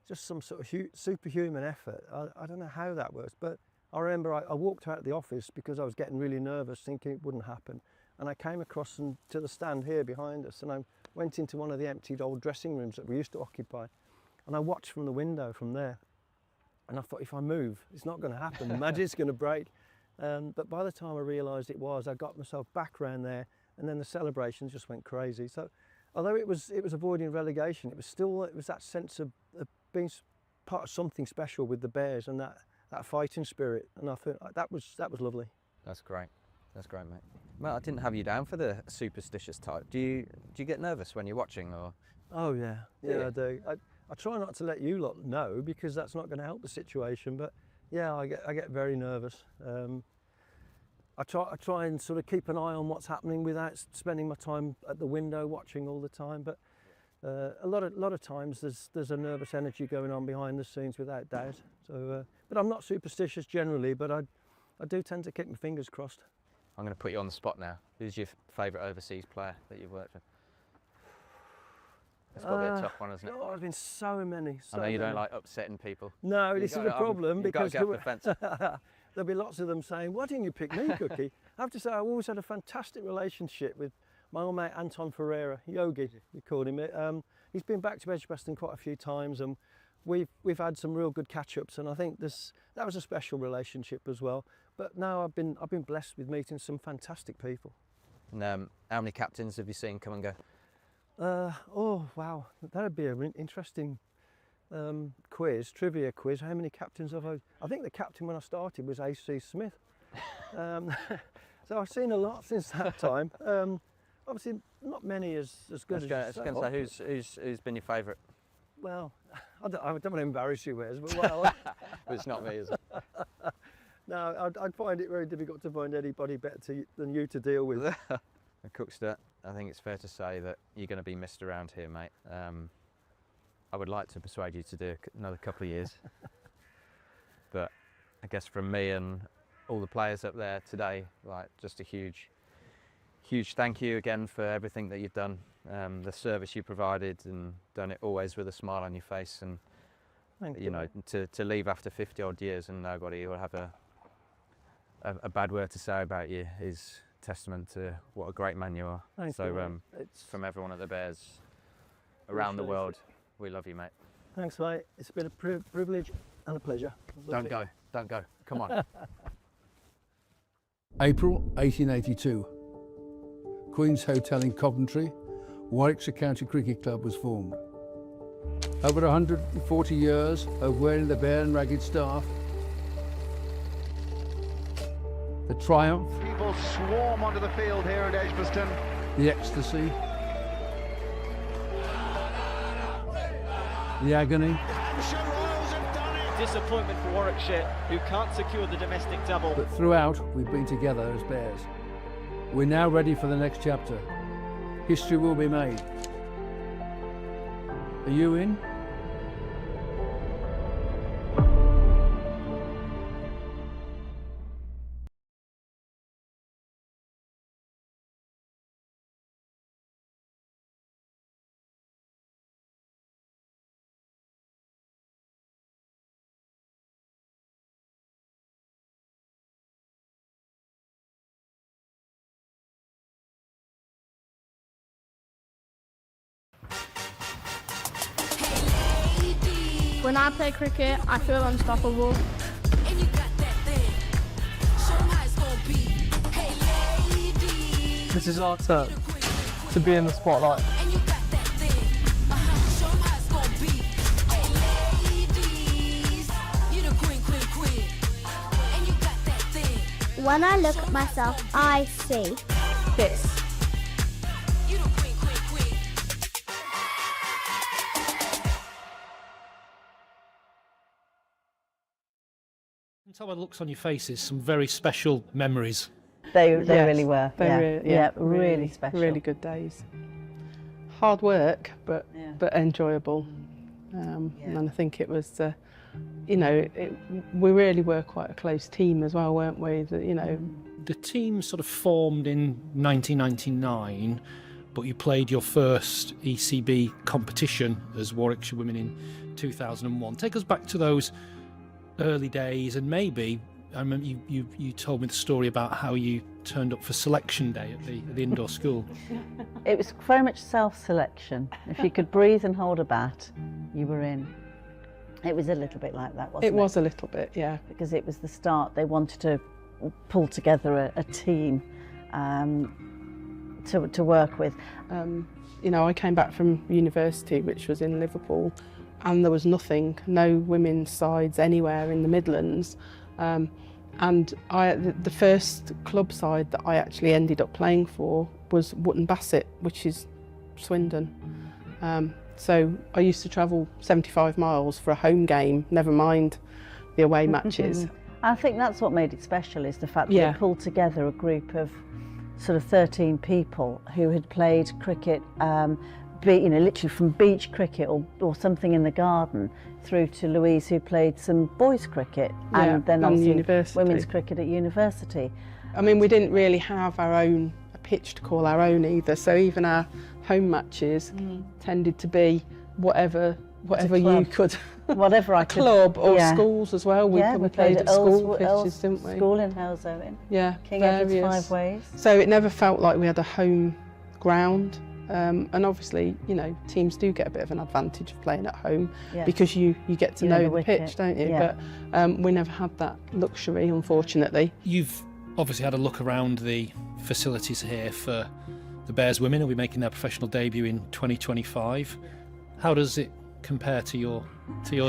just some sort of superhuman effort. I don't know how that works, but I remember I walked out of the office because I was getting really nervous, thinking it wouldn't happen. And I came across to the stand here behind us, and I went into one of the emptied old dressing rooms that we used to occupy. And I watched from the window from there. And I thought, if I move, it's not going to happen. The magic's going to break. But by the time I realised it was, I got myself back round there, and then the celebrations just went crazy. So, although it was avoiding relegation, it was that sense of being part of something special with the Bears and that fighting spirit. And I thought that was lovely. That's great. That's great, mate. Well, I didn't have you down for the superstitious type. Do you get nervous when you're watching, or? Oh yeah, Yeah. I do. I try not to let you lot know because that's not going to help the situation. But yeah, I get very nervous. I try and sort of keep an eye on what's happening without spending my time at the window watching all the time. But a lot of times there's a nervous energy going on behind the scenes, without doubt. So, but I'm not superstitious generally, but I do tend to keep my fingers crossed. I'm going to put you on the spot now. Who's your favourite overseas player that you've worked with? It's got to be a tough one, hasn't it? Oh, there's been so many. I know you don't like upsetting people. No, this is the problem because you've got to get off the fence. There'll be lots of them saying, "Why didn't you pick me, Cookie?" I have to say, I've always had a fantastic relationship with my old mate Anton Ferreira, Yogi, we called him. He's been back to Edgbaston quite a few times, and we've had some real good catch-ups, and I think that was a special relationship as well. But now I've been blessed with meeting some fantastic people. And how many captains have you seen come and go? Oh wow, that'd be an interesting trivia quiz. How many captains have I think the captain when I started was A.C. Smith. So I've seen a lot since that time. Obviously not many as good as I was going to say, who's been your favourite? Well, I don't want to embarrass you, Wes, but well, But it's not me, is it? no, I'd find it very difficult to find anybody better than you to deal with. Cookster, I think it's fair to say that you're going to be missed around here, mate. I would like to persuade you to do another couple of years. But I guess from me and all the players up there today, like, just a huge thank you again for everything that you've done, the service you provided, and done it always with a smile on your face. And Thank you know, to leave after 50 odd years and nobody will have a bad word to say about you is testament to what a great man you are. Thank so you, it's from everyone at the Bears around the world, we love you, mate. Thanks, mate. It's been a privilege and a pleasure. Don't go. Don't go. Come on. April 1882. Queen's Hotel in Coventry, Warwickshire County Cricket Club was formed. Over 140 years of wearing the bare and ragged staff, the triumph, people swarm onto the field here at Edgbaston. the ecstasy, the agony, Disappointment for Warwickshire, who can't secure the domestic double. but throughout we've been together as bears. We're now ready for the next chapter. History will be made. Are you in? When I play cricket, I feel unstoppable. This is our turn to be in the spotlight. When I look at myself, I see this. I can tell by the looks on your faces, some very special memories. They really were. Really special. Really good days. Hard work, but enjoyable. And I think it was, we really were quite a close team as well, weren't we? The team sort of formed in 1999, but you played your first ECB competition as Warwickshire Women in 2001. Take us back to those early days, and maybe I remember you told me the story about how you turned up for selection day at the indoor school. It was very much self-selection. If you could breathe and hold a bat, you were in. It was a little bit like that, wasn't it? It was a little bit, yeah. Because it was the start. They wanted to pull together a team to work with. I came back from university, which was in Liverpool, and there was nothing, no women's sides anywhere in the Midlands. And the first club side that I actually ended up playing for was Wootton Bassett, which is Swindon. So I used to travel 75 miles for a home game, never mind the away matches. I think that's what made it special, is the fact that it pulled together a group of sort of 13 people who had played cricket, literally from beach cricket or something in the garden, through to Louise, who played some boys cricket and then obviously women's cricket at university. I mean, we didn't really have a pitch to call our own either, so even our home matches tended to be whatever you could. Whatever I could. Club or schools as well. We played at school pitches, didn't we? School in Halesowen. Yeah, King Edward's Five Ways. So it never felt like we had a home ground. And obviously, teams do get a bit of an advantage of playing at home because you get to know the pitch, don't you? Yeah. But we never had that luxury, unfortunately. You've obviously had a look around the facilities here for the Bears women, who'll be making their professional debut in 2025. How does it compare to your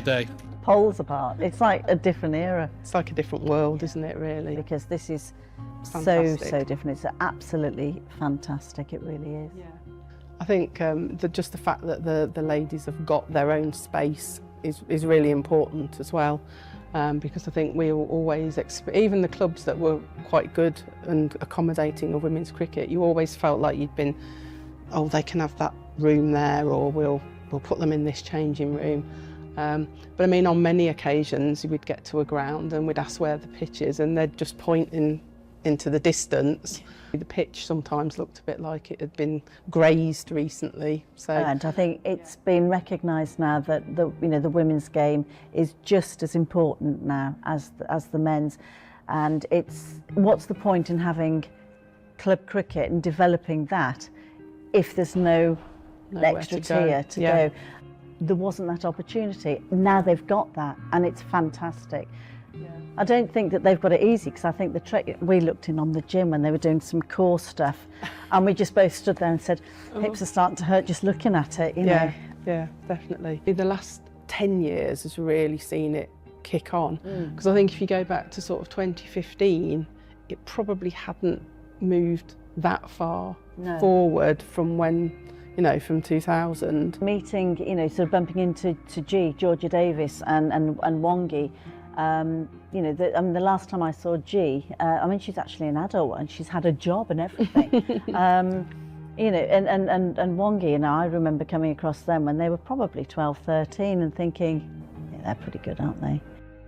day? Poles apart. It's like a different era. It's like a different world, isn't it, really? Because this is so different. It's absolutely fantastic. It really is. Yeah. I think just the fact that the ladies have got their own space is really important as well, because I think we always, even the clubs that were quite good and accommodating of women's cricket, you always felt like you'd been, they can have that room there, or we'll put them in this changing room. But I mean, on many occasions we'd get to a ground and we'd ask where the pitch is, and they'd just point into the distance. The pitch sometimes looked a bit like it had been grazed recently. And I think it's been recognised now that the women's game is just as important now as the men's, and what's the point in having club cricket and developing that if there's no extra tier to go? There wasn't that opportunity. Now they've got that, and it's fantastic. I don't think that they've got it easy, because I think we looked in on the gym when they were doing some core stuff, and we just both stood there and said, hips are starting to hurt just looking at it, you know. Yeah, definitely. The last 10 years has really seen it kick on, because I think if you go back to sort of 2015, it probably hadn't moved that far forward from when, you know, from 2000. Meeting, you know, sort of bumping into Georgia Davis and Wongi, you know, the last time I saw G, I mean, she's actually an adult and she's had a job and everything. You know, and Wongi, you know, I remember coming across them when they were probably 12, 13 and thinking, yeah, they're pretty good, aren't they?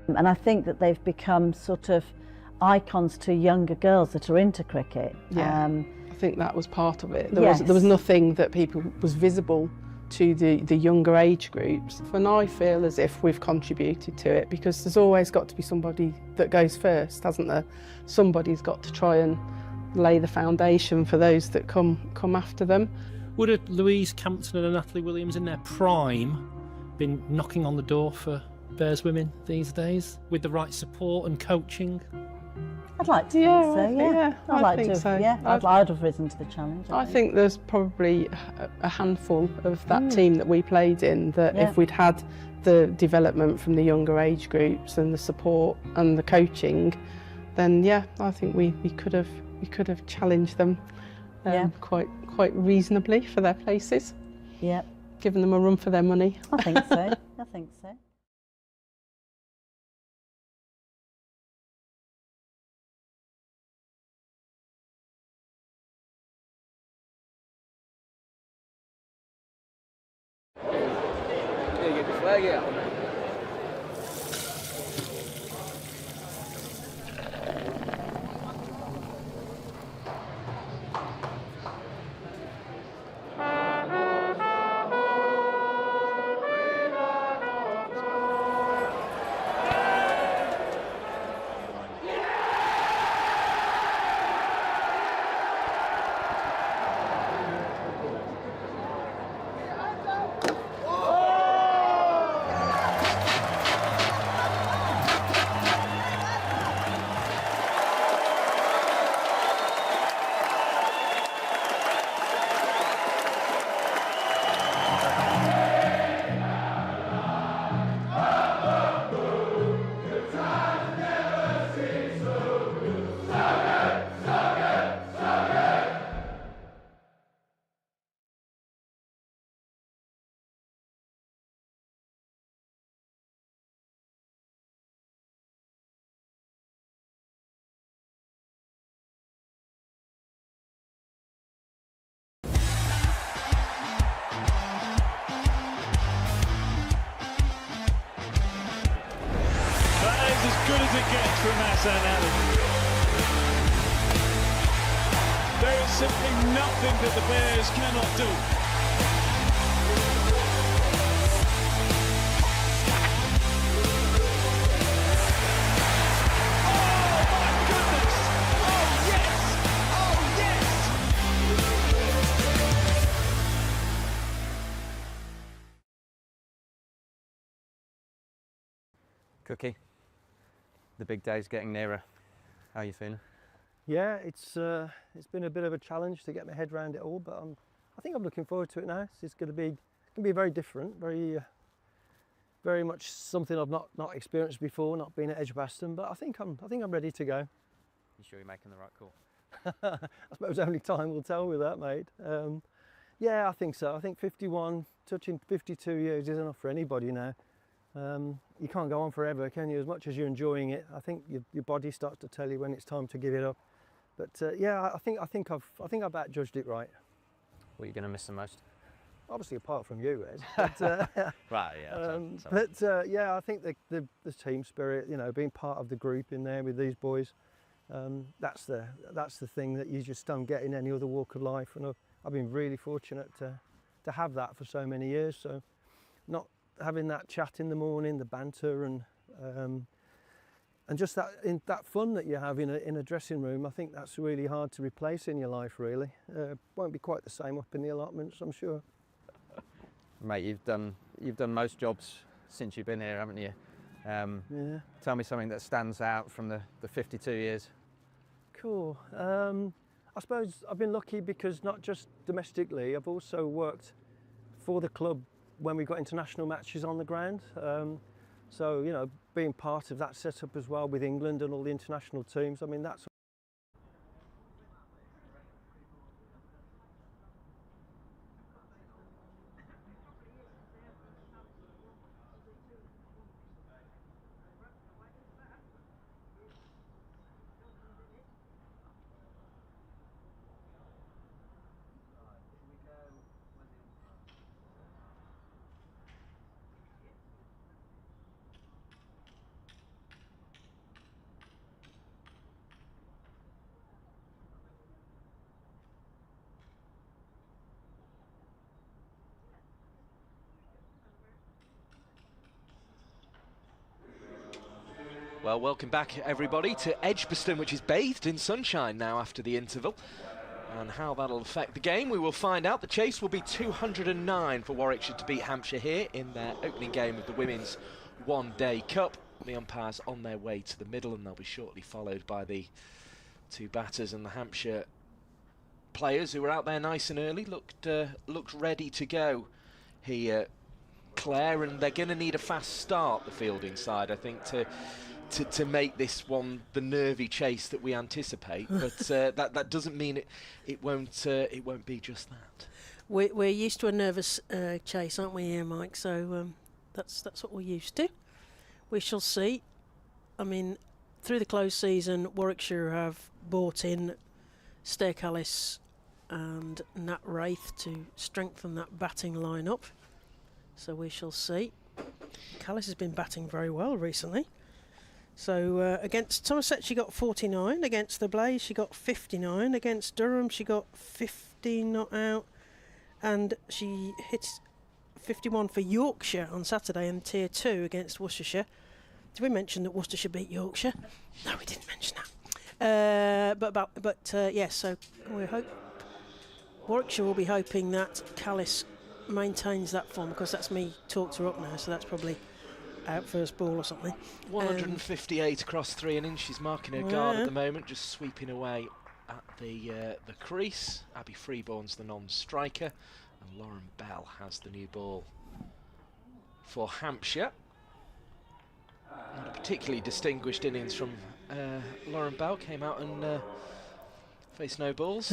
And I think that they've become sort of icons to younger girls that are into cricket. Yeah, I think that was part of it. There was nothing that was visible to the younger age groups. And I feel as if we've contributed to it, because there's always got to be somebody that goes first, hasn't there? Somebody's got to try and lay the foundation for those that come after them. Would a Louise Campton and a Natalie Williams in their prime been knocking on the door for Bears women these days, with the right support and coaching? I'd like to think so, yeah. I'd like to, so. Yeah. I'd have risen to the challenge. I think there's probably a handful of that team that we played in that if we'd had the development from the younger age groups and the support and the coaching, then I think we could have challenged them quite reasonably for their places. Yeah. Given them a run for their money. I think so. I think so. Get the flag out. Good as it gets from Hassan Ali. There is simply nothing that the Bears cannot do. Oh my goodness! Oh yes! Oh yes! Cookie, the big day's getting nearer. How are you feeling? Yeah, it's been a bit of a challenge to get my head around it all, but I think I'm looking forward to it now. It's going to be very different, very much something I've not experienced before, not been at Edgbaston. But I think I'm ready to go. You sure you're making the right call? I suppose only time will tell with that, mate. Yeah, I think so. I think 51, touching 52 years is enough for anybody now. You can't go on forever, can you? As much as you're enjoying it, I think your body starts to tell you when it's time to give it up. But yeah, I think I've judged it right. What are you going to miss the most? Obviously, apart from you, Ed. But, right, yeah. Yeah, I think the team spirit, you know, being part of the group in there with these boys, that's the thing that you just don't get in any other walk of life. And I've been really fortunate to have that for so many years. So, not having that chat in the morning, the banter, and just that fun that you have in a dressing room, I think that's really hard to replace in your life. Really, won't be quite the same up in the allotments, I'm sure. Mate, you've done most jobs since you've been here, haven't you? Tell me something that stands out from the 52 years. Cool. I suppose I've been lucky because not just domestically, I've also worked for the club when we got international matches on the ground. So, you know, being part of that setup as well with England and all the international teams, I mean, that's Well, welcome back everybody to Edgbaston, which is bathed in sunshine now after the interval. And how that'll affect the game, we will find out. The chase will be 209 for Warwickshire to beat Hampshire here in their opening game of the Women's One-Day Cup. The umpires on their way to the middle, and they'll be shortly followed by the two batters, and the Hampshire players who were out there nice and early looked ready to go here, Claire, and they're going to need a fast start, the fielding side, I think, to make this one the nervy chase that we anticipate, but that doesn't mean it won't be just that. We're used to a nervous chase, aren't we, here, Mike? So that's what we're used to. We shall see. I mean, through the close season, Warwickshire have brought in Stair Callis and Nat Wraith to strengthen that batting line-up. So we shall see. Callis has been batting very well recently. So against Somerset she got 49, against the Blaze she got 59, against Durham she got 15 not out, and she hit 51 for Yorkshire on Saturday in Tier 2 against Worcestershire. Did we mention that Worcestershire beat Yorkshire? No, we didn't mention that. Yes, so we hope Warwickshire will be hoping that Callis maintains that form, because that's me talked her up now, so that's probably out first ball or something. 158 across 3 innings. She's marking her guard at the moment, just sweeping away at the crease. Abby Freeborn's the non-striker, and Lauren Bell has the new ball for Hampshire. Not a particularly distinguished innings from Lauren Bell. Came out and faced no balls.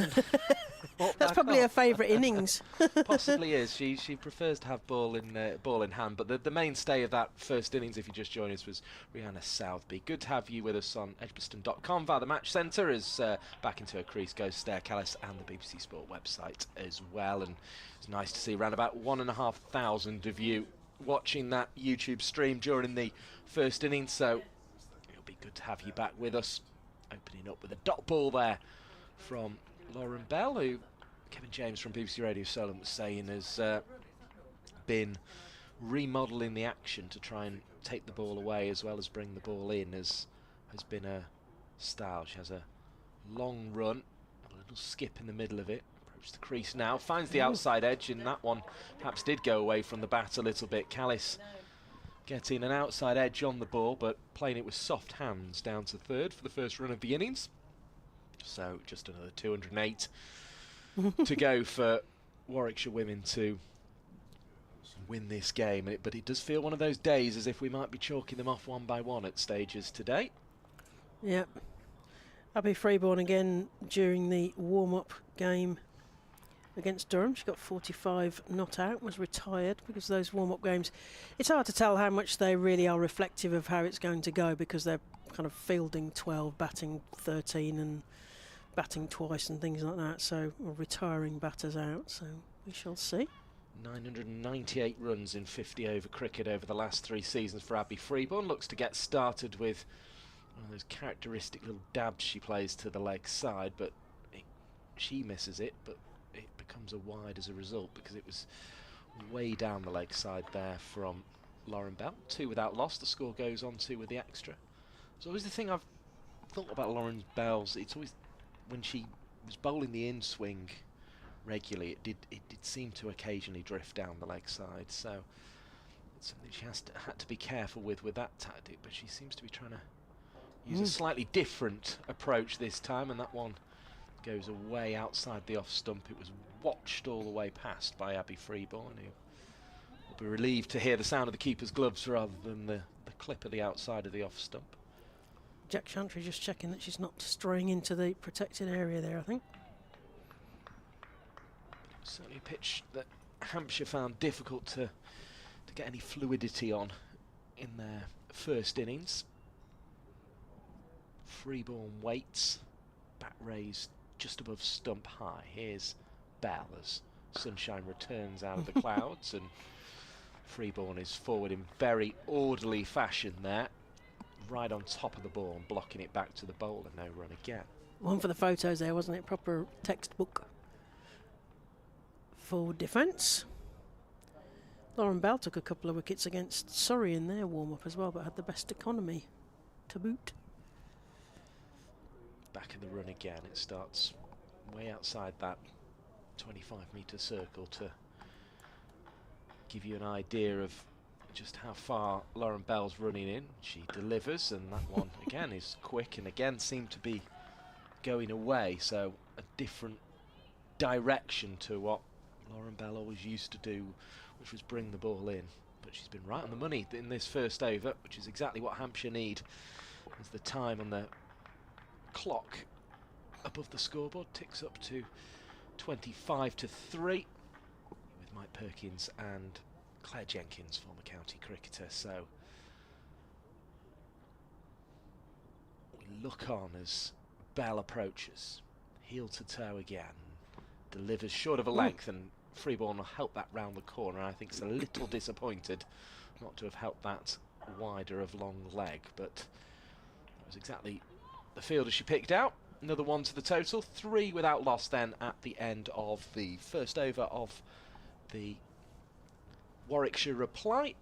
That's probably her favourite innings. Possibly is. She prefers to have ball in hand. But the mainstay of that first innings, if you just joined us, was Rihanna Southby. Good to have you with us on edgbaston.com via the Match Centre, as back into her crease goes Stair Callis and the BBC Sport website as well. And it's nice to see around about 1,500 of you watching that YouTube stream during the first innings. So it'll be good to have you back with us. Opening up with a dot ball there from Lauren Bell, who Kevin James from BBC Radio Solent was saying has been remodelling the action to try and take the ball away as well as bring the ball in, has been a style. She has a long run, a little skip in the middle of it, approaches the crease now, finds the outside edge, and that one perhaps did go away from the bat a little bit. Callis getting an outside edge on the ball, but playing it with soft hands down to third for the first run of the innings. So just another 208 to go for Warwickshire women to win this game. But it does feel one of those days as if we might be chalking them off one by one at stages today. Yep. Abby Freeborn again during the warm-up game against Durham. She got 45 not out, was retired because those warm-up games, it's hard to tell how much they really are reflective of how it's going to go, because they're kind of fielding 12, batting 13 and batting twice and things like that, so retiring batters out, so we shall see. 998 runs in 50 over cricket over the last 3 seasons for Abby Freeborn. Looks to get started with one of those characteristic little dabs she plays to the leg side, but she misses it, but it becomes a wide as a result, because it was way down the leg side there from Lauren Bell. 2 without loss, the score goes on 2 with the extra. It's always the thing I've thought about Lauren Bell's, it's always when she was bowling the in swing regularly, it did seem to occasionally drift down the leg side. So It's something she had to be careful with that tactic, but she seems to be trying to use a slightly different approach this time, and that one goes away outside the off stump. It was watched all the way past by Abby Freeborn, who will be relieved to hear the sound of the keeper's gloves rather than the clip at the outside of the off stump. Jack Chantry just checking that she's not straying into the protected area there, I think. Certainly a pitch that Hampshire found difficult to get any fluidity on in their first innings. Freeborn waits, bat raised just above stump high. Here's Bell as sunshine returns out of the clouds, and Freeborn is forward in very orderly fashion there, right on top of the ball and blocking it back to the bowler. No run again. One for the photos there, wasn't it? Proper textbook forward defence. Lauren Bell took a couple of wickets against Surrey in their warm-up as well, but had the best economy to boot. Back in the run again. It starts way outside that 25-metre circle to give you an idea of just how far Lauren Bell's running in. She delivers, and that one again is quick and again seemed to be going away, so a different direction to what Lauren Bell always used to do, which was bring the ball in. But she's been right on the money in this first over, which is exactly what Hampshire need, as the time on the clock above the scoreboard ticks up to 25 to 3, with Mike Perkins and Claire Jenkins, former county cricketer. So we look on as Bell approaches, heel to toe again, delivers short of a length, and Freeborn will help that round the corner. I think it's a little disappointed not to have helped that wider of long leg, but that was exactly the fielder she picked out. Another one to the total, 3 without loss then at the end of the first over of the Warwickshire reply.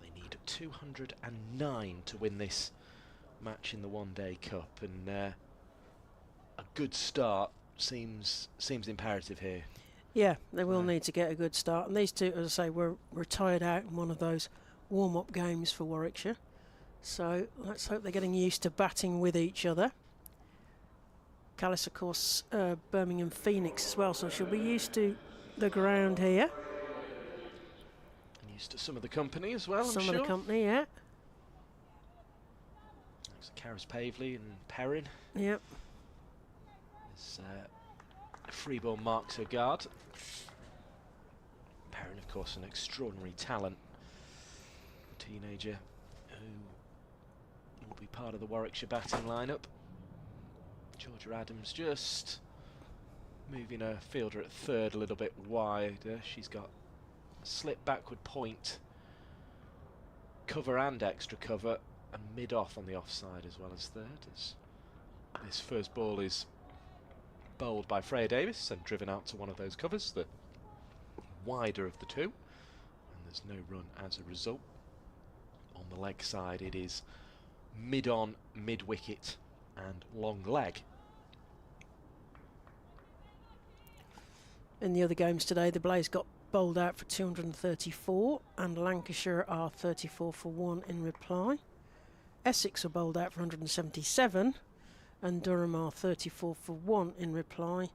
They need 209 to win this match in the one-day cup, and a good start seems imperative here. Yeah, they will need to get a good start, and these two, as I say, were tired out in one of those warm-up games for Warwickshire, so let's hope they're getting used to batting with each other. Callis, of course, Birmingham Phoenix as well, so she'll be used to the ground here. And used to some of the company as well, Some I'm of sure. the company, yeah. There's Karis Pavley and Perrin. Yep. There's Freeborn marks her guard. Perrin, of course, an extraordinary talent. A teenager who will be part of the Warwickshire batting lineup. Georgia Adams just moving her fielder at third a little bit wider. She's got a slip backward point, cover and extra cover, and mid-off on the offside as well as third. As this first ball is bowled by Freya Davis and driven out to one of those covers, the wider of the two, and there's no run as a result. On the leg side it is mid-on, mid-wicket and long leg. In the other games today, the Blaze got bowled out for 234 and Lancashire are 34 for 1 in reply. Essex are bowled out for 177 and Durham are 34 for 1 in reply,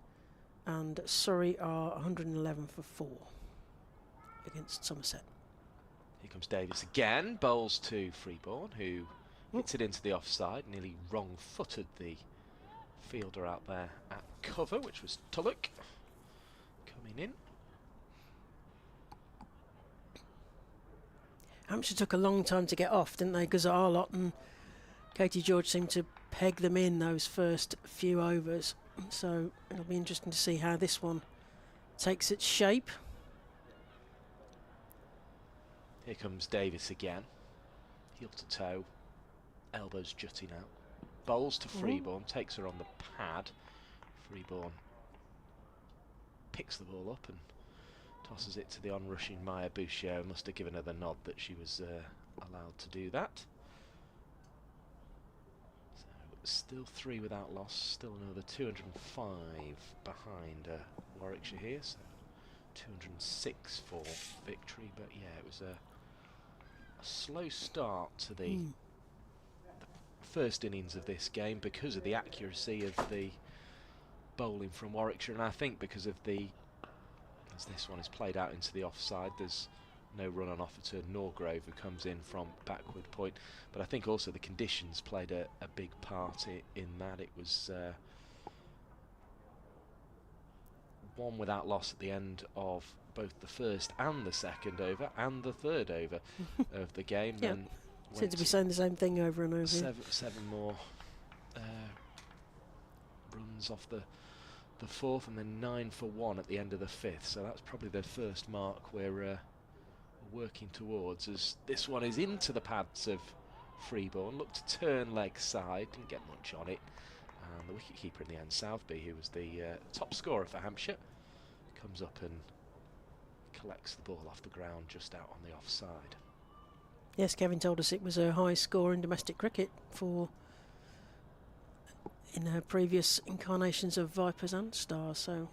and Surrey are 111 for 4 against Somerset. Here comes Davis again, bowls to Freeborn, who hits it into the offside, nearly wrong-footed the fielder out there at cover, which was Tulloch coming in. Hampshire took a long time to get off, didn't they? Because Arlott and Katie George seemed to peg them in those first few overs. So it'll be interesting to see how this one takes its shape. Here comes Davis again, heel to toe, elbows jutting out, bowls to Freeborn, takes her on the pad. Freeborn picks the ball up and tosses it to the onrushing Maya Boucher. Must have given her the nod that she was allowed to do that. So still 3 without loss, still another 205 behind Warwickshire here, so 206 for victory. But yeah, it was a a slow start to the first innings of this game because of the accuracy of the bowling from Warwickshire, and I think because of as this one is played out into the offside, there's no run on offer to Norgrove, who comes in from backward point. But I think also the conditions played a big part in that. It was one without loss at the end of both the first and the second over and the third over of the game. Yeah, seem to be saying the same thing over and over. Seven more runs off the fourth, and then 9 for 1 at the end of the fifth. So that's probably the first mark we're working towards, as this one is into the pads of Freeborn. Looked to turn leg side, didn't get much on it. And the wicketkeeper in the end, Southby, who was the top scorer for Hampshire, comes up and collects the ball off the ground just out on the offside. Yes, Kevin told us it was a high score in domestic cricket in her previous incarnations of Vipers and Stars, so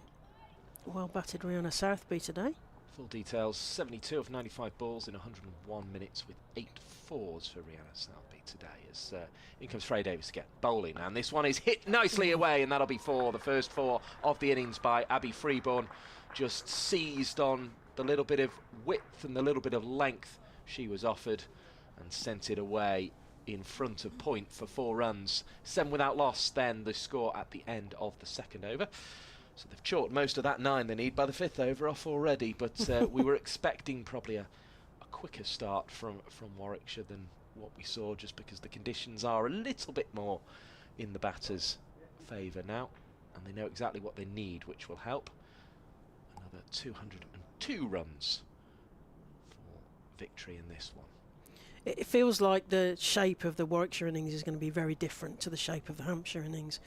well batted Rihanna Southby today. Full details: 72 of 95 balls in 101 minutes with 8 fours for Rihanna Southby today, as in comes Freya Davis again, bowling, and this one is hit nicely away, and that'll be the first 4 of the innings by Abby Freeborn. Just seized on the little bit of width and the little bit of length she was offered and sent it away in front of point for 4 runs. 7 without loss, then the score at the end of the second over. So they've chalked most of that 9 they need by the 5th over off already, but we were expecting probably a quicker start from Warwickshire than what we saw, just because the conditions are a little bit more in the batters' favour now, and they know exactly what they need, which will help. Another 202 runs for victory in this one. It feels like the shape of the Warwickshire innings is going to be very different to the shape of the Hampshire innings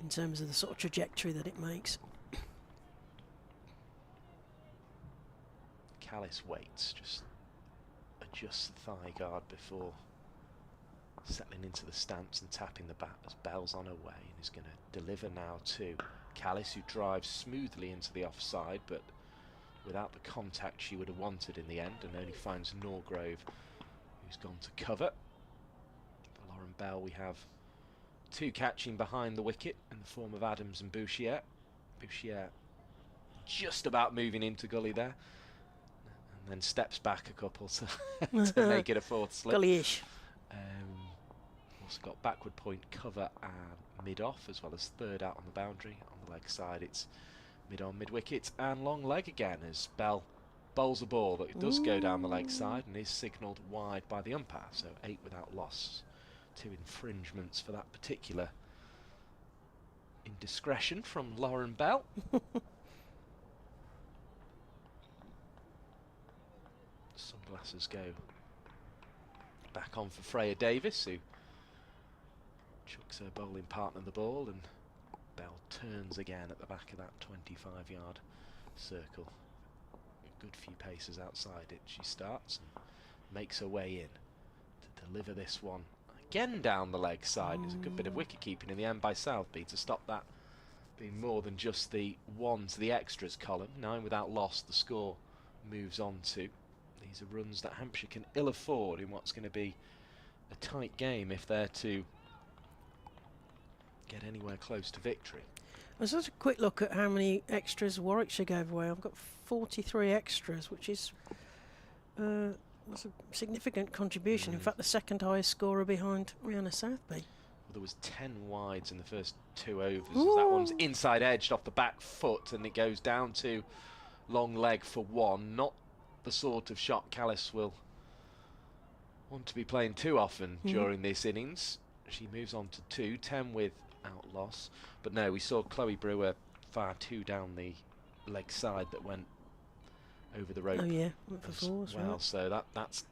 in terms of the sort of trajectory that it makes. Callis waits, just adjusts the thigh guard before settling into the stance and tapping the bat as Bell's on her way, and is going to deliver now to Callis, who drives smoothly into the offside, but without the contact she would have wanted in the end, and only finds Norgrove, who's gone to cover. For Lauren Bell, we have 2 catching behind the wicket in the form of Adams and Bouchier. Bouchier just about moving into gully there, and then steps back a couple to make it a 4th slip. Gully-ish. Also got backward point cover and mid-off, as well as 3rd out on the boundary. On the leg side, it's mid-on, mid-wicket, and long leg again, as Bell bowls a ball that does go down the leg side and is signalled wide by the umpire. So 8 without loss. 2 infringements for that particular indiscretion from Lauren Bell. Sunglasses go back on for Freya Davis, who chucks her bowling partner the ball, and Bell turns again at the back of that 25-yard circle. A good few paces outside it she starts and makes her way in to deliver this one again down the leg side. There's a good bit of wicket keeping in the end by Southby to stop that being more than just the 1 to the extras column. 9 without loss, the score moves on to. These are runs that Hampshire can ill afford in what's going to be a tight game if they're to get anywhere close to victory. Let's just a quick look at how many extras Warwickshire gave away. I've got 43 extras, which is that's a significant contribution. In fact, the 2nd highest scorer behind Rihanna Southby. Well, there was 10 wides in the first 2 overs. That one's inside edged off the back foot, and it goes down to long leg for 1. Not the sort of shot Callis will want to be playing too often during this innings. She moves on to 2, 10 without loss. But no, we saw Chloe Brewer fire 2 down the leg side that went over the rope. Oh yeah, went for 4s, well, right. so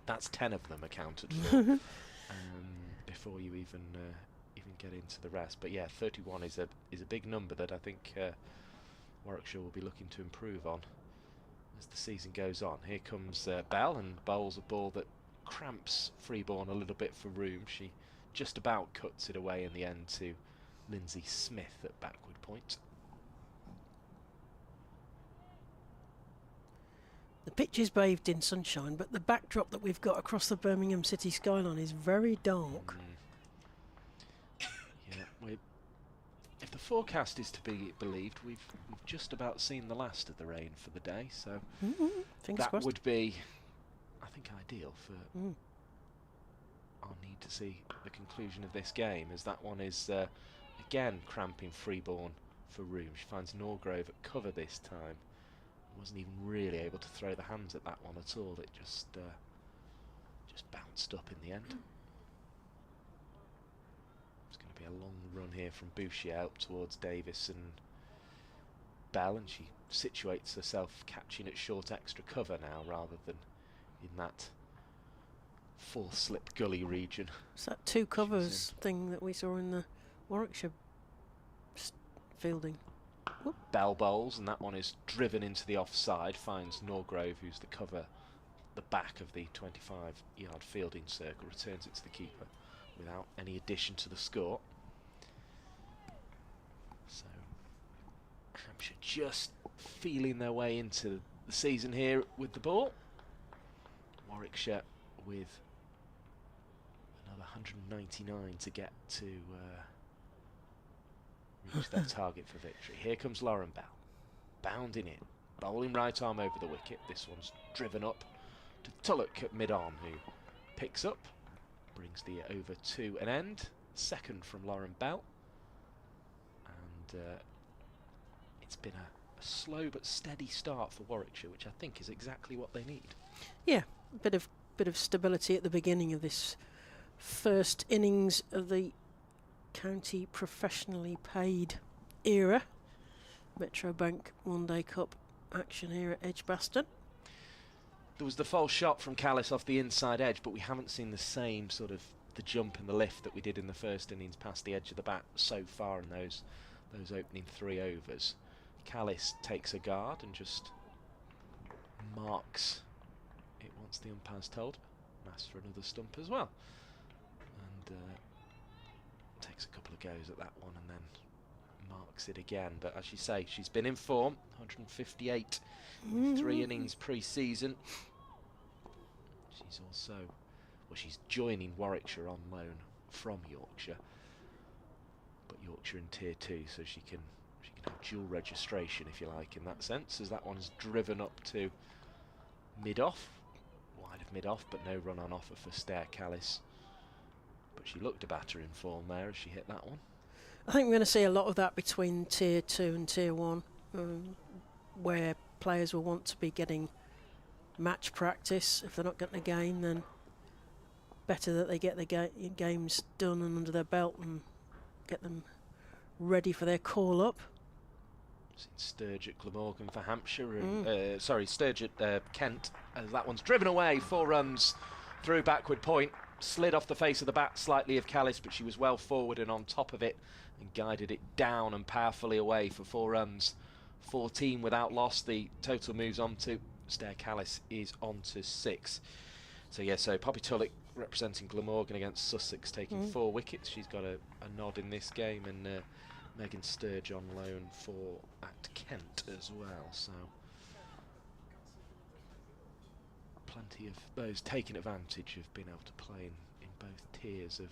that's 10 of them accounted for before you even get into the rest. But yeah, 31 is a big number that I think Warwickshire will be looking to improve on as the season goes on. Here comes Bell and bowls a ball that cramps Freeborn a little bit for room. She just about cuts it away in the end to Lindsay Smith at backward point. The pitch is bathed in sunshine, but the backdrop that we've got across the Birmingham city skyline is very dark. Yeah, if the forecast is to be believed, we've just about seen the last of the rain for the day, so that crossed. would be, I think, ideal for our need to see the conclusion of this game, as that one is again cramping Freeborn for room. She finds Norgrove at cover this time. Wasn't even really able to throw the hands at that one at all. It just bounced up in the end. It's going to be a long run here from Bouchier up towards Davis and Bell, and she situates herself catching at short extra cover now rather than in that full slip gully region. It's that two covers thing that we saw in the Warwickshire fielding. Whoop. Bell bowls, and that one is driven into the offside, finds Norgrove, who's the cover, the back of the 25-yard fielding circle, returns it to the keeper without any addition to the score. So Hampshire just feeling their way into the season here with the ball. Warwickshire with another 199 to get to reach their target for victory. Here comes Lauren Bell, bounding in, bowling right arm over the wicket. This one's driven up to Tulloch at mid-on, who picks up, brings the over to an end. Second from Lauren Bell, and it's been a slow but steady start for Warwickshire, which I think is exactly what they need. Yeah, bit of stability at the beginning of this first innings of the county professionally paid era. Metro Bank One Day Cup action here at Edgbaston. There was the false shot from Callis off the inside edge, but we haven't seen the same sort of the jump and the lift that we did in the first innings past the edge of the bat so far in those opening 3 overs. Callis takes a guard and just marks it once the umpire's told. And asks for another stump as well. And takes a couple of goes at that one and then marks it again. But as you say, she's been in form. 158 in 3 innings pre-season. She's also, well, she's joining Warwickshire on loan from Yorkshire, but Yorkshire in Tier 2, so she can have dual registration, if you like, in that sense, as that one's driven up to mid-off, wide of mid-off, but no run on offer for Stair Callis. But she looked a batter in form there as she hit that one. I think we're going to see a lot of that between Tier 2 and Tier 1, where players will want to be getting match practice. If they're not getting a game, then better that they get the games done and under their belt and get them ready for their call-up. Sturge at Glamorgan for Hampshire, and Sturge at Kent, as that one's driven away, 4 runs through backward point. Slid off the face of the bat slightly of Callis, but she was well forward and on top of it and guided it down and powerfully away for 4 runs. 14 without loss. The total moves on to Stair Callis is on to 6. So yeah, so Poppy Tulloch representing Glamorgan against Sussex, taking 4 wickets. She's got a nod in this game, and Megan Sturge on loan for at Kent as well. So plenty of those taking advantage of being able to play in both tiers of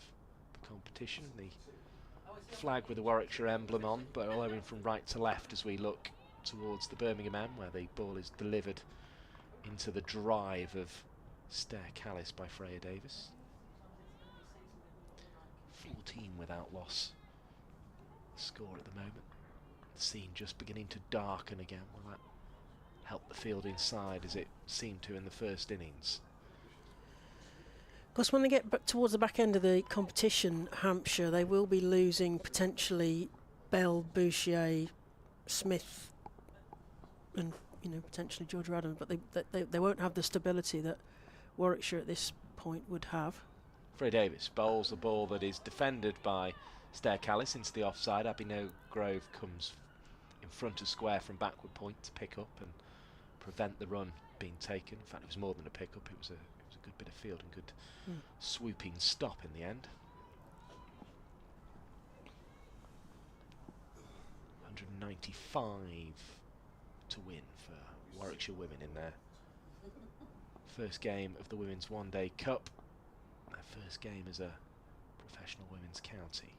the competition. The flag with the Warwickshire emblem on, but allowing from right to left as we look towards the Birmingham end, where the ball is delivered into the drive of Stair Callis by Freya Davis. 14 without loss. The score at the moment. The scene just beginning to darken again. Will that help the field inside as it seemed to in the first innings? Of course, when they get towards the back end of the competition, Hampshire, they will be losing potentially Bell, Bouchier, Smith, and potentially Georgia Adams, but they won't have the stability that Warwickshire at this point would have. Freya Davis bowls a ball that is defended by Stair Callis into the offside. Abby Grove comes in front of square from backward point to pick up and prevent the run being taken. In fact, it was more than a pick up, it was a good bit of field and good sweeping stop in the end. 195 to win for Warwickshire women in their First game of the Women's One Day Cup. Their first game as a professional women's county.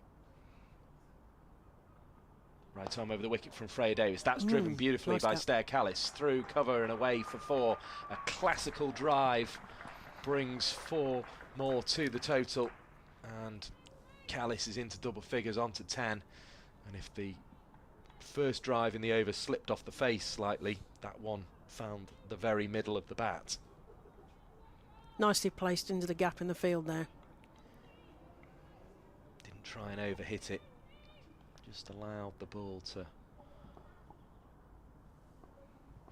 Right arm over the wicket from Freya Davis. That's driven beautifully nice by cap. Stair Callis. Through cover and away for 4. A classical drive brings 4 more to the total. And Callis is into double figures, onto 10. And if the first drive in the over slipped off the face slightly, that one found the very middle of the bat. Nicely placed into the gap in the field there. Didn't try and overhit it. Just allowed the ball to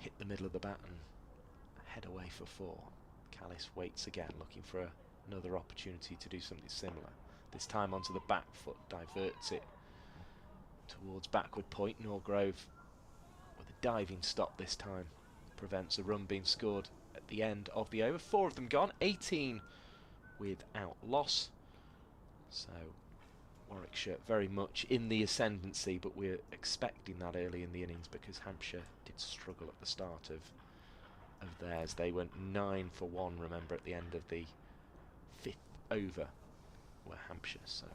hit the middle of the bat and head away for 4. Callis waits again, looking for another opportunity to do something similar. This time onto the back foot, diverts it towards backward point. Norgrove with a diving stop this time prevents a run being scored at the end of the over. 4 of them gone, 18 without loss. So Warwickshire very much in the ascendancy, but we're expecting that early in the innings because Hampshire did struggle at the start of theirs. They went 9 for 1, remember, at the end of the 5th over were Hampshire. So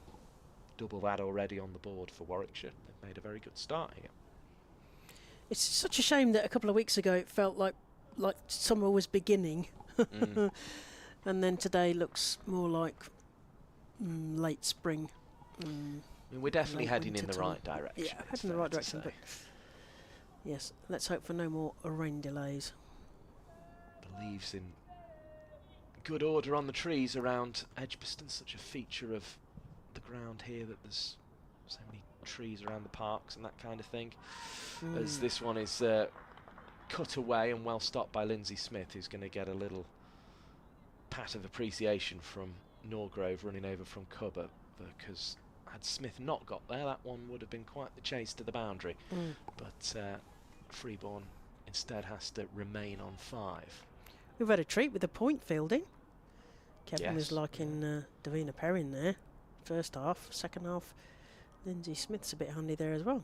double that already on the board for Warwickshire. They've made a very good start here. It's such a shame that a couple of weeks ago it felt like summer was beginning. And then today looks more like late spring. I mean, we're definitely heading in the right direction. Yeah, heading in the right direction. But yes, let's hope for no more rain delays. The leaves in good order on the trees around Edgbaston. Such a feature of the ground here that there's so many trees around the parks and that kind of thing. As this one is cut away and well stopped by Lindsay Smith, who's going to get a little pat of appreciation from Norgrove running over from cover, because had Smith not got there, that one would have been quite the chase to the boundary. But Freeborn instead has to remain on 5. We've had a treat with the point fielding. Kevin was liking Davina Perrin there. First half, second half, Lindsay Smith's a bit handy there as well.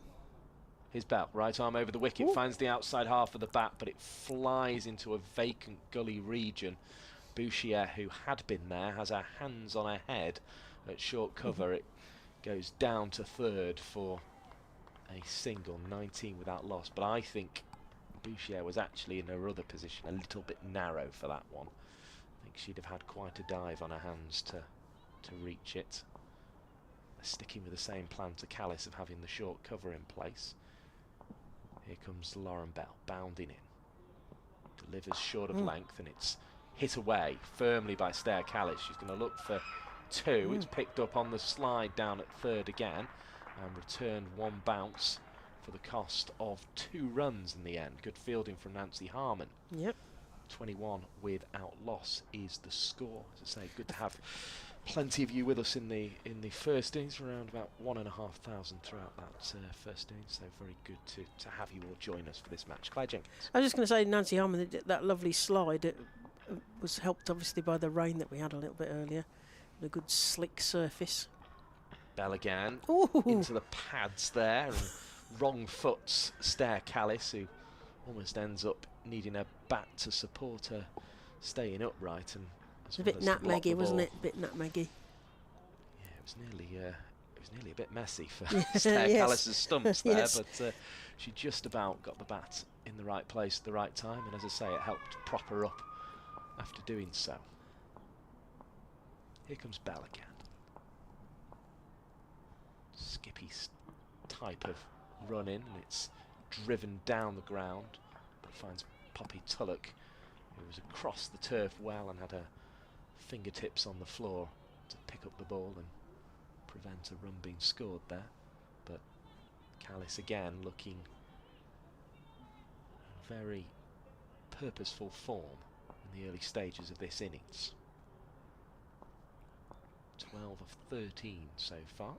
His belt, right arm over the wicket, finds the outside half of the bat, but it flies into a vacant gully region. Bouchier, who had been there, has her hands on her head at short cover. It goes down to 3rd for a single, 19 without loss. But I think Bouchier was actually in her other position a little bit narrow for that one. I think she'd have had quite a dive on her hands to reach it. Sticking with the same plan to Callis of having the short cover in place. Here comes Lauren Bell, bounding in. Delivers short of length, and it's hit away firmly by Stair Callis. She's going to look for 2. It's picked up on the slide down at 3rd again, and returned 1 bounce for the cost of 2 runs in the end. Good fielding from Nancy Harmon. Yep. 21 without loss is the score. As I say, good to have plenty of you with us in the first innings, around about 1,500 throughout that first innings. So very good to have you all join us for this match. Claire Jenkins. I was just going to say, Nancy Harmon, that lovely slide, it was helped obviously by the rain that we had a little bit earlier. A good slick surface. Bell again into the pads there, and wrong foots Stair Callis, who almost ends up needing a bat to support her staying upright. And it's a bit nutmeggy, wasn't it? A bit nutmeggy. Yeah, it was nearly a bit messy for Stair Callis's stumps there, but she just about got the bat in the right place at the right time, and as I say, it helped prop her up after doing so. Here comes Bell again. Skippy type of run in, and it's driven down the ground, but finds Poppy Tulloch, who was across the turf well and had her fingertips on the floor to pick up the ball and prevent a run being scored there. But Callis again looking very purposeful form in the early stages of this innings. 12 of 13 so far.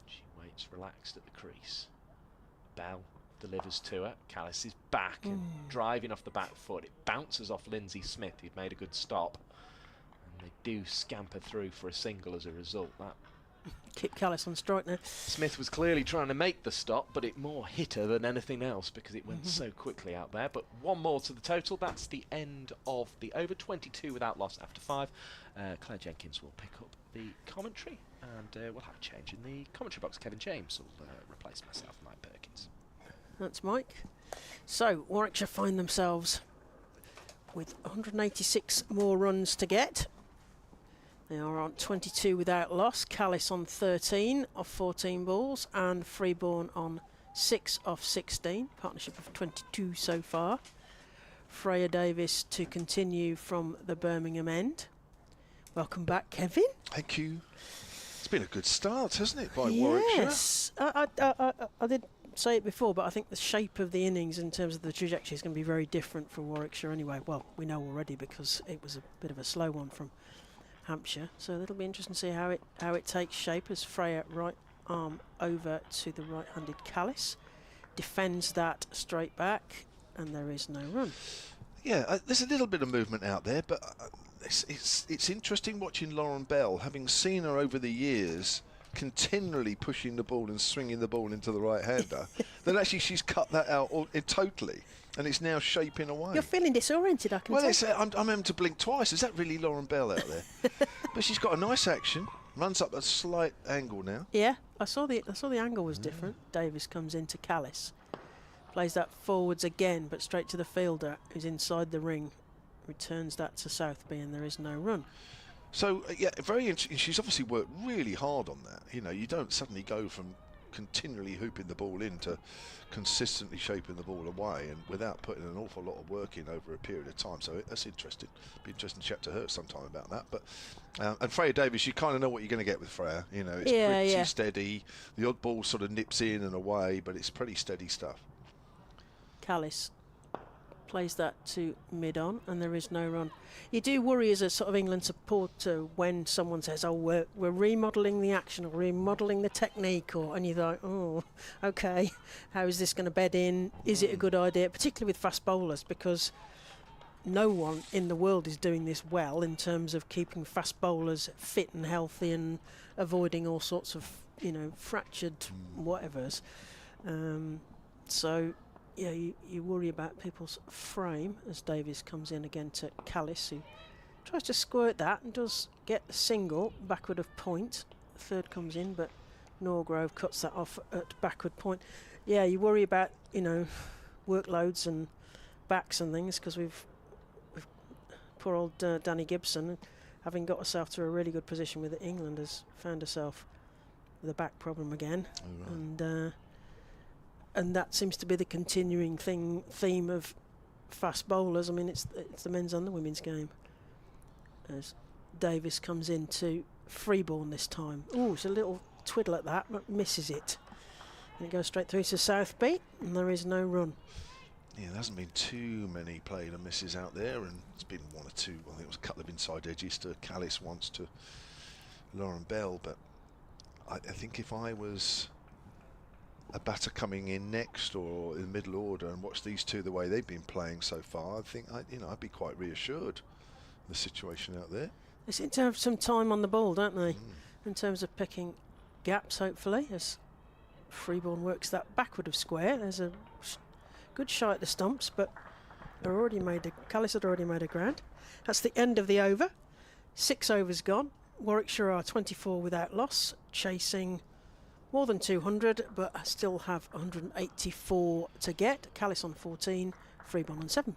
She waits relaxed at the crease. Bell delivers to her. Callis is back and driving off the back foot. It bounces off Lindsay Smith, who'd made a good stop. And they do scamper through for a single as a result. That keep Callis on strike now. Smith was clearly trying to make the stop, but it more hit her than anything else because it went so quickly out there. But one more to the total. That's the end of the over. 22 without loss after 5. Claire Jenkins will pick up the commentary, and we'll have a change in the commentary box. Kevin James will replace myself, Mike Perkins. That's Mike. So Warwickshire find themselves with 186 more runs to get. They are on 22 without loss. Callis on 13 off 14 balls, and Freeborn on 6 off 16. Partnership of 22 so far. Freya Davis to continue from the Birmingham end. Welcome back, Kevin. Thank you. It's been a good start, hasn't it, by Warwickshire? Yes. I did say it before, but I think the shape of the innings in terms of the trajectory is going to be very different for Warwickshire anyway. Well, we know already because it was a bit of a slow one from Hampshire, so it'll be interesting to see how it takes shape as Freya right arm over to the right-handed Callis, defends that straight back, and there is no run. Yeah, there's a little bit of movement out there, but it's interesting watching Lauren Bell, having seen her over the years continually pushing the ball and swinging the ball into the right-hander, that actually she's cut that out totally. And it's now shaping away. You're feeling disoriented, I can tell. Well, I'm having to blink twice. Is that really Lauren Bell out there? But she's got a nice action. Runs up a slight angle now. Yeah, I saw the angle was different. Davis comes into Callis, plays that forwards again, but straight to the fielder who's inside the ring. Returns that to Southby, and there is no run. So yeah, very interesting. She's obviously worked really hard on that. You know, you don't suddenly go from continually hooping the ball in to consistently shaping the ball away, and without putting an awful lot of work in over a period of time. So that's interesting. Be interesting to chat to her sometime about that. But and Freya Davis, you kind of know what you're going to get with Freya. You know, it's pretty steady. The odd ball sort of nips in and away, but it's pretty steady stuff. Callis plays that to mid-on, and there is no run. You do worry as a sort of England supporter when someone says, oh, we're remodelling the action or remodelling the technique, and you're like, oh, okay, how is this going to bed in? Is it a good idea? Particularly with fast bowlers, because no one in the world is doing this well in terms of keeping fast bowlers fit and healthy and avoiding all sorts of, fractured whatevers. So yeah, you worry about people's frame as Davies comes in again to Callis, who tries to squirt that and does get the single backward of point. Third comes in, but Norgrove cuts that off at backward point. Yeah, you worry about workloads and backs and things, because we've poor old Danny Gibson, having got herself to a really good position with England, has found herself with a back problem again. Oh, right. And that seems to be the continuing theme of fast bowlers. I mean, it's the men's and the women's game. As Davis comes into Freeborn this time. Oh, it's a little twiddle at that, but misses it. And it goes straight through to Southby, and there is no run. Yeah, there hasn't been too many played and misses out there, and it's been one or two. I think it was a couple of inside edges to Callis once to Lauren Bell, but I think if I was a batter coming in next or in the middle order and watch these two the way they've been playing so far, I think I'd be quite reassured of the situation out there. They seem to have some time on the ball, don't they? In terms of picking gaps, hopefully, as Freeborn works that backward of square. There's a good shot at the stumps, but Callis had already made a ground. That's the end of the over. 6 overs gone. Warwickshire are 24 without loss, chasing more than 200, but still have 184 to get. Callis on 14, Freeborn on 7.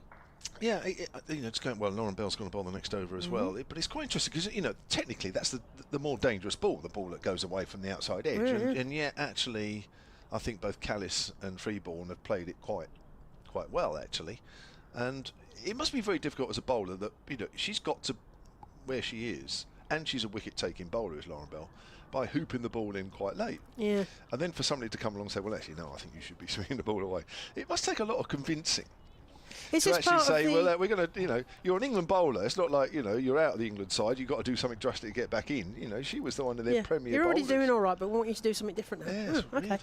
Yeah, it's going well. Lauren Bell's going to bowl the next over as well. But it's quite interesting because technically that's the more dangerous ball, the ball that goes away from the outside edge, and yet actually, I think both Callis and Freeborn have played it quite well actually, and it must be very difficult as a bowler that she's got to where she is, and she's a wicket-taking bowler, is Lauren Bell, by hooping the ball in quite late. Yeah. And then for somebody to come along and say, well, actually, no, I think you should be swinging the ball away. It must take a lot of convincing to actually say, well, we're going to, you're an England bowler. It's not like, you're out of the England side. You've got to do something drastic to get back in. She was the one of their premier You're already bowlers. doing all right, but we want you to do something different now. Yeah, okay.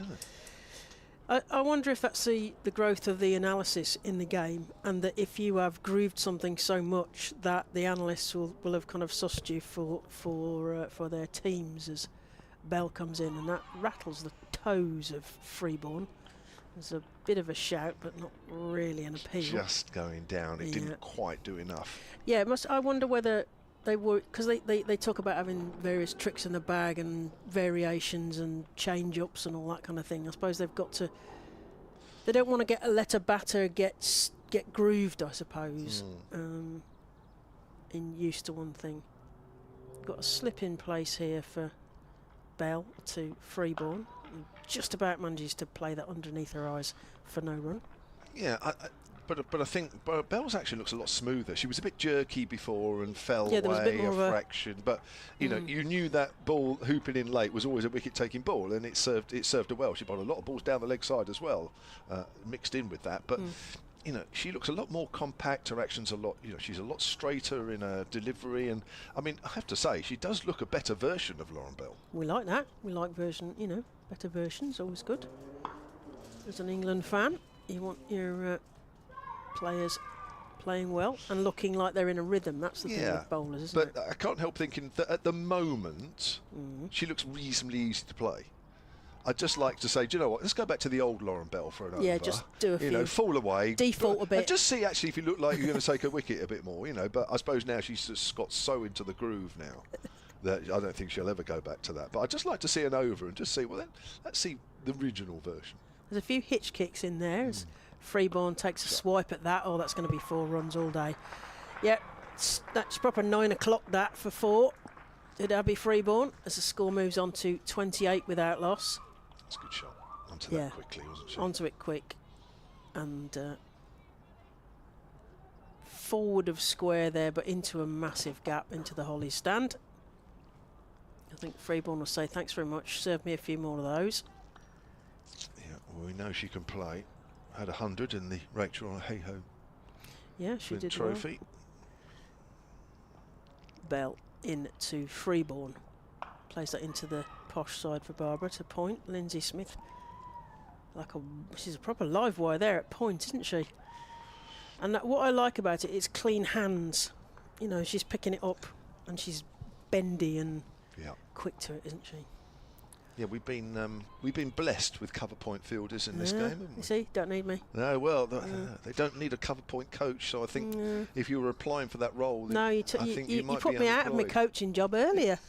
I wonder if that's the growth of the analysis in the game, and that if you have grooved something so much that the analysts will have kind of sussed you for their teams Bell comes in, and that rattles the toes of Freeborn. There's a bit of a shout, but not really an appeal. Just going down. It didn't quite do enough. Yeah, it must. I wonder whether they were, because they talk about having various tricks in the bag and variations and change-ups and all that kind of thing. I suppose they've got to. They don't want to let a batter get grooved, I suppose. In used to one thing. Got a slip in place here for Bell to Freeborn. Just about manages to play that underneath her eyes for no run. Yeah, but I think Bell's actually looks a lot smoother. She was a bit jerky before and fell there was a bit away more a fraction. But you know, you knew that ball hooping in late was always a wicket-taking ball, and it served her well. She bowled a lot of balls down the leg side as well, mixed in with that. But you know, she looks a lot more compact. Her action's a lot. You know, she's a lot straighter in her delivery, and I mean, I have to say, she does look a better version of Lauren Bell. We like that. We like version. You know, better versions always good. As an England fan, you want your players playing well and looking like they're in a rhythm. That's the thing with bowlers, isn't it? But I can't help thinking that at the moment, she looks reasonably easy to play. I'd just like to say, do you know what? Let's go back to the old Lauren Bell for an over. Yeah, just do a few. You know, fall away, default a bit, and just see actually if you look like you're going to take a wicket a bit more. You know, but I suppose now she's just got so into the groove now that I don't think she'll ever go back to that. But I'd just like to see an over and just see. Well, then let's see the original version. There's a few hitch kicks in there. As Freeborn takes a swipe at that. Oh, that's going to be 4 runs all day. Yeah, that's proper 9 o'clock that for 4. Did Abby Freeborn as the score moves on to 28 without loss. That's a good shot. Onto that quickly, wasn't she? Onto it quick. And forward of square there, but into a massive gap into the Hollies stand. I think Freeborn will say, thanks very much, serve me a few more of those. Yeah, well, we know she can play. Had 100 in the Rachel Hey-Ho she did trophy. Well. Bell into Freeborn. Plays that into the posh side for Barbara to point. Lindsay Smith, she's a proper live wire there at point, isn't she? And what I like about it is clean hands. You know, she's picking it up and she's bendy and quick to it, isn't she? Yeah, we've been blessed with cover point fielders in this game, haven't we? You see, don't need me. No, well, they don't need a cover point coach. So I think if you were applying for that role, no, you put me out of my coaching job earlier.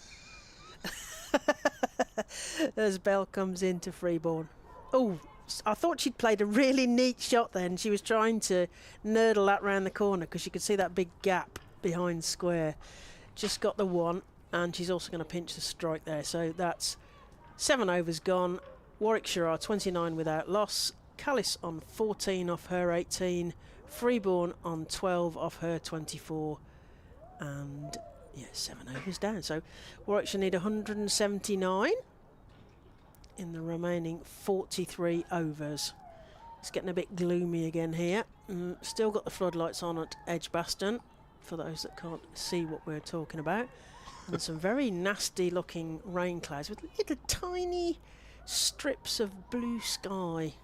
As Bell comes into Freeborn. Oh, I thought she'd played a really neat shot then. She was trying to nurdle that round the corner because you could see that big gap behind square. Just got the one, and she's also going to pinch the strike there. So that's 7 overs gone. Warwickshire are 29 without loss. Callis on 14 off her 18. Freeborn on 12 off her 24. And 7 overs down. So Warwickshire need 179 in the remaining 43 overs. It's getting a bit gloomy again here. Still got the floodlights on at Edgbaston, for those that can't see what we're talking about. And some very nasty looking rain clouds with little tiny strips of blue sky,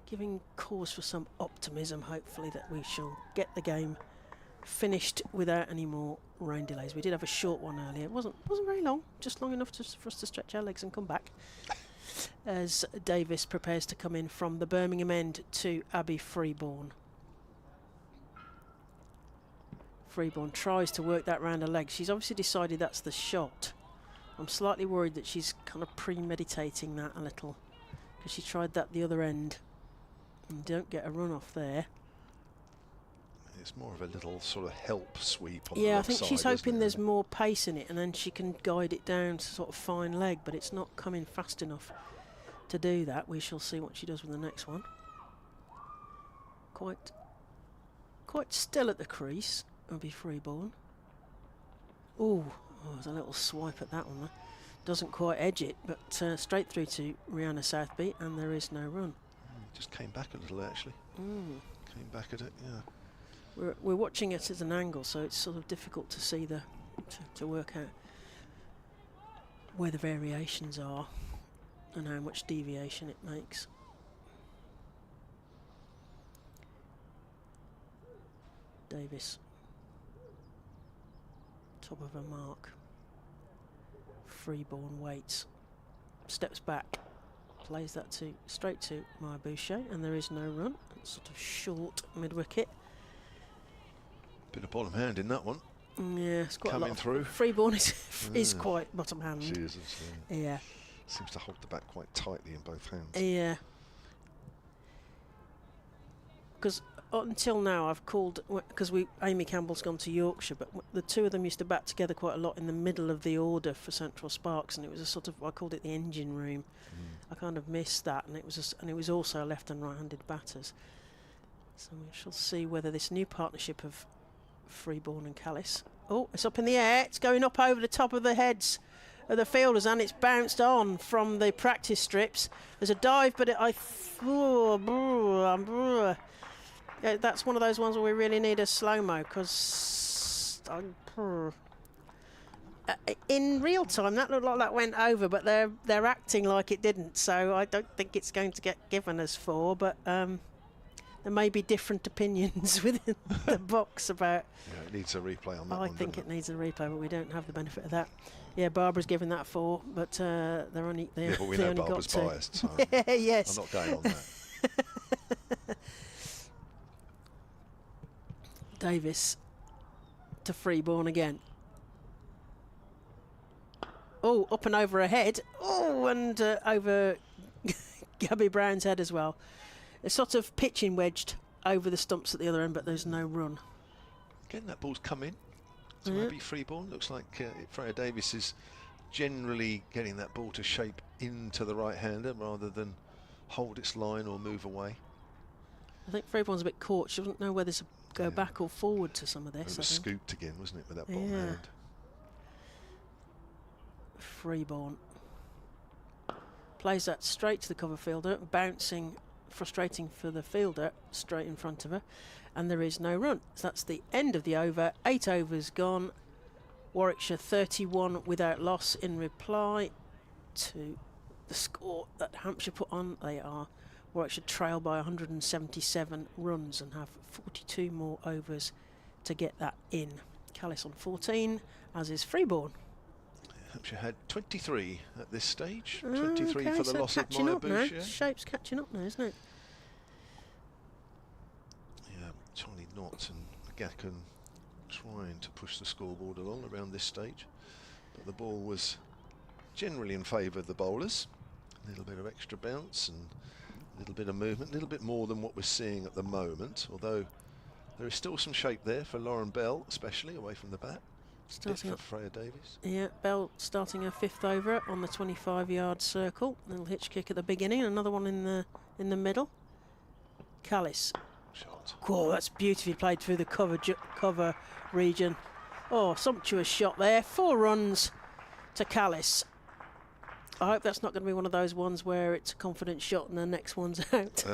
giving cause for some optimism, hopefully, that we shall get the game finished without any more rain delays. We did have a short one earlier. It wasn't very long, just long enough for us to stretch our legs and come back. As Davis prepares to come in from the Birmingham end to Abby Freeborn. Freeborn tries to work that round her leg. She's obviously decided that's the shot. I'm slightly worried that she's kind of premeditating that a little, because she tried that the other end and don't get a run off there. It's more of a little sort of help sweep on the left I think side, she's hoping there's more pace in it, and then she can guide it down to sort of fine leg, but it's not coming fast enough to do that. We shall see what she does with the next one. Quite still at the crease. Abby Freeborn. Oh, there's a little swipe at that one. Doesn't quite edge it, but straight through to Rihanna Southby, and there is no run. Just came back a little, actually. Came back at it, yeah. We're watching it at an angle, so it's sort of difficult to see to work out where the variations are and how much deviation it makes. Davis, top of a mark. Freeborn waits. steps back, plays that straight to Maya Boucher, and there is no run. It's sort of short mid-wicket. Bit of bottom hand in that one. Yeah, it's quite coming a lot. Through. Freeborn is quite bottom hand. She is. Yeah. Seems to hold the bat quite tightly in both hands. Yeah. Because until now I've called, because Amy Campbell's gone to Yorkshire, but the two of them used to bat together quite a lot in the middle of the order for Central Sparks, and it was a sort of, I called it the engine room. I kind of missed that, and it was also left and right-handed batters. So we shall see whether this new partnership of Freeborn and Callis. Oh, it's up in the air. It's going up over the top of the heads of the fielders, and it's bounced on from the practice strips. There's a dive, but yeah, that's one of those ones where we really need a slow-mo, because in real time that looked like that went over, but they're acting like it didn't, so I don't think it's going to get given as 4, but there may be different opinions within the box about. Yeah, it needs a replay on that one. I think it needs a replay, but we don't have the benefit of that. Yeah, Barbara's given that 4, but they're only yeah, but we know Barbara's biased, so yes. I'm not going on that. Davis to Freeborn again. Oh, up and over her head. Oh, and over Gabby Brown's head as well. It's sort of pitching wedged over the stumps at the other end, but there's no run. Again, that ball's come in. So maybe Freeborn. Looks like Freya Davis is generally getting that ball to shape into the right-hander rather than hold its line or move away. I think Freeborn's a bit caught. She doesn't know whether to go back or forward to some of this. It was scooped again, wasn't it, with that bottom hand? Freeborn plays that straight to the cover fielder, bouncing, frustrating for the fielder, straight in front of her, and there is no run. So that's the end of the over. 8 overs gone. Warwickshire 31 without loss. In reply to the score that Hampshire put on, they are Warwickshire trail by 177 runs and have 42 more overs to get that in. Callis on 14, as is Freeborn. Hampshire had 23 at this stage. 23 for the loss of Maya Boucher. Boucher. Shape's catching up now, isn't it? Yeah, Charlie Knott and Gacken trying to push the scoreboard along around this stage, but the ball was generally in favour of the bowlers. A little bit of extra bounce and a little bit of movement, a little bit more than what we're seeing at the moment, although there is still some shape there for Lauren Bell, especially away from the bat. Starting for Freya Davis. Yeah, Bell starting her 5th over on the 25-yard circle. Little hitch kick at the beginning, another one in the middle. Callis. Shot. Whoa, that's beautifully played through the cover region. Oh, sumptuous shot there. 4 runs to Callis. I hope that's not going to be one of those ones where it's a confident shot and the next one's out.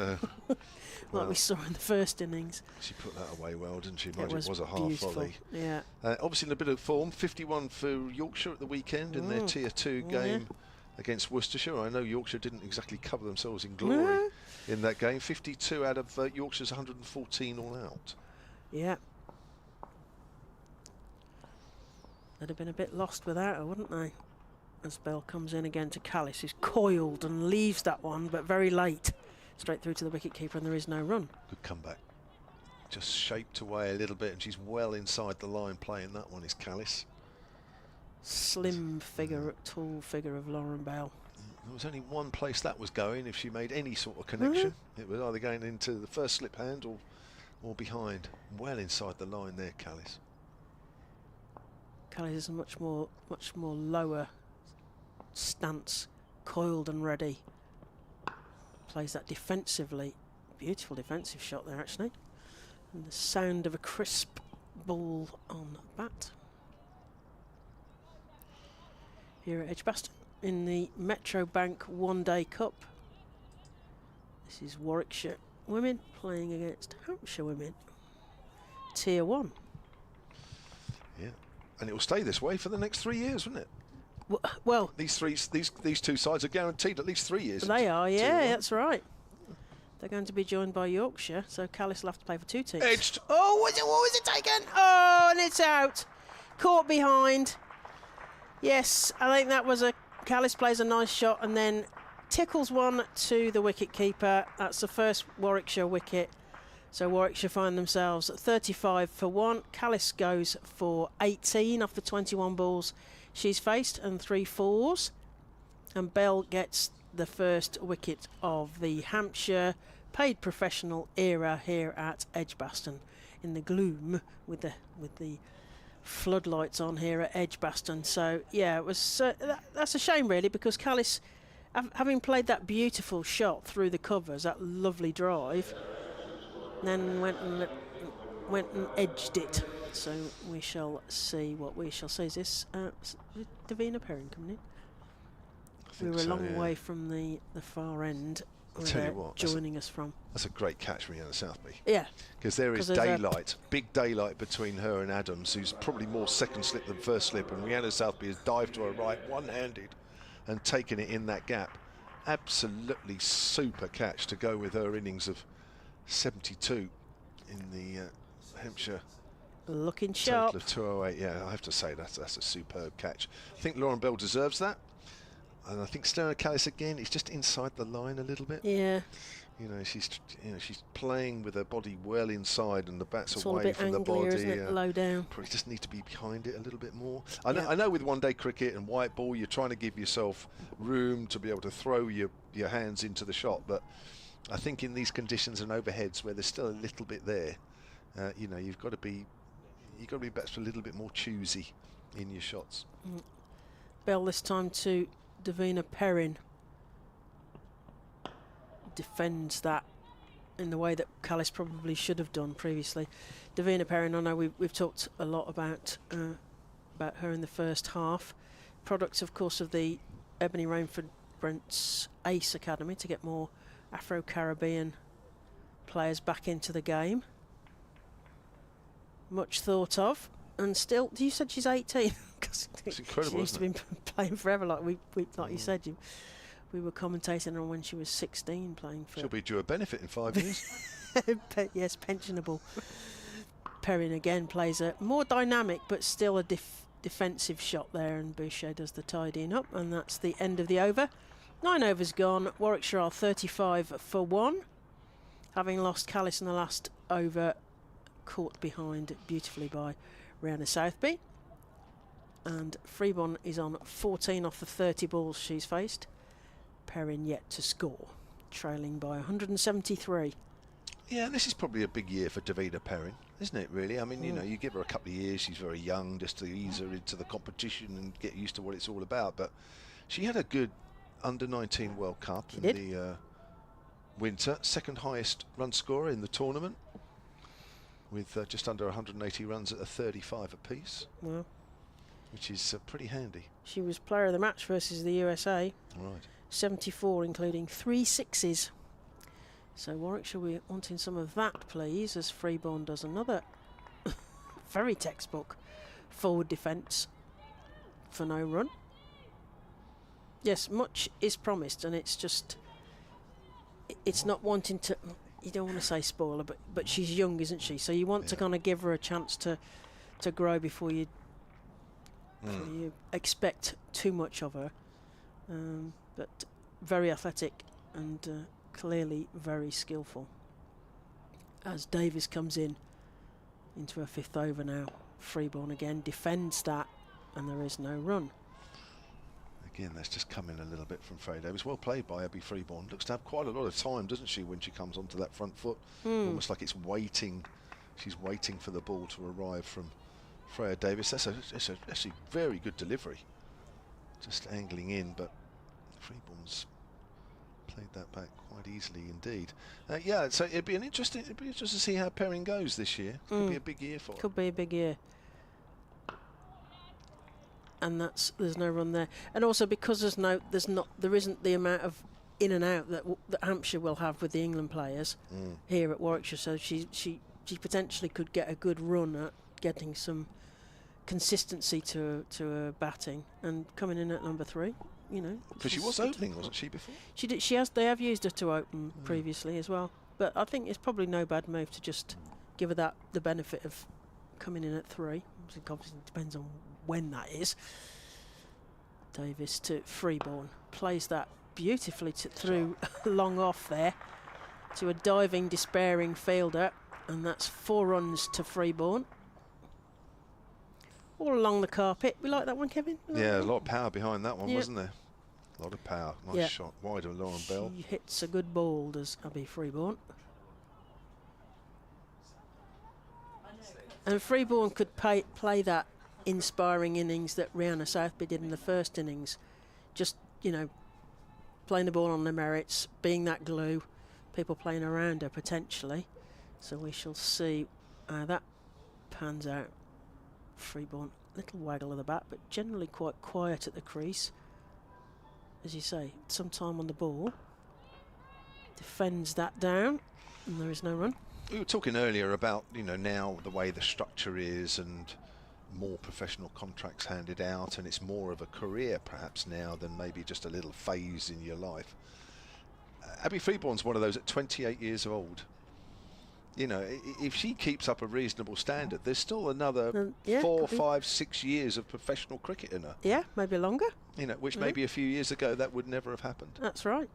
Like we saw in the first innings. She put that away well, didn't she? It was a half volley. Yeah. Obviously in a bit of form, 51 for Yorkshire at the weekend in their Tier 2 game against Worcestershire. I know Yorkshire didn't exactly cover themselves in glory in that game. 52 out of Yorkshire's 114 all out. Yeah. They'd have been a bit lost without her, wouldn't they? As Bell comes in again to Callis, who's coiled and leaves that one, but very late. Straight through to the wicketkeeper, and there is no run. Good comeback. Just shaped away a little bit, and she's well inside the line playing that one, is Callis. Slim figure, tall figure of Lauren Bell. There was only one place that was going if she made any sort of connection. It was either going into the first slip hand or behind. Well inside the line there, Callis. Callis is a much more lower stance, coiled and ready. Plays that defensively. Beautiful defensive shot there, actually. And the sound of a crisp ball on bat. Here at Edgbaston in the Metro Bank One Day Cup. This is Warwickshire women playing against Hampshire women. Tier 1. Yeah, and it will stay this way for the next 3 years, won't it? Well, these two sides are guaranteed at least 3 years. They are, yeah, that's right. They're going to be joined by Yorkshire, so Callis will have to play for 2 teams. Edged. Oh, what was it taken? Oh, and it's out. Caught behind. Yes, I think that was a Callis plays a nice shot and then tickles one to the wicket keeper. That's the first Warwickshire wicket. So Warwickshire find themselves at 35 for 1. Callis goes for 18 off the 21 balls she's faced and 3 fours. And Bell gets the first wicket of the Hampshire paid professional era here at Edgbaston in the gloom with the floodlights on here at Edgbaston. So yeah, it was that's a shame really, because Callis, having played that beautiful shot through the covers, that lovely drive, then went and edged it. So we shall see what we shall see. Is this Davina Perrin coming in? We were a long way from the far end. I'll tell you what, joining us from. That's a great catch from Rihanna Southby. Yeah. Because there is daylight, big daylight between her and Adams, who's probably more second slip than first slip, and Rihanna Southby has dived to her right, one-handed, and taken it in that gap. Absolutely super catch to go with her innings of 72 in the Hampshire. Looking sharp. Total of 208. Yeah, I have to say that's a superb catch. I think Lauren Bell deserves that. And I think Stella Callis again is just inside the line a little bit. Yeah. She's playing with her body well inside, and the bat's it's away from the body. Isn't it? Low down. Probably just need to be behind it a little bit more. I know with one-day cricket and white ball, you're trying to give yourself room to be able to throw your hands into the shot, but I think in these conditions and overheads where there's still a little bit there, you've got to be perhaps a little bit more choosy in your shots. Bell this time to Davina Perrin. Defends that in the way that Callis probably should have done previously. Davina Perrin, I know we've talked a lot about her in the first half. Product, of course, of the Ebony Rainford Brent's Ace Academy to get more Afro-Caribbean players back into the game. Much thought of, and still, you said she's 18. It's incredible. She used to be playing forever, like you said. We were commentating on when she was 16 playing for. She'll be due a benefit in 5 years. Yes, pensionable. Perrin again plays a more dynamic but still a defensive shot there, and Boucher does the tidying up, and that's the end of the over. 9 overs gone. Warwickshire are 35 for 1, having lost Callis in the last over, caught behind beautifully by Rihanna Southby. And Freeborn is on 14 off the 30 balls she's faced. Perrin yet to score, trailing by 173. Yeah, this is probably a big year for Davina Perrin, isn't it, really? I mean, you give her a couple of years, she's very young, just to ease her into the competition and get used to what it's all about. But she had a good under-19 World Cup in the winter, second highest run scorer in the tournament, with just under 180 runs at a 35 apiece. Well, which is pretty handy. She was player of the match versus the USA. Right. 74, including 3 sixes. So Warwickshire, we're wanting some of that, please, as Freeborn does another very textbook forward defence for no run. Yes, much is promised, and it's just, it's not wanting to, you don't want to say spoiler, but she's young, isn't she? So you want to kind of give her a chance to grow before you expect too much of her. But very athletic and clearly very skillful. As Davis comes into her 5th over now, Freeborn again defends that, and there is no run. Again, that's just come in a little bit from Freya Davis. Well played by Abby Freeborn. Looks to have quite a lot of time, doesn't she, when she comes onto that front foot? Almost like it's waiting. She's waiting for the ball to arrive from Freya Davis. That's actually very good delivery. Just angling in, but Freeborn's played that back quite easily indeed. Yeah, so it'd be interesting to see how Perrin goes this year. Could be a big year for her. Could be a big year. And there's no run there, and also because there isn't the amount of in and out that Hampshire will have with the England players here at Warwickshire. So she potentially could get a good run at getting some consistency to her batting, and coming in at number 3, Because she was opening, wasn't she, before? She did. They have used her to open previously as well. But I think it's probably no bad move to just give her the benefit of coming in at 3. It obviously depends on when that is. Davis to Freeborn. Plays that beautifully through long off there to a diving, despairing fielder. And that's 4 runs to Freeborn. All along the carpet. We like that one, Kevin? Yeah, a lot of power behind that one, wasn't there? A lot of power. Nice shot. Wide of Lauren Bell. She hits a good ball, does Abby Freeborn. And Freeborn could play that inspiring innings that Rihanna Southby did in the first innings. Just, you know, playing the ball on the merits, being that glue, people playing around her potentially. So we shall see how that pans out. Freeborn, little waggle of the bat, but generally quite quiet at the crease. As you say, some time on the ball. Defends that down, and there is no run. We were talking earlier about, you know, now the way the structure is and more professional contracts handed out, and it's more of a career perhaps now than maybe just a little phase in your life. Abby Freeborn's one of those at 28 years old. You know, if she keeps up a reasonable standard, there's still another 4, 5, 6 years of professional cricket in her. Yeah, maybe longer. You know, which maybe a few years ago that would never have happened. That's right.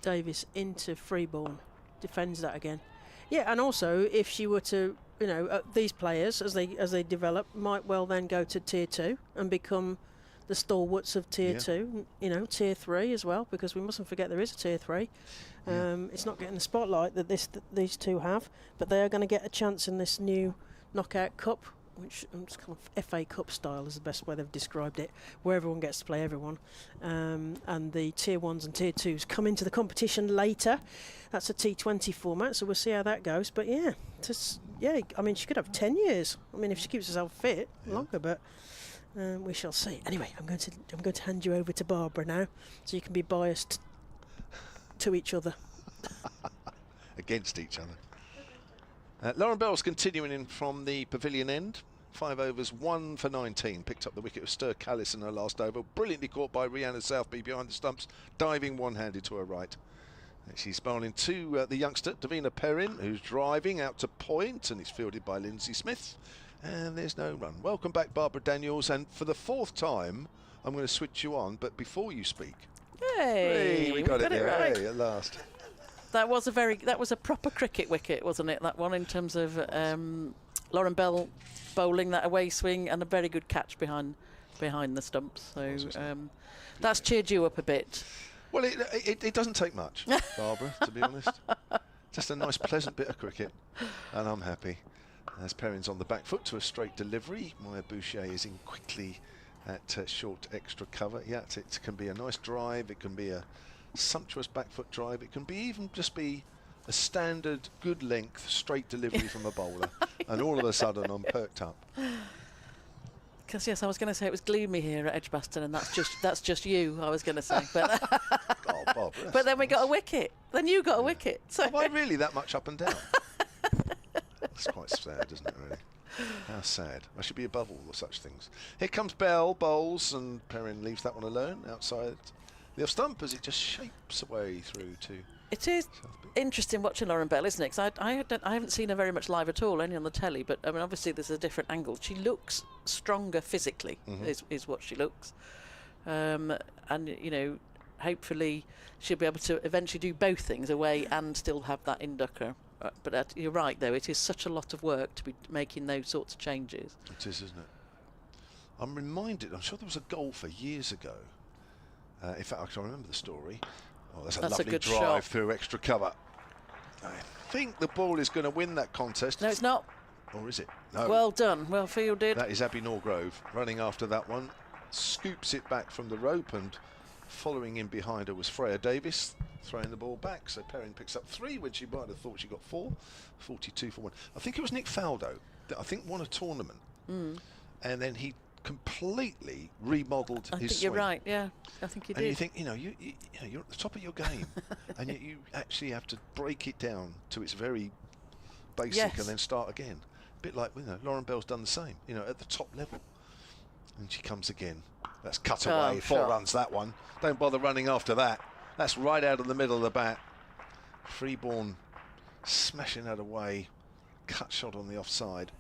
Davis into Freeborn, defends that again. Yeah, and also if she were to, you know, these players as they develop might well then go to tier 2 and become the stalwarts of tier 2. You know, tier 3 as well, because we mustn't forget there is a tier 3. It's not getting the spotlight that these two have, but they are going to get a chance in this new knockout cup, which is kind of FA Cup style is the best way they've described it, where everyone gets to play everyone. And the tier 1s and tier 2s come into the competition later. That's a T20 format, so we'll see how that goes. But yeah, I mean, she could have 10 years. I mean, if she keeps herself fit, longer, but we shall see. Anyway, I'm going to hand you over to Barbara now, so you can be biased to each other. Against each other. Lauren Bell's continuing in from the pavilion end. 5 overs, 1 for 19. Picked up the wicket of Stir Callis in her last over. Brilliantly caught by Rihanna Southby behind the stumps, diving one-handed to her right. And she's bowling to the youngster, Davina Perrin, who's driving out to point, and it's fielded by Lindsay Smith. And there's no run. Welcome back, Barbara Daniels. And for the 4th time, I'm going to switch you on, but before you speak. Hey, we got it right. Hey, at last. That was a proper cricket wicket, wasn't it? That one, in terms of Lauren Bell bowling that away swing and a very good catch behind the stumps. So that's cheered you up a bit. Well, it doesn't take much, Barbara, to be honest. Just a nice, pleasant bit of cricket, and I'm happy. As Perrin's on the back foot to a straight delivery, Maya Boucher is in quickly at short extra cover. Yeah, it can be a nice drive, it can be a sumptuous back foot drive, it can be even just be a standard good length straight delivery from a bowler, and all of a sudden I'm perked up. Because yes, I was going to say it was gloomy here at Edgbaston, and that's just you. I was going to say, but oh, Bob, but then we got a wicket. Then you got a wicket. So am I really that much up and down? That's quite sad, isn't it? Really. How sad. I should be above all such things. Here comes Bell, bowls, and Perrin leaves that one alone outside the off stump as it just shapes away through to. It is interesting watching Lauren Bell, isn't it? Because I haven't seen her very much live at all, only on the telly. But I mean, obviously there's a different angle. She looks stronger physically, is what she looks, and you know, hopefully she'll be able to eventually do both things, away and still have that inducker. But you're right, though, it is such a lot of work to be making those sorts of changes. It is, isn't it? I'm reminded, I'm sure there was a golfer years ago. In fact, I can remember the story. Oh, that's a lovely drive shot through extra cover. I think the ball is going to win that contest. No, it's not. Or is it? No. Well done, well fielded. That is Abby Norgrove running after that one. Scoops it back from the rope, and following in behind her was Freya Davis, throwing the ball back. So Perrin picks up 3 when she might have thought she got 4. 42 for 1. I think it was Nick Faldo that I think won a tournament. And then he completely remodelled his swing. I think you're right, yeah. I think he did. And you think, you know, you're at the top of your game, and yet you actually have to break it down to its very basic and then start again. A bit like, you know, Lauren Bell's done the same, you know, at the top level. And she comes again. That's cut away. 4 runs, that one. Don't bother running after that. That's right out of the middle of the bat. Freeborn smashing that away. Cut shot on the offside.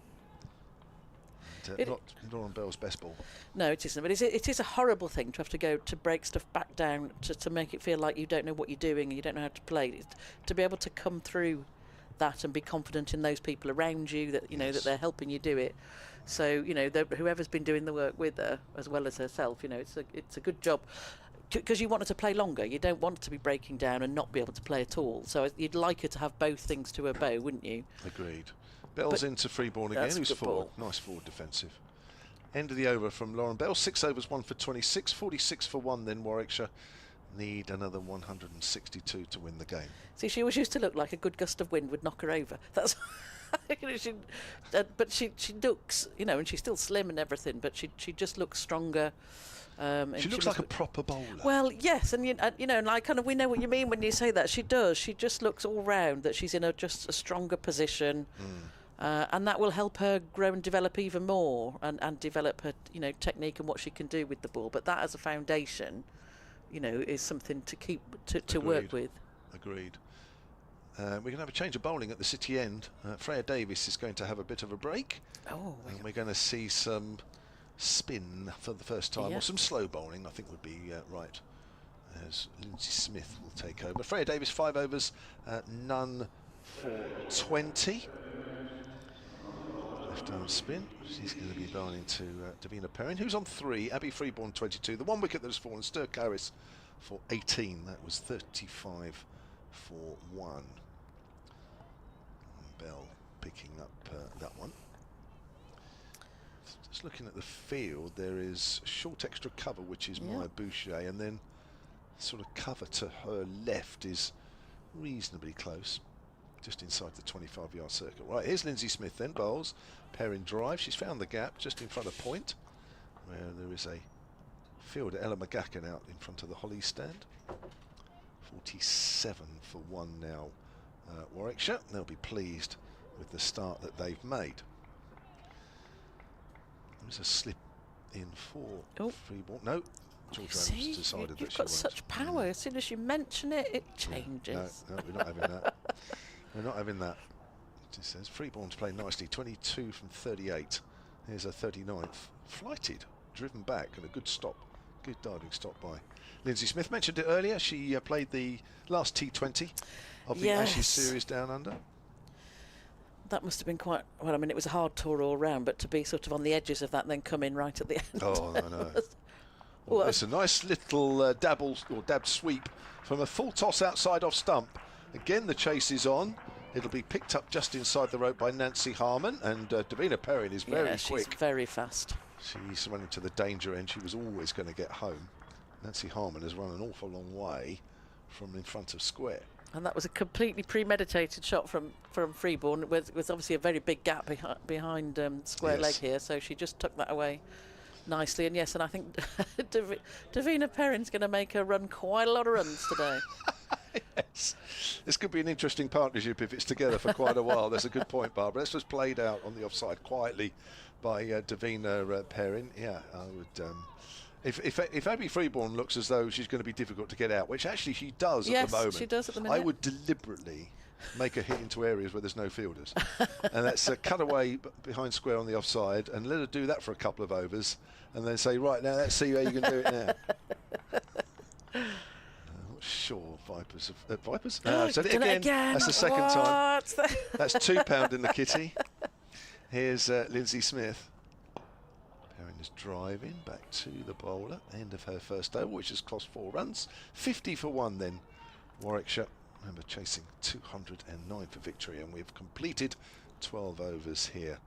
Not Lauren Bell's best ball. No, it isn't. But it is a horrible thing to have to go to break stuff back down to make it feel like you don't know what you're doing and you don't know how to play. To be able to come through that and be confident in those people around you that that they're helping you do it. So whoever's been doing the work with her as well as herself, it's a good job. Because you want her to play longer. You don't want her to be breaking down and not be able to play at all. So you'd like her to have both things to her bow, wouldn't you? Agreed. Bell's into Freeborn again, who's forward. Nice forward defensive. End of the over from Lauren Bell. 6 overs, 1 for 26. 46 for 1 then Warwickshire. Need another 162 to win the game. See, she always used to look like a good gust of wind would knock her over. That's but she looks, and she's still slim and everything, but she just looks stronger. She looks like a proper bowler. Well, yes, and we know what you mean when you say that. She does. She just looks all round that she's in just a stronger position, and that will help her grow and develop even more, and develop her technique and what she can do with the ball. But that as a foundation, is something to keep to work with. Agreed. We're going to have a change of bowling at the City End. Freya Davis is going to have a bit of a break. Oh, and we're going to see some spin for the first time, or some slow bowling, I think would be right, as Lindsay Smith will take over. Freya Davis, 5 overs, none for 20. Left arm spin. She's going to be bowling to Davina Perrin, who's on 3. Abby Freeborn, 22. The one wicket that has fallen, Stur Carris for 18. That was 35 for 1. Bell picking up that one. Just looking at the field, there is short extra cover, which is Maya Boucher, and then sort of cover to her left is reasonably close, just inside the 25-yard circle. Right, here's Lindsay Smith then, bowls. Perrin drive. She's found the gap just in front of point, where there is a fielder, Ella McGacken, out in front of the Holly stand. 47 for 1 now, Warwickshire. They'll be pleased with the start that they've made. There's a slip in for Freeborn. No, George Adams decided that you've got such power. As soon as you mention it, it changes. No, we're not having that. We're not having that. It says Freeborn's playing nicely. 22 from 38. Here's a 39th. Flighted, driven back, and a good stop. Good diving stop by Lindsay Smith. Mentioned it earlier. She played the last T20 of the Ashes series down under. That must have been quite, well, I mean, it was a hard tour all round, but to be sort of on the edges of that, then come in right at the end. Oh, I know. Well, it's a nice little dabbed sweep from a full toss outside off stump. Again, the chase is on. It'll be picked up just inside the rope by Nancy Harmon, and Davina Perrin is very quick. She's very fast. She's running to the danger end. She was always going to get home. Nancy Harmon has run an awful long way from in front of square. And that was a completely premeditated shot from Freeborn. It was obviously a very big gap behind square leg here, so she just took that away nicely. And yes, and I think Davina Perrin's going to make her run quite a lot of runs today. Yes, this could be an interesting partnership if it's together for quite a while. That's a good point, Barbara. This was played out on the offside quietly by Davina Perrin. Yeah, I would. If Abby Freeborn looks as though she's going to be difficult to get out, which actually she does at the moment, she does at the minute. I would deliberately make her hit into areas where there's no fielders, and that's a cutaway behind square on the offside, and let her do that for a couple of overs, and then say, right, now let's see how you can do it now. Sure, Vipers. So again, that's the second time. That's £2 in the kitty. Here's Lindsay Smith. Perrin is driving back to the bowler. End of her first over, which has cost 4 runs. 50 for 1 then, Warwickshire. Remember, chasing 209 for victory, and we've completed 12 overs here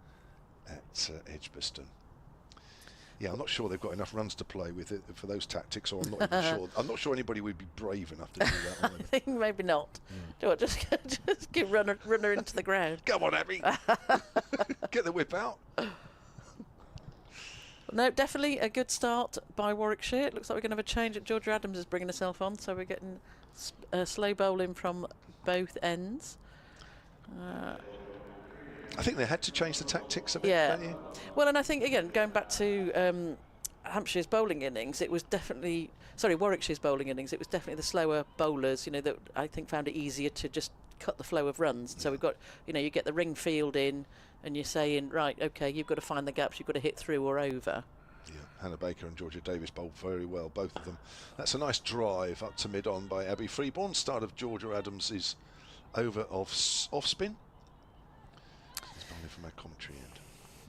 at Edgbaston. Yeah, I'm not sure they've got enough runs to play with it for those tactics, or I'm not even sure. I'm not sure anybody would be brave enough to do that. I think maybe not. Do you just give run her into the ground. Come on, Abby. Get the whip out. No, definitely a good start by Warwickshire. It looks like we're going to have a change. Georgia Adams is bringing herself on, so we're getting slow bowling from both ends. I think they had to change the tactics a bit, don't you? Well, and I think, again, going back to Hampshire's bowling innings, it was definitely, Warwickshire's bowling innings, it was definitely the slower bowlers, that I think found it easier to just cut the flow of runs. So we've got, you get the ring field in, and you're saying, right, okay, you've got to find the gaps, you've got to hit through or over. Yeah, Hannah Baker and Georgia Davis bowled very well, both of them. That's a nice drive up to mid-on by Abby Freeborn. Start of Georgia Adams' over of off-spin. It's bowling from our commentary end.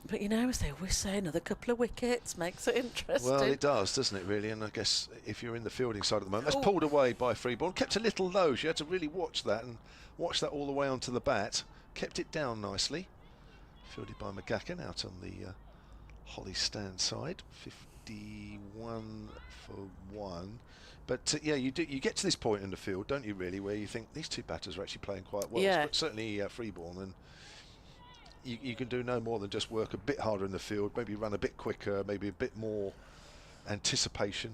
But as they always say, another couple of wickets makes it interesting. Well, it does, doesn't it, really? And I guess if you're in the fielding side at the moment, that's pulled away by Freeborn. Kept a little low. She had to really watch that and watch that all the way onto the bat. Kept it down nicely. Fielded by McGacken out on the Holly stand side. 51 for 1. But yeah, you get to this point in the field, don't you, really, where you think these two batters are actually playing quite well. Yeah. But certainly Freeborn, and you can do no more than just work a bit harder in the field, maybe run a bit quicker, maybe a bit more anticipation.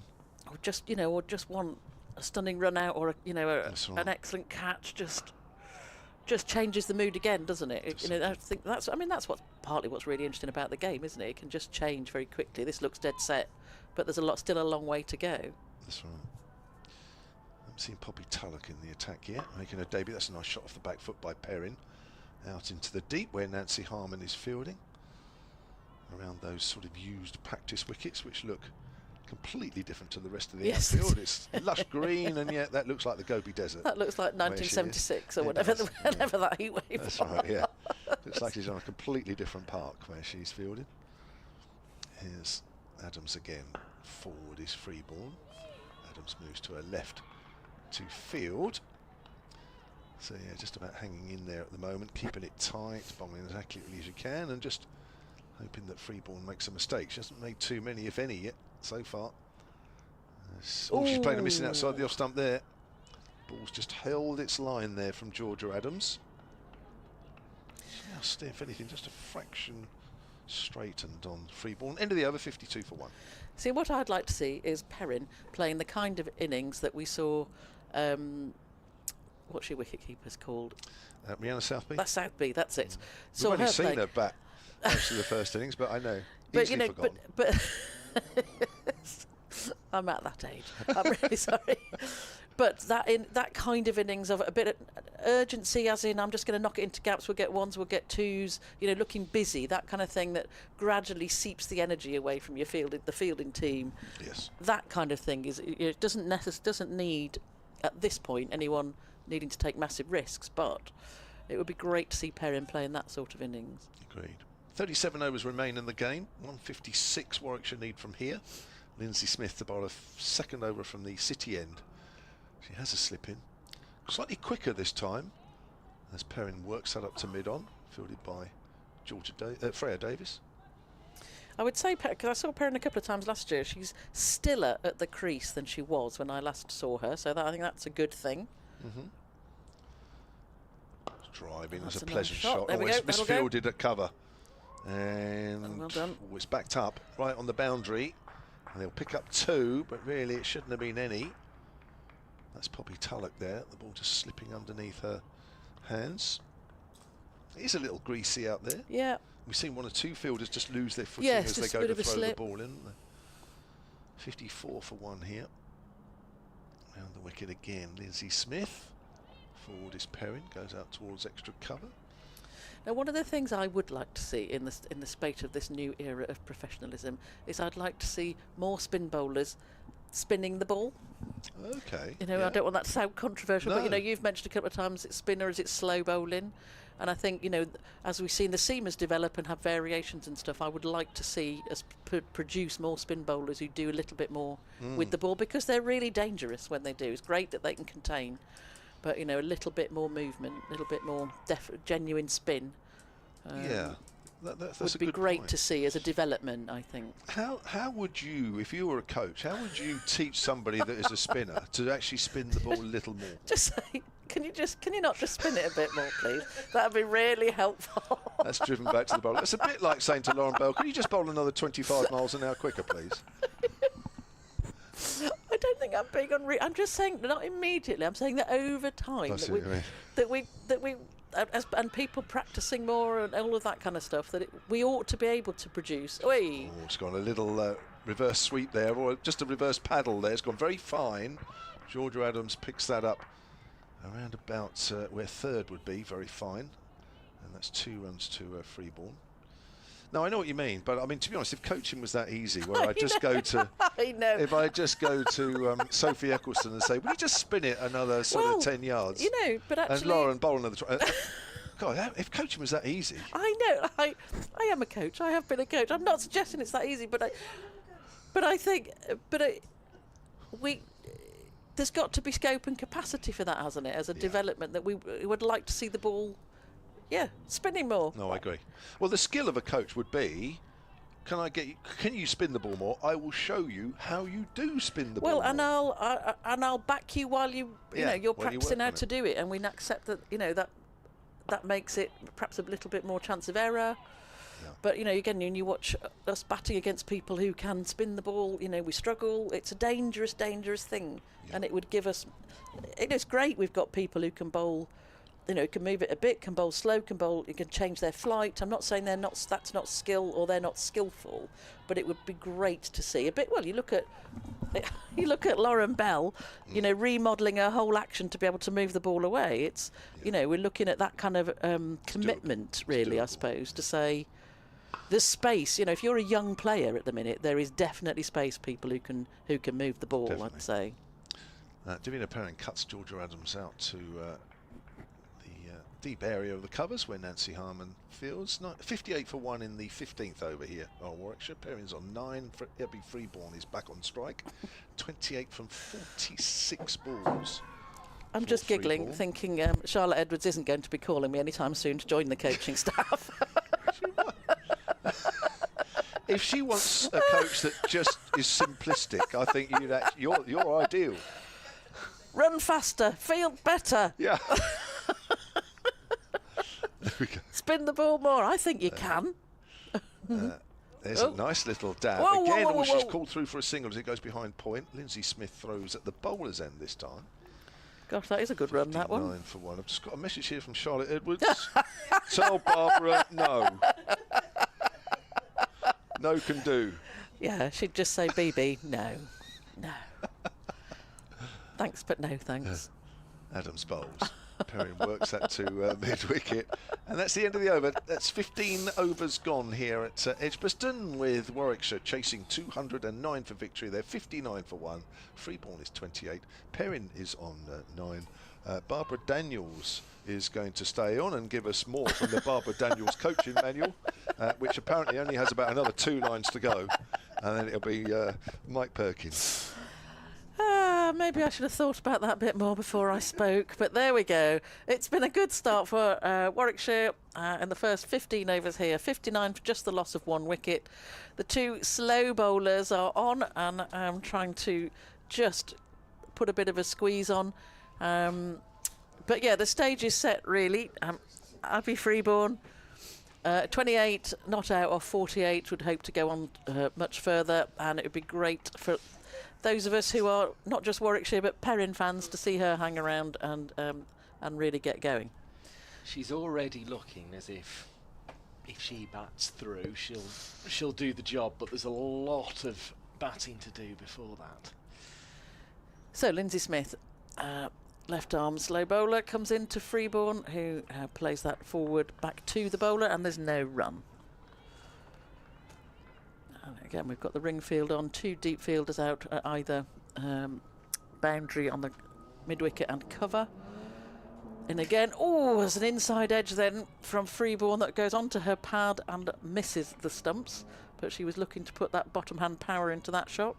Or just want a stunning run out, or an excellent catch. Just changes the mood again, doesn't it? I think that's what's partly what's really interesting about the game, isn't it? It can just change very quickly. This looks dead set, but there's still a long way to go. That's right. I haven't seen Poppy Tulloch in the attack yet, making a debut. That's a nice shot off the back foot by Perrin. Out into the deep where Nancy Harmon is fielding. Around those sort of used practice wickets, which look completely different to the rest of the outfield. It's lush green, and yet that looks like the Gobi Desert. That looks like 1976 or whatever that heat wave That's was. right, yeah. Looks like she's on a completely different park where she's fielded. Here's Adams again. Forward is Freeborn. Adams moves to her left to field. So yeah, just about hanging in there at the moment, keeping it tight, bowling as accurately as you can, and just hoping that Freeborn makes a mistake. She hasn't made too many, if any, yet so far. She's playing a missing outside the off stump there. Ball's just held its line there from Georgia Adams. Just, if anything, just a fraction straightened on Freeborn. End of the over, 52 for 1. See, what I'd like to see is Perrin playing the kind of innings that we saw. What's your wicketkeeper's called? Rihanna Southby. That's Southby. That's it. We've only seen her bat most of the first innings, but I know. But easily forgotten. but I'm at that age. I'm really sorry. But that kind of innings of a bit of urgency, as in I'm just going to knock it into gaps. We'll get ones, we'll get twos. Looking busy, that kind of thing that gradually seeps the energy away from the fielding team. Yes. That kind of thing doesn't need at this point anyone needing to take massive risks, but it would be great to see Perrin playing that sort of innings. Agreed. 37 overs remain in the game. 156 Warwickshire need from here. Lindsay Smith to bowl a second over from the City end. She has a slip in. Slightly quicker this time as Perrin works that up to mid-on, fielded by Freya Davis. I would say, because I saw Perrin a couple of times last year, she's stiller at the crease than she was when I last saw her, so I think that's a good thing. Driving as That's a a nice pleasant shot. shot. There we It's go. That'll misfielded at cover. And well done. It's backed up right on the boundary. And they'll pick up 2, but really it shouldn't have been any. That's Poppy Tulloch there. The ball just slipping underneath her hands. It is a little greasy out there. Yeah. We've seen 1 or 2 fielders just lose their footing as they go to throw the ball in. 54 for 1 here. Round the wicket again, Lindsay Smith. Forward is Perrin, goes out towards extra cover. Now, one of the things I would like to see in the spate of this new era of professionalism is I'd like to see more spin bowlers spinning the ball. Okay. I don't want that to sound controversial, but you've mentioned a couple of times it's spin or is it slow bowling, and I think as we've seen the seamers develop and have variations and stuff, I would like to see us produce more spin bowlers who do a little bit more with the ball, because they're really dangerous when they do. It's great that they can contain, but a little bit more movement, a little bit more genuine spin. That's would a be good great point. to see as a development, I think. How would you, if you were a coach, how would you teach somebody that is a spinner to actually spin the ball a little more? Just say, can you not just spin it a bit more, please? That'd be really helpful. That's driven back to the bowler. It's a bit like saying to Lauren Bell, can you just bowl another 25 miles an hour quicker, please? I don't think I'm big on. I'm just saying, not immediately. I'm saying that over time, that we and people practicing more and all of that kind of stuff, that we ought to be able to produce. Oi. Oh, it's gone a little reverse sweep there, or just a reverse paddle there. It's gone very fine. Georgia Adams picks that up around about where third would be, very fine. And that's 2 runs to Freeborn. No, I know what you mean, but I mean, to be honest, if coaching was that easy, where I just go to, if I just go to Sophie Eccleston and say, "Will you just spin it another sort of 10 yards?" You know, but actually, and Lauren bowl another try. God, if coaching was that easy. I know. I am a coach. I have been a coach. I'm not suggesting it's that easy, but I think, there's got to be scope and capacity for that, hasn't it? As a development, that we would like to see the ball. Yeah, spinning more. No, I agree. Well, the skill of a coach would be, can you spin the ball more? I will show you how you do spin the ball. Well, and I'll back you while you're practicing how to do it, and we accept that that makes it perhaps a little bit more chance of error. Yeah. But again, when you watch us batting against people who can spin the ball, we struggle. It's a dangerous thing, and it would give us. It's great we've got people who can bowl. Can move it a bit, can bowl slow, you can change their flight. I'm not saying that's not skill or they're not skillful, but it would be great to see a bit. Well, you look at Lauren Bell, remodelling her whole action to be able to move the ball away. It's we're looking at that kind of commitment, really, I suppose, to say there's space. If you're a young player at the minute, there is definitely space. People who can move the ball. Definitely. I'd say. Davina Perrin cuts Georgia Adams out to. Deep area of the covers where Nancy Harmon fields. 58 for 1 in the 15th over here on Warwickshire. Perrin's on 9. Ebby Freeborn is back on strike. 28 from 46 balls. I'm just giggling, thinking Charlotte Edwards isn't going to be calling me anytime soon to join the coaching staff. If she wants a coach that just is simplistic, I think you're ideal. Run faster, field better. Yeah. There we go. Spin the ball more. I think you can. There's a nice little dab. Whoa, she's called through for a single as it goes behind point. Lindsay Smith throws at the bowler's end this time. Gosh, that is a good run, that one. 9 for 1. I've just got a message here from Charlotte Edwards. Tell Barbara no. No can do. Yeah, she'd just say, BB, no. Thanks, but no thanks. Adams bowls. Perrin works that to mid-wicket. And that's the end of the over. That's 15 overs gone here at Edgbaston, with Warwickshire chasing 209 for victory. They're 59 for 1. Freeborn is 28. Perrin is on 9. Barbara Daniels is going to stay on and give us more from the Barbara Daniels coaching manual, which apparently only has about another 2 lines to go. And then it'll be Mike Perkins. Maybe I should have thought about that a bit more before I spoke, but there we go. It's been a good start for Warwickshire in the first 15 overs here. 59 for just the loss of 1 wicket. The 2 slow bowlers are on, and I'm trying to just put a bit of a squeeze on. But yeah, the stage is set, really. Abby Freeborn, 28 not out of 48, would hope to go on much further, and it would be great for those of us who are not just Warwickshire but Perrin fans to see her hang around and really get going. She's already looking as if she bats through, she'll do the job, but there's a lot of batting to do before that. So Lindsay Smith, left arm slow bowler, comes into Freeborn, who plays that forward back to the bowler, and there's no run. And again, we've got the ring field on, 2 deep fielders out at either boundary on the mid-wicket and cover. And again, there's an inside edge then from Freeborn that goes onto her pad and misses the stumps, but she was looking to put that bottom hand power into that shot.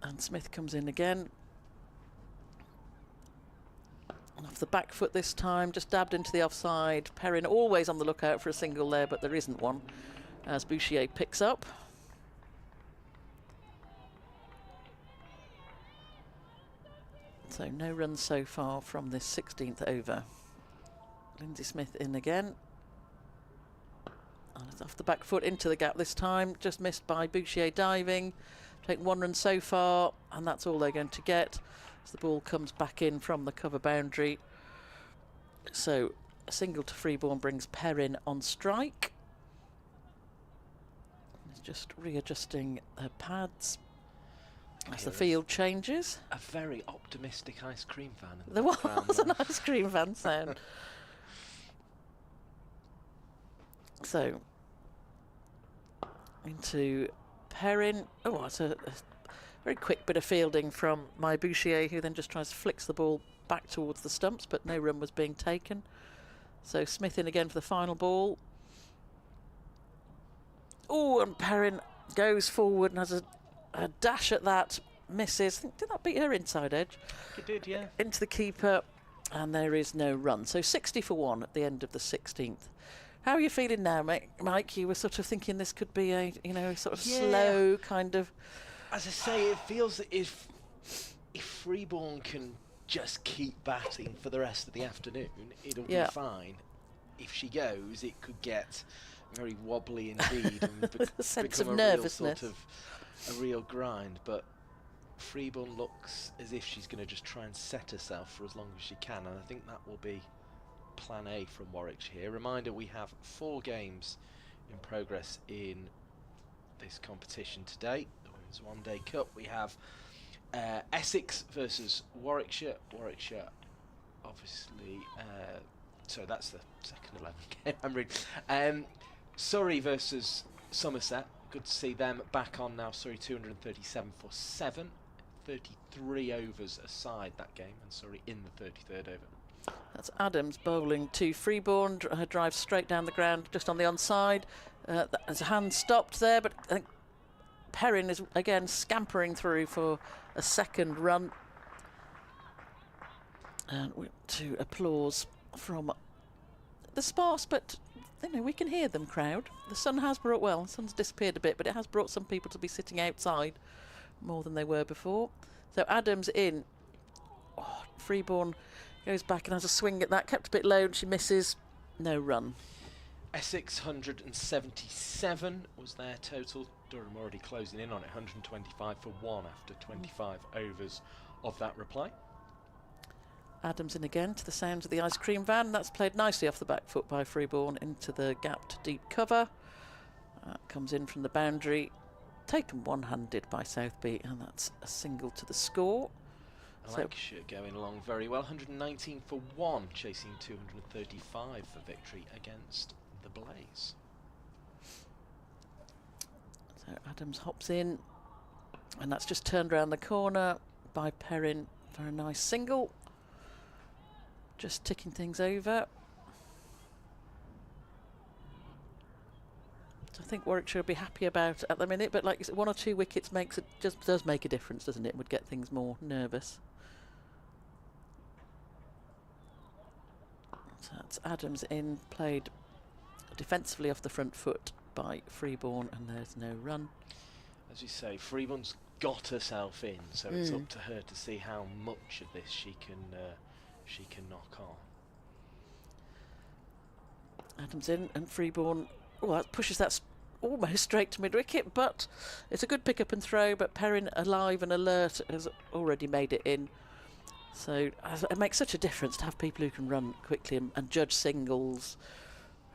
And Smith comes in again. Off the back foot this time, just dabbed into the offside. Perrin always on the lookout for a single there, but there isn't one, as Bouchier picks up. So no runs so far from this 16th over. Lindsay Smith in again. And it's off the back foot into the gap this time, just missed by Bouchier diving. Taken 1 run so far, and that's all they're going to get. The ball comes back in from the cover boundary. So a single to Freeborn brings Perrin on strike. He's just readjusting her pads. As the field changes. A very optimistic ice cream van. In There the background was there. an ice cream van sound. So, into Perrin. Oh, it's a very quick bit of fielding from my Bouchier, who then just tries to flicks the ball back towards the stumps, but no run was being taken. So Smith in again for the final ball. Oh, and Perrin goes forward and has a dash at that, misses. I think, did that beat her inside edge? It did, yeah. Into the keeper, and there is no run. So 60 for 1 at the end of the 16th. How are you feeling now, Mike? You were sort of thinking this could be a, sort of slow kind of... As I say, it feels that if Freeborn can just keep batting for the rest of the afternoon, it'll be fine. If she goes, it could get very wobbly indeed and become nervousness. A real grind. But Freeborn looks as if she's going to just try and set herself for as long as she can, and I think that will be plan A from Warwickshire here. Reminder, we have 4 games in progress in this competition today. The Women's One Day Cup. We have Essex versus Warwickshire. Warwickshire, obviously, so that's the second 11 game I'm reading. Surrey versus Somerset. Good to see them back on now. Surrey 237 for 7. 33 overs aside that game, and Surrey in the 33rd over. That's Adams bowling to Freeborn. Her drive straight down the ground, just on the onside. There's a hand stopped there, but I think Perrin is again scampering through for a second run. And to applause from the sparse, but we can hear them crowd. The sun has brought, well, the sun's disappeared a bit, but it has brought some people to be sitting outside more than they were before. So Adams in. Oh, Freeborn goes back and has a swing at that, kept a bit low, and she misses. No run. Essex 177 was their total. Durham already closing in on it, 125 for 1 after 25 overs of that reply. Adams in again to the sounds of the ice cream van. That's played nicely off the back foot by Freeborn into the gapped deep cover. Comes in from the boundary, taken one-handed by Southby, and that's a single to the score. Lancashire going along very well, 119 for 1, chasing 235 for victory against the Blaze. So Adams hops in, and that's just turned around the corner by Perrin for a nice single. Just ticking things over. So I think Warwickshire will be happy about at the minute, but like 1 or 2 wickets does make a difference, doesn't it? Would get things more nervous. So that's Adams in, played defensively off the front foot by Freeborn, and there's no run. As you say, Freeborn's got herself in, so it's up to her to see how much of this she can knock on. Adams in, and Freeborn, that pushes that almost straight to mid-wicket, but it's a good pick-up and throw, but Perrin, alive and alert, has already made it in. So it makes such a difference to have people who can run quickly and judge singles.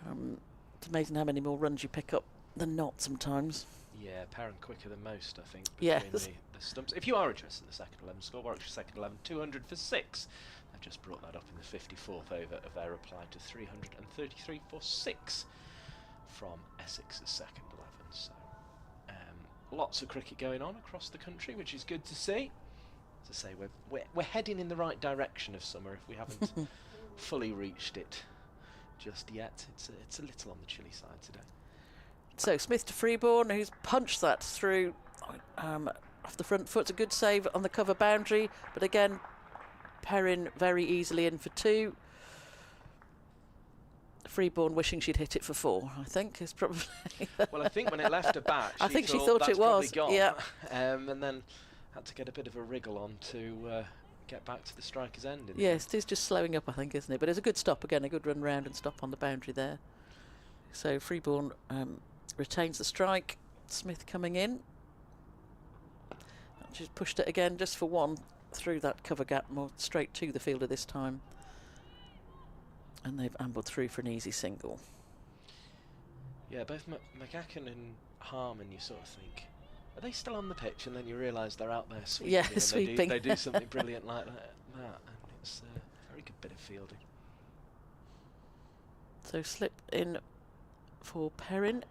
It's amazing how many more runs you pick up than not sometimes. Yeah, Perrin quicker than most, I think, between the stumps. If you are interested in the second 11 score, Warwickshire second 11, 200 for 6. I've just brought that up in the 54th over of their reply to 333 for 6 from Essex's second 11. So lots of cricket going on across the country, which is good to see. As I say, we're heading in the right direction of summer if we haven't fully reached it just yet. It's a little on the chilly side today. So Smith to Freeborn, who's punched that through off the front foot. A good save on the cover boundary, but again Perrin very easily in for 2. Freeborn wishing she'd hit it for 4, I think, is probably... Well, I think when it left her bat, I think she thought it was. Gone. Yeah. And then had to get a bit of a wriggle on to get back to the striker's end. Yes, it is just slowing up, I think, isn't it? But it's a good stop again, a good run round and stop on the boundary there. So Freeborn retains the strike. Smith coming in. She's pushed it again just for 1 through that cover gap, more straight to the fielder this time. And they've ambled through for an easy single. Yeah, both McGacken and Harmon, you sort of think, Are they still on the pitch, and then you realise they're out there sweeping? Yeah, and sweeping. They do something brilliant like that, and it's a very good bit of fielding. So slip in for Perrin,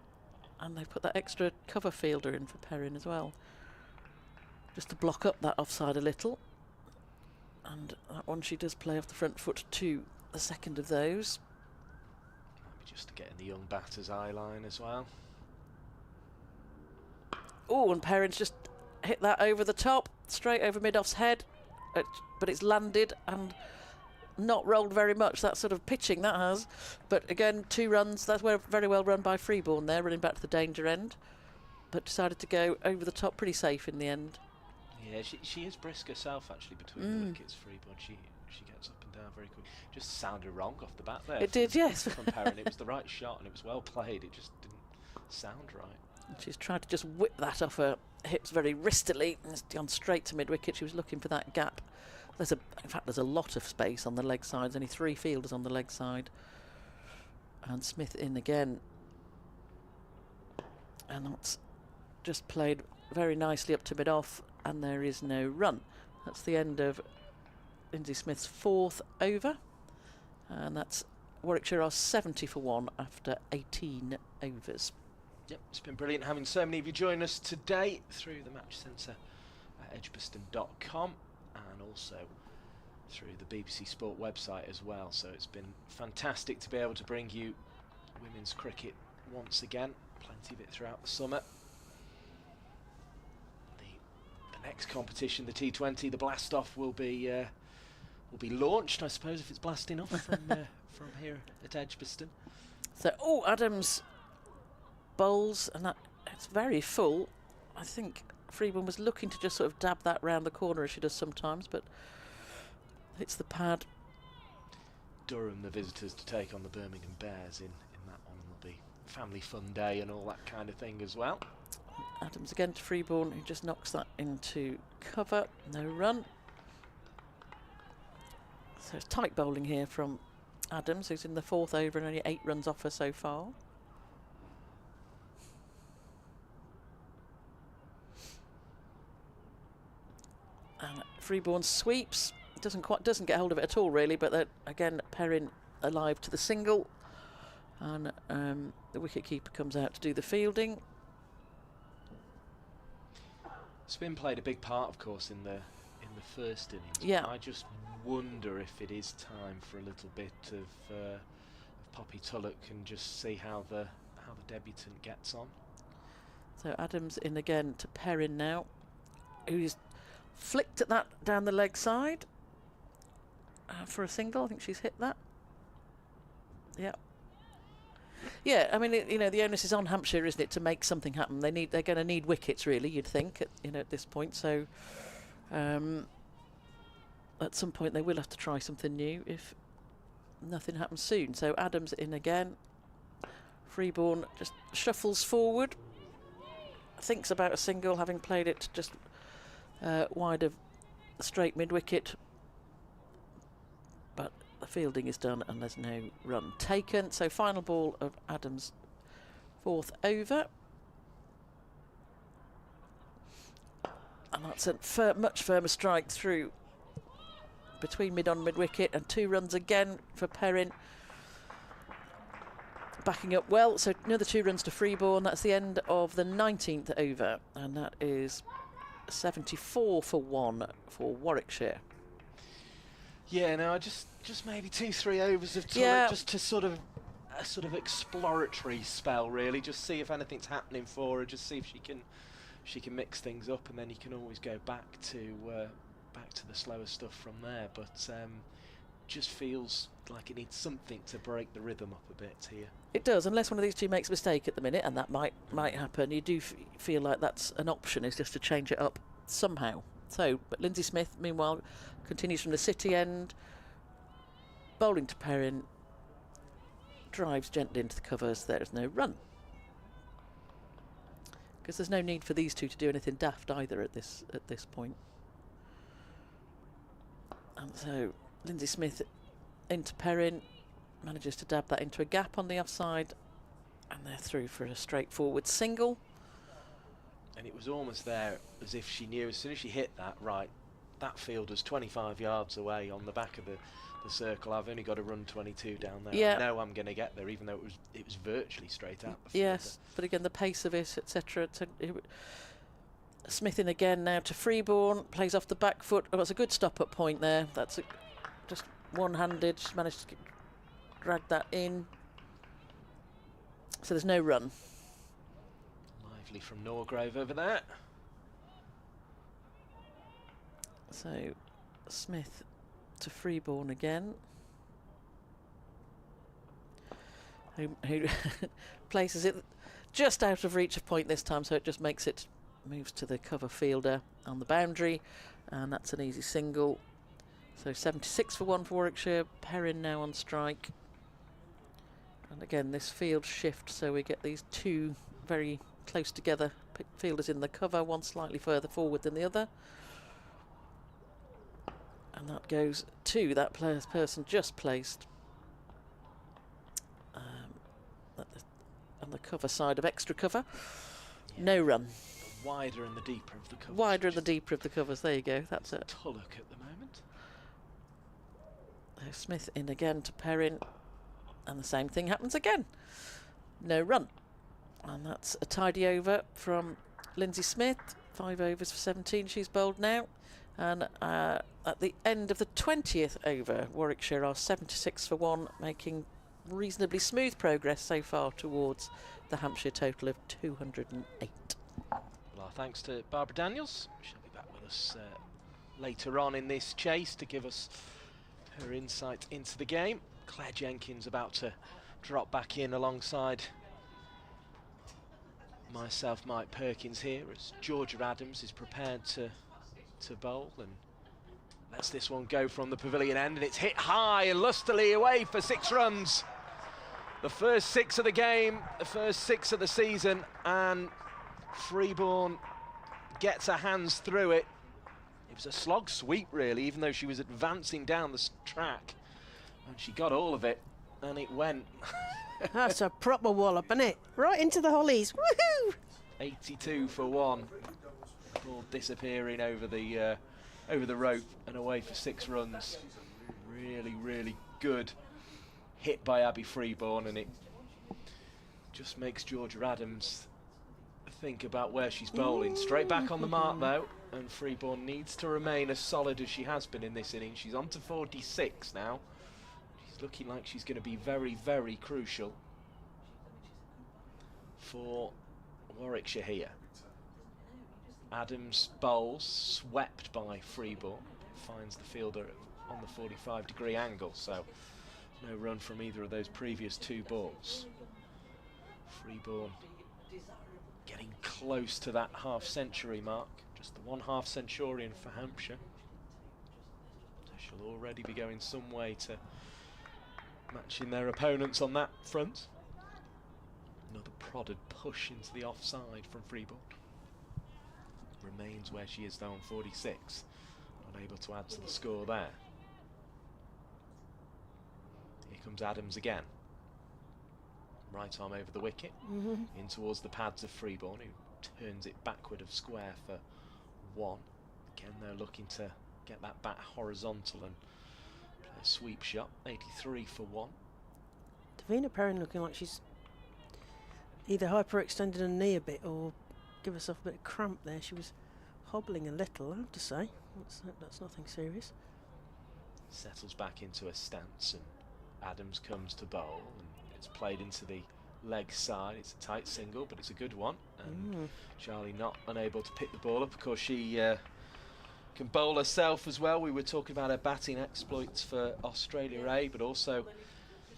and they've put that extra cover fielder in for Perrin as well, just to block up that offside a little. And that one she does play off the front foot to the second of those. Maybe just to get in the young batter's eye line as well. Oh, and Perrin's just hit that over the top, straight over mid-off's head, but it's landed and not rolled very much. That sort of pitching that has. But again, 2 runs. That's very well run by Freeborn there, running back to the danger end, but decided to go over the top, pretty safe in the end. Yeah, she is brisk herself actually between the wickets. Freeborn, she gets up and down very quick. Just sounded wrong off the bat there. It did, yes. From Perrin, it was the right shot and it was well played. It just didn't sound right. And she's tried to just whip that off her hips very wristily, and it's gone straight to mid-wicket. She was looking for that gap. In fact, there's a lot of space on the leg side. There's only 3 fielders on the leg side. And Smith in again. And that's just played very nicely up to mid-off, and there is no run. That's the end of Lindsay Smith's 4th over. And that's Warwickshire are 70 for 1 after 18 overs. Yep, it's been brilliant having so many of you join us today through the Match Centre at edgbaston.com and also through the BBC Sport website as well. So it's been fantastic to be able to bring you women's cricket once again. Plenty of it throughout the summer. The next competition, the T20, the blast-off will be launched, I suppose, if it's blasting off from here at Edgbaston. So, Adams bowls, and that it's very full. I think Freeborn was looking to just sort of dab that round the corner as she does sometimes, but hits the pad. Durham, the visitors, to take on the Birmingham Bears in that one. It'll be family fun day and all that kind of thing as well. Adams again to Freeborn, who just knocks that into cover. No run. So it's tight bowling here from Adams, who's in the 4th over and only 8 runs off her so far. And Freeborn sweeps, doesn't get hold of it at all really, but again Perrin alive to the single, and the wicket-keeper comes out to do the fielding. Spin played a big part, of course, in the first innings. Yeah. I just wonder if it is time for a little bit of Poppy Tulloch and just see how the debutant gets on. So Adams in again to Perrin now, who's flicked at that down the leg side for a single. I think she's hit that. Yeah. Yeah, I mean, the onus is on Hampshire, isn't it, to make something happen? They're going to need wickets, really, you'd think, at this point. So, at some point, they will have to try something new if nothing happens soon. So Adams in again. Freeborn just shuffles forward, thinks about a single, having played it just wide of the straight mid-wicket. But the fielding is done and there's no run taken. So final ball of Adams' 4th over. And that's a much firmer strike through between mid on mid-wicket, and 2 runs again for Perrin. Backing up well, so another 2 runs to Freeborn. That's the end of the 19th over, and that is 74 for 1 for Warwickshire. Yeah, no, just maybe 2-3 overs of Tulloch, just to sort of exploratory spell, really. Just see if anything's happening for her. Just see if she can mix things up, and then you can always go back to the slower stuff from there. But just feels like it needs something to break the rhythm up a bit here. It does, unless one of these two makes a mistake at the minute, and that might happen. You do feel like that's an option, is just to change it up somehow. So, but Lindsay Smith, meanwhile, continues from the city end, bowling to Perrin, drives gently into the covers. There is no run, because there's no need for these two to do anything daft either at this point. And so Lindsay Smith into Perrin, manages to dab that into a gap on the offside, and they're through for a straightforward single. And it was almost there as if she knew as soon as she hit that, right, that fielder's 25 yards away on the back of the circle. I've only got to run 22 down there. Yeah. I know I'm going to get there, even though it was virtually straight out. Yes, but again, the pace of it, etc. Smith in again now to Freeborn, plays off the back foot. Oh, that's a good stop-up point there. That's just one-handed. She's managed to drag that in. So there's no run. Lively from Norgrove over there. So Smith to Freeborn again, who places it just out of reach of point this time, so it just moves to the cover fielder on the boundary, and that's an easy single. So 76 for 1 for Warwickshire. Perrin now on strike, and again this field shift, so we get these two very close together fielders in the cover, one slightly further forward than the other. And that goes to that person just placed on the cover side of extra cover. Yeah. No run. The wider and the deeper of the covers. Wider and the deeper of the covers. There you go. That's it. Tulloch at the moment. Smith in again to Perrin, and the same thing happens again. No run. And that's a tidy over from Lindsay Smith. 5 overs for 17 she's bowled now. And at the end of the 20th over, Warwickshire are 76 for 1, making reasonably smooth progress so far towards the Hampshire total of 208. Well, our thanks to Barbara Daniels. She'll be back with us later on in this chase to give us her insight into the game. Claire Jenkins about to drop back in alongside myself, Mike Perkins, here as Georgia Adams is prepared to bowl and lets this one go from the pavilion end, and it's hit high and lustily away for 6 runs. The first 6 of the game, the first 6 of the season, and Freeborn gets her hands through it. It was a slog sweep really, even though she was advancing down the track, and she got all of it and it went. That's a proper wallop, isn't it? Right into the hollies. Woohoo! 82 for 1. Ball disappearing over the rope and away for 6 runs. Really, really good hit by Abby Freeborn, and it just makes Georgia Adams think about where she's bowling. Straight back on the mark though, and Freeborn needs to remain as solid as she has been in this innings. She's on to 46 now. She's looking like she's going to be very, very crucial for Warwickshire here. Adams bowls, swept by Freeborn, finds the fielder on the 45-degree angle, so no run from either of those previous 2 balls. Freeborn getting close to that half-century mark, just the 1 half-centurion for Hampshire. So she'll already be going some way to matching their opponents on that front. Another prodded push into the offside from Freeborn. Remains where she is though on 46, unable to add to the score there. Here comes Adams again. Right arm over the wicket, in towards the pads of Freeborn, who turns it backward of square for 1. Again they're looking to get that bat horizontal and play a sweep shot. 83 for 1. Davina Perrin looking like she's either hyperextended her knee a bit or give herself a bit of cramp there. She was hobbling a little, I have to say. That's nothing serious. Settles back into a stance, and Adams comes to bowl, and it's played into the leg side. It's a tight single, but it's a good one. And Charlie not unable to pick the ball up. Of course, she can bowl herself as well. We were talking about her batting exploits for Australia A, but also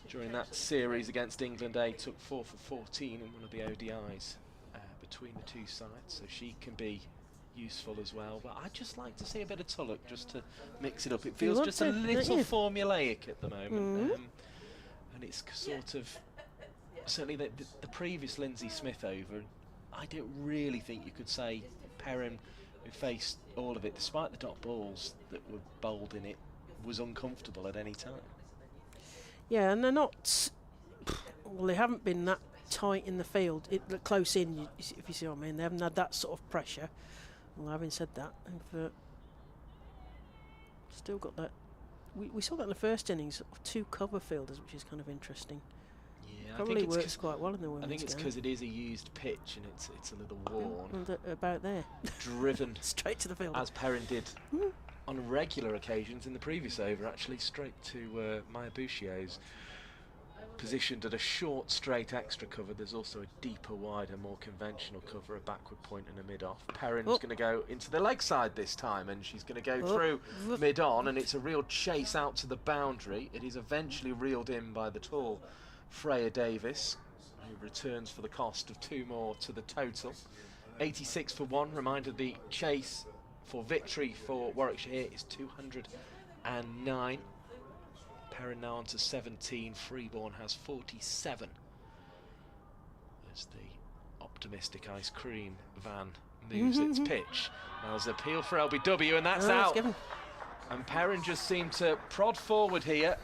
during that series against England A, took 4 for 14 in one of the ODIs between the 2 sides, so she can be useful as well. But I'd just like to see a bit of Tulloch just to mix it up. It feels just a little formulaic at the moment, and it's sort of certainly the previous Lindsay Smith over. I don't really think you could say Perrin, who faced all of it, despite the dot balls that were bowled in it, was uncomfortable at any time. Yeah, and they're not. Well, they haven't been that tight in the field, close in, if you see what I mean. They haven't had that sort of pressure. Well, having said that, they've still got that. We saw that in the first innings, 2 cover fielders, which is kind of interesting. Yeah, probably works quite well in the women's I think it's because it is a used pitch and it's a little worn. About there. Driven straight to the field. As Perrin did on regular occasions in the previous over, actually straight to Maya Bouchier's. Positioned at a short straight extra cover. There's also a deeper, wider, more conventional cover, a backward point and a mid-off. Perrin's going to go into the leg side this time, and she's going to go through mid-on, and it's a real chase out to the boundary. It is eventually reeled in by the tall Freya Davis, who returns for the cost of 2 more to the total. 86 for 1. Reminder, the chase for victory for Warwickshire here is 209. Perrin now on to 17, Freeborn has 47. As the optimistic ice cream van moves its pitch. Now there's an appeal for LBW and that's out. And Perrin just seemed to prod forward here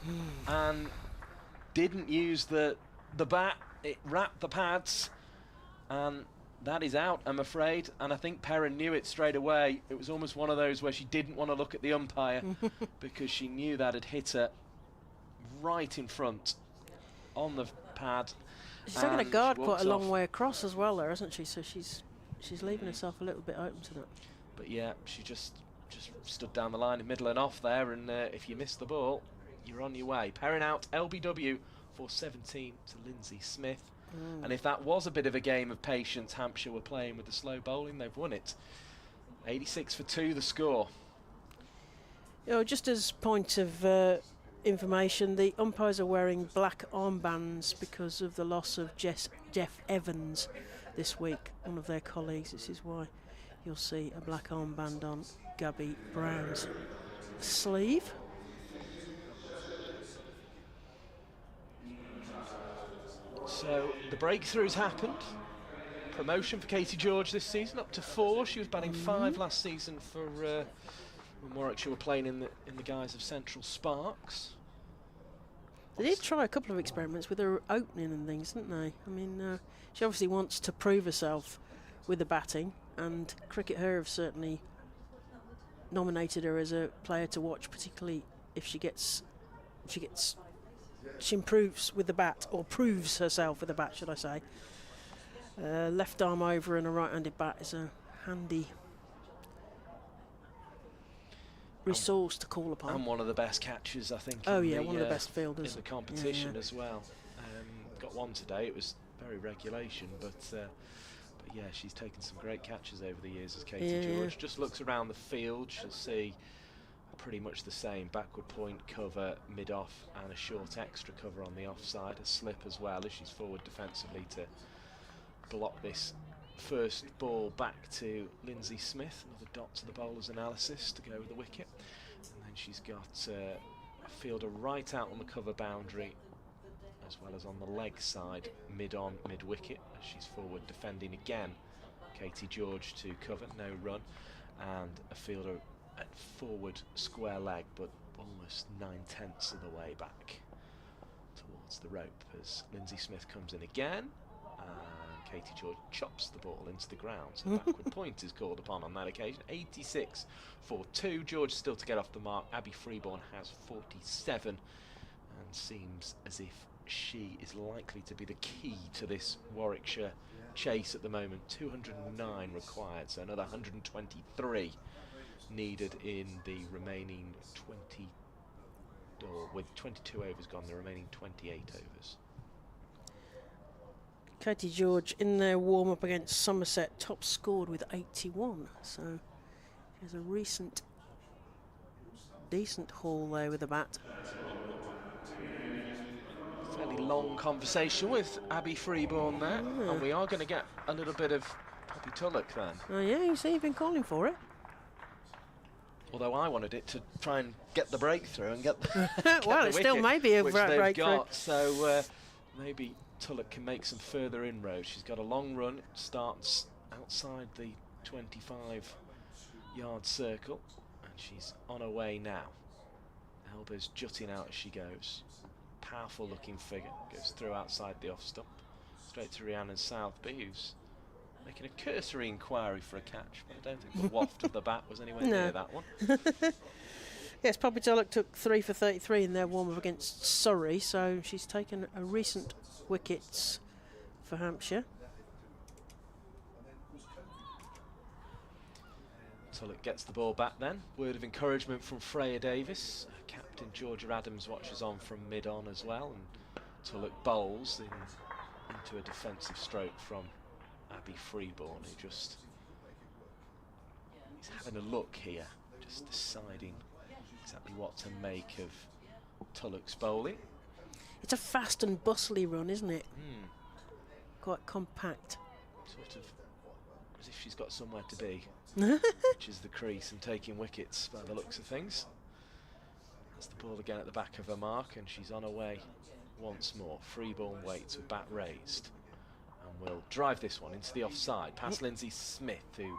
and didn't use the bat. It wrapped the pads and that is out, I'm afraid. And I think Perrin knew it straight away. It was almost one of those where she didn't want to look at the umpire because she knew that had hit her right in front on the pad. She's taking a guard quite a long way across as well there, isn't she? So she's leaving herself a little bit open to that. But yeah, she just stood down the line in middle and off there, and if you miss the ball, you're on your way. Perrin out, LBW for 17 to Lindsay Smith. And if that was a bit of a game of patience, Hampshire were playing with the slow bowling, they've won it. 86 for 2 the score. You know, just as point of information, the umpires are wearing black armbands because of the loss of Jeff Evans this week, one of their colleagues. This is why you'll see a black armband on Gabby Brown's sleeve. So the breakthroughs happened. Promotion for Katie George this season, up to 4. She was batting 5 last season for when Warwickshire were playing in the guise of Central Sparks. They did try a couple of experiments with her opening and things, didn't they? I mean, she obviously wants to prove herself with the batting, and Cricket Her have certainly nominated her as a player to watch, particularly if she improves with the bat, or proves herself with the bat, should I say. Left arm over and a right-handed bat is a handy resource to call upon. And one of the best catchers, I think. Oh yeah, one of the best fielders in the competition as well. Got one today. It was very regulation, but yeah, she's taken some great catches over the years as Katie George. Just looks around the field, she'll see pretty much the same backward point cover, mid-off, and a short extra cover on the offside, a slip as well as she's forward defensively to block this first ball back to Lindsay Smith. Another dot to the bowler's analysis to go with the wicket. And then she's got a fielder right out on the cover boundary, as well as on the leg side, mid-on, mid-wicket, as she's forward defending again. Katie George to cover, no run, and a fielder at forward square leg, but almost 9/10 of the way back towards the rope as Lindsay Smith comes in again. Katie George chops the ball into the ground, so backward point is called upon on that occasion. 86 for 2. George still to get off the mark. Abby Freeborn has 47 and seems as if she is likely to be the key to this Warwickshire chase at the moment. 209 required, so another 123 needed in the remaining 20, or with 22 overs gone, the remaining 28 overs. Katie George in their warm-up against Somerset, top scored with 81, so she has a recent decent haul there with the bat. Fairly long conversation with Abby Freeborn there, and we are going to get a little bit of Poppy Tulloch then. Oh yeah, you see you've been calling for it. Although I wanted it to try and get the breakthrough and get the get well, the it still wicket, may be a which breakthrough. they've got, so maybe Tulloch can make some further inroads. She's got a long run, it starts outside the 25-yard circle, and she's on her way now. Elbows jutting out as she goes. Powerful looking figure, goes through outside the off stump. Straight to Rhiannon Southby, who's making a cursory inquiry for a catch, but I don't think the waft of the bat was anywhere near that one. Yes, Poppy Tulloch took 3 for 33 in their warm-up against Surrey, so she's taken a recent wickets for Hampshire. Tulloch gets the ball back then. Word of encouragement from Freya Davis. Captain Georgia Adams watches on from mid-on as well, and Tulloch bowls into a defensive stroke from Abby Freeborn, who just is having a look here, just deciding exactly what to make of Tulloch's bowling. It's a fast and bustly run, isn't it? Quite compact. Sort of as if she's got somewhere to be, which is the crease and taking wickets by the looks of things. That's the ball again at the back of her mark, and she's on her way once more. Freeborn waits with bat raised and will drive this one into the offside past Lindsay Smith, who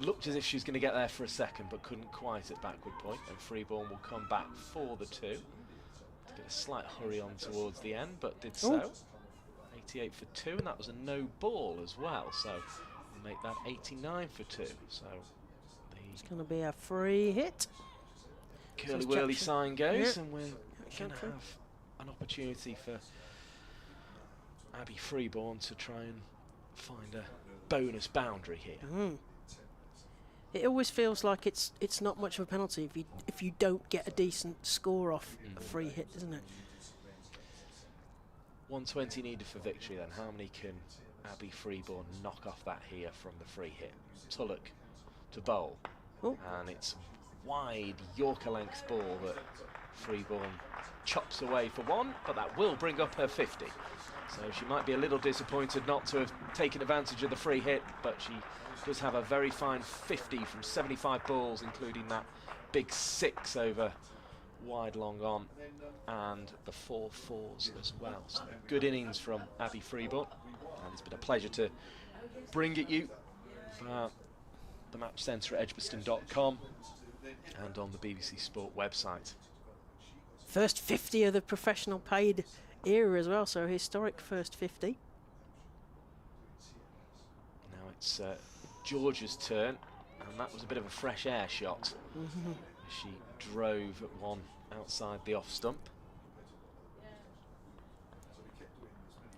looked as if she was going to get there for a second but couldn't quite at backward point, and Freeborn will come back for the 2 to get a slight hurry on towards the end, but did so. 88 for 2, and that was a no ball as well, so we'll make that 89 for 2. So it's going to be a free hit. Curly whirly sign goes, and we're going to have an opportunity for Abby Freeborn to try and find a bonus boundary here. It always feels like it's not much of a penalty if you don't get a decent score off a free hit, doesn't it? 120 needed for victory then. How many can Abby Freeborn knock off that here from the free hit? Tulloch to bowl. And it's wide Yorker length ball that Freeborn chops away for 1, but that will bring up her 50. So she might be a little disappointed not to have taken advantage of the free hit, but she does have a very fine 50 from 75 balls, including that big 6 over wide long on, and the 4 fours as well. So good innings from Abby Freeborn, and it's been a pleasure to bring it you via the match centre at edgbaston.com and on the BBC Sport website. First 50 of the professional paid era as well, so historic first 50. Now it's Georgia's turn, and that was a bit of a fresh air shot. She drove at one outside the off stump.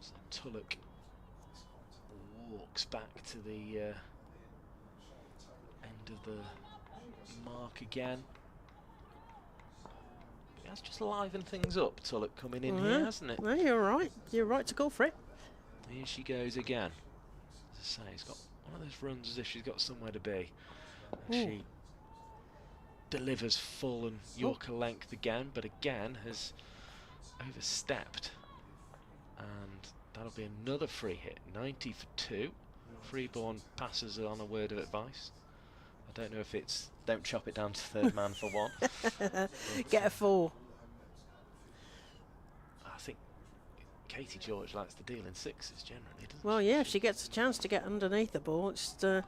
So Tulloch walks back to the end of the mark again. He has just livened things up, Tulloch coming in here, hasn't it? Well, you're right. You're right to go for it. Here she goes again. As I say, it's got one of those runs as if she's got somewhere to be. And she delivers full and Yorker length again, but again has overstepped. And that'll be another free hit. 90 for 2. Freeborn passes on a word of advice. I don't know if it's don't chop it down to third man for 1. Get a 4. I think Katie George likes to deal in 6s generally, doesn't well, yeah, if she gets a chance to get underneath the ball, it's so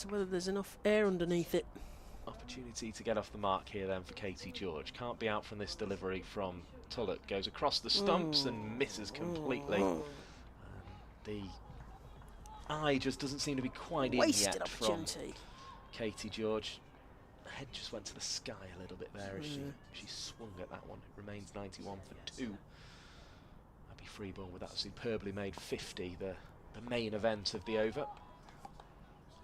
whether there's enough air underneath it. Opportunity to get off the mark here then for Katie George. Can't be out from this delivery from Tulloch. Goes across the stumps and misses completely. The eye just doesn't seem to be quite in yet from Katie George. The head just went to the sky a little bit there as she swung at that one. It remains 91 for 2. Abby Freeborn with that superbly made 50, the main event of the over.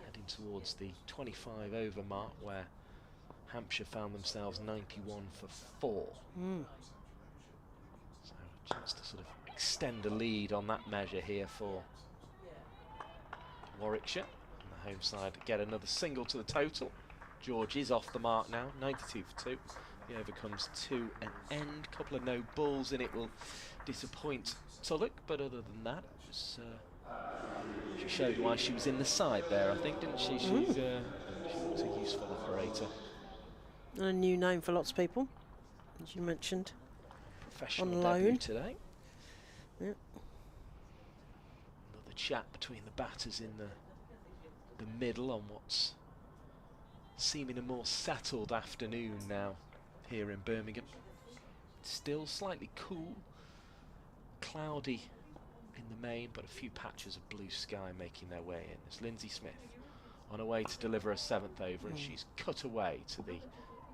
Heading towards the 25 over mark where Hampshire found themselves 91 for 4. So a chance to sort of extend a lead on that measure here for Warwickshire. And the home side get another single to the total. George is off the mark now, 92 for 2. The over comes to an end. Couple of no balls in it will disappoint Tulloch, but other than that, it was, she showed why she was in the side there, I think, didn't she? She was a useful operator. And a new name for lots of people, as you mentioned. Professional on loan debut today. Yep. Another chat between the batters in the middle on what's seeming a more settled afternoon now here in Birmingham. Still slightly cool, cloudy in the main, but a few patches of blue sky making their way in. It's Lindsay Smith on her way to deliver a 7th over, and she's cut away to the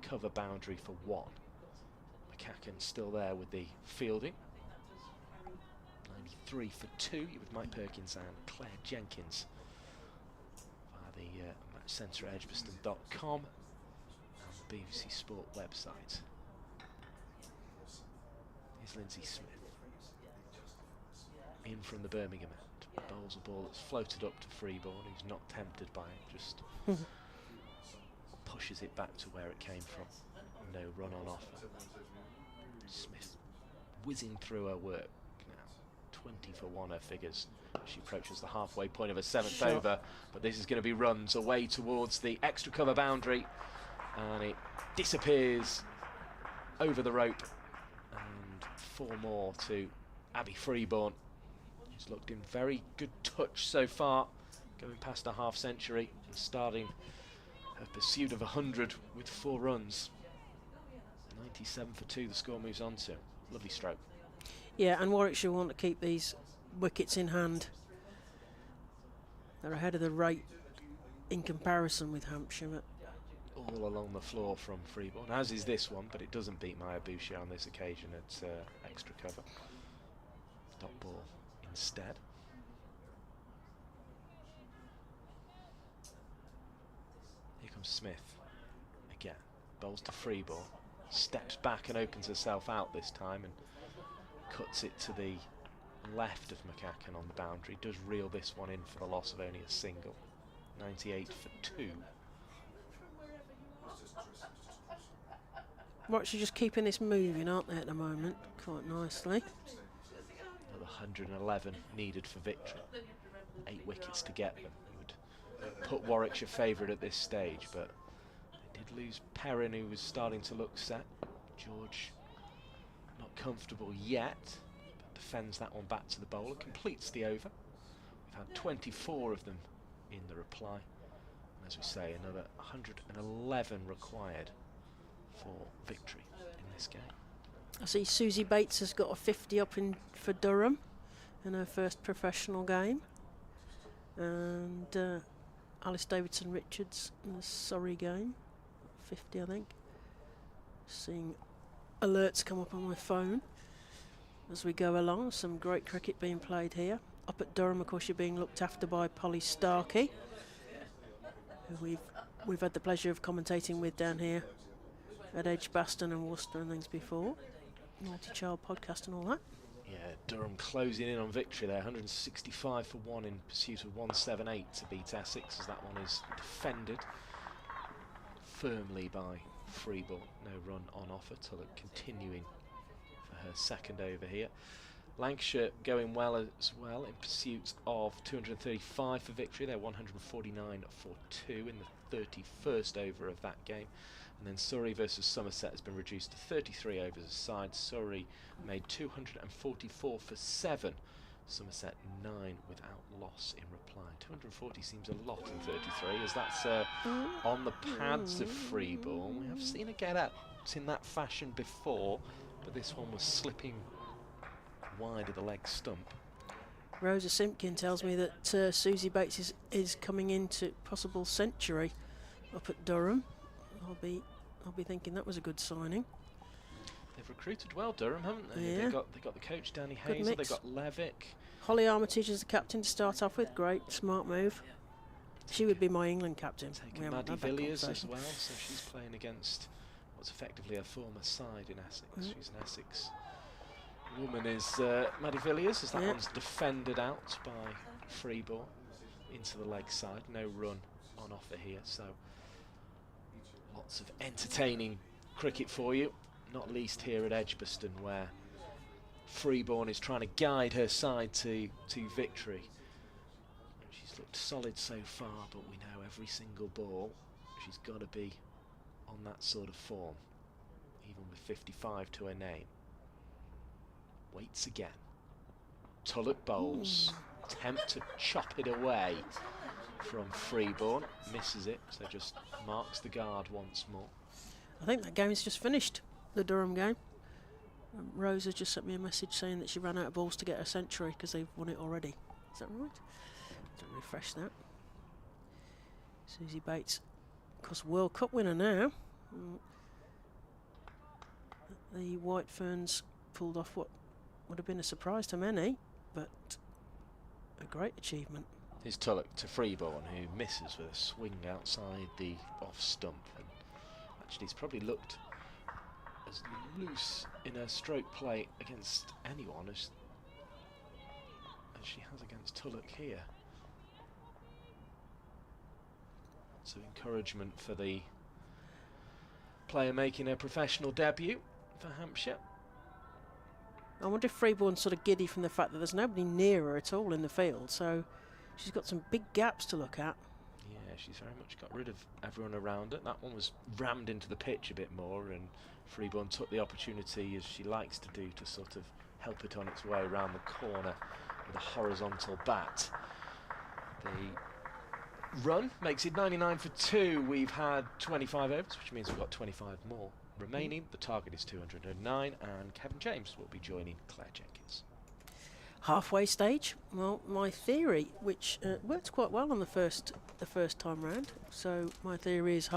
cover boundary for 1. McCacken still there with the fielding. 93 for 2, you with Mike Perkins and Claire Jenkins via the match centre at edgbaston.com and the BBC Sport website. Here's Lindsay Smith in from the Birmingham end, bowls a ball that's floated up to Freeborn, who's not tempted by it, just pushes it back to where it came from. No run on offer. Smith whizzing through her work now. 20 for 1 her figures. She approaches the halfway point of her 7th over, but this is going to be runs away towards the extra cover boundary, and it disappears over the rope, and 4 more to Abby Freeborn. She's looked in very good touch so far, going past a half century and starting her pursuit of 100 with 4 runs. 97 for 2 the score moves on to. Lovely stroke. Yeah, and Warwickshire want to keep these wickets in hand. They're ahead of the rate in comparison with Hampshire. But all along the floor from Freeborn, as is this one, but it doesn't beat Maya Boucher on this occasion at extra cover. Dot ball instead. Here comes Smith again. Bowls to Freeborn. Steps back and opens herself out this time and cuts it to the left of McCacken on the boundary. Does reel this one in for the loss of only a single. 98 for 2. Warwickshire just keeping this moving, aren't they, at the moment? Quite nicely. Another 111 needed for victory. 8 wickets to get them. It would put Warwickshire favourite at this stage, but they did lose Perrin, who was starting to look set. George not comfortable yet, but defends that one back to the bowler, completes the over. We've had 24 of them in the reply. And as we say, another 111 required for victory in this game. I see Susie Bates has got a 50 up in for Durham in her first professional game. And Alice Davidson-Richards in the Surrey game. 50, I think. Seeing alerts come up on my phone as we go along. Some great cricket being played here. Up at Durham, of course, you're being looked after by Polly Starkey, who we've had the pleasure of commentating with down here at Edgbaston and Worcester and things before. Multi-child podcast and all that. Yeah, Durham closing in on victory there. 165 for 1 in pursuit of 178 to beat Essex, as that one is defended firmly by Freeborn. No run on offer. Tulloch continuing for her 2nd over here. Lancashire going well as well in pursuit of 235 for victory. They're 149 for 2 in the 31st over of that game. And then Surrey versus Somerset has been reduced to 33 overs aside. Surrey made 244 for 7. Somerset 9 without loss in reply. 240 seems a lot in 33, as that's on the pads of Freeborn. We have seen her get out in that fashion before, but this one was slipping wide of the leg stump. Rosa Simpkin tells me that Susie Bates is coming into possible century up at Durham. I'll be thinking that was a good signing. They've recruited well, Durham, haven't they? Yeah. They got the coach Danny Hazel. They've got Levick. Holly Armitage is the captain to start off with. Great, smart move. She would be my England captain. Taking Maddie Villiers as well, so she's playing against what's effectively a former side in Essex. She's an Essex woman, is Maddie Villiers, as that one's defended out by Freeborn into the leg side. No run on offer here, so lots of entertaining cricket for you, not least here at Edgbaston, where Freeborn is trying to guide her side to victory. She's looked solid so far, but we know every single ball she's got to be on that sort of form, even with 55 to her name. Waits again. Tulloch bowls. Attempt to chop it away from Freeborn. Misses it, so just marks the guard once more. I think that game is just finished, the Durham game. Rosa just sent me a message saying that she ran out of balls to get a century because they've won it already. Is that right? Don't refresh that. Susie Bates, of course, World Cup winner now. The White Ferns pulled off what would have been a surprise to many, but a great achievement. Here's Tulloch to Freeborn, who misses with a swing outside the off stump. And actually, he's probably looked as loose in her stroke play against anyone as she has against Tulloch here. Lots of encouragement for the player making her professional debut for Hampshire. I wonder if Freeborn's sort of giddy from the fact that there's nobody near her at all in the field, so she's got some big gaps to look at. Yeah, she's very much got rid of everyone around her. That one was rammed into the pitch a bit more, and Freeborn took the opportunity, as she likes to do, to sort of help it on its way around the corner with a horizontal bat. The run makes it 99 for 2. We've had 25 overs, which means we've got 25 more remaining. The target is 209, and Kevin James will be joining Claire Jenkins. Halfway stage. Well, my theory, which worked quite well on the first time round. So my theory is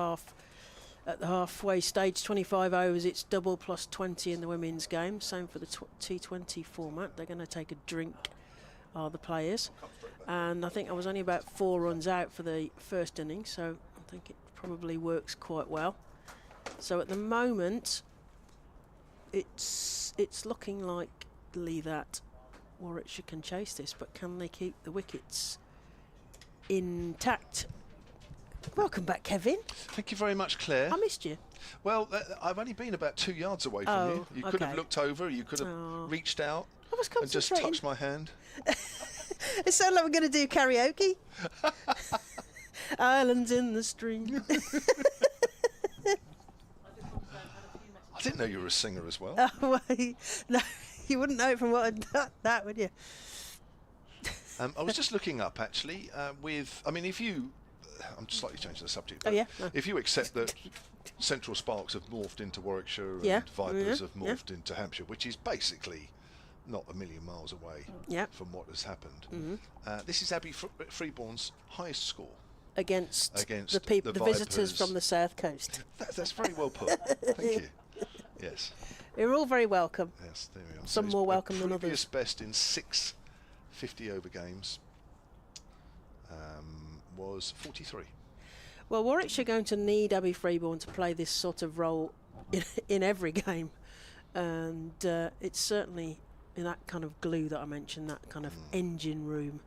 at the halfway stage, 25 overs. It's double plus 20 in the women's game. Same for the T20 format. They're going to take a drink, are the players. And I think I was only about 4 runs out for the first inning, so I think it probably works quite well. So at the moment, it's looking likely that Warwickshire can chase this, but can they keep the wickets intact? Welcome back, Kevin. Thank you very much, Claire. I missed you. Well, I've only been about 2 yards away from you. You could have looked over, you could have reached out and just touched my hand. It sounds like we're going to do karaoke. Islands in the stream. I didn't know you were a singer as well. Oh, wait. No, you wouldn't know it from what I'd done that, would you? I was just looking up, actually, if you... I'm slightly changing the subject. Oh, yeah? If you accept that Central Sparks have morphed into Warwickshire and Vipers have morphed into Hampshire, which is basically not a million miles away from what has happened. This is Abby Freeborn's highest score. Against the visitors from the south coast. That's very well put. Thank you. Yes. You're all very welcome. Yes, there we are. Some more welcome than others. Previous best in 6 50-over games was 43. Well, Warwickshire are going to need Abby Freeborn to play this sort of role in every game, and it's certainly in that kind of glue that I mentioned, that kind of engine room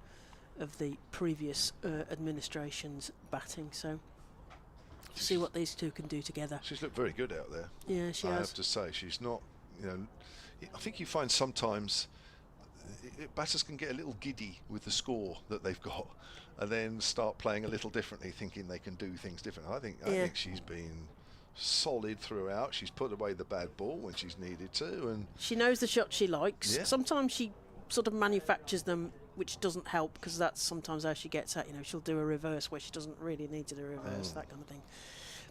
of the previous administration's batting. So see what these two can do together. She's looked very good out there. Yeah, she has. I have to say, she's not, I think you find sometimes batters can get a little giddy with the score that they've got and then start playing a little differently, thinking they can do things differently. I think she's been solid throughout. She's put away the bad ball when she's needed to, and she knows the shot she likes. Sometimes she sort of manufactures them, which doesn't help, because that's sometimes how she gets at. She'll do a reverse where she doesn't really need to do a reverse, that kind of thing.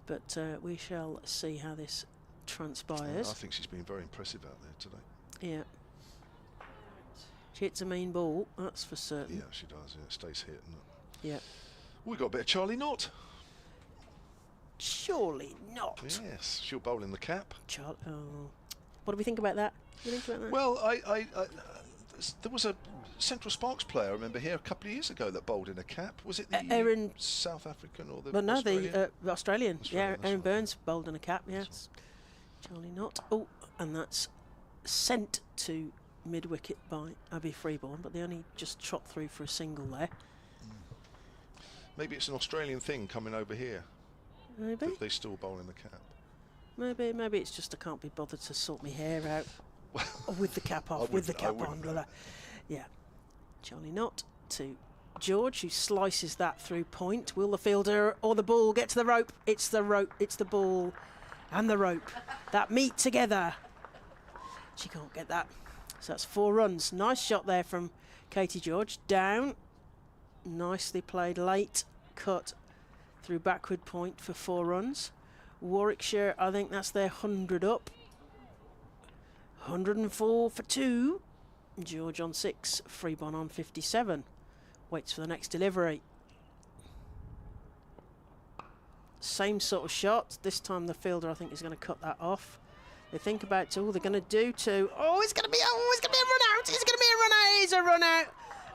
But we shall see how this transpires. I think she's been very impressive out there today. Yeah. She hits a mean ball, that's for certain. Yeah, she does. Yeah, it stays hit. Yeah. We've got a bit of Charlie Knott. Surely not. Yes, she'll bowl in the cap. What do we think about that? What do you think about that? Well, there was a Central Sparks player, I remember, here a couple of years ago that bowled in a cap. Was it the South African or the Australian? The Australian. Yeah, Aaron Burns bowled in a cap, yes. Charlie Knott. Oh, and that's sent to mid-wicket by Abby Freeborn, but they only just shot through for a single there. Maybe it's an Australian thing coming over here. Maybe. That they still bowl in the cap. Maybe it's just I can't be bothered to sort my hair out with the cap off, with the cap on. Blah, blah. Yeah. Charlie Knott to George, who slices that through point. Will the fielder or the ball get to the rope? It's the rope, it's the ball and the rope that meet together. She can't get that. So that's 4 runs. Nice shot there from Katie George. Down. Nicely played late. Cut through backward point for 4 runs. Warwickshire, I think that's their 100 up. 104 for 2. George on 6. Freeborn on 57. Waits for the next delivery. Same sort of shot. This time the fielder, I think, is going to cut that off. They think about two. They're going to do two. Oh, it's going to be a run out. It's going to be a run out. It's a run out.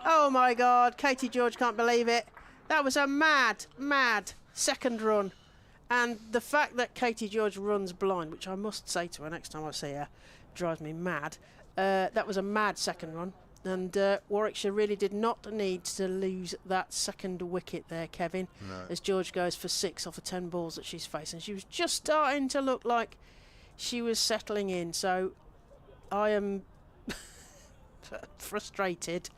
Oh my God. Katie George can't believe it. That was a mad second run. And the fact that Katie George runs blind, which I must say to her next time I see her, drives me mad. That was a mad second run. And Warwickshire really did not need to lose that second wicket there, Kevin. No. As George goes for 6 off the 10 balls that she's facing. She was just starting to look like she was settling in. So I am frustrated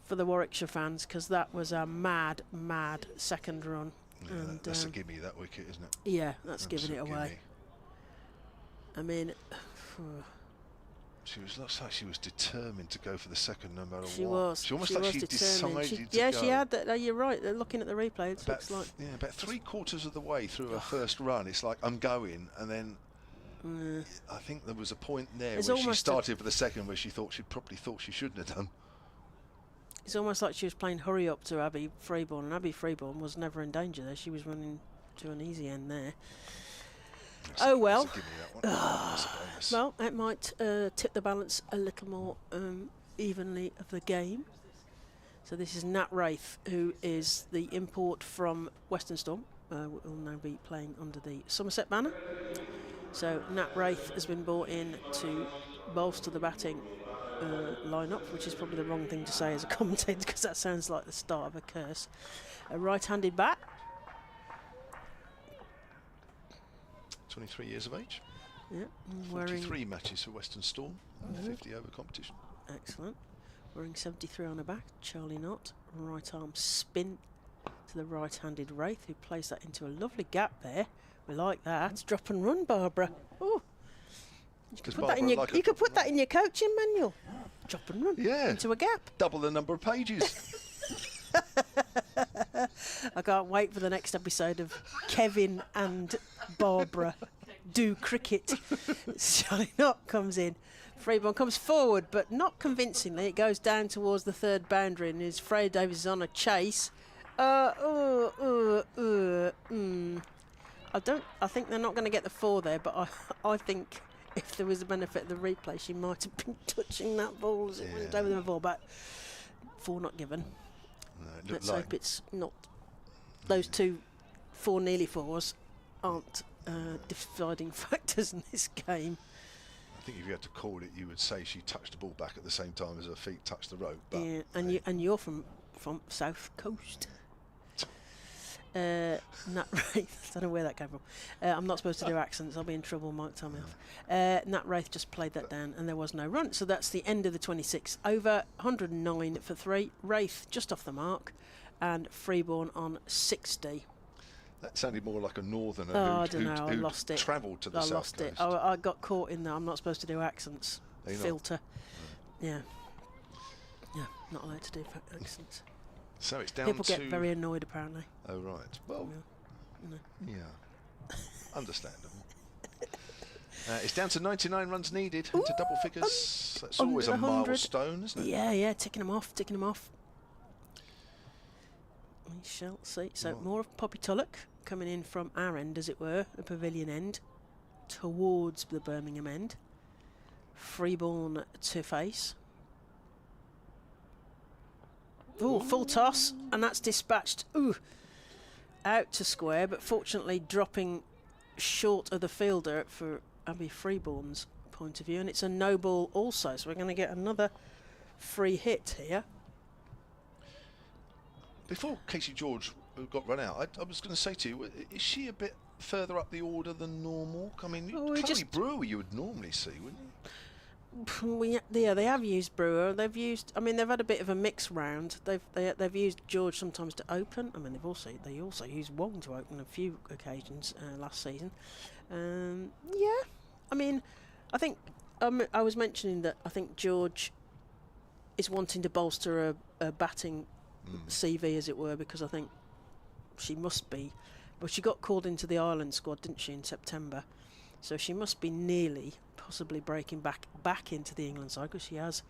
for the Warwickshire fans, because that was a mad second run. Yeah, and that's a gimme, that wicket, isn't it? Yeah, that's giving it away. I mean, looks like she was determined to go for the second no matter what. She was. She almost she like was she determined. decided to yeah, go. she had that. You're right. Looking at the replay, it looks like. Yeah, about 3/4 of the way through her first run, it's like, I'm going, and then I think there was a point there where she started for the second where she probably thought she shouldn't have done. It's almost like she was playing hurry up to Abby Freeborn, and Abby Freeborn was never in danger there. She was running to an easy end there. Oh well. Well, it might tip the balance a little more evenly of the game. So this is Nat Wraith, who is the import from Western Storm. Will now be playing under the Somerset banner. So Nat Wraith has been brought in to bolster the batting lineup, which is probably the wrong thing to say as a commentator, because that sounds like the start of a curse. A right-handed bat. 23 years of age. Yeah, 43 matches for Western Storm, 50 over competition. Excellent. Wearing 73 on her back. Charlie Knott, right arm spin to the right-handed Wraith, who plays that into a lovely gap there. We like that. Drop and run, Barbara. Oh, you could put that in your coaching manual. Drop and run into a gap. Double the number of pages. I can't wait for the next episode of Kevin and Barbara do cricket. Charlie Knott comes in. Freeborn comes forward, but not convincingly. It goes down towards the third boundary, and is Freya Davies is on a chase. I think they're not going to get the 4 there, but I think if there was a benefit of the replay, she might have been touching that ball as it went over the ball, but 4 not given. No, Let's hope it's not. Those 2 4 nearly 4s aren't deciding factors in this game. I think if you had to call it, you would say she touched the ball back at the same time as her feet touched the rope. But yeah, and you're from South Coast. Nat Wraith, I don't know where that came from. I'm not supposed to do accents, I'll be in trouble, Mike tell me off. Nat Wraith just played that down, and there was no run, so that's the end of the 26 over. 109 for 3. Wraith just off the mark, and Freeborn on 60. That sounded more like a northerner I don't know, I lost it. Travelled to the I south lost coast. it. I got caught in there. I'm not supposed to do accents. Filter. Yeah, not allowed to do accents. So it's down People to... get very annoyed, apparently. Oh, right. Well, understandable. It's down to 99 runs needed into double figures. That's always a milestone, isn't it? Yeah, ticking them off. We shall see. So more of Poppy Tulloch coming in from our end, as it were, the Pavilion end, towards the Birmingham end. Freeborn to face. Ooh, full toss, and that's dispatched out to square, but fortunately dropping short of the fielder for Abby Freeborn's point of view, and it's a no ball also, so we're going to get another free hit here. Before Casey George got run out, I was going to say to you, is she a bit further up the order than normal? I mean, Chloe Brewer you would normally see, wouldn't you? They have used Brewer. They've had a bit of a mix round. They've used George sometimes to open. I mean, they also used Wong to open a few occasions last season. I mean, I think I was mentioning that I think George is wanting to bolster a batting CV, as it were, because I think she must be. But she got called into the Ireland squad, didn't she, in September? So she must be nearly possibly breaking back into the England side, because she has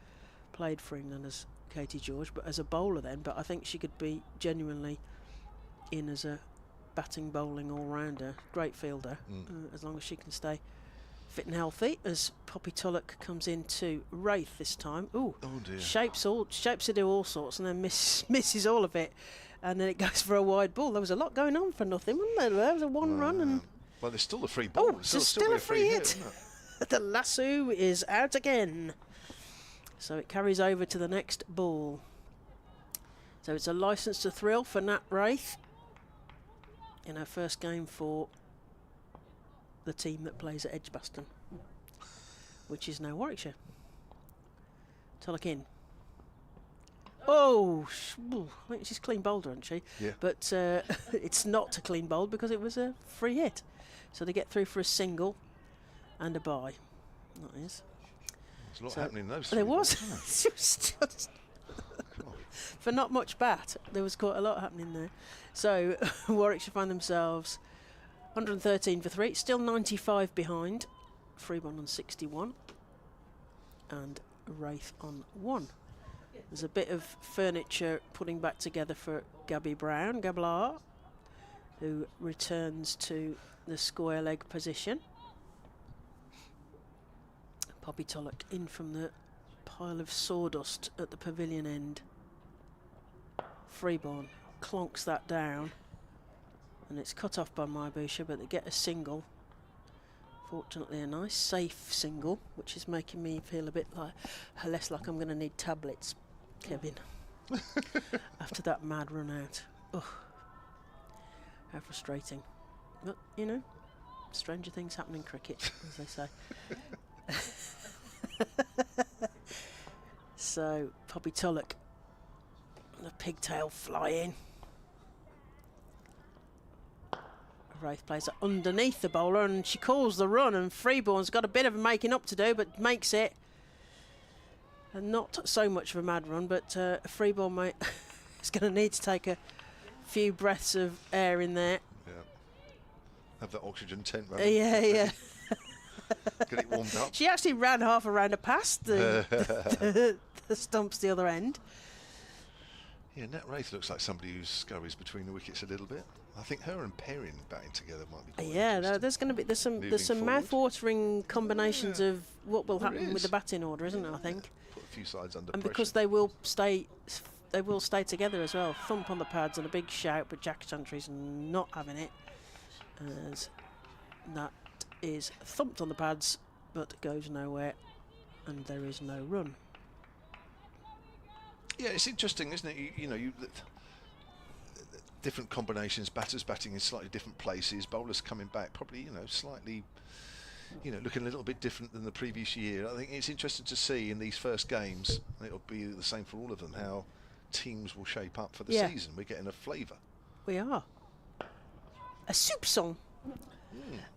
played for England as Katie George, but as a bowler then. But I think she could be genuinely in as a batting, bowling all-rounder. Great fielder, as long as she can stay fit and healthy. As Poppy Tulloch comes into Wraith this time. Ooh, oh dear. Shapes to do all sorts, and then misses all of it, and then it goes for a wide ball. There was a lot going on for nothing, wasn't there? There was a one run, and well, there's still a free ball. oh, there's still a free hit. The lasso is out again, so it carries over to the next ball. So it's a licence to thrill for Nat Wraith in her first game for the team that plays at Edgbaston, which is now Warwickshire. Tulloch in. Oh, I think she's clean bowled, isn't she? Yeah. But it's not a clean bowled because it was a free hit. So they get through for a single and a bye. That is. There's a lot happening in those. There was. It was just for not much bat, there was quite a lot happening there. So Warwickshire find themselves 113 for 3, still 95 behind. Freeborn on 61 and Wraith on 1. There's a bit of furniture putting back together for Gabby Brown, Gablar, who returns to the square leg position. Poppy Tulloch in from the pile of sawdust at the pavilion end. Freeborn clonks that down, and it's cut off by Mybusha, but they get a single. Fortunately, a nice safe single, which is making me feel a bit less like I'm going to need tablets, Kevin, after that mad run out. Ugh. How frustrating. But, you know, stranger things happen in cricket, as they say. So, Poppy Tulloch, the pigtail flying. Wraith plays it underneath the bowler, and she calls the run, and Freeborn's got a bit of making up to do, but makes it. And not so much of a mad run, but Freeborn is going to need to take a few breaths of air in there. Yeah. Have that oxygen tent running. Yeah. Get it warmed up. She actually ran half a rounder past the stumps the other end. Yeah, Nat Wraith looks like somebody who scurries between the wickets a little bit. I think her and Perrin batting together might be quite there's going to be there's some mouth-watering combinations of what will happen with the batting order, isn't there? I think. Put a few sides under and pressure. Because they will stay together as well. Thump on the pads and a big shout, but Jack Chantry's not having it, as that is thumped on the pads but goes nowhere, and there is no run. Yeah, it's interesting, isn't it? You know, different combinations, batters batting in slightly different places, bowlers coming back probably, you know, slightly, you know, looking a little bit different than the previous year. I think it's interesting to see in these first games, and it'll be the same for all of them, how teams will shape up for the season. We're getting a flavour. We are. A soup song.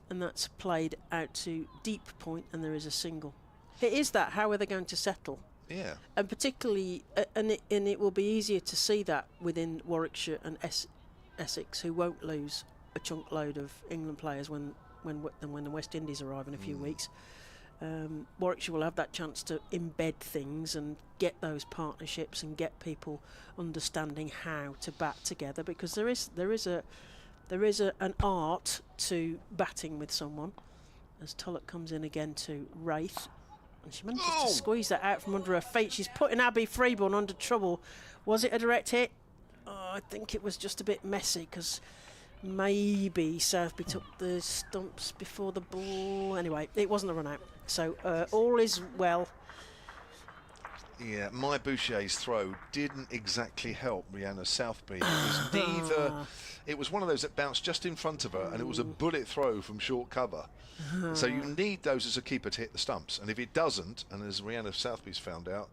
And that's played out to deep point, and there is a single. It is that, how are they going to settle? Yeah. And particularly, and it will be easier to see that within Warwickshire and Essex, who won't lose a chunk load of England players when the West Indies arrive in a few weeks. Warwickshire will have that chance to embed things and get those partnerships and get people understanding how to bat together, because there is an art to batting with someone. As Tulloch comes in again to Wraith. And she manages to squeeze that out from under her feet. She's putting Abby Freeborn under trouble. Was it a direct hit? Oh, I think it was just a bit messy, because maybe Southby took the stumps before the ball. Anyway, it wasn't a run out. So all is well. Yeah, my Boucher's throw didn't exactly help Rihanna Southby. It was neither. It was one of those that bounced just in front of her, and it was a bullet throw from short cover. So you need those as a keeper to hit the stumps, and if it doesn't, and as Rihanna Southby's found out,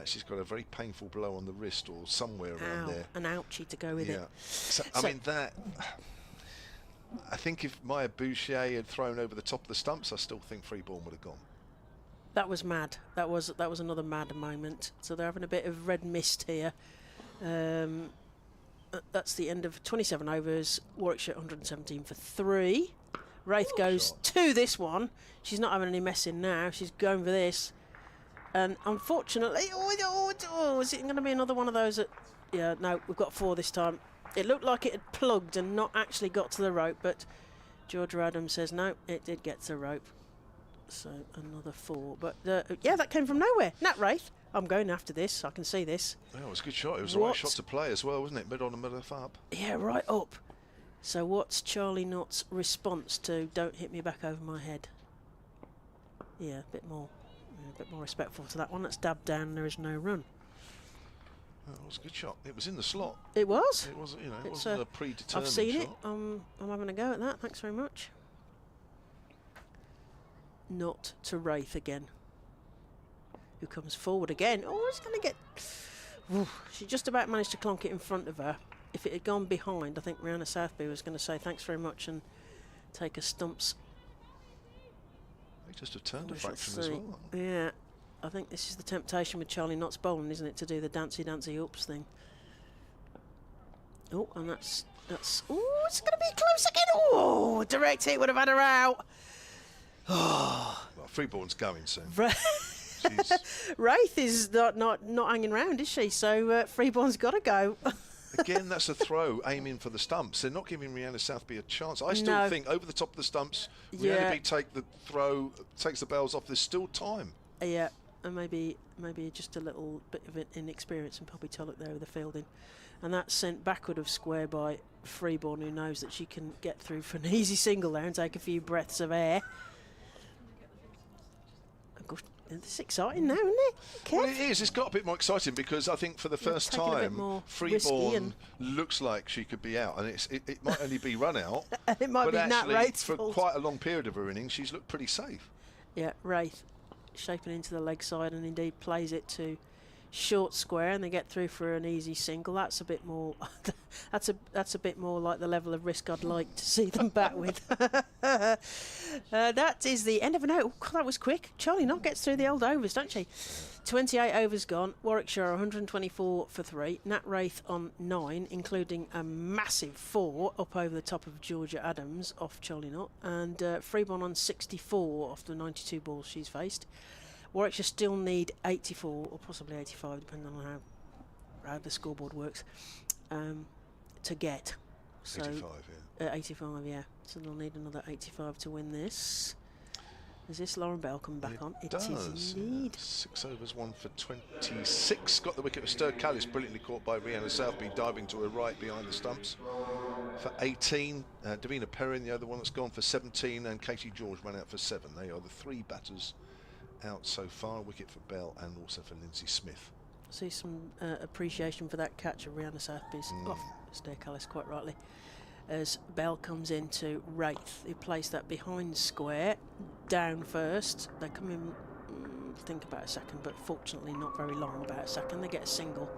she's got a very painful blow on the wrist or somewhere around there. An ouchie to go with it. So, I mean, that. I think if Maya Boucher had thrown over the top of the stumps, I still think Freeborn would have gone. That was mad. That was another mad moment. So they're having a bit of red mist here. That's the end of 27 overs. Warwickshire 117 for 3. Wraith goes to this one. She's not having any messing now. She's going for this. And unfortunately, is it going to be another one of those that... Yeah, no, we've got 4 this time. It looked like it had plugged and not actually got to the rope, but Georgia Adams says, no, it did get to the rope. So another 4. But, yeah, that came from nowhere. Nat Wraith, I'm going after this. I can see this. Yeah, it was a good shot. It was the right shot to play as well, wasn't it? Mid on and mid up. Yeah, right up. So what's Charlie Knott's response to "Don't hit me back over my head"? Yeah, a bit more respectful to that one. Let's dab down. There is no run. Oh, it was a good shot. It was in the slot. It was. It was. You know, it wasn't a predetermined I've seen shot. it. I'm having a go at that. Thanks very much. Not to Wraith again, who comes forward again. Oh, it's going to get... She just about managed to clonk it in front of her. If it had gone behind, I think Rihanna Southby was going to say thanks very much and take her stumps. They just have turned a fraction as well. Yeah, I think this is the temptation with Charlie Knott's bowling, isn't it, to do the dancey ups thing. Oh, and that's... Oh, it's going to be close again. Oh, direct hit would have had her out. Well, Freeborn's going soon. Wraith is not hanging round, is she? So Freeborn's got to go. Again, that's a throw aiming for the stumps. They're not giving Rihanna Southby a chance. I still think over the top of the stumps, Rihanna take the throw, takes the bells off. There's still time. Yeah, and maybe just a little bit of inexperience and Poppy Tulloch there with the fielding. And that's sent backward of square by Freeborn, who knows that she can get through for an easy single there and take a few breaths of air. It's exciting now, isn't it? Well, it is. It's got a bit more exciting because I think for the first time, Freeborn looks like she could be out, and it might only be run out. It might be Nat Wraith's for fault. Quite a long period of her innings, she's looked pretty safe. Yeah, Wraith shaping into the leg side and indeed plays it to short square, and they get through for an easy single. That's a bit more. that's a bit more like the level of risk I'd like to see them bat with. That is the end of an over. Oh, God, that was quick. Charlie Knott gets through the old overs, don't she? 28 overs gone. Warwickshire 124 for 3. Nat Wraith on 9, including a massive 4 up over the top of Georgia Adams off Charlie Knott, and Freeborn on 64 off the 92 balls she's faced. Warwickshire still need 84 or possibly 85, depending on how the scoreboard works, to get. So 85, yeah. 85, yeah. So they'll need another 85 to win this. Is this Lauren Bell coming back on? It is indeed. 6 overs, 1 for 26. Got the wicket for Stir Callis, brilliantly caught by Rihanna Southby, diving to her right behind the stumps. For 18, Davina Perrin, the other one that's gone for 17, and Katie George ran out for 7. They are the 3 batters out so far. Wicket for Bell and also for Lindsay Smith. See some appreciation for that catch of Rihanna Southby's off Stir Callis, quite rightly, as Bell comes into Wraith, who placed that behind square, down first. They come in, think about a second, but fortunately not very long, about a second. They get a single.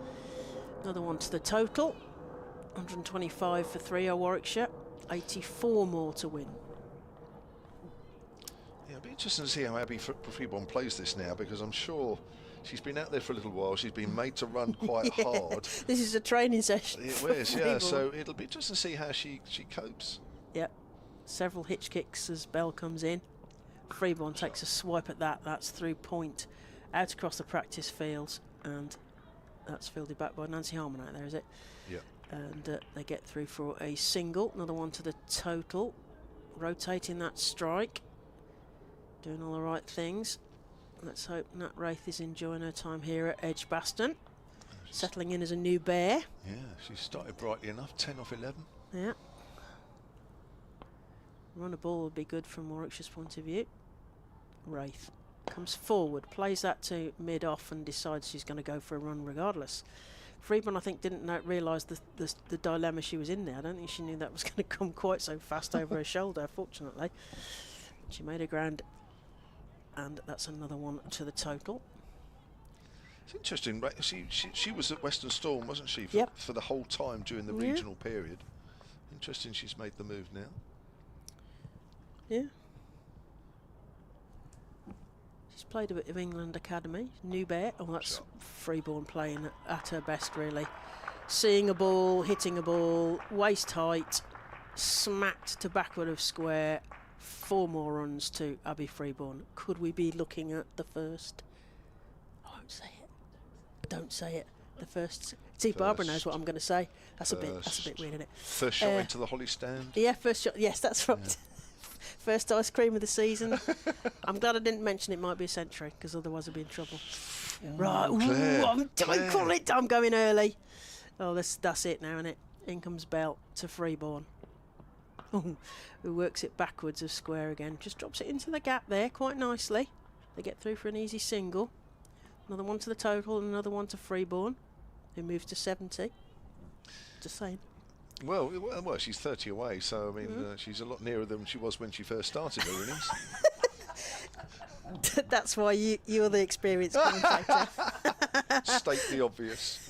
Another one to the total. 125 for 3 are Warwickshire. 84 more to win. Yeah, it'll be interesting to see how Abby Freeborn plays this now, because I'm sure she's been out there for a little while. She's been made to run quite hard. This is a training session. It is, yeah. So it'll be interesting to see how she copes. Yep. Several hitch kicks as Bell comes in. Freeborn takes a swipe at that. That's through point, out across the practice fields, and that's fielded back by Nancy Harmon out there, is it? Yeah. And they get through for a single. Another one to the total. Rotating that strike. Doing all the right things. Let's hope Nat Wraith is enjoying her time here at Edgbaston. Settling in as a new bear. Yeah, she started brightly enough, 10 off 11. Yeah. Run a ball would be good from Warwickshire's point of view. Wraith comes forward, plays that to mid-off and decides she's going to go for a run regardless. Freeborn, I think, didn't realise the dilemma she was in there. I don't think she knew that was going to come quite so fast over her shoulder, fortunately. She made her ground, and that's another one to the total. It's interesting, right? She was at Western Storm, wasn't she, for the whole time during the regional period. Interesting she's made the move now. Yeah. She's played a bit of England Academy. New Bear. Oh, that's Freeborn playing at her best, really. Seeing a ball, hitting a ball, waist height, smacked to backward of square. 4 more runs to Abby Freeborn. Could we be looking at the first? I won't say it. Don't say it. The first. See, Barbara knows what I'm going to say. That's a bit weird, isn't it? First shot into the Holly stand. Yeah, first shot. Yes, that's right. Yeah. First ice cream of the season. I'm glad I didn't mention it might be a century, because otherwise I'd be in trouble. Right, I'm going early. Oh, that's it now, isn't it? In comes Bell to Freeborn. Who works it backwards of square again. Just drops it into the gap there quite nicely. They get through for an easy single. Another one to the total and another one to Freeborn, who moves to 70. Just saying. Well, she's 30 away, so I mean, she's a lot nearer than she was when she first started her innings. That's why you're the experienced commentator. State the obvious.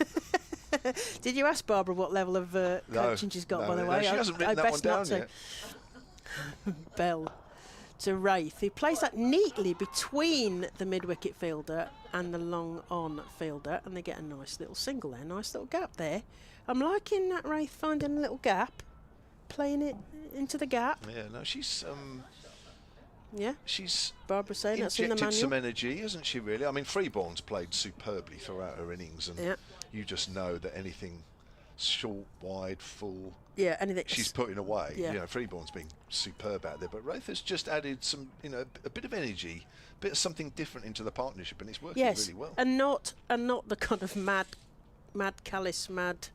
Did you ask Barbara what level of coaching she's got, by the way? She hasn't written that one down yet. Bell to Wraith, who plays that neatly between the mid-wicket fielder and the long-on fielder, and they get a nice little single there, nice little gap there. I'm liking that Wraith finding a little gap, playing it into the gap. Yeah, no, she's Barbara saying that's in the manual. Injected some energy, hasn't she, really? I mean, Freeborn's played superbly throughout her innings, and you just know that anything short, wide, full, anything she's putting away. Yeah. You know, Freeborn's been superb out there, but Wraith has just added some, a bit of energy, a bit of something different into the partnership, and it's working really well. And not the kind of mad Callis, mad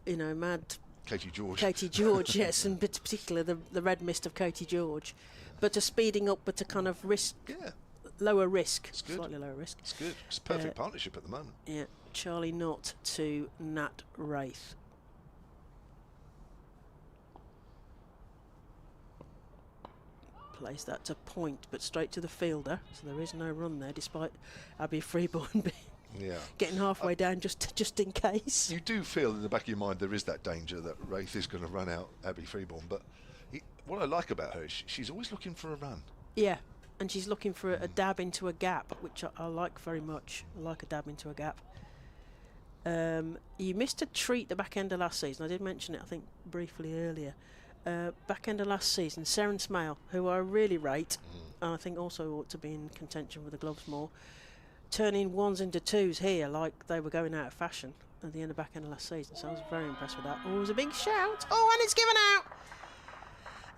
Katie George. Katie George, yes, and particularly the red mist of Katie George, but a speeding up, but a kind of risk, lower risk, slightly lower risk. It's good. It's a perfect partnership at the moment. Yeah, Charlie Knott to Nat Wraith. Plays that to point, but straight to the fielder, so there is no run there, despite Abby Freeborn getting halfway down just in case. You do feel in the back of your mind there is that danger that Wraith is going to run out Abby Freeborn, but what I like about her is she's always looking for a run. Yeah, and she's looking for a dab into a gap, which I like very much. I like a dab into a gap. You missed a treat the back end of last season. I did mention it, I think, briefly earlier. Back end of last season, Seren Smale, who I really rate, and I think also ought to be in contention with the gloves more, turning 1s into 2s here like they were going out of fashion at the end of back end of last season. So I was very impressed with that. Oh, it was a big shout. Oh, and it's given out.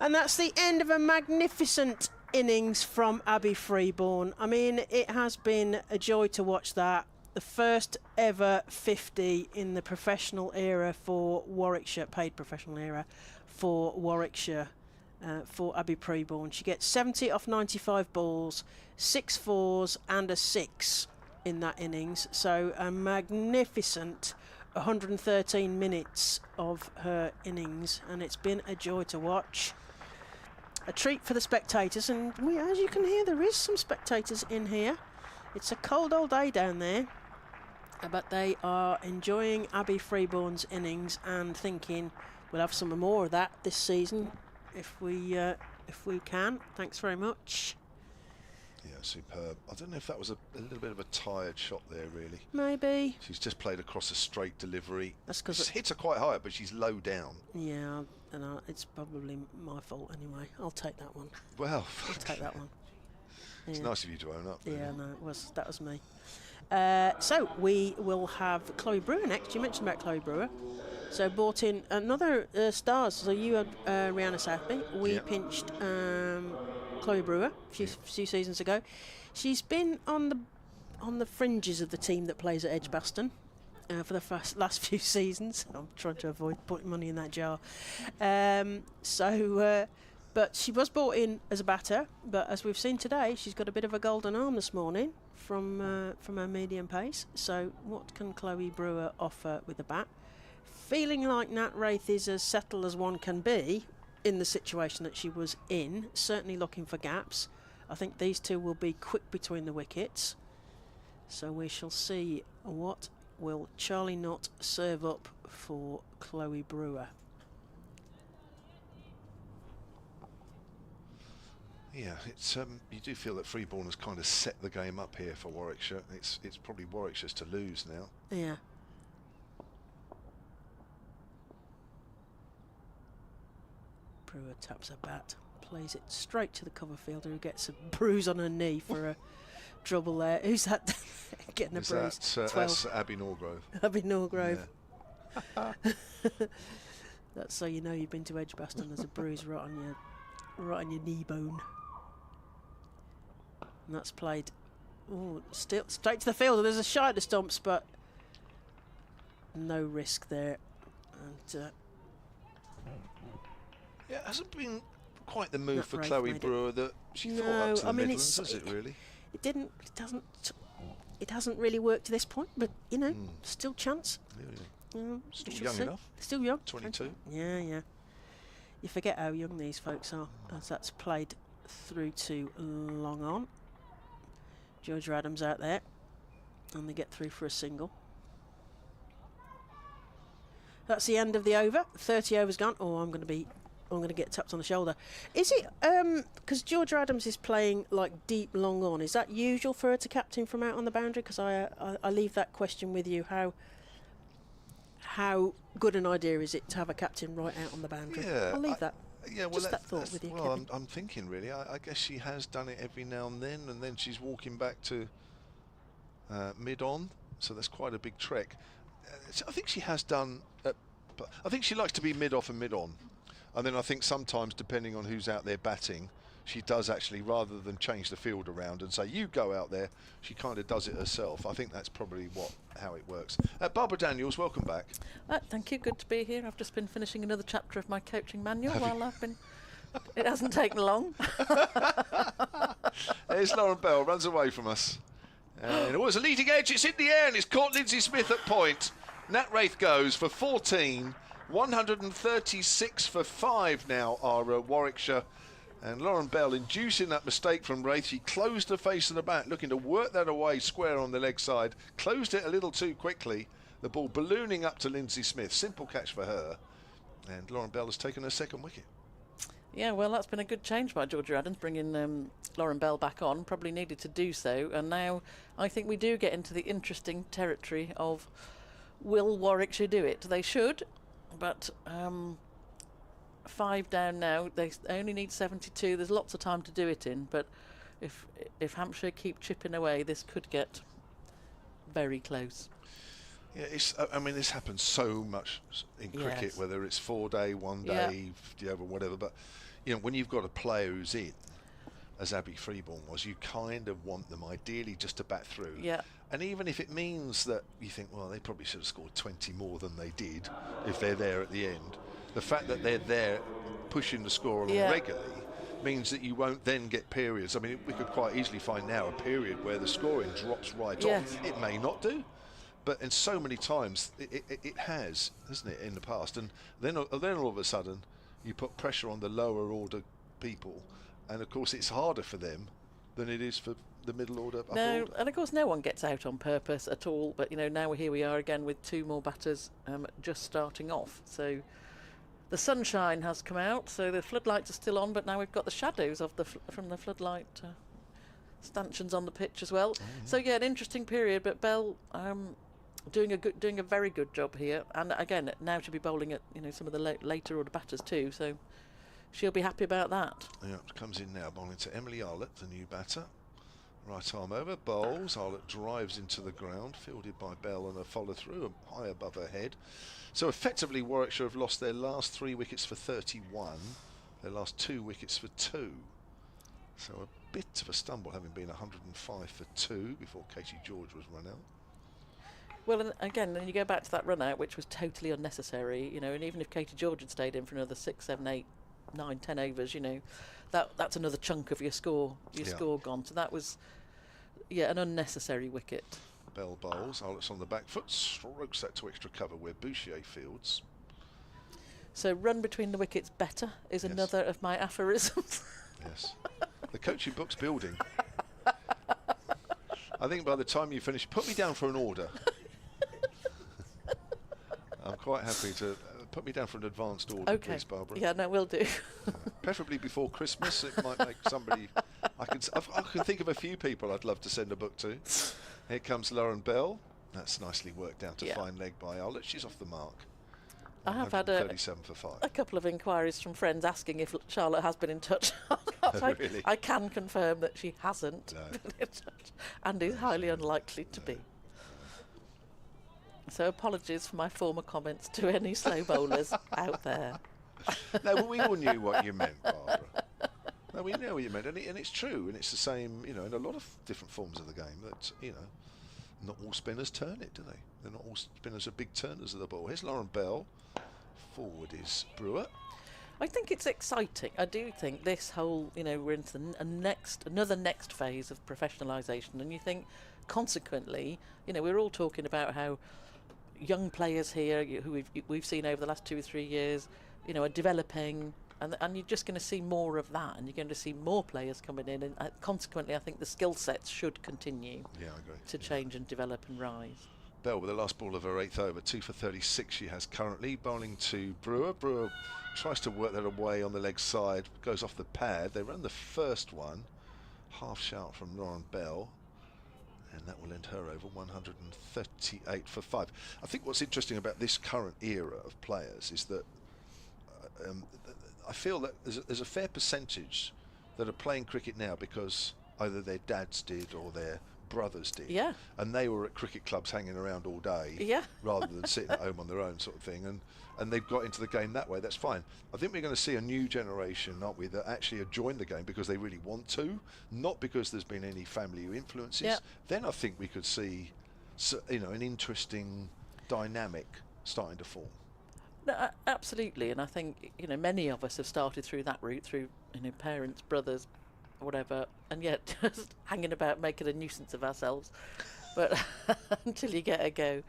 And that's the end of a magnificent innings from Abby Freeborn. I mean, it has been a joy to watch that. The first ever 50 in the professional era for Warwickshire, paid professional era for Warwickshire, for Abby Freeborn. She gets 70 off 95 balls, 6 4s and a 6 in that innings. So a magnificent 113 minutes of her innings, and it's been a joy to watch. A treat for the spectators, and as you can hear, there is some spectators in here. It's a cold old day down there, but they are enjoying Abby Freeborn's innings and thinking we'll have some more of that this season if we can. Thanks very much. Yeah, superb. I don't know if that was a little bit of a tired shot there, really. Maybe. She's just played across a straight delivery. That's because she's hit her quite high, but she's low down. Yeah, and it's probably my fault anyway. I'll take that one. Well, I'll take that one. It's nice of you to own up. Yeah, really. No, that was me. So we will have Chloe Brewer next. You mentioned about Chloe Brewer. So brought in another stars. So you had Rihanna Southby. We pinched Chloe Brewer a few seasons ago. She's been on the fringes of the team that plays at Edgbaston for the last few seasons. I'm trying to avoid putting money in that jar. But she was brought in as a batter. But as we've seen today, she's got a bit of a golden arm this morning from her medium pace. So what can Chloe Brewer offer with the bat? Feeling like Nat Wraith is as settled as one can be in the situation that she was in, certainly looking for gaps. I think these two will be quick between the wickets. So we shall see what will Charlie Knott serve up for Chloe Brewer. Yeah, it's you do feel that Freeborn has kind of set the game up here for Warwickshire. It's probably Warwickshire's to lose now. Yeah. Brewer taps her bat, Plays it straight to the cover fielder, who gets a bruise on her knee for a trouble there. Who's that getting a bruise? That's Abby Norgrove. Abby Norgrove. Yeah. That's so you know you've been to Edgbaston. There's a bruise right on your knee bone. And that's played still straight to the fielder. There's a shot at the stumps, but no risk there. And yeah, it hasn't been quite the move for Chloe Brewer that she thought up to the Midlands, has it really? It hasn't really worked to this point, but you know, still chance. Still young enough. Still young. 22. Yeah. You forget how young these folks are, as that's played through to long on. Georgia Adams out there, and they get through for a single. That's the end of the over. 30 overs gone. Oh, I'm going to get tapped on the shoulder. Is it because Georgia Adams is playing like deep long on? Is that usual for her to captain from out on the boundary? Because I leave that question with you. How good an idea is it to have a captain right out on the boundary? Yeah, I'll leave that. Yeah, well, just that thought with you. Well, I'm thinking really. I guess she has done it every now and then she's walking back to mid-on, so that's quite a big trek. I think she has done. I think she likes to be mid-off and mid-on, and then I think sometimes, depending on who's out there batting, she does actually, rather than change the field around and say you go out there, she kind of does it herself. I think that's probably how it works. Barbara Daniels, welcome back. Thank you. Good to be here. I've just been finishing another chapter of my coaching manual while I've been. It hasn't taken long. There's Lauren Bell, runs away from us. And it's a leading edge, it's in the air, and it's caught Lindsay Smith at point. Nat Wraith goes for 14, 136 for 5 now are Warwickshire. And Lauren Bell inducing that mistake from Wraith. She closed the face of the bat, looking to work that away square on the leg side. Closed it a little too quickly. The ball ballooning up to Lindsay Smith. Simple catch for her. And Lauren Bell has taken her second wicket. Yeah, well, that's been a good change by Georgia Adams, bringing Lauren Bell back on. Probably needed to do so. And now I think we do get into the interesting territory of, will Warwickshire do it? They should, but 5 down now. They only need 72. There's lots of time to do it in, but if Hampshire keep chipping away, this could get very close. Yeah, I mean, this happens so much in cricket, whether it's 4-day, 1 day, 50 over, whatever. But you know, when you've got a player who's in, as Abby Freeborn was, you kind of want them ideally just to bat through. Yeah. And even if it means that you think, well, they probably should have scored 20 more than they did if they're there at the end, the fact that they're there pushing the score along regularly means that you won't then get periods. I mean, we could quite easily find now a period where the scoring drops right off. It may not do, but in so many times it has, hasn't it, in the past? And then all of a sudden you put pressure on the lower order people, and of course it's harder for them than it is for the middle order. No, and of course no one gets out on purpose at all, but you know, now here we are again with 2 more batters just starting off. So the sunshine has come out, so the floodlights are still on, but now we've got the shadows of from the floodlight stanchions on the pitch as well. So yeah, an interesting period, but Bell doing a very good job here, and again now to be bowling at some of the later order batters too, so she'll be happy about that. Yeah, comes in now bowling to Emily Arlett, the new batter. Right arm over, bowls. Arlett drives into the ground, fielded by Bell, and a follow through high above her head. So effectively Warwickshire have lost their last 3 wickets for 31, their last 2 wickets for 2. So a bit of a stumble, having been 105 for 2 before Katie George was run out. Well, and again, then you go back to that run out, which was totally unnecessary, and even if Katie George had stayed in for another 6, 7, 8, 9, 10 overs, that's another chunk of your score gone. So that was, an unnecessary wicket. Bell bowls, Arlett's on the back foot, strokes that to extra cover where Bouchier fields. So run between the wickets better is another of my aphorisms. Yes. The coaching book's building. I think by the time you finish, put me down for an order. I'm quite happy to put me down for an advanced order, please, Barbara. Yeah, no, we'll do. Preferably before Christmas. It might make somebody. I can think of a few people I'd love to send a book to. Here comes Lauren Bell. That's nicely worked out to fine leg by Arlett. She's off the mark. I have had 37 for 5. a couple of inquiries from friends asking if Charlotte has been in touch. Really? I can confirm that she hasn't been in touch and is highly unlikely to be. So apologies for my former comments to any slow bowlers out there. No, but we all knew what you meant, Barbara. No, we know what you meant, and it's true, and it's the same, in a lot of different forms of the game. That not all spinners turn it, do they? They're not all spinners are big turners of the ball. Here's Lauren Bell. Forward is Brewer. I think it's exciting. I do think this whole, we're into another next phase of professionalisation, and you think, consequently, we're all talking about how young players here, who we've seen over the last 2 or 3 years, are developing, and you're just going to see more of that, and you're going to see more players coming in, and consequently, I think the skill sets should continue to change and develop and rise. Bell with the last ball of her 8th over, 2 for 36 she has currently, bowling to Brewer. Brewer tries to work that away on the leg side, goes off the pad. They run the first one, half shout from Lauren Bell, and that will end her over, 138 for 5. I think what's interesting about this current era of players is that I feel that there's a fair percentage that are playing cricket now because either their dads did or their brothers did, and they were at cricket clubs hanging around all day, rather than sitting at home on their own, sort of thing, and they've got into the game that way. That's fine. I think we're going to see a new generation, aren't we, that actually have joined the game because they really want to, not because there's been any family influences. Then I think we could see an interesting dynamic starting to form. No, absolutely, and I think many of us have started through that route, through parents, brothers, whatever, and yet just hanging about making a nuisance of ourselves, but until you get a go.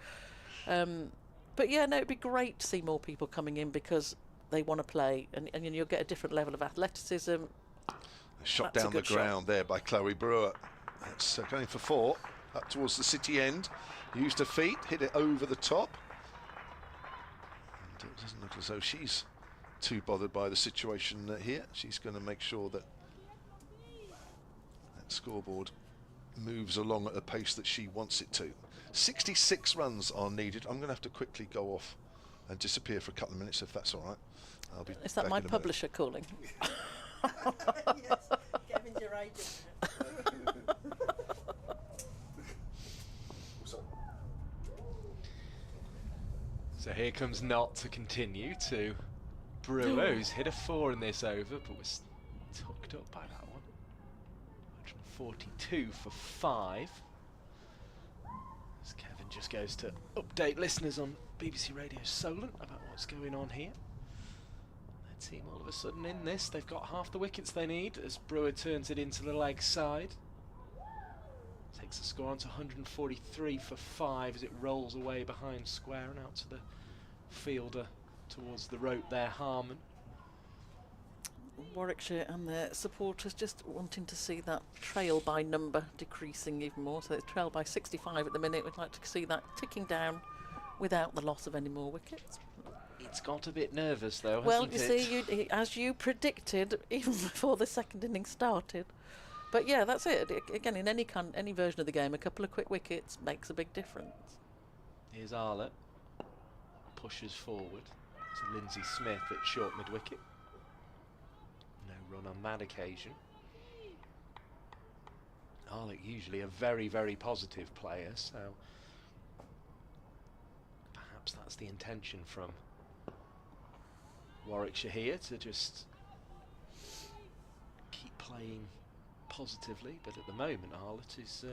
But yeah, no, it'd be great to see more people coming in because they want to play, and you'll get a different level of athleticism. Shot down the ground there by Chloe Brewer. That's going for 4 up towards the city end. Used her feet, hit it over the top. And it doesn't look as though she's too bothered by the situation here. She's going to make sure that scoreboard moves along at the pace that she wants it to. 66 runs are needed. I'm going to have to quickly go off and disappear for a couple of minutes, if that's all right. I'll be Is that my publisher calling? Yes, Kevin's your agent. So here comes Knott to continue to Brewer, who's hit a 4 in this over, but was tucked up by that one. 142 for 5. As Kevin just goes to update listeners on BBC Radio Solent about what's going on here. Their team all of a sudden in this, they've got half the wickets they need as Brewer turns it into the leg side. Takes the score on to 143 for 5 as it rolls away behind square and out to the fielder towards the rope there, Harman. Warwickshire and their supporters just wanting to see that trail by number decreasing even more. So it's trail by 65 at the minute. We'd like to see that ticking down without the loss of any more wickets. It's got a bit nervous though, well, hasn't you see, as you predicted, even before the second innings started. But yeah, that's it. Again, in any version of the game, a couple of quick wickets makes a big difference. Here's Arlett. Pushes forward to Lindsay Smith at short mid-wicket. No run on that occasion. Arlett usually a very, very positive player, so perhaps that's the intention from Warwickshire here, to just keep playing positively, but at the moment Arlett is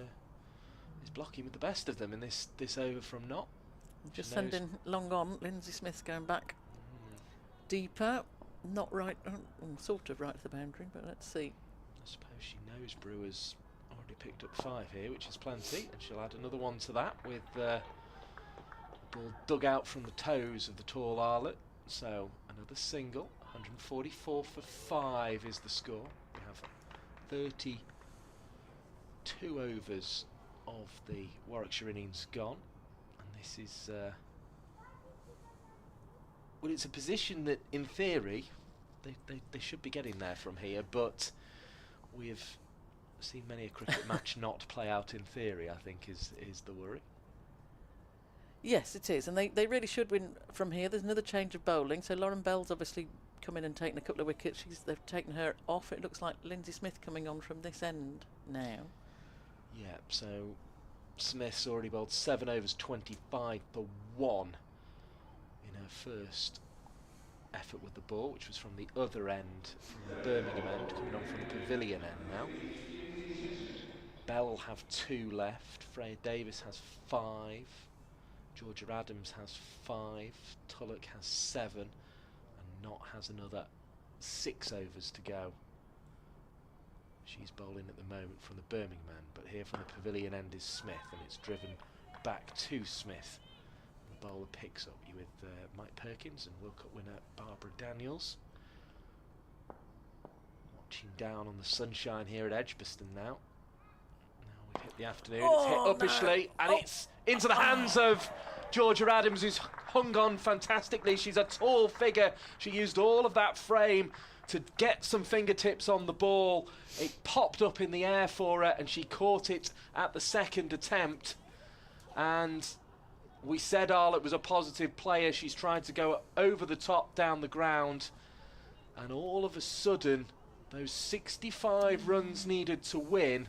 blocking with the best of them in this over from Knott. Just sending long on. Lindsay Smith going back deeper, not right, sort of right to the boundary, but let's see. I suppose she knows Brewer's already picked up 5 here, which is plenty, and she'll add another one to that with the ball dug out from the toes of the tall Arlett. So another single. 144 for 5 is the score. We have 32 overs of the Warwickshire innings gone, and this is well, it's a position that in theory they should be getting there from here, but we've seen many a cricket match not play out in theory, I think is the worry. Yes, it is, and they really should win from here. There's another change of bowling, so Lauren Bell's obviously come in and taken a couple of wickets. They've taken her off. It looks like Lindsay Smith coming on from this end now. Yeah, so Smith's already bowled 7 overs, 25 for 1 in her first effort with the ball, which was from the other end, from the Birmingham end, coming on from the Pavilion end now. Bell will have 2 left. Freya Davis has 5. Georgia Adams has 5. Tulloch has 7. And Knott has another 6 overs to go. She's bowling at the moment from the Birmingham end, but here from the Pavilion end is Smith, and it's driven back to Smith. The bowler picks up you with Mike Perkins and World Cup winner Barbara Daniels. Watching down on the sunshine here at Edgbaston now. Now we've hit the afternoon, it's hit uppishly, and it's into the hands of Georgia Adams, who's hung on fantastically. She's a tall figure. She used all of that frame to get some fingertips on the ball. It popped up in the air for her, and she caught it at the second attempt. And we said Arlott was a positive player. She's tried to go over the top down the ground, and all of a sudden those 65 runs needed to win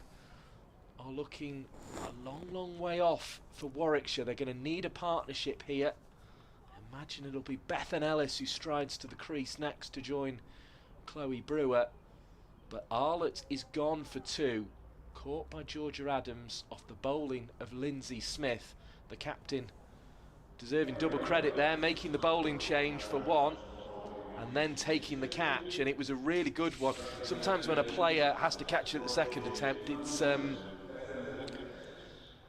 are looking a long way off for Warwickshire. They're going to need a partnership here. I imagine it'll be Bethan Ellis who strides to the crease next to join Chloe Brewer, but Arlott is gone for 2, caught by Georgia Adams off the bowling of Lindsay Smith, the captain, deserving double credit there, making the bowling change for 1 and then taking the catch, and it was a really good one. Sometimes when a player has to catch it at the second attempt,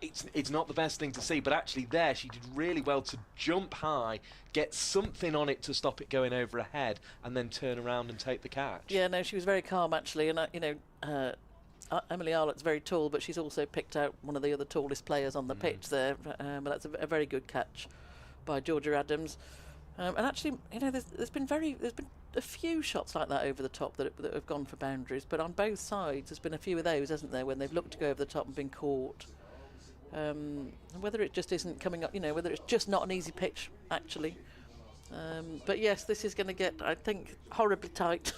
it's not the best thing to see, but actually there she did really well to jump high, get something on it to stop it going over her head, and then turn around and take the catch. Yeah, no, she was very calm actually, and Emily Arlott's very tall, but she's also picked out one of the other tallest players on the pitch there. But that's a very good catch by Georgia Adams. And actually, there's been a few shots like that over the top that have gone for boundaries, but on both sides there's been a few of those, hasn't there, when they've looked to go over the top and been caught. Whether it just isn't coming up, whether it's just not an easy pitch actually. But yes, this is going to get, I think, horribly tight.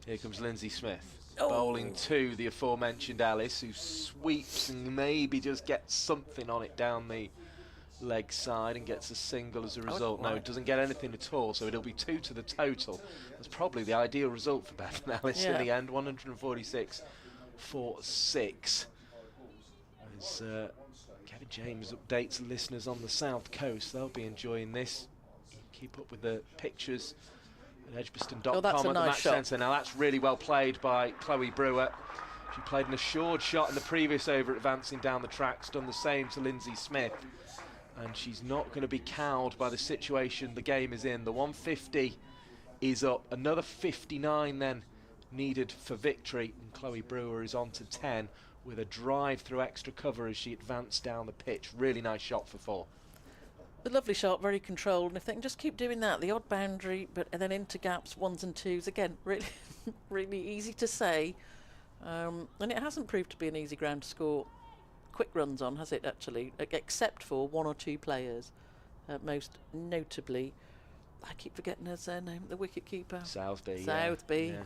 Here comes Lindsay Smith, bowling to the aforementioned Ellis, who sweeps and maybe just gets something on it down the leg side and gets a single as a result. No, it doesn't get anything at all, so it'll be 2 to the total. That's probably the ideal result for Bethan Ellis in the end, 146 for 6. As Kevin James updates listeners on the south coast, they'll be enjoying this. Keep up with the pictures at edgbaston.com that's a at the nice match shot. centre. Now that's really well played by Chloe Brewer. She played an assured shot in the previous over, advancing down the tracks, done the same to Lindsay Smith, and she's not going to be cowed by the situation the game is in. The 150 is up, another 59 then needed for victory, and Chloe Brewer is on to 10 with a drive through extra cover as she advanced down the pitch. Really nice shot for 4. A lovely shot, very controlled, and if they can just keep doing that, the odd boundary, but and then into gaps, 1s and 2s, again, really, really easy to say. And it hasn't proved to be an easy ground to score quick runs on, has it, actually? Except for 1 or 2 players, most notably, I keep forgetting her surname, the wicket-keeper. Southby. Southby. Yeah.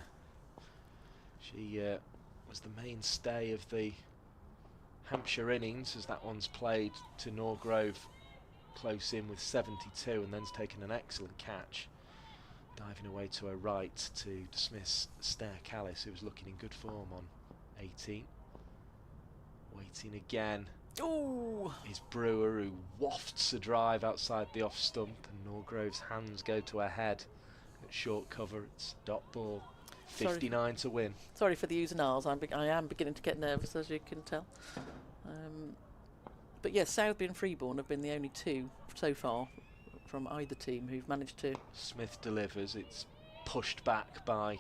She was the mainstay of the Hampshire innings, as that one's played to Norgrove close in with 72, and then's taken an excellent catch, diving away to her right to dismiss Stair Callis, who was looking in good form on 18. Waiting again. Ooh. Is Brewer, who wafts a drive outside the off stump, and Norgrove's hands go to her head at short cover. It's dot ball. 59 to win. Sorry for the U's and R's. I am beginning to get nervous, as you can tell. But yes, Southby and Freeborn have been the only 2 so far from either team who've managed to. Smith delivers. It's pushed back by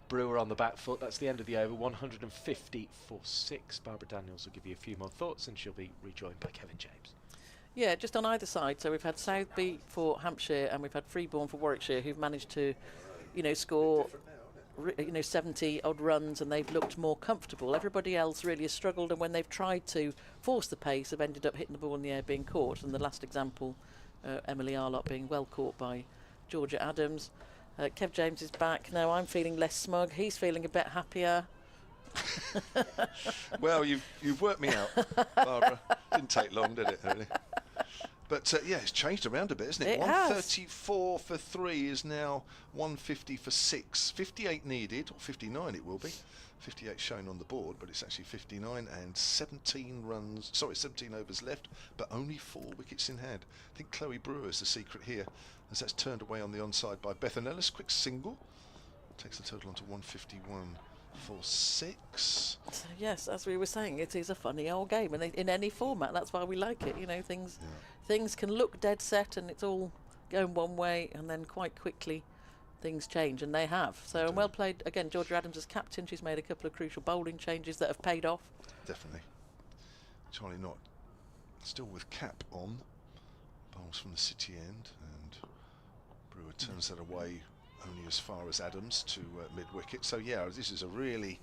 Brewer on the back foot. That's the end of the over. 150 for 6. Barbara Daniels will give you a few more thoughts, and she'll be rejoined by Kevin James. Yeah, just on either side. So we've had Southby for Hampshire and we've had Freeborn for Warwickshire, who've managed to, score you know, 70 odd runs, and they've looked more comfortable. Everybody else really has struggled, and when they've tried to force the pace, have ended up hitting the ball in the air, being caught. And the last example, Emily Arlott being well caught by Georgia Adams. Kev James is back now. I'm feeling less smug. He's feeling a bit happier. Well, you've worked me out, Barbara. Didn't take long, did it? Really? But yeah, it's changed around a bit, isn't it? It 134 for 3 is now 150 for 6. 58 needed, or 59 it will be. 58 shown on the board, but it's actually 59 and 17 overs left, but only 4 wickets in hand. I think Chloe Brewer is the secret here, as that's turned away on the onside by Bethan Ellis. Quick single. Takes the total on to 151 for 6. So yes, as we were saying, it is a funny old game, and in any format, that's why we like it. You know, things can look dead set, and it's all going one way, and then quite quickly things change, and they have. So, and well played again, Georgia Adams as captain. She's made a couple of crucial bowling changes that have paid off. Definitely. Charlie Knott still with cap on. Bowls from the city end, and Brewer turns that away only as far as Adams to mid-wicket. So yeah, this is a really,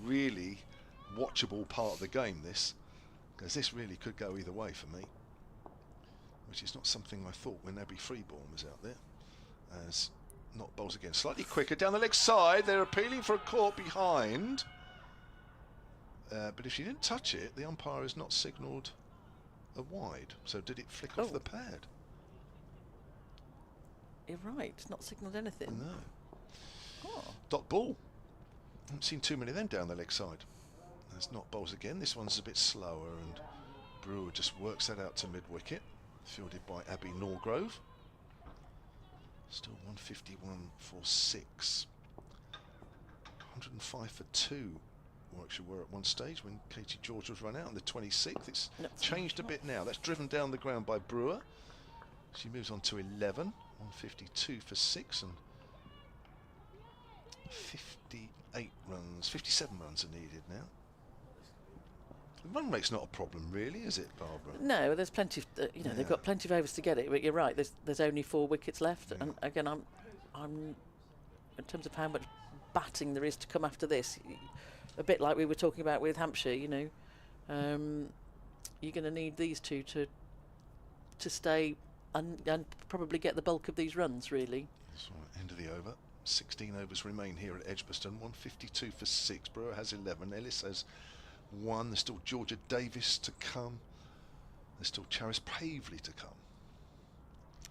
really watchable part of the game, this, because this really could go either way for me, which is not something I thought when Abby Freeborn was out there. As Knott bowls again, slightly quicker down the leg side. They're appealing for a caught behind, but if she didn't touch it, the umpire has not signalled a wide. So did it flick off the pad? You're right, it's not signalled anything. No. Dot ball. Haven't seen too many of them down the leg side. There's Knott bowls again. This one's a bit slower, and Brewer just works that out to mid-wicket. Fielded by Abby Norgrove. Still 151 for 6. 105 for 2. Warwickshire were at one stage when Katie George was run out on the 26th. It's changed a bit now. That's driven down the ground by Brewer. She moves on to 11. 152 for 6, and 57 runs are needed now. The run rate's not a problem, really, is it, Barbara? No, there's plenty of, you know, they've got plenty of overs to get it, but you're right, there's only 4 wickets left, and again, I'm in terms of how much batting there is to come after this, a bit like we were talking about with Hampshire, you know, you're going to need these two to stay and probably get the bulk of these runs, really. That's right, end of the over. 16 overs remain here at Edgbaston. 152 for 6. Brewer has 11. Ellis has 1. There's still Georgia Davis to come. There's still Charis Pavley to come.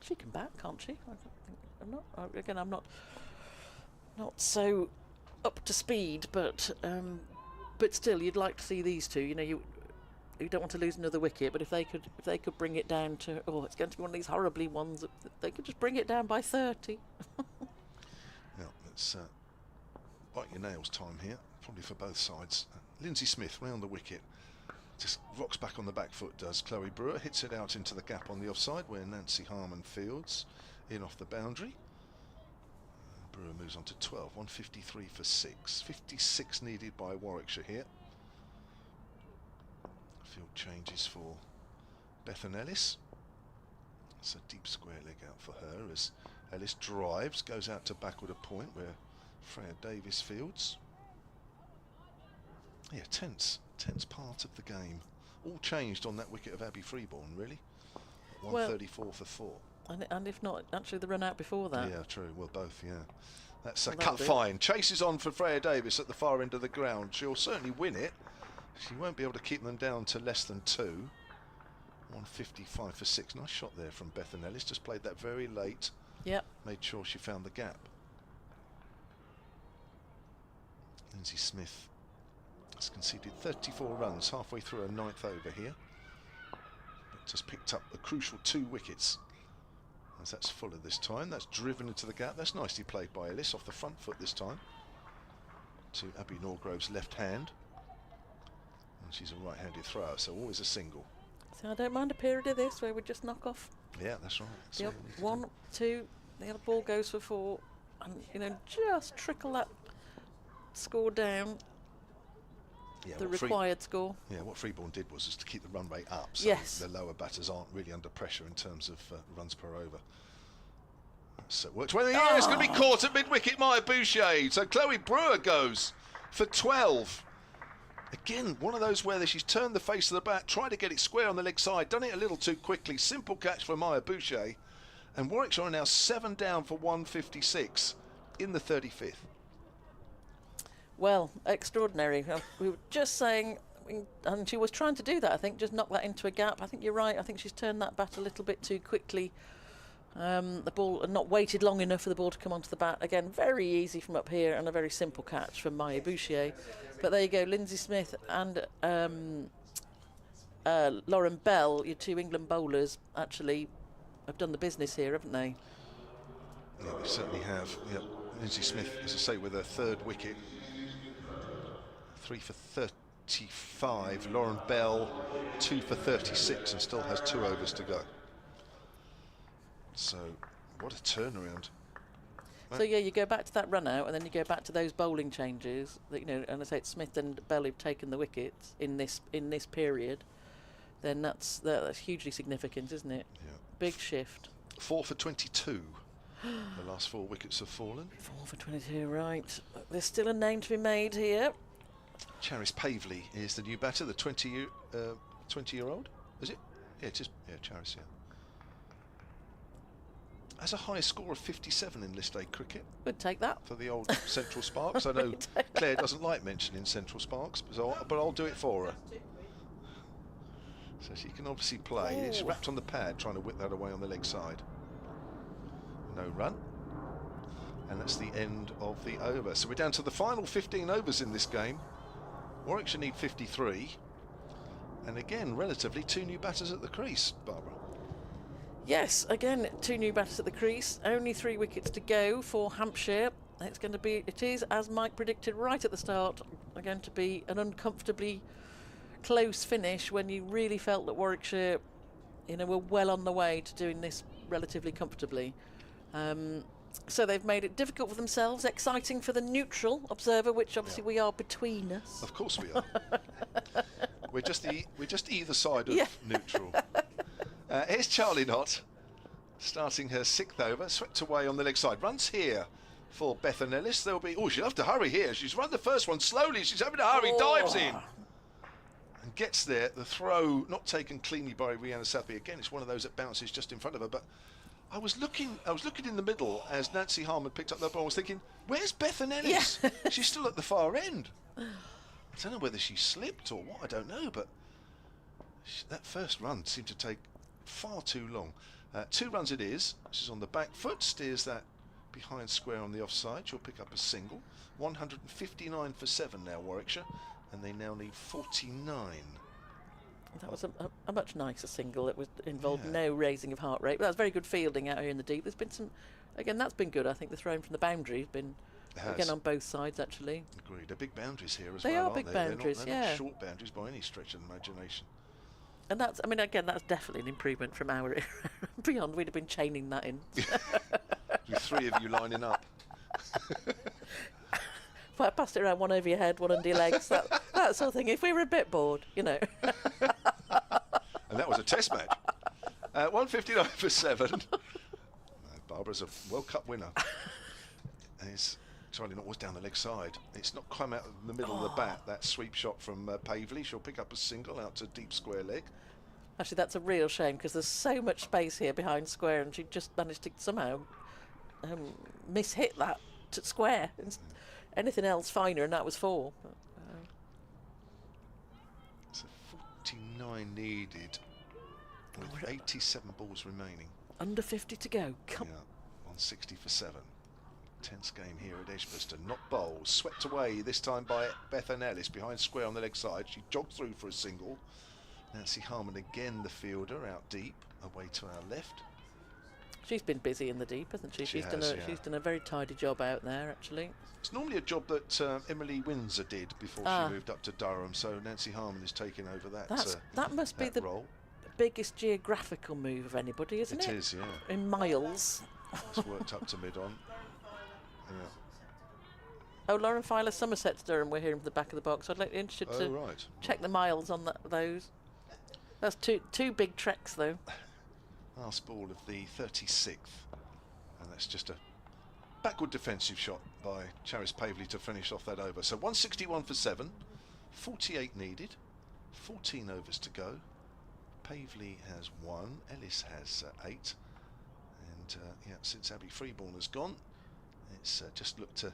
She can bat, can't she? I'm not so up to speed, but still, you'd like to see these two. You know, you don't want to lose another wicket, but if they could bring it down to, it's going to be one of these horribly ones, they could just bring it down by 30. Yeah, it's bite your nails time here, probably for both sides. Lindsay Smith round the wicket, just rocks back on the back foot, does Chloe Brewer, hits it out into the gap on the offside where Nancy Harmon fields, in off the boundary. Brewer moves on to 12, 153 for 6, 56 needed by Warwickshire here. Field changes for Bethan Ellis. It's a deep square leg out for her as Ellis drives, goes out to backward a point where Freya Davis fields. Yeah, tense part of the game. All changed on that wicket of Abby Freeborn, really. 134 for 4. And if not, actually the run out before that. Yeah, true. Well, both, yeah. That's a cut fine. Chases on for Freya Davis at the far end of the ground. She'll certainly win it. She won't be able to keep them down to less than 2. 155 for 6. Nice shot there from Bethan Ellis. Just played that very late. Yep. Made sure she found the gap. Lindsay Smith has conceded 34 runs halfway through her 9th over here. But just picked up a crucial 2 wickets. As that's Fuller this time. That's driven into the gap. That's nicely played by Ellis off the front foot this time. To Abby Norgrove's left hand. And she's a right-handed thrower, so always a single. So I don't mind a period of this where we just knock off. Yeah, that's right. The 1, 2, the other ball goes for 4, and you know, just trickle that score down. Yeah, the required score. Yeah, what Freeborn did was just to keep the run rate up, so the lower batters aren't really under pressure in terms of runs per over. So it works well in the air. It's going to be caught at mid-wicket, Maya Boucher. So Chloe Brewer goes for 12. Again, one of those where she's turned the face of the bat, tried to get it square on the leg side, done it a little too quickly. Simple catch for Maya Boucher. And Warwickshire are now 7 down for 156 in the 35th. Well, extraordinary. We were just saying, and she was trying to do that, I think, just knock that into a gap. I think you're right. I think she's turned that bat a little bit too quickly. The ball not waited long enough for the ball to come onto the bat. Again, very easy from up here and a very simple catch from Maya Boucher. But there you go, Lindsay Smith and Lauren Bell, your two England bowlers, actually have done the business here, haven't they? Yeah, they certainly have. Yep. Lindsay Smith, as I say, with her 3rd wicket. 3 for 35. Lauren Bell, 2 for 36, and still has 2 overs to go. So, what a turnaround. So yeah, you go back to that run out, and then you go back to those bowling changes. That, you know, and I say it's Smith and Bell who've taken the wickets in this period. Then that's hugely significant, isn't it? Yeah. Big shift. 4 for 22. The last 4 wickets have fallen. 4 for 22, right. There's still a name to be made here. Charis Pavley is the new batter, the 20-year-old. Is it? Yeah, it is. Yeah, Charis. Yeah. Has a high score of 57 in List A cricket. Would take that. For the old Central Sparks. I know Claire doesn't like mentioning Central Sparks, but I'll do it for her. So she can obviously play. It's wrapped on the pad, trying to whip that away on the leg side. No run. And that's the end of the over. So we're down to the final 15 overs in this game. Warwickshire need 53. And again, relatively 2 new batters at the crease, Barbara. Yes, again, 2 new batters at the crease. Only 3 wickets to go for Hampshire. It is, as Mike predicted right at the start, going to be an uncomfortably close finish when you really felt that Warwickshire, were well on the way to doing this relatively comfortably. So they've made it difficult for themselves, exciting for the neutral observer, which obviously we are between us. Of course we are. we're just either side of neutral. Here's Charlie Knott, starting her 6th over, swept away on the leg side. Runs here for Bethan Ellis. There'll be, she'll have to hurry here. She's run the first one slowly. She's having to hurry, dives in. And gets there. The throw not taken cleanly by Rihanna Southby. Again, it's one of those that bounces just in front of her. But I was looking in the middle as Nancy Harmon picked up that ball. I was thinking, where's Bethan Ellis? Yeah. She's still at the far end. I don't know whether she slipped or what, I don't know, but that first run seemed to take far too long. 2 runs it is. She's on the back foot, steers that behind square on the offside. She'll pick up a single. 159 for 7 now, Warwickshire, and they now need 49. That was a much nicer single. It involved no raising of heart rate, but that's very good fielding out here in the deep. There's been some, again, that's been good. I think the throwing from the boundary has been, again, on both sides actually. Agreed. They're big boundaries here as well. They are big boundaries, they're not short boundaries by any stretch of the imagination. And that's, again, that's definitely an improvement from our era. Beyond, we'd have been chaining that in. With 3 of you lining up. If I passed it around, one over your head, one under your legs, that sort of thing. If we were a bit bored, And that was a test match. 159 for 7. Barbara's a World Cup winner. And it's Charlie Knott was down the leg side. It's not come out in the middle of the bat. That sweep shot from Pavley. She'll pick up a single out to deep square leg. Actually, that's a real shame because there's so much space here behind square, and she just managed to somehow miss-hit that to square. Anything else finer, and that was 4. So 49 needed with 87 balls remaining. Under 50 to go. Come. Yeah, 160 for 7. Tense game here at Edgbaston. Not bowls. Swept away this time by Bethan Ellis behind square on the leg side. She jogged through for a single. Nancy Harmon again, the fielder, out deep, away to our left. She's been busy in the deep, hasn't she? She's done a very tidy job out there, actually. It's normally a job that Emily Windsor did before she moved up to Durham, so Nancy Harmon is taking over that must be the role. Biggest geographical move of anybody, isn't it? It is, yeah. In miles. It's worked up to mid-on. Yeah. Oh, Lauren Filer, Somerset to Durham, we're hearing from the back of the box. I'd like interested to check the miles on those. That's two big treks, though. Last ball of the 36th. And that's just a backward defensive shot by Charis Pavley to finish off that over. So 161 for 7, 48 needed, 14 overs to go. Pavley has 1, Ellis has 8, and yeah, since Abby Freeborn has gone, it's just looked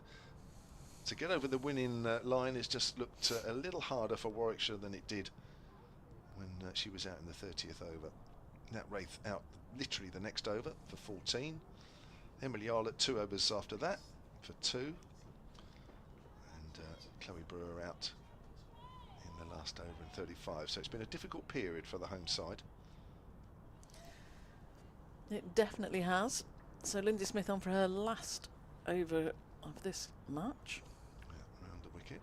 to get over the winning line. It's just looked a little harder for Warwickshire than it did when she was out in the 30th over. Nat Wraith out literally the next over for 14. Emily Arlett 2 overs after that for 2, and Chloe Brewer out in the last over in 35. So it's been a difficult period for the home side. It definitely has. So Lindsay Smith on for her last over of this match. Yeah, round the wicket,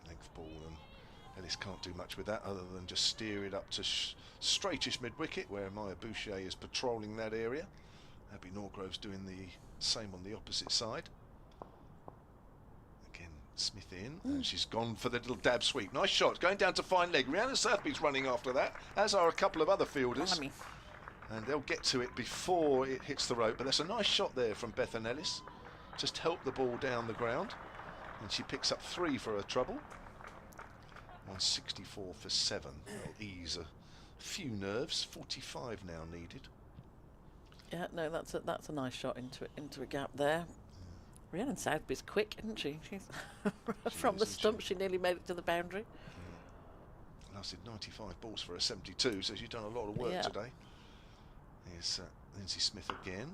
length ball, and Ellis can't do much with that other than just steer it up to straightish mid-wicket, where Maya Boucher is patrolling that area. Abby Norgrove's doing the same on the opposite side. Again, Smith in, and she's gone for the little dab sweep. Nice shot, going down to fine leg. Rhiannon Southby's running after that, as are a couple of other fielders. And they'll get to it before it hits the rope, but that's a nice shot there from Bethan Ellis. Just help the ball down the ground, and she picks up 3 for her trouble. 164 for 7. That'll ease a few nerves. 45 now needed. Yeah, no, that's a nice shot into a gap there. Rhiannon Southby's quick, isn't she? She's from the stump, she nearly made it to the boundary. Lasted 95 balls for a 72, so she's done a lot of work today. Here's Lindsay Smith again.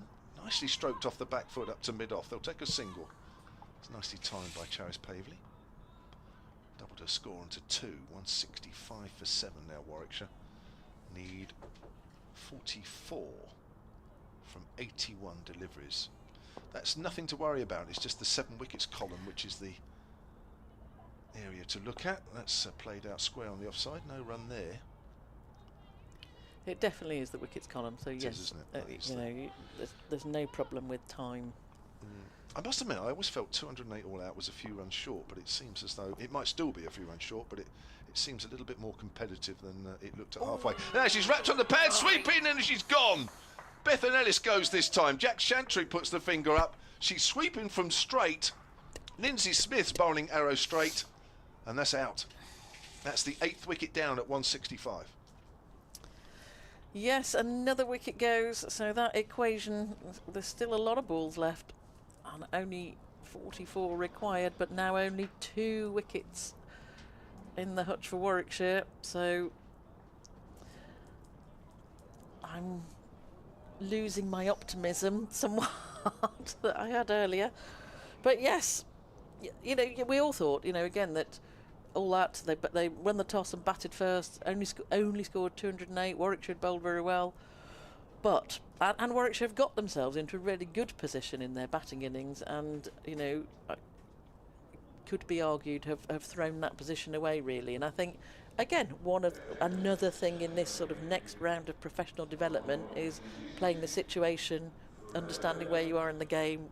Nicely stroked off the back foot up to mid-off. They'll take a single. It's nicely timed by Charis Pavley. Doubled her score onto 2. 165 for 7 now, Warwickshire. Need 44 from 81 deliveries. That's nothing to worry about. It's just the 7 wickets column, which is the area to look at. That's played out square on the offside. No run there. It definitely is the wickets column, so yes, isn't it? you know, there's no problem with time. I must admit, I always felt 208 all out was a few runs short, but it seems as though it might still be a few runs short, but it seems a little bit more competitive than it looked at halfway. Now she's wrapped on the pad, sweeping, and she's gone. Bethan Ellis goes this time. Jack Chantry puts the finger up. She's sweeping from straight. Lindsay Smith's bowling arrow straight, and that's out. That's the 8th wicket down at 165. Yes, another wicket goes, so that equation, there's still a lot of balls left, and only 44 required, but now only 2 wickets in the hutch for Warwickshire, so I'm losing my optimism somewhat that I had earlier. But yes, you know, we all thought, you know, again, that all that, they won the toss and batted first, only scored 208. Warwickshire had bowled very well, but and Warwickshire have got themselves into a really good position in their batting innings, and you know, could be argued have thrown that position away really. And I think again, another thing in this sort of next round of professional development is playing the situation, understanding where you are in the game,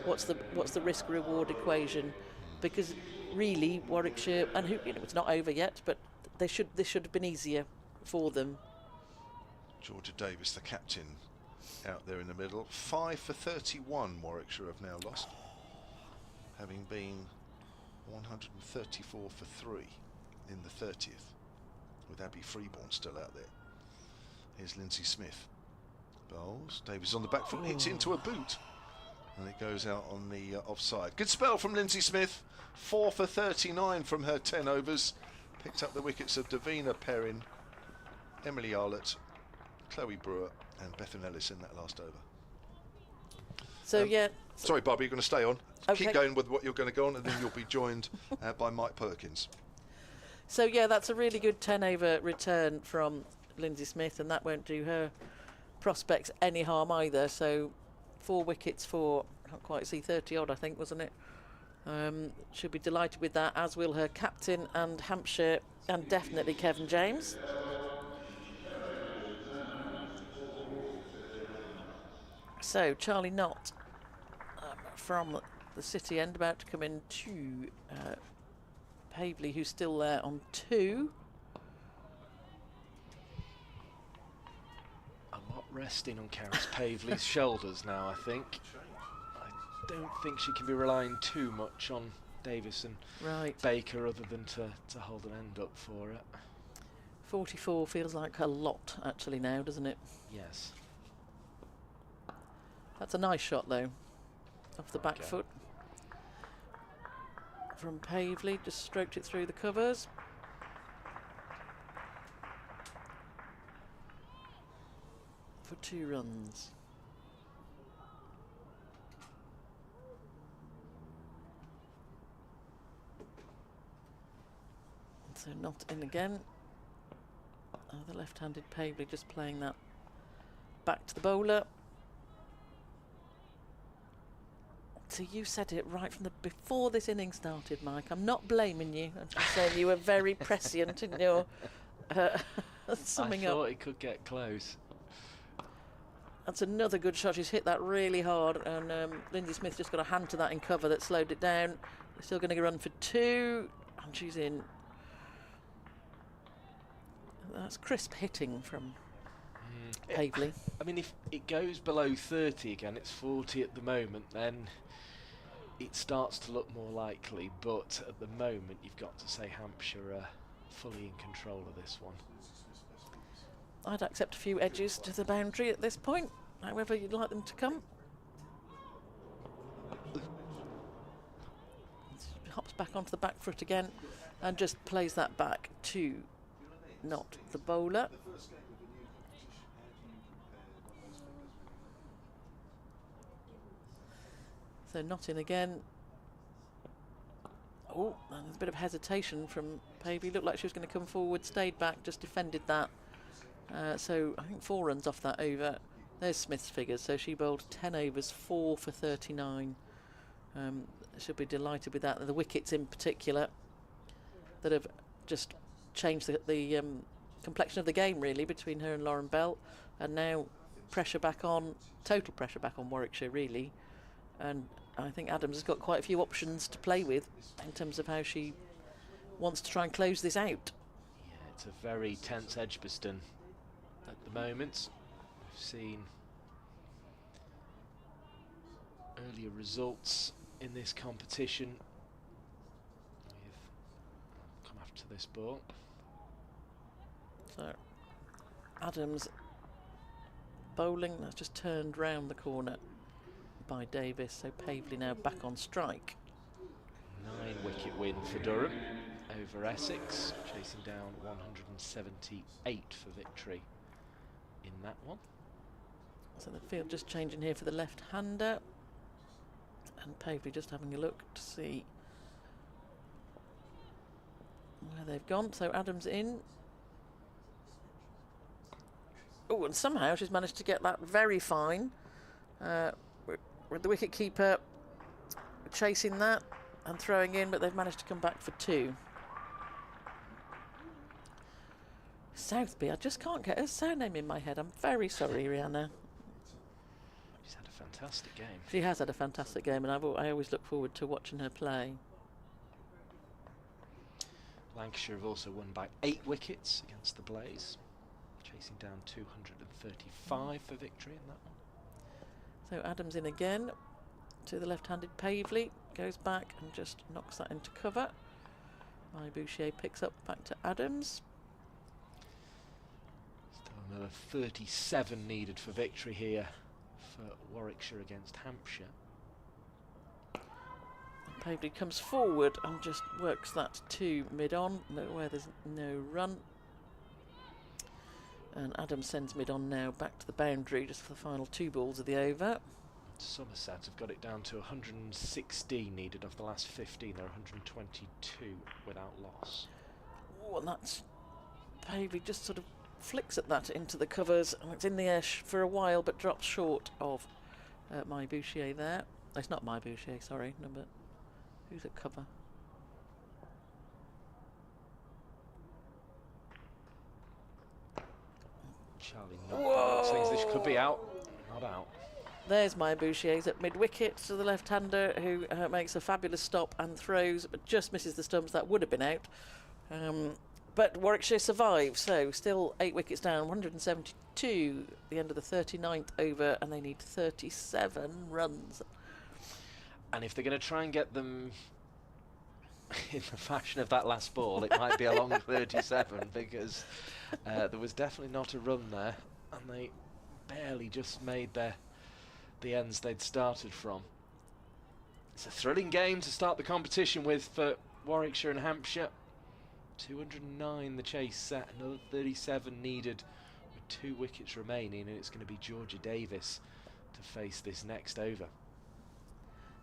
what's the risk reward equation, because really Warwickshire, and who, you know, it's not over yet, but this should have been easier for them. Georgia Davis, the captain, out there in the middle. 5 for 31 Warwickshire have now lost, having been 134 for 3 in the 30th, with Abby Freeborn still out there. Here's Lindsay Smith. Bowls. Davis on the back foot, hits into a boot, and it goes out on the offside. Good spell from Lindsay Smith. 4 for 39 from her 10 overs. Picked up the wickets of Davina Perrin, Emily Arlett, Chloe Brewer and Bethan Ellis in that last over. So sorry Barbara, you're going to stay on. Okay. Keep going with what you're going to go on, and then you'll be joined by Mike Perkins. So yeah, that's a really good 10 over return from Lindsay Smith, and that won't do her prospects any harm either. So 4 wickets for, I can't quite see, 30 odd I think, wasn't it? She'll be delighted with that, as will her captain and Hampshire, and definitely Kevin James. So Charlie Knott from the City End, about to come in to Pavley, who's still there on 2. A lot resting on Charis Pavley's shoulders now, I think. don't think she can be relying too much on Davis and Baker other than to hold an end up for it. 44 feels like a lot actually now, doesn't it? Yes. That's a nice shot though, off the back foot. From Pavley, just stroked it through the covers. For 2 runs. So not in again. The left-handed Pavley just playing that back to the bowler. So you said it right from before this inning started, Mike. I'm not blaming you. I'm just saying you were very prescient in your summing up. I thought it could get close. That's another good shot. She's hit that really hard, and Lindsay Smith just got a hand to that in cover that slowed it down. They're still going to run for 2, and she's in. That's crisp hitting from Pavley. I mean, if it goes below 30 again, it's 40 at the moment, then it starts to look more likely. But at the moment, you've got to say Hampshire are fully in control of this one. I'd accept a few edges to the boundary at this point, however you'd like them to come. Hops back onto the back foot again and just plays that back to not the bowler. So not in again. Oh, and there's a bit of hesitation from Pavey. Looked like she was going to come forward, stayed back, just defended that. So I think 4 runs off that over. There's Smith's figures. So she bowled 10 overs, 4 for 39. She'll be delighted with that. The wickets in particular that have just changed the complexion of the game really between her and Lauren Bell. And now pressure back on, total pressure back on Warwickshire really. And I think Adams has got quite a few options to play with in terms of how she wants to try and close this out. Yeah, it's a very tense Edgbaston at the moment. We've seen earlier results in this competition. We've come after this ball. So Adams bowling, that's just turned round the corner by Davis, so Pavley now back on strike. 9-wicket win for Durham over Essex, chasing down 178 for victory in that one. So the field just changing here for the left-hander, and Pavley just having a look to see where they've gone. So Adams in. Oh, and somehow she's managed to get that very fine. With the wicket keeper chasing that and throwing in, but they've managed to come back for 2. Southby, I just can't get her surname in my head. I'm very sorry, Rihanna. She's had a fantastic game. She has had a fantastic game, and I always look forward to watching her play. Lancashire have also won by 8 wickets against the Blaze, chasing down 235 for victory in that one. So Adams in again to the left-handed Pavley, goes back and just knocks that into cover. Bouchier picks up back to Adams. Still another 37 needed for victory here for Warwickshire against Hampshire. And Pavley comes forward and just works that to mid-on, where there's no run. And Adams sends mid-on now back to the boundary just for the final 2 balls of the over. Somerset have got it down to 116 needed of the last 15. They're 122 without loss. Oh, and that's Pavley just sort of flicks at that into the covers, and it's in the air for a while but drops short of Bouchier there. It's not Bouchier, sorry, number. Who's at cover? Charlie Knockback thinks this could be out. Not out. There's Bouchier's at mid-wicket to the left-hander, who makes a fabulous stop and throws, but just misses the stumps. That would have been out. But Warwickshire survive, so still 8 wickets down, 172 at the end of the 39th over, and they need 37 runs. And if they're going to try and get them in the fashion of that last ball, it might be a long 37, because there was definitely not a run there, and they barely just made the ends they'd started from. It's a thrilling game to start the competition with for Warwickshire and Hampshire. 209 the chase set, another 37 needed with 2 wickets remaining, and it's going to be Georgia Davis to face this next over.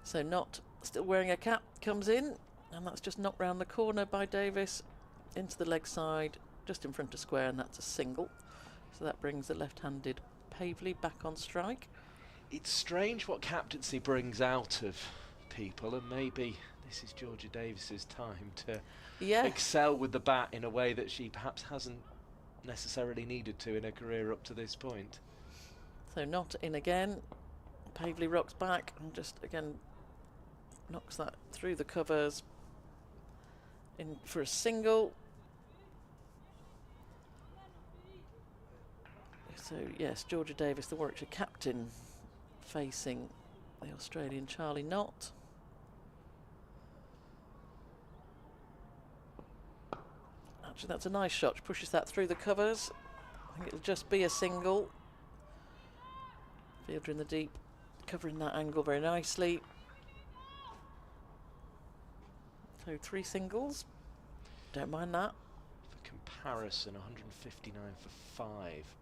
So Not still wearing a cap comes in, and that's just knocked round the corner by Davis into the leg side, just in front of square, and that's a single. So that brings the left-handed Pavley back on strike. It's strange what captaincy brings out of people, and maybe this is Georgia Davis's time to excel with the bat in a way that she perhaps hasn't necessarily needed to in her career up to this point. So Not in again. Pavley rocks back and just again knocks that through the covers in for a single. So yes, Georgia Davis, the Warwickshire captain, facing the Australian Charlie Knott. Actually, that's a nice shot. She pushes that through the covers. I think it'll just be a single. Fielder in the deep, covering that angle very nicely. So 3 singles. Don't mind that. For comparison, 159 for 5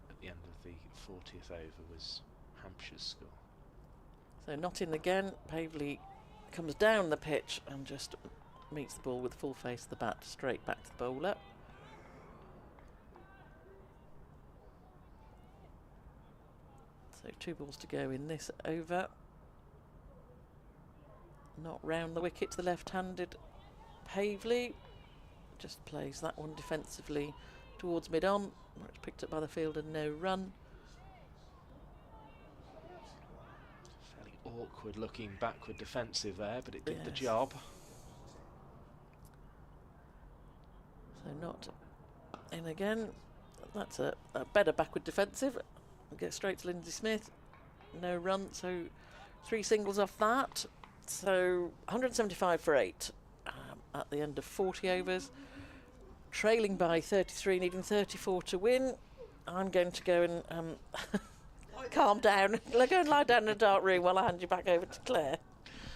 at the end of the 40th over was Hampshire's score. So Not in again. Pavley comes down the pitch and just meets the ball with full face of the bat straight back to the bowler. So 2 balls to go in this over. Not round the wicket to the left-handed Pavley. Just plays that one defensively towards mid-on, where it's picked up by the fielder, no run. Fairly awkward looking backward defensive there, but it did the job. So Not in again. That's a better backward defensive. Get straight to Lindsay Smith, no run, so 3 singles off that. So 175 for 8 at the end of 40 overs. Trailing by 33, needing 34 to win. I'm going to go and calm down. Go and lie down in a dark room while I hand you back over to Claire.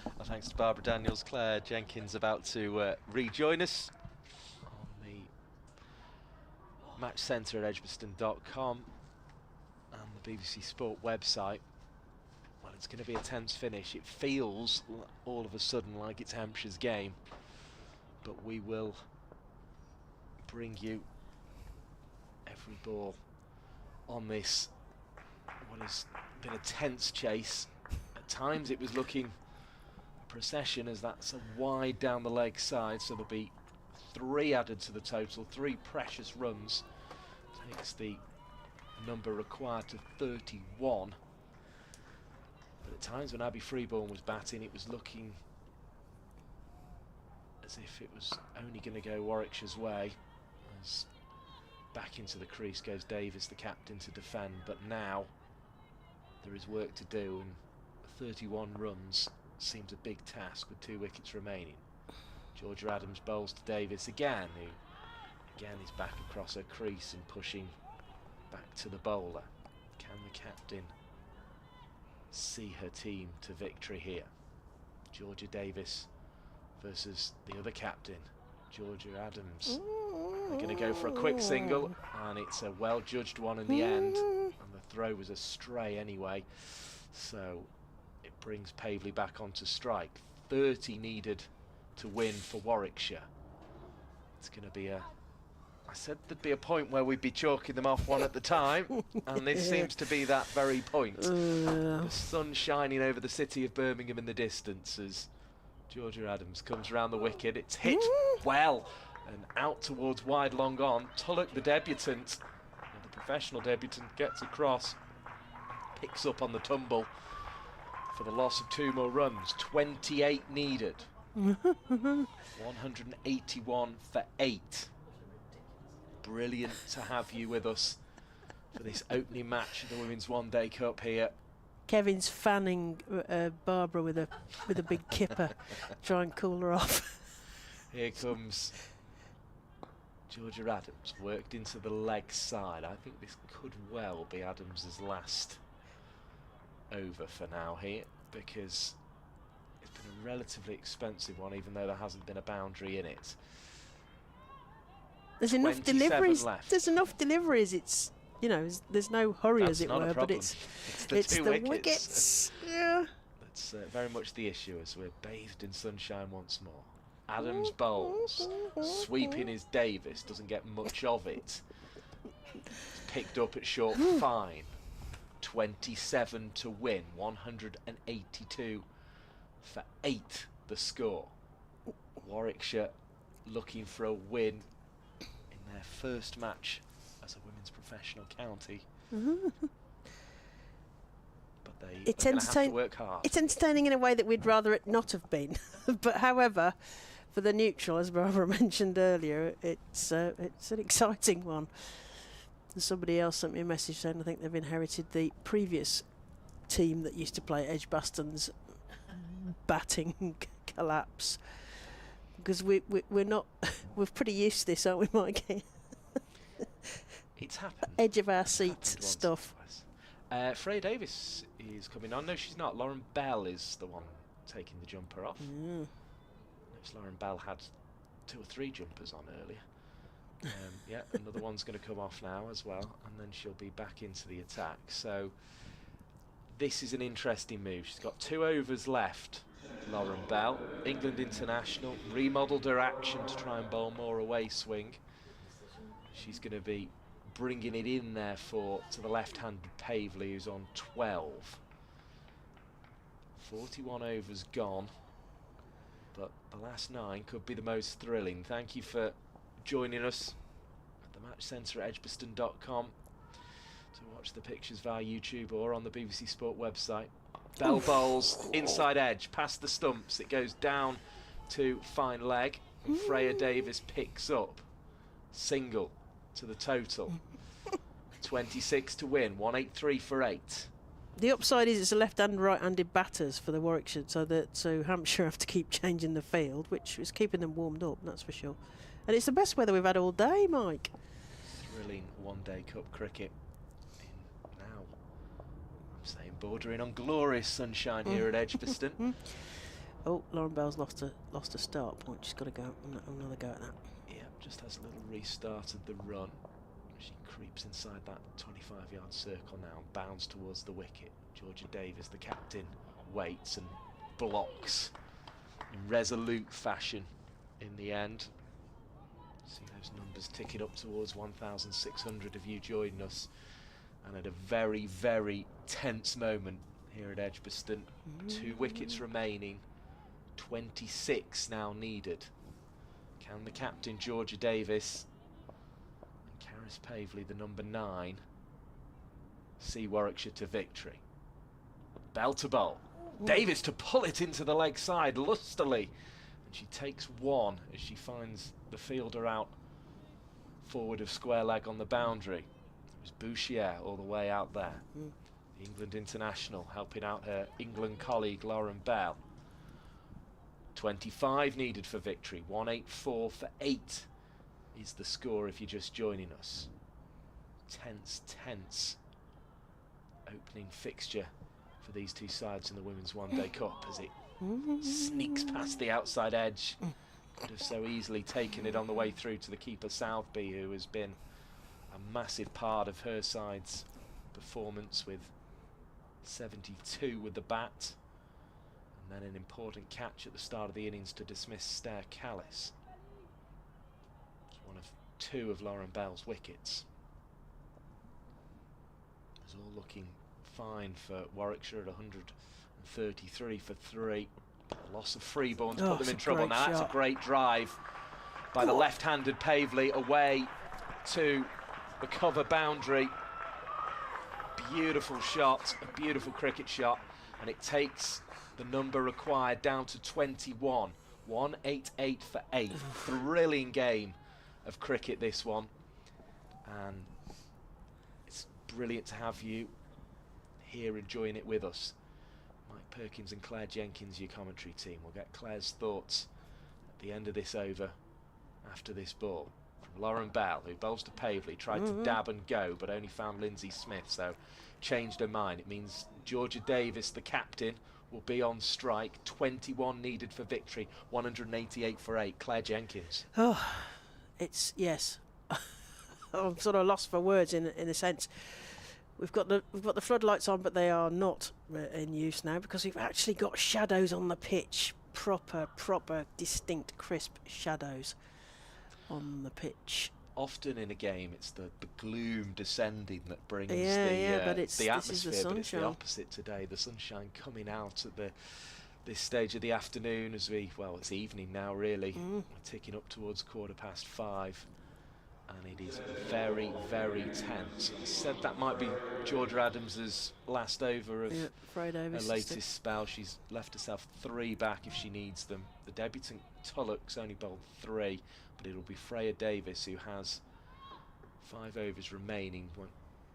Well, thanks to Barbara Daniels. Claire Jenkins about to rejoin us on the match centre at edgbaston.com. and the BBC Sport website. Well, it's going to be a tense finish. It feels all of a sudden like it's Hampshire's game, but we will bring you every ball on this what has been a tense chase. At times it was looking a procession, as that's a wide down the leg side, so there'll be 3 added to the total. 3 precious runs takes the number required to 31. But at times when Abby Freeborn was batting, it was looking as if it was only going to go Warwickshire's way, as back into the crease goes Davis, the captain, to defend. But now there is work to do, and 31 runs seems a big task with 2 wickets remaining. Georgia Adams bowls to Davis again, who again is back across her crease and pushing back to the bowler. Can the captain see her team to victory here? Georgia Davis versus the other captain, Georgia Adams. They're going to go for a quick single, and it's a well-judged one in the end, and the throw was a stray anyway, so it brings Pavley back onto strike. 30 needed to win for Warwickshire. It's going to be a... I said there'd be a point where we'd be chalking them off one at the time, and this seems to be that very point. The sun shining over the city of Birmingham in the distance as Georgia Adams comes round the wicket. It's hit well and out towards wide, long on. Tulloch, the debutant, the professional debutant, gets across, picks up on the tumble for the loss of 2 more runs. 28 needed. 181 for 8. Brilliant to have you with us for this opening match of the Women's One Day Cup here Kevin's fanning Barbara with a big kipper, try and cool her off. Here comes Georgia Adams, worked into the leg side. I think this could well be Adams's last over for now here, because it's been a relatively expensive one, even though there hasn't been a boundary in it. There's enough deliveries. There's enough deliveries. It's, you know, there's no hurry, That's as it not a were, but problem. it's the wickets. Yeah. That's very much the issue, as we're bathed in sunshine once more. Adams bowls, sweeping is Davis, doesn't get much of it. It's picked up at short fine. 27 to win, 182 for 8 the score. Warwickshire looking for a win in their first match as a women's professional county. But they are going to have to work hard. It's entertaining in a way that we'd rather it not have been. But however, for the neutral, as Barbara mentioned earlier, it's an exciting one. And somebody else sent me a message saying I think they've inherited the previous team that used to play Edgbaston's batting collapse, because we're not we're pretty used to this, aren't we, Mike? It's happened. Edge of our seat stuff. Freya Davis is coming on. No, she's not. Lauren Bell is the one taking the jumper off. Notice Lauren Bell had 2 or 3 jumpers on earlier. Yeah, another one's going to come off now as well, and then she'll be back into the attack. So this is an interesting move. She's got 2 overs left, Lauren Bell. England international, remodelled her action to try and bowl more away swing. She's going to be bringing it in there to the left-handed Pavley, who's on 12. 41 overs gone, but the last 9 could be the most thrilling. Thank you for joining us at the Match Centre at edgbaston.com to watch the pictures via YouTube or on the BBC Sport website. Bell bowls inside edge, past the stumps. It goes down to fine leg, and Freya Davis picks up. Single to the total. 26 to win, 183 for 8. The upside is it's a left-hand and right-handed batters for the Warwickshire, so Hampshire have to keep changing the field, which is keeping them warmed up, that's for sure. And it's the best weather we've had all day, Mike. Thrilling one-day cup cricket in now, I'm saying, bordering on glorious sunshine here at Edgbaston. Oh, Lauren Bell's lost a start point. She's got to go another go at that. Yeah, just has a little restart of the run. She creeps inside that 25-yard circle now and bounds towards the wicket. Georgia Davis, the captain, waits and blocks in resolute fashion in the end. See those numbers ticking up towards 1,600 of you joining us, and at a very, very tense moment here at Edgbaston. 2 wickets remaining, 26 now needed. Can the captain, Georgia Davis, and Karis Pavley, the number 9, see Warwickshire to victory? Bell to bowl. Davis to pull it into the leg side lustily, and she takes 1 as she finds the fielder out forward of square leg on the boundary. It was Bouchier all the way out there. The England international helping out her England colleague Lauren Bell. 25 needed for victory, 184 for 8 is the score if you're just joining us. Tense opening fixture for these two sides in the Women's One Day Cup as it sneaks past the outside edge. Could have so easily taken it on the way through to the keeper Southby, who has been a massive part of her side's performance with 72 with the bat, and then an important catch at the start of the innings to dismiss Stair Callis. It's one of 2 of Lauren Bell's wickets. It's all looking fine for Warwickshire at 133 for 3. Loss of Freeborn to put them in trouble. Now that's a great drive by the left-handed Pavley away to the cover boundary. Beautiful shot, a beautiful cricket shot, and it takes the number required down to 21. 188 for 8. Thrilling game of cricket, this one, and it's brilliant to have you here enjoying it with us. Mike Perkins and Claire Jenkins, your commentary team. We'll get Claire's thoughts at the end of this over after this ball. From Lauren Bell, who bowls to Pavely, tried to dab and go, but only found Lindsay Smith, so changed her mind. It means Georgia Davis, the captain, will be on strike. 21 needed for victory, 188 for 8. Claire Jenkins. Oh, it's, yes. I'm sort of lost for words in a sense. We've got the floodlights on, but they are not in use now because we've actually got shadows on the pitch. Proper, distinct, crisp shadows on the pitch. Often in a game, it's the gloom descending that brings but the atmosphere, this is the sunshine. But it's the opposite today. The sunshine coming out at this stage of the afternoon as it's evening now really. We're ticking up towards 5:15. And it is very, very tense. I said that might be Georgia Adams's last over of her latest spell. She's left herself 3 back if she needs them. The debutant Tulloch's only bowled 3, but it'll be Freya Davis who has 5 overs remaining,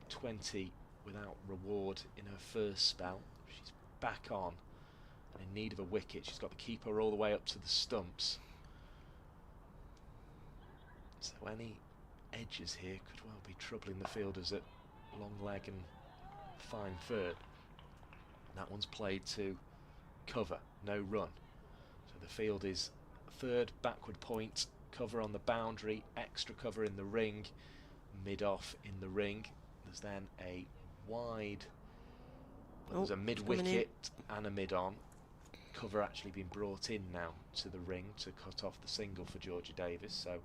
20 without reward in her first spell. She's back on and in need of a wicket. She's got the keeper all the way up to the stumps. So any edges here could well be troubling the fielders at long leg and fine third. That one's played to cover, no run. So the field is third, backward point, cover on the boundary, extra cover in the ring, mid-off in the ring. There's then a wide, there's a mid-wicket and a mid-on. Cover actually been brought in now to the ring to cut off the single for Georgia Davis. So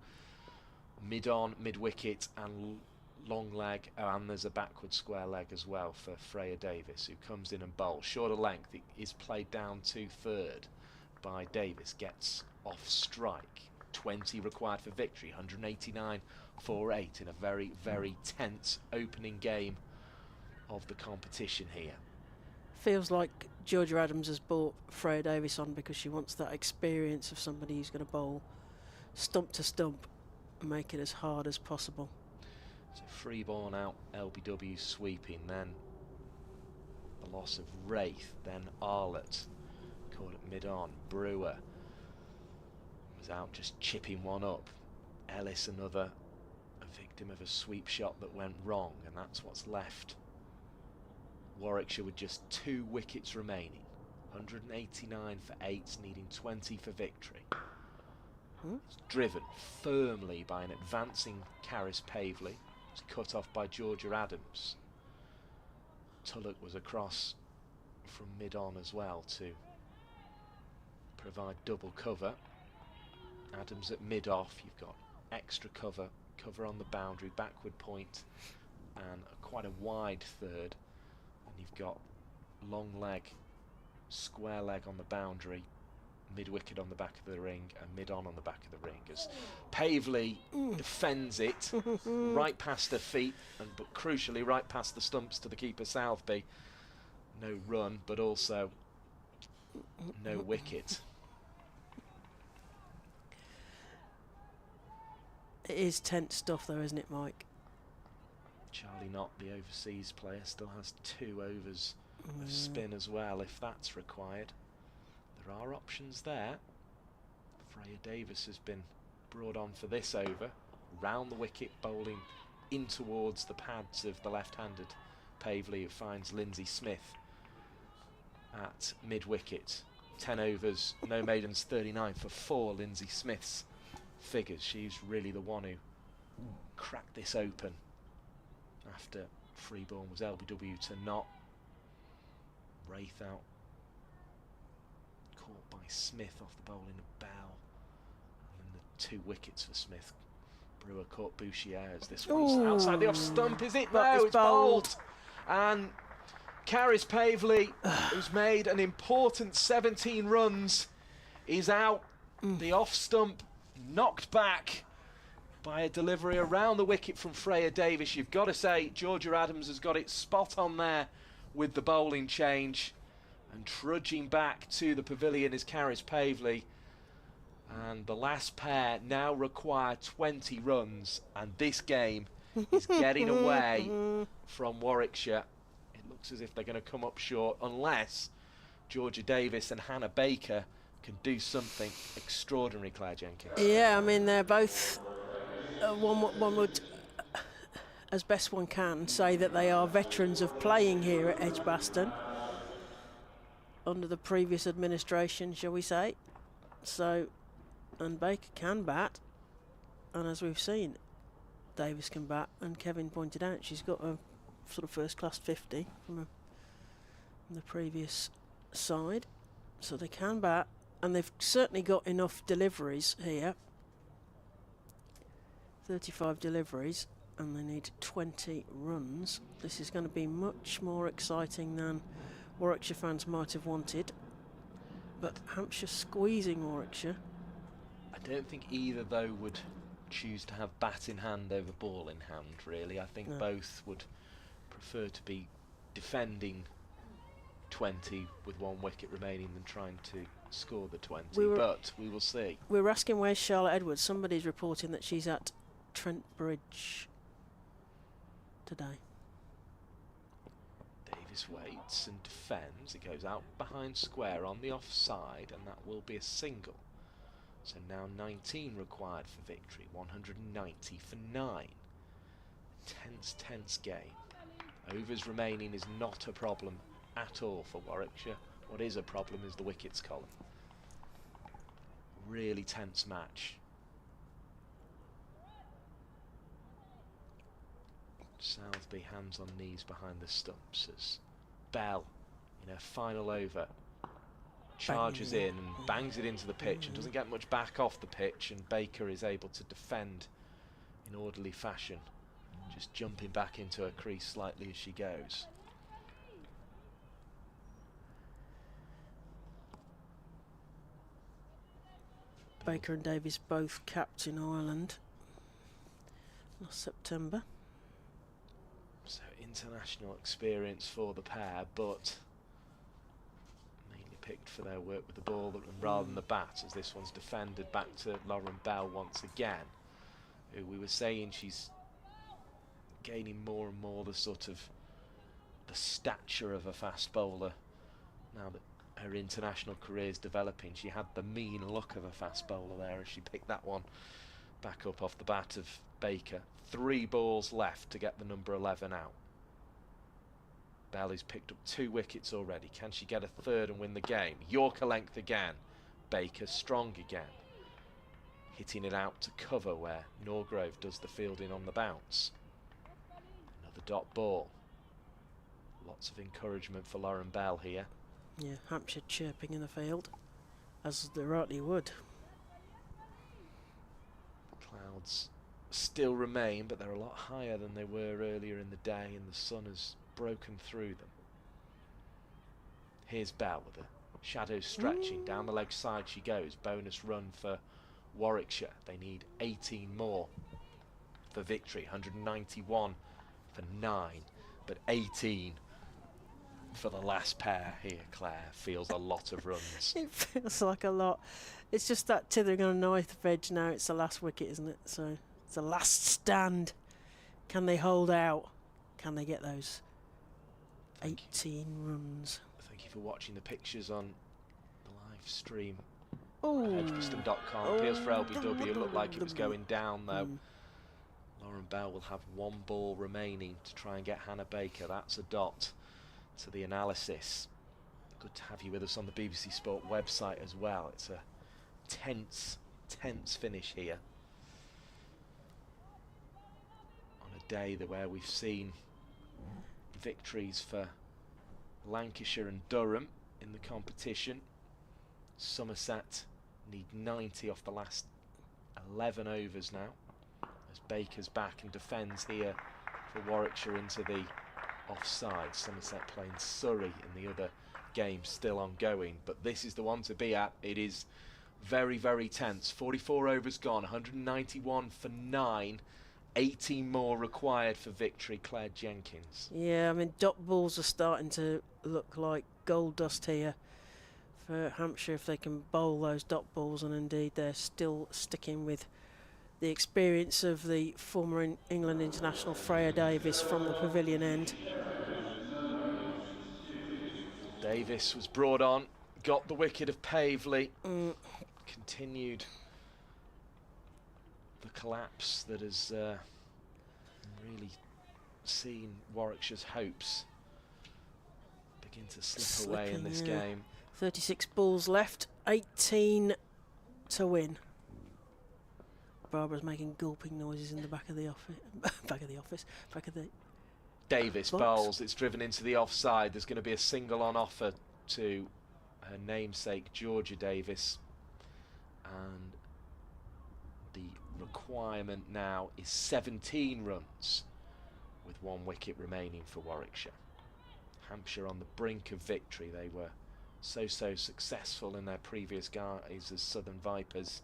mid-on, mid-wicket and long leg, and there's a backward square leg as well for Freya Davis, who comes in and bowls. Shorter length, it is played down to third by Davis, gets off strike. 20 required for victory, 189 for 8 in a very, very tense opening game of the competition here. Feels like Georgia Adams has brought Freya Davis on because she wants that experience of somebody who's going to bowl stump to stump and make it as hard as possible. So free ball out, LBW sweeping, then the loss of Wraith, then Arlott caught at mid-on. Brewer was out just chipping one up. Ellis, a victim of a sweep shot that went wrong, and that's what's left Warwickshire with just 2 wickets remaining. 189 for 8, needing 20 for victory. It's driven firmly by an advancing Caris Pavely. It's cut off by Georgia Adams. Tulloch was across from mid-on as well to provide double cover. Adams at mid-off, you've got extra cover on the boundary, backward point, and quite a wide third. And you've got long leg, square leg on the boundary, mid-wicket on the back of the ring, and mid-on the back of the ring as Pavely defends it right past her feet, but crucially right past the stumps to the keeper Southby. No run, but also no wicket. It is tense stuff though, isn't it, Mike? Charlie Knott, the overseas player, still has 2 overs of spin as well if that's required. There are options there. Freya Davis has been brought on for this over. Round the wicket, bowling in towards the pads of the left-handed Pavely, who finds Lindsay Smith at mid-wicket. 10 overs, no maidens, 39 for 4. Lindsay Smith's figures. She's really the one who cracked this open after Freeborn was LBW to Knott. Wraith out. Caught by Smith off the bowling of Bell. And then the 2 wickets for Smith. Brewer caught Bouchier as this one's outside the off stump. Is it? No, it's bowled. And Caris Pavely, who's made an important 17 runs, is out. The off stump knocked back by a delivery around the wicket from Freya Davis. You've got to say Georgia Adams has got it spot on there with the bowling change, and trudging back to the pavilion is Caris Pavely, and the last pair now require 20 runs, and this game is getting away from Warwickshire. It looks as if they're going to come up short unless Georgia Davis and Hannah Baker can do something extraordinary, Claire Jenkins. Yeah, I mean, they're both, one would, as best one can, say that they are veterans of playing here at Edgbaston under the previous administration, shall we say. So, and Baker can bat, and as we've seen, Davis can bat, and Kevin pointed out she's got a sort of first-class 50 from the previous side, so they can bat, and they've certainly got enough deliveries here. 35 deliveries, and they need 20 runs. This is going to be much more exciting than Warwickshire fans might have wanted, but Hampshire squeezing Warwickshire. I don't think either, though, would choose to have bat in hand over ball in hand, really. I think both would prefer to be defending 20 with 1 wicket remaining than trying to score the 20, but we will see. We were asking where's Charlotte Edwards. Somebody's reporting that she's at Trent Bridge today. Davis waits and defends. It goes out behind square on the offside, and that will be a single. So now 19 required for victory, 190 for 9. Tense game. Overs remaining is not a problem at all for Warwickshire. What is a problem is the wickets column. Really tense match. Southby hands on knees behind the stumps as Bell, in her final over, charges in and bangs it into the pitch and doesn't get much back off the pitch, and Baker is able to defend in orderly fashion, just jumping back into her crease slightly as she goes. Baker and Davis both capped in Ireland last September. So international experience for the pair, but mainly picked for their work with the ball rather than the bat, as this one's defended back to Lauren Bell once again, who we were saying she's gaining more and more the sort of the stature of a fast bowler now that her international career is developing. She had the mean look of a fast bowler there as she picked that one back up off the bat of Baker. 3 balls left to get the number 11 out. Bell has picked up 2 wickets already. Can she get a third and win the game? Yorker length again. Baker strong again. Hitting it out to cover where Norgrove does the fielding on the bounce. Another dot ball. Lots of encouragement for Lauren Bell here. Yeah, Hampshire chirping in the field, as they rightly would. Clouds still remain, but they're a lot higher than they were earlier in the day, and the sun has broken through them. Here's Bell with the shadows stretching. Down the leg side she goes. Bonus run for Warwickshire. They need 18 more for victory. 191 for 9, but 18 for the last pair here, Claire. Feels a lot of runs. It feels like a lot. It's just that tithering on a knife edge now. It's the last wicket, isn't it? So it's the last stand. Can they hold out? Can they get those 18 runs? Thank you for watching the pictures on the live stream. Oh, Edgbaston.com. Appeals for LBW. It looked like it was going down though. Lauren Bell will have 1 ball remaining to try and get Hannah Baker. That's a dot to the analysis. Good to have you with us on the BBC Sport website as well. It's a tense finish here on a day where we've seen victories for Lancashire and Durham in the competition. Somerset need 90 off the last 11 overs now, as Baker's back and defends here for Warwickshire into the offside. Somerset playing Surrey in the other game still ongoing, but this is the one to be at. It is very, very tense. 44 overs gone, 191 for 9, 18 more required for victory. Claire Jenkins. Yeah, I mean, dot balls are starting to look like gold dust here for Hampshire if they can bowl those dot balls, and indeed they're still sticking with the experience of the former England international Freya Davis from the pavilion end. Davis was brought on, got the wicket of Pavley, continued the collapse that has really seen Warwickshire's hopes begin to slip away in this game. 36 balls left, 18 to win. Barbara's making gulping noises in the back of the office. back of the Davis box. bowls, it's driven into the offside. There's going to be a single on offer to her namesake Georgia Davis, and the requirement now is 17 runs with 1 wicket remaining for Warwickshire. Hampshire on the brink of victory. They were so successful in their previous guise as Southern Vipers.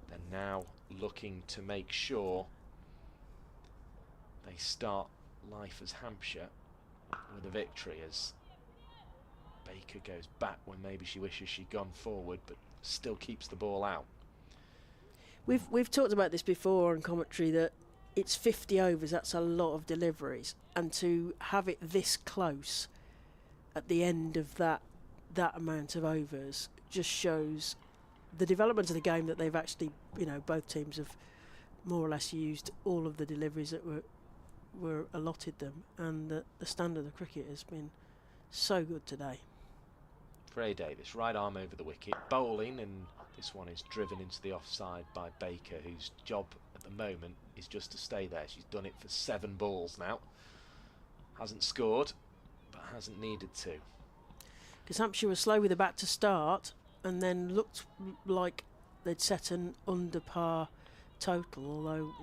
They're now looking to make sure they start life as Hampshire with a victory, as Baker goes back when maybe she wishes she'd gone forward, but still keeps the ball out. We've talked about this before in commentary, that it's 50 overs, that's a lot of deliveries, and to have it this close at the end of that amount of overs just shows the development of the game, that they've actually, both teams have more or less used all of the deliveries that were allotted them, and the standard of cricket has been so good today. Freya Davis, right arm over the wicket, bowling, and this one is driven into the offside by Baker, whose job at the moment is just to stay there. She's done it for 7 balls now. Hasn't scored, but hasn't needed to. Because Hampshire was slow with the bat to start, and then looked like they'd set an under par total, although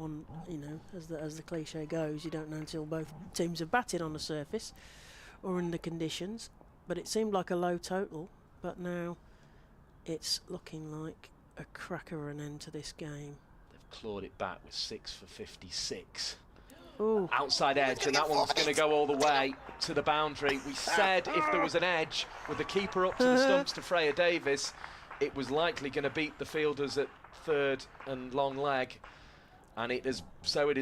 as the cliche goes, you don't know until both teams have batted on the surface or in the conditions. But it seemed like a low total, but now it's looking like a cracker of an end to this game. They've clawed it back with 6 for 56. Ooh. Outside edge, and that one's going to go all the way to the boundary. We said if there was an edge with the keeper up to the stumps to Freya Davis, it was likely going to beat the fielders at third and long leg, and it is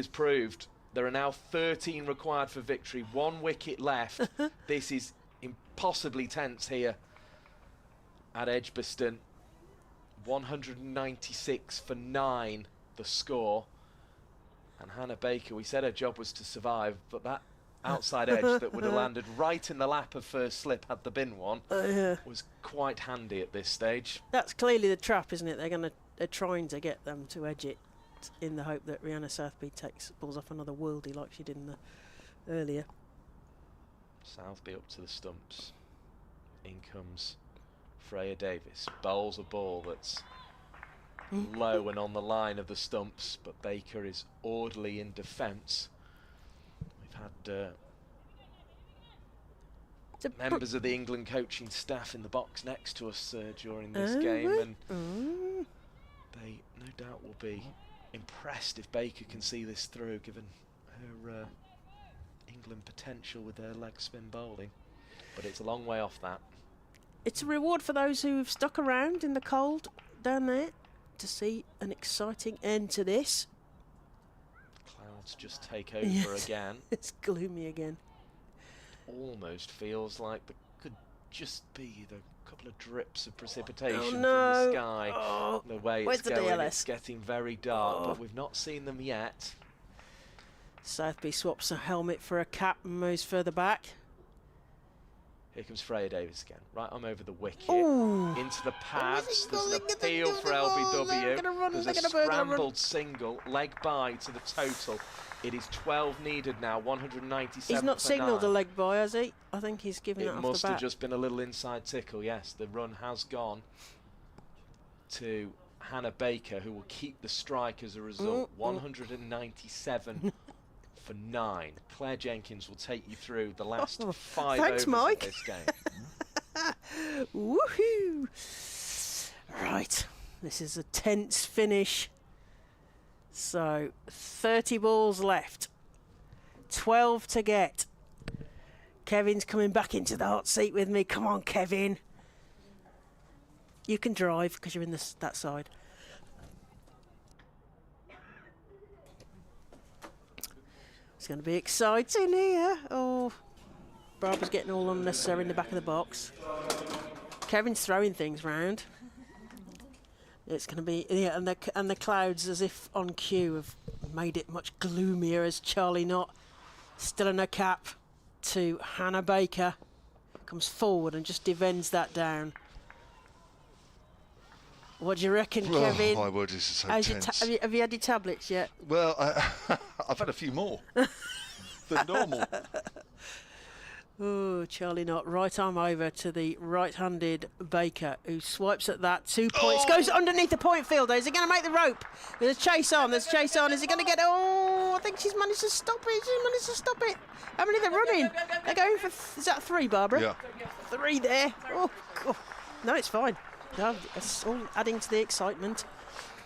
proved. There are now 13 required for victory, 1 wicket left. This is impossibly tense here at Edgbaston. 196 for 9 the score. And Hannah Baker, we said her job was to survive, but that outside edge that would have landed right in the lap of first slip had there been one was quite handy at this stage. That's clearly the trap, isn't it? They're trying to get them to edge it in the hope that Rihanna Southby balls off another worldie like she did earlier. Southby up to the stumps. In comes Freya Davis. Bowls a ball that's low and on the line of the stumps, but Baker is orderly in defence. We've had members of the England coaching staff in the box next to us during this game, and they no doubt will be impressed if Baker can see this through, given her England potential with her leg spin bowling. But it's a long way off that. It's a reward for those who've stuck around in the cold down there to see an exciting end to this. Clouds just take over again. It's gloomy again. Almost feels like there could just be the couple of drips of precipitation from no. the sky. The way Where's it's the going, DLS? it's getting very dark, but we've not seen them yet. Southby swaps a helmet for a cap and moves further back. Here comes Freya Davis again. Right arm over the wicket. Ooh. Into the pads. There's an appeal for LBW. There's a scrambled single. Leg by to the total. It is 12 needed now. 197. He's not signalled a leg by, has he? I think he's given it off the bat. It must have just been a little inside tickle. Yes, the run has gone to Hannah Baker, who will keep the strike as a result. 197 for 9. Claire Jenkins will take you through the last 5 thanks, overs Mike. of this game. Woohoo! Right, this is a tense finish. So 30 balls left, 12 to get. Kevin's coming back into the hot seat with me. Come on, Kevin. You can drive because you're in that side. It's going to be exciting here. Oh, Barbara's getting all unnecessary in the back of the box. Kevin's throwing things round. It's going to be, yeah, and the clouds, as if on cue, have made it much gloomier as Charlie Knott, still in her cap, to Hannah Baker, comes forward and just defends that down. What do you reckon, Kevin? My word, this is so tense. Have you had your tablets yet? Well, I've had a few more than normal. Oh, Charlie Knott, right arm over to the right-handed Baker, who swipes at that. 2 points, goes underneath the point fielder. Is he going to make the rope? There's a chase on, Is he going to get... Oh, I think she's managed to stop it. How many are they running? They're going for... Is that 3, Barbara? Yeah. 3 there. Oh, God. No, it's fine. No, it's all adding to the excitement.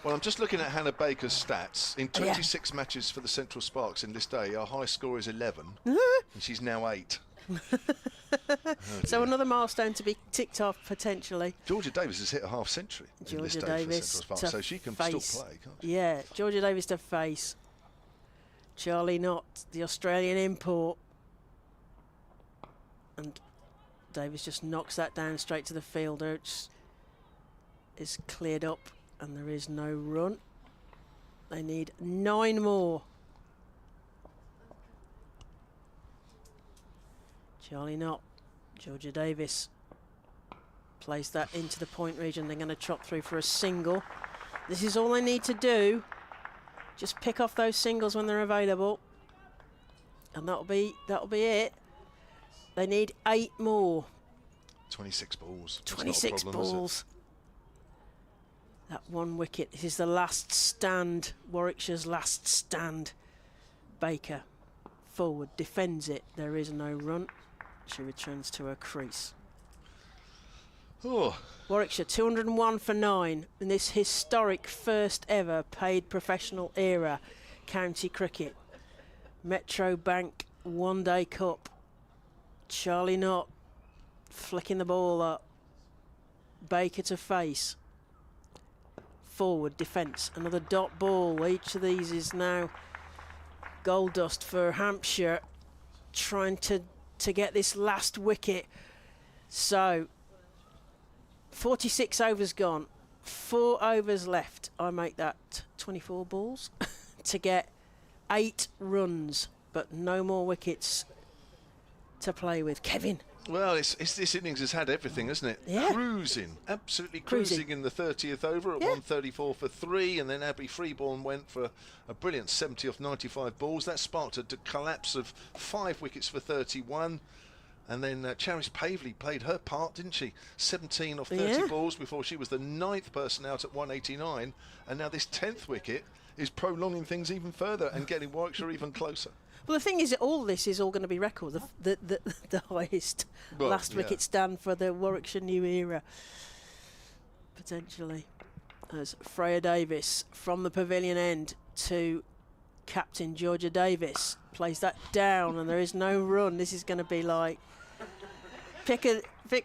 Well, I'm just looking at Hannah Baker's stats. In 26 matches for the Central Sparks in this day, her high score is 11, and she's now 8. So another milestone to be ticked off potentially. Georgia Davis has hit a half century in this day for Central Sparks, so she can still play, can't she? Yeah, Georgia Davis to face. Charlie Knott, the Australian import. And Davis just knocks that down straight to the fielder. It's cleared up and there is no run. They need 9 more. Charlie Knott, Georgia Davis plays that into the point region. They're going to chop through for a single. This is all they need to do. Just pick off those singles when they're available, and that'll be it. They need 8 more. 26 balls. 26 balls. That 1 wicket. This is the last stand. Warwickshire's last stand. Baker forward, defends it. There is no run. She returns to her crease. Oh. Warwickshire 201 for 9 in this historic first ever paid professional era county cricket. Metro Bank One Day Cup. Charlie Knott flicking the ball up. Baker to face. Forward defence. Another dot ball. Each of these is now gold dust for Hampshire, trying to get this last wicket. So 46 overs gone, 4 overs left. I make that 24 balls to get 8 runs, but no more wickets to play with. Kevin. Well, this innings has had everything, hasn't it? Yeah. Cruising, absolutely cruising in the 30th over at 134 for 3, and then Abby Freeborn went for a brilliant 70 off 95 balls. That sparked a collapse of 5 wickets for 31. And then Charis Pavley played her part, didn't she? 17 off 30 balls before she was the 9th person out at 189. And now this 10th wicket is prolonging things even further and getting Warwickshire even closer. Well, the thing is that all this is all going to be record. The highest last wicket stand for the Warwickshire new era, potentially. As Freya Davis from the pavilion end to captain Georgia Davis plays that down, and there is no run. This is going to be like pick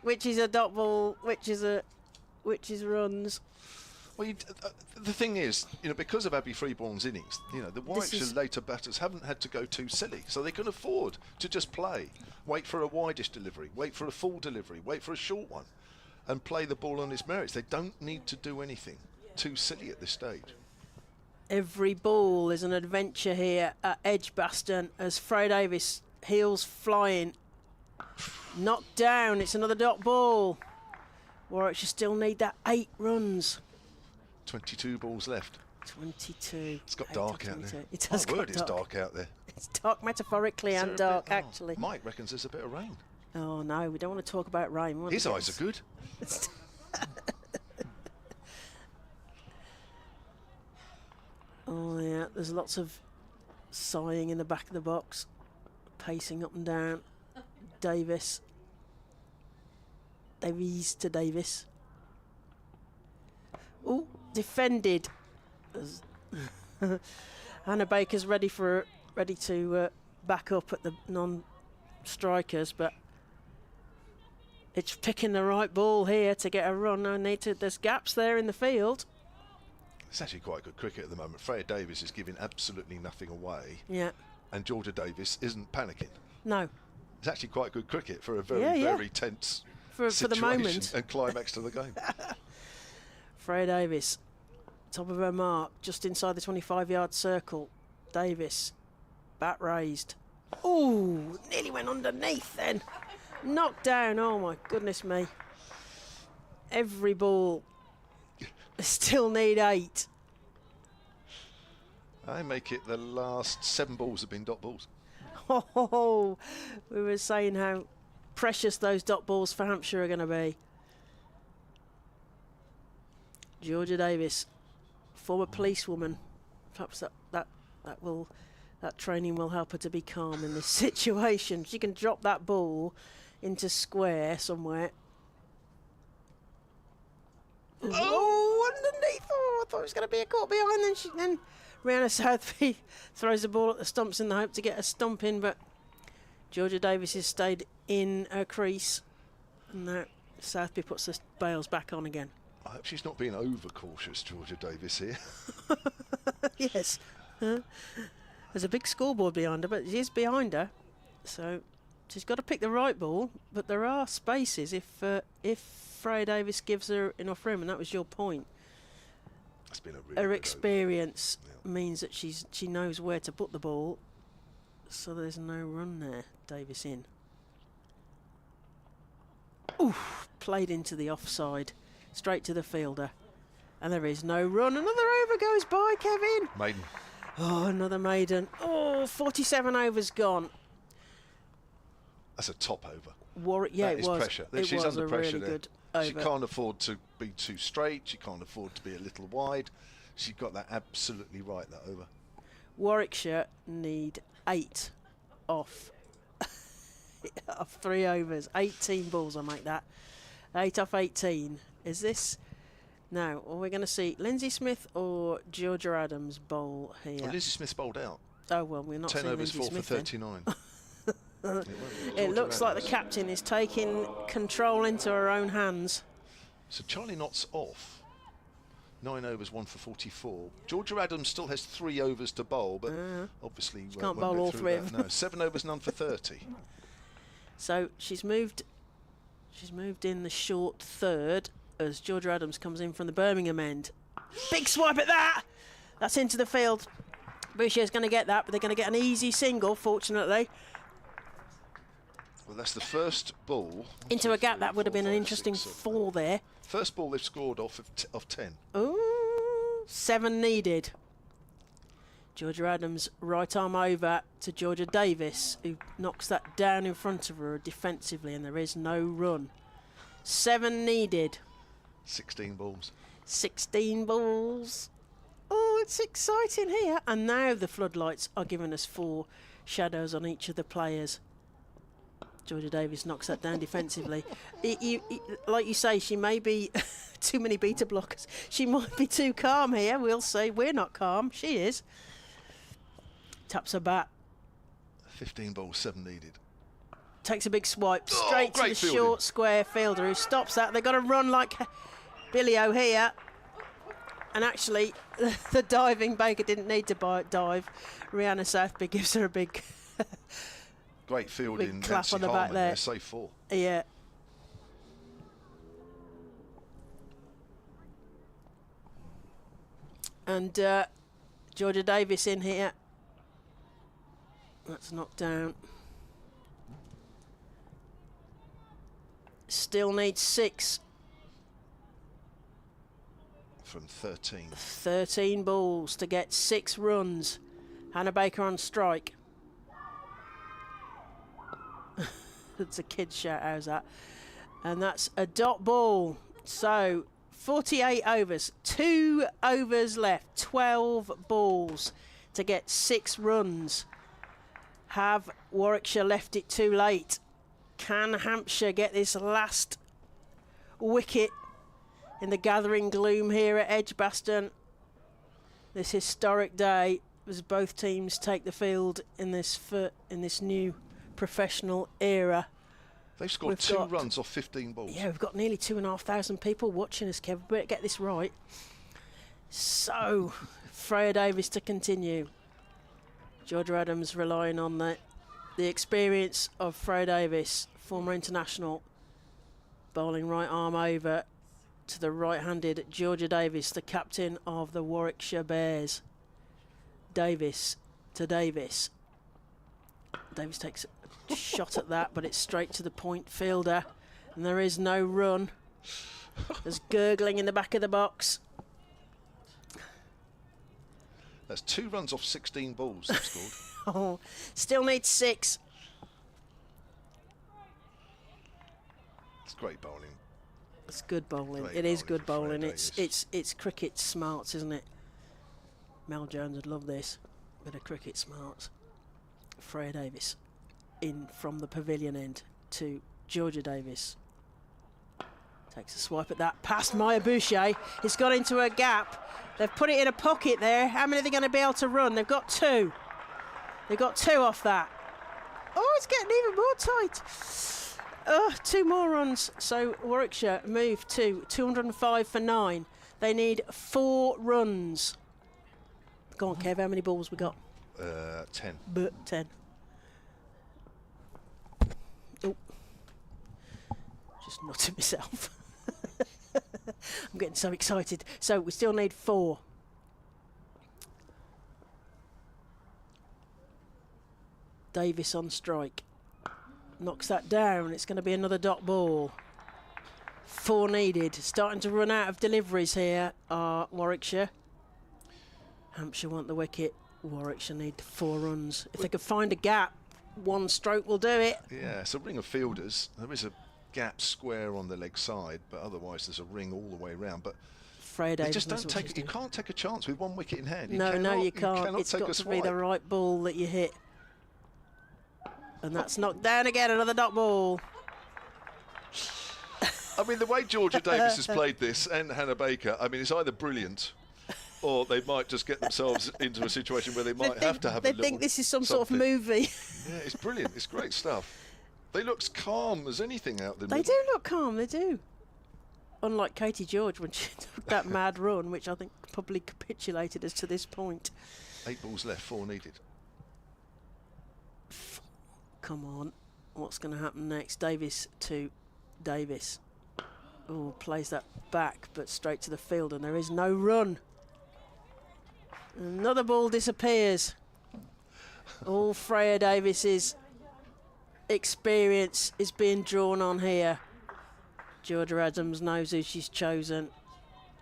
which is a dot ball, which is runs. Well, the thing is, because of Abby Freeborn's innings, the Warwickshire later batters haven't had to go too silly, so they can afford to just play, wait for a wideish delivery, wait for a full delivery, wait for a short one, and play the ball on its merits. They don't need to do anything too silly at this stage. Every ball is an adventure here at Edgbaston as Freya Davis heels flying, knocked down. It's another dot ball. Warwickshire still need that 8 runs. 22 balls left. 22. It's got dark out there. It has got dark. It's dark out there. It's dark metaphorically and dark, actually. Mike reckons there's a bit of rain. Oh, no, we don't want to talk about rain. His eyes are good. Oh, yeah, there's lots of sighing in the back of the box. Pacing up and down. Davies to Davis. Oh, defended. Hannah Baker's ready to back up at the non-strikers, but it's picking the right ball here to get a run. There's gaps there in the field. It's actually quite good cricket at the moment. Freya Davis is giving absolutely nothing away. Yeah. And Georgia Davis isn't panicking. No. It's actually quite good cricket for a very, very tense for situation the moment and climax to the game. Freya Davis, top of her mark, just inside the 25-yard circle. Davis, bat raised. Ooh, nearly went underneath then. Knocked down, oh my goodness me. Every ball. Still need 8. I make it the last 7 balls have been dot balls. Oh, we were saying how precious those dot balls for Hampshire are going to be. Georgia Davis, former policewoman. Perhaps that training will help her to be calm in this situation. She can drop that ball into square somewhere. Oh, underneath! Oh, I thought it was going to be a caught behind. Then Rihanna Southby throws the ball at the stumps in the hope to get a stump in, but Georgia Davis has stayed in her crease, and now Southby puts the bails back on again. I hope she's not being overcautious, Georgia Davis here. Yes. There's a big scoreboard behind her, but it is behind her, so she's got to pick the right ball. But there are spaces if Freya Davis gives her enough room, and that was your point. That's been a really her experience means that she knows where to put the ball, so there's no run there. Davis in. Oof, played into the offside, straight to the fielder, and there is no run. Another over goes by, Kevin. Maiden. Oh, another maiden. Oh, 47 overs gone. That's a top over. It was. Pressure. She's was under pressure really there. Good over. She can't afford to be too straight. She can't afford to be a little wide. She got that absolutely right, that over. Warwickshire need 8 off 3 overs. 18 balls, I make that. 8 off 18. Is this... Now, are we going to see Lindsay Smith or Georgia Adams bowl here? Well, Lindsay Smith bowled out. Oh, well, we're not 10 seeing overs, Lindsay 4 for Smith 39. It looks like the captain is taking control into her own hands. So Charlie Knott's off. 9 overs, 1 for 44. Georgia Adams still has 3 overs to bowl, but obviously she can't bowl all 3 of them. No, 7 overs, none for 30. So she's moved in the short third as Georgia Adams comes in from the Birmingham end. Big swipe at that! That's into the field. Boucher's going to get that, but they're going to get an easy single, fortunately. Well, that's the first ball. Into a gap, that would have been an interesting 4 there. First ball they've scored off of 10. Ooh, 7 needed. Georgia Adams, right arm over to Georgia Davis, who knocks that down in front of her defensively, and there is no run. 7 needed. 16 balls. 16 balls. Oh, it's exciting here. And now the floodlights are giving us 4 shadows on each of the players. Georgia Davis knocks that down defensively. Like you say, she may be too many beta blockers. She might be too calm here. We'll say we're not calm. She is. Taps her bat. 15 balls, 7 needed. Takes a big swipe straight to the short square fielder who stops that. They've got to run like Billy O'Hare. And actually, the diving Baker didn't need to dive. Rihanna Southby gives her a big... Great fielding. Big clap on the back there. Safe 4. Yeah. And Georgia Davis in here. That's knocked down. Still needs 6. From 13. 13 balls to get 6 runs. Hannah Baker on strike. It's a kid's shout, how's that? And that's a dot ball. So 48 overs, 2 overs left, 12 balls to get 6 runs. Have Warwickshire left it too late? Can Hampshire get this last wicket in the gathering gloom here at Edgbaston? This historic day as both teams take the field in this new professional era. They've scored 2 runs off 15 balls. Yeah, we've got nearly 2,500 people watching us, Kev. We better get this right. So, Freya Davis to continue. Georgia Adams relying on the The experience of Freya Davis, former international, bowling right arm over to the right-handed Georgia Davis, the captain of the Warwickshire Bears. Davis to Davis. Davis takes a shot at that, but it's straight to the point fielder, and there is no run. There's gurgling in the back of the box. That's 2 runs off 16 balls they've scored. Oh, still needs 6. It's great bowling. It's good bowling. Great It is bowling good for Freya bowling. Davis. It's cricket smarts, isn't it? Mel Jones would love this. Bit of cricket smarts. Freya Davis in from the pavilion end to Georgia Davis. Takes a swipe at that. Past Maya Boucher. It's got into a gap. They've put it in a pocket there. How many are they going to be able to run? They've got 2. They've got 2 off that. Oh, it's getting even more tight. 2 more runs. So Warwickshire move to 205 for 9. They need 4 runs. Go on, Kev, how many balls we got? 10. But 10. Oh. Just nutting myself. I'm getting so excited. So we still need 4. Davis on strike. Knocks that down. It's going to be another dot ball. 4 needed. Starting to run out of deliveries here are Warwickshire. Hampshire want the wicket. Warwickshire need 4 runs. If they could find a gap, 1 stroke will do it. Yeah, it's a ring of fielders. There is a gap square on the leg side, but otherwise there's a ring all the way around. But Freya Davis just don't take. You can't take a chance with 1 wicket in hand. No, you can't. It's got to be the right ball that you hit. And that's knocked down again. Another dot ball. I mean, the way Georgia Davis has played this, and Hannah Baker, I mean, it's either brilliant, or they might just get themselves into a situation where they might have to have a little. They think this is some sort of movie. Yeah, it's brilliant. It's great stuff. They look as calm as anything out there. They do look calm. They do. Unlike Katie George when she took that mad run, which I think probably capitulated us to this point. 8 balls left, 4 needed. Come on. What's going to happen next? Davis to Davis. Oh, plays that back, but straight to the field, and there is no run. Another ball disappears. All Freya Davis's experience is being drawn on here. Georgia Adams knows who she's chosen.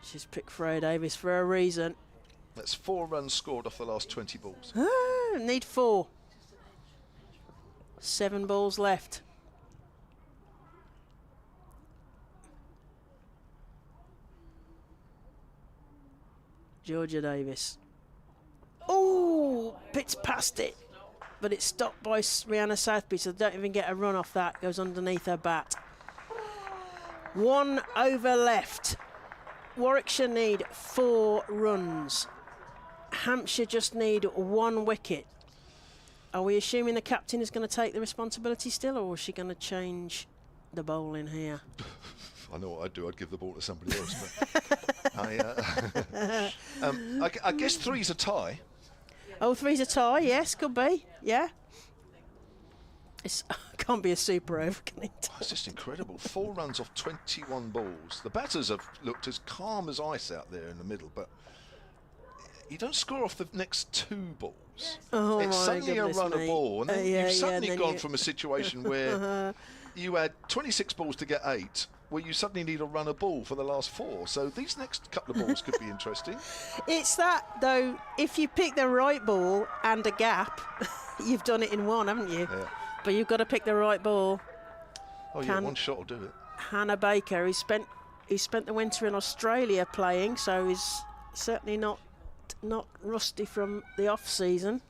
She's picked Freya Davis for a reason. That's 4 runs scored off the last 20 balls. Need 4. 7 balls left. Georgia Davis. Oh, bits past it. But it's stopped by Rihanna Southby, so they don't even get a run off that. Goes underneath her bat. 1 over left. Warwickshire need 4 runs. Hampshire just need 1 wicket. Are we assuming the captain is going to take the responsibility still, or is she going to change the bowling here? I know what I'd do. I'd give the ball to somebody else. But I guess 3's a tie. Oh, 3's a tie. Yes, could be. Yeah. It can't be a super over, can it? It's just incredible. 4 runs off 21 balls. The batters have looked as calm as ice out there in the middle, but you don't score off the next 2 balls. Oh, it's suddenly a run of ball, and then you've suddenly gone from a situation where you had 26 balls to get 8, where you suddenly need a run of ball for the last 4. So these next couple of balls could be interesting. It's that, though, if you pick the right ball and a gap, you've done it in one, haven't you? Yeah. But you've got to pick the right ball. Oh, yeah, 1 shot will do it. Hannah Baker, who spent the winter in Australia playing, so he's certainly not rusty from the off season.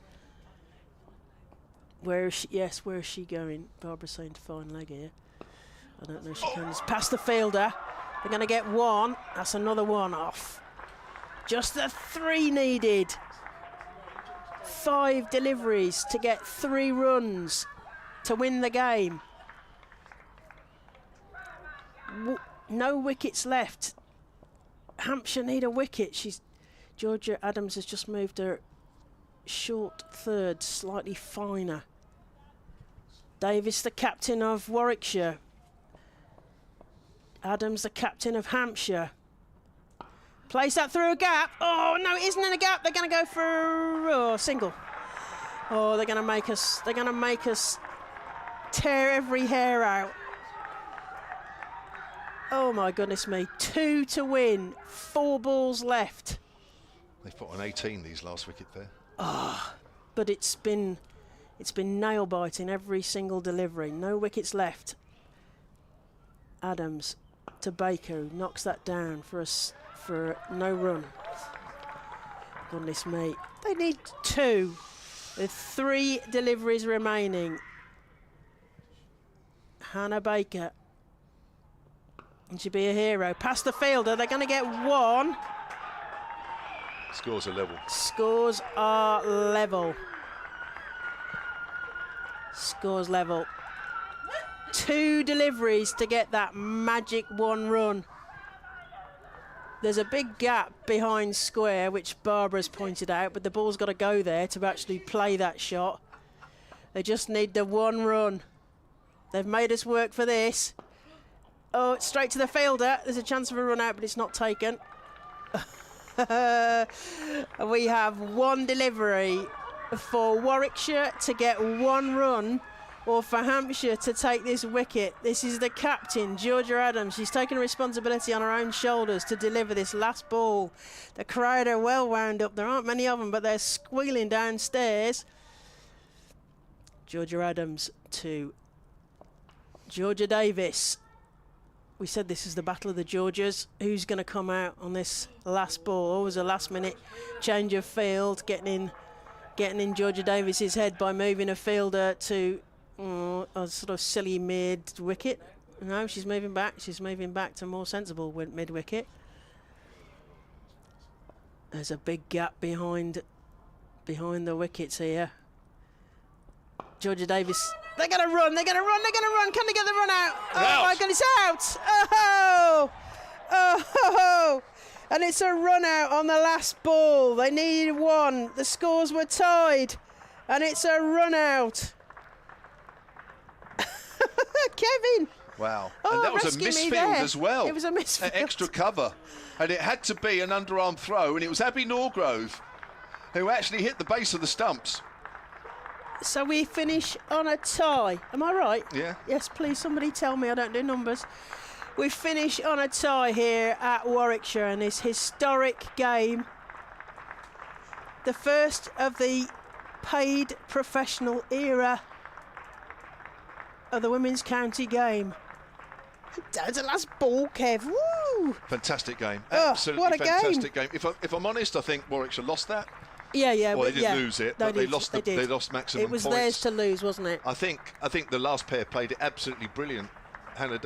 Where is she? Yes, where is she going? Barbara's saying to fine leg here. I don't know if she can. It's past the fielder. They're going to get 1. That's another 1 off. Just the 3 needed. 5 deliveries to get 3 runs to win the game. No wickets left. Hampshire need a wicket. Georgia Adams has just moved her short third, slightly finer. Davis, the captain of Warwickshire. Adams, the captain of Hampshire. Plays that through a gap. Oh, no, it isn't in a gap. They're going to go for a single. Oh, they're going to make us tear every hair out. Oh, my goodness me. 2 to win. 4 balls left. They've put on 18 these last wicket there. Oh, but it's been nail biting every single delivery. No wickets left. Adams to Baker, who knocks that down for no run. Goodness me. They need 2 with 3 deliveries remaining. Hannah Baker. And she'd be a hero. Past the fielder, they're going to get 1. Scores are level. Scores are level. Scores level. 2 deliveries to get that magic 1 run. There's a big gap behind square, which Barbara's pointed out, but the ball's got to go there to actually play that shot. They just need the 1 run. They've made us work for this. Oh, it's straight to the fielder. There's a chance of a run out, but it's not taken. We have 1 delivery for Warwickshire to get 1 run, or for Hampshire to take this wicket. This is the captain, Georgia Adams. She's taken responsibility on her own shoulders to deliver this last ball. The crowd are well wound up. There aren't many of them, but they're squealing downstairs. Georgia Adams to Georgia Davis. We said this is the battle of the Georgias. Who's going to come out on this last ball? Always a last-minute change of field, getting in Georgia Davis's head by moving a fielder to a sort of silly mid-wicket. No, she's moving back. She's moving back to more sensible mid-wicket. There's a big gap behind the wickets here. Georgia Davis. They're going to run. They're going to run. They're going to run. Can they get the run out? Oh my God! It's out. Oh, oh, and it's a run out on the last ball. They needed 1. The scores were tied, and it's a run out. Kevin. Wow. Oh, and that was a misfield as well. It was a misfield. Extra cover. And it had to be an underarm throw, and it was Abby Norgrove who actually hit the base of the stumps. So we finish on a tie. Am I right? Yeah. Yes, please, somebody tell me. I don't do numbers. We finish on a tie here at Warwickshire in this historic game. The first of the paid professional era of the women's county game. Down to the last ball, Kev. Woo! Fantastic game. Oh, Absolutely what a fantastic game. If I'm honest, I think Warwickshire lost that. Yeah. Well, they didn't lose it, but they lost maximum It was points. theirs to lose, wasn't it? I think the last pair played it absolutely brilliant. Hannah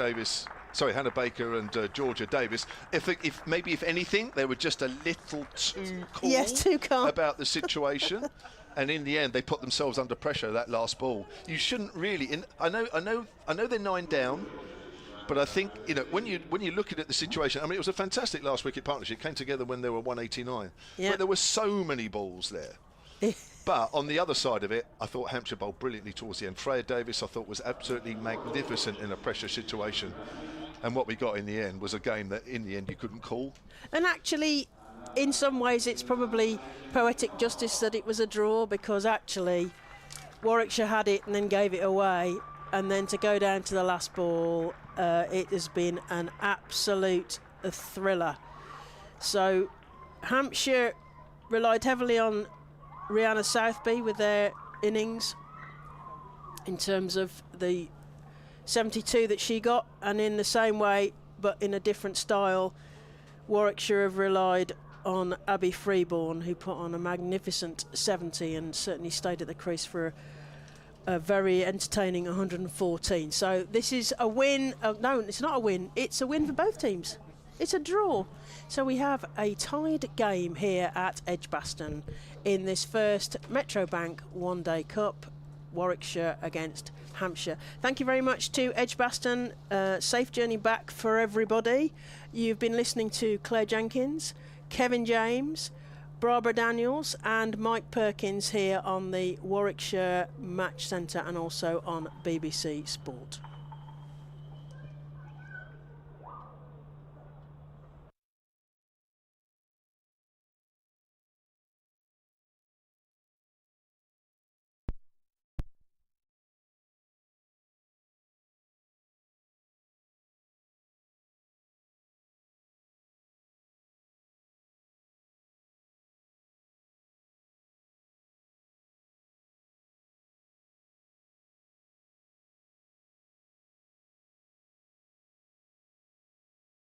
Baker and Georgia Davis. If anything, they were just a little too cool. Yes, too calm about the situation. And in the end, they put themselves under pressure. That last ball, you shouldn't really. I know they're 9 down, but I think when you look at the situation. I mean, it was a fantastic last wicket partnership. It came together when there were 189. Yeah. But there were so many balls there. But on the other side of it, I thought Hampshire bowled brilliantly towards the end. Freya Davis, I thought, was absolutely magnificent in a pressure situation. And what we got in the end was a game that, in the end, you couldn't call. And actually, in some ways, it's probably poetic justice that it was a draw, because actually Warwickshire had it and then gave it away. And then to go down to the last ball, it has been an absolute thriller. So Hampshire relied heavily on Rihanna Southby with their innings in terms of the 72 that she got, and in the same way but in a different style, Warwickshire have relied on Abby Freeborn, who put on a magnificent 70 and certainly stayed at the crease for a very entertaining 114. So this is a win. No, it's not a win. It's a win for both teams. It's a draw. So we have a tied game here at Edgbaston in this first Metrobank One-Day Cup, Warwickshire against Hampshire. Thank you very much to Edgbaston. Safe journey back for everybody. You've been listening to Claire Jenkins, Kevin James, Barbara Daniels and Mike Perkins here on the Warwickshire Match Centre and also on BBC Sport.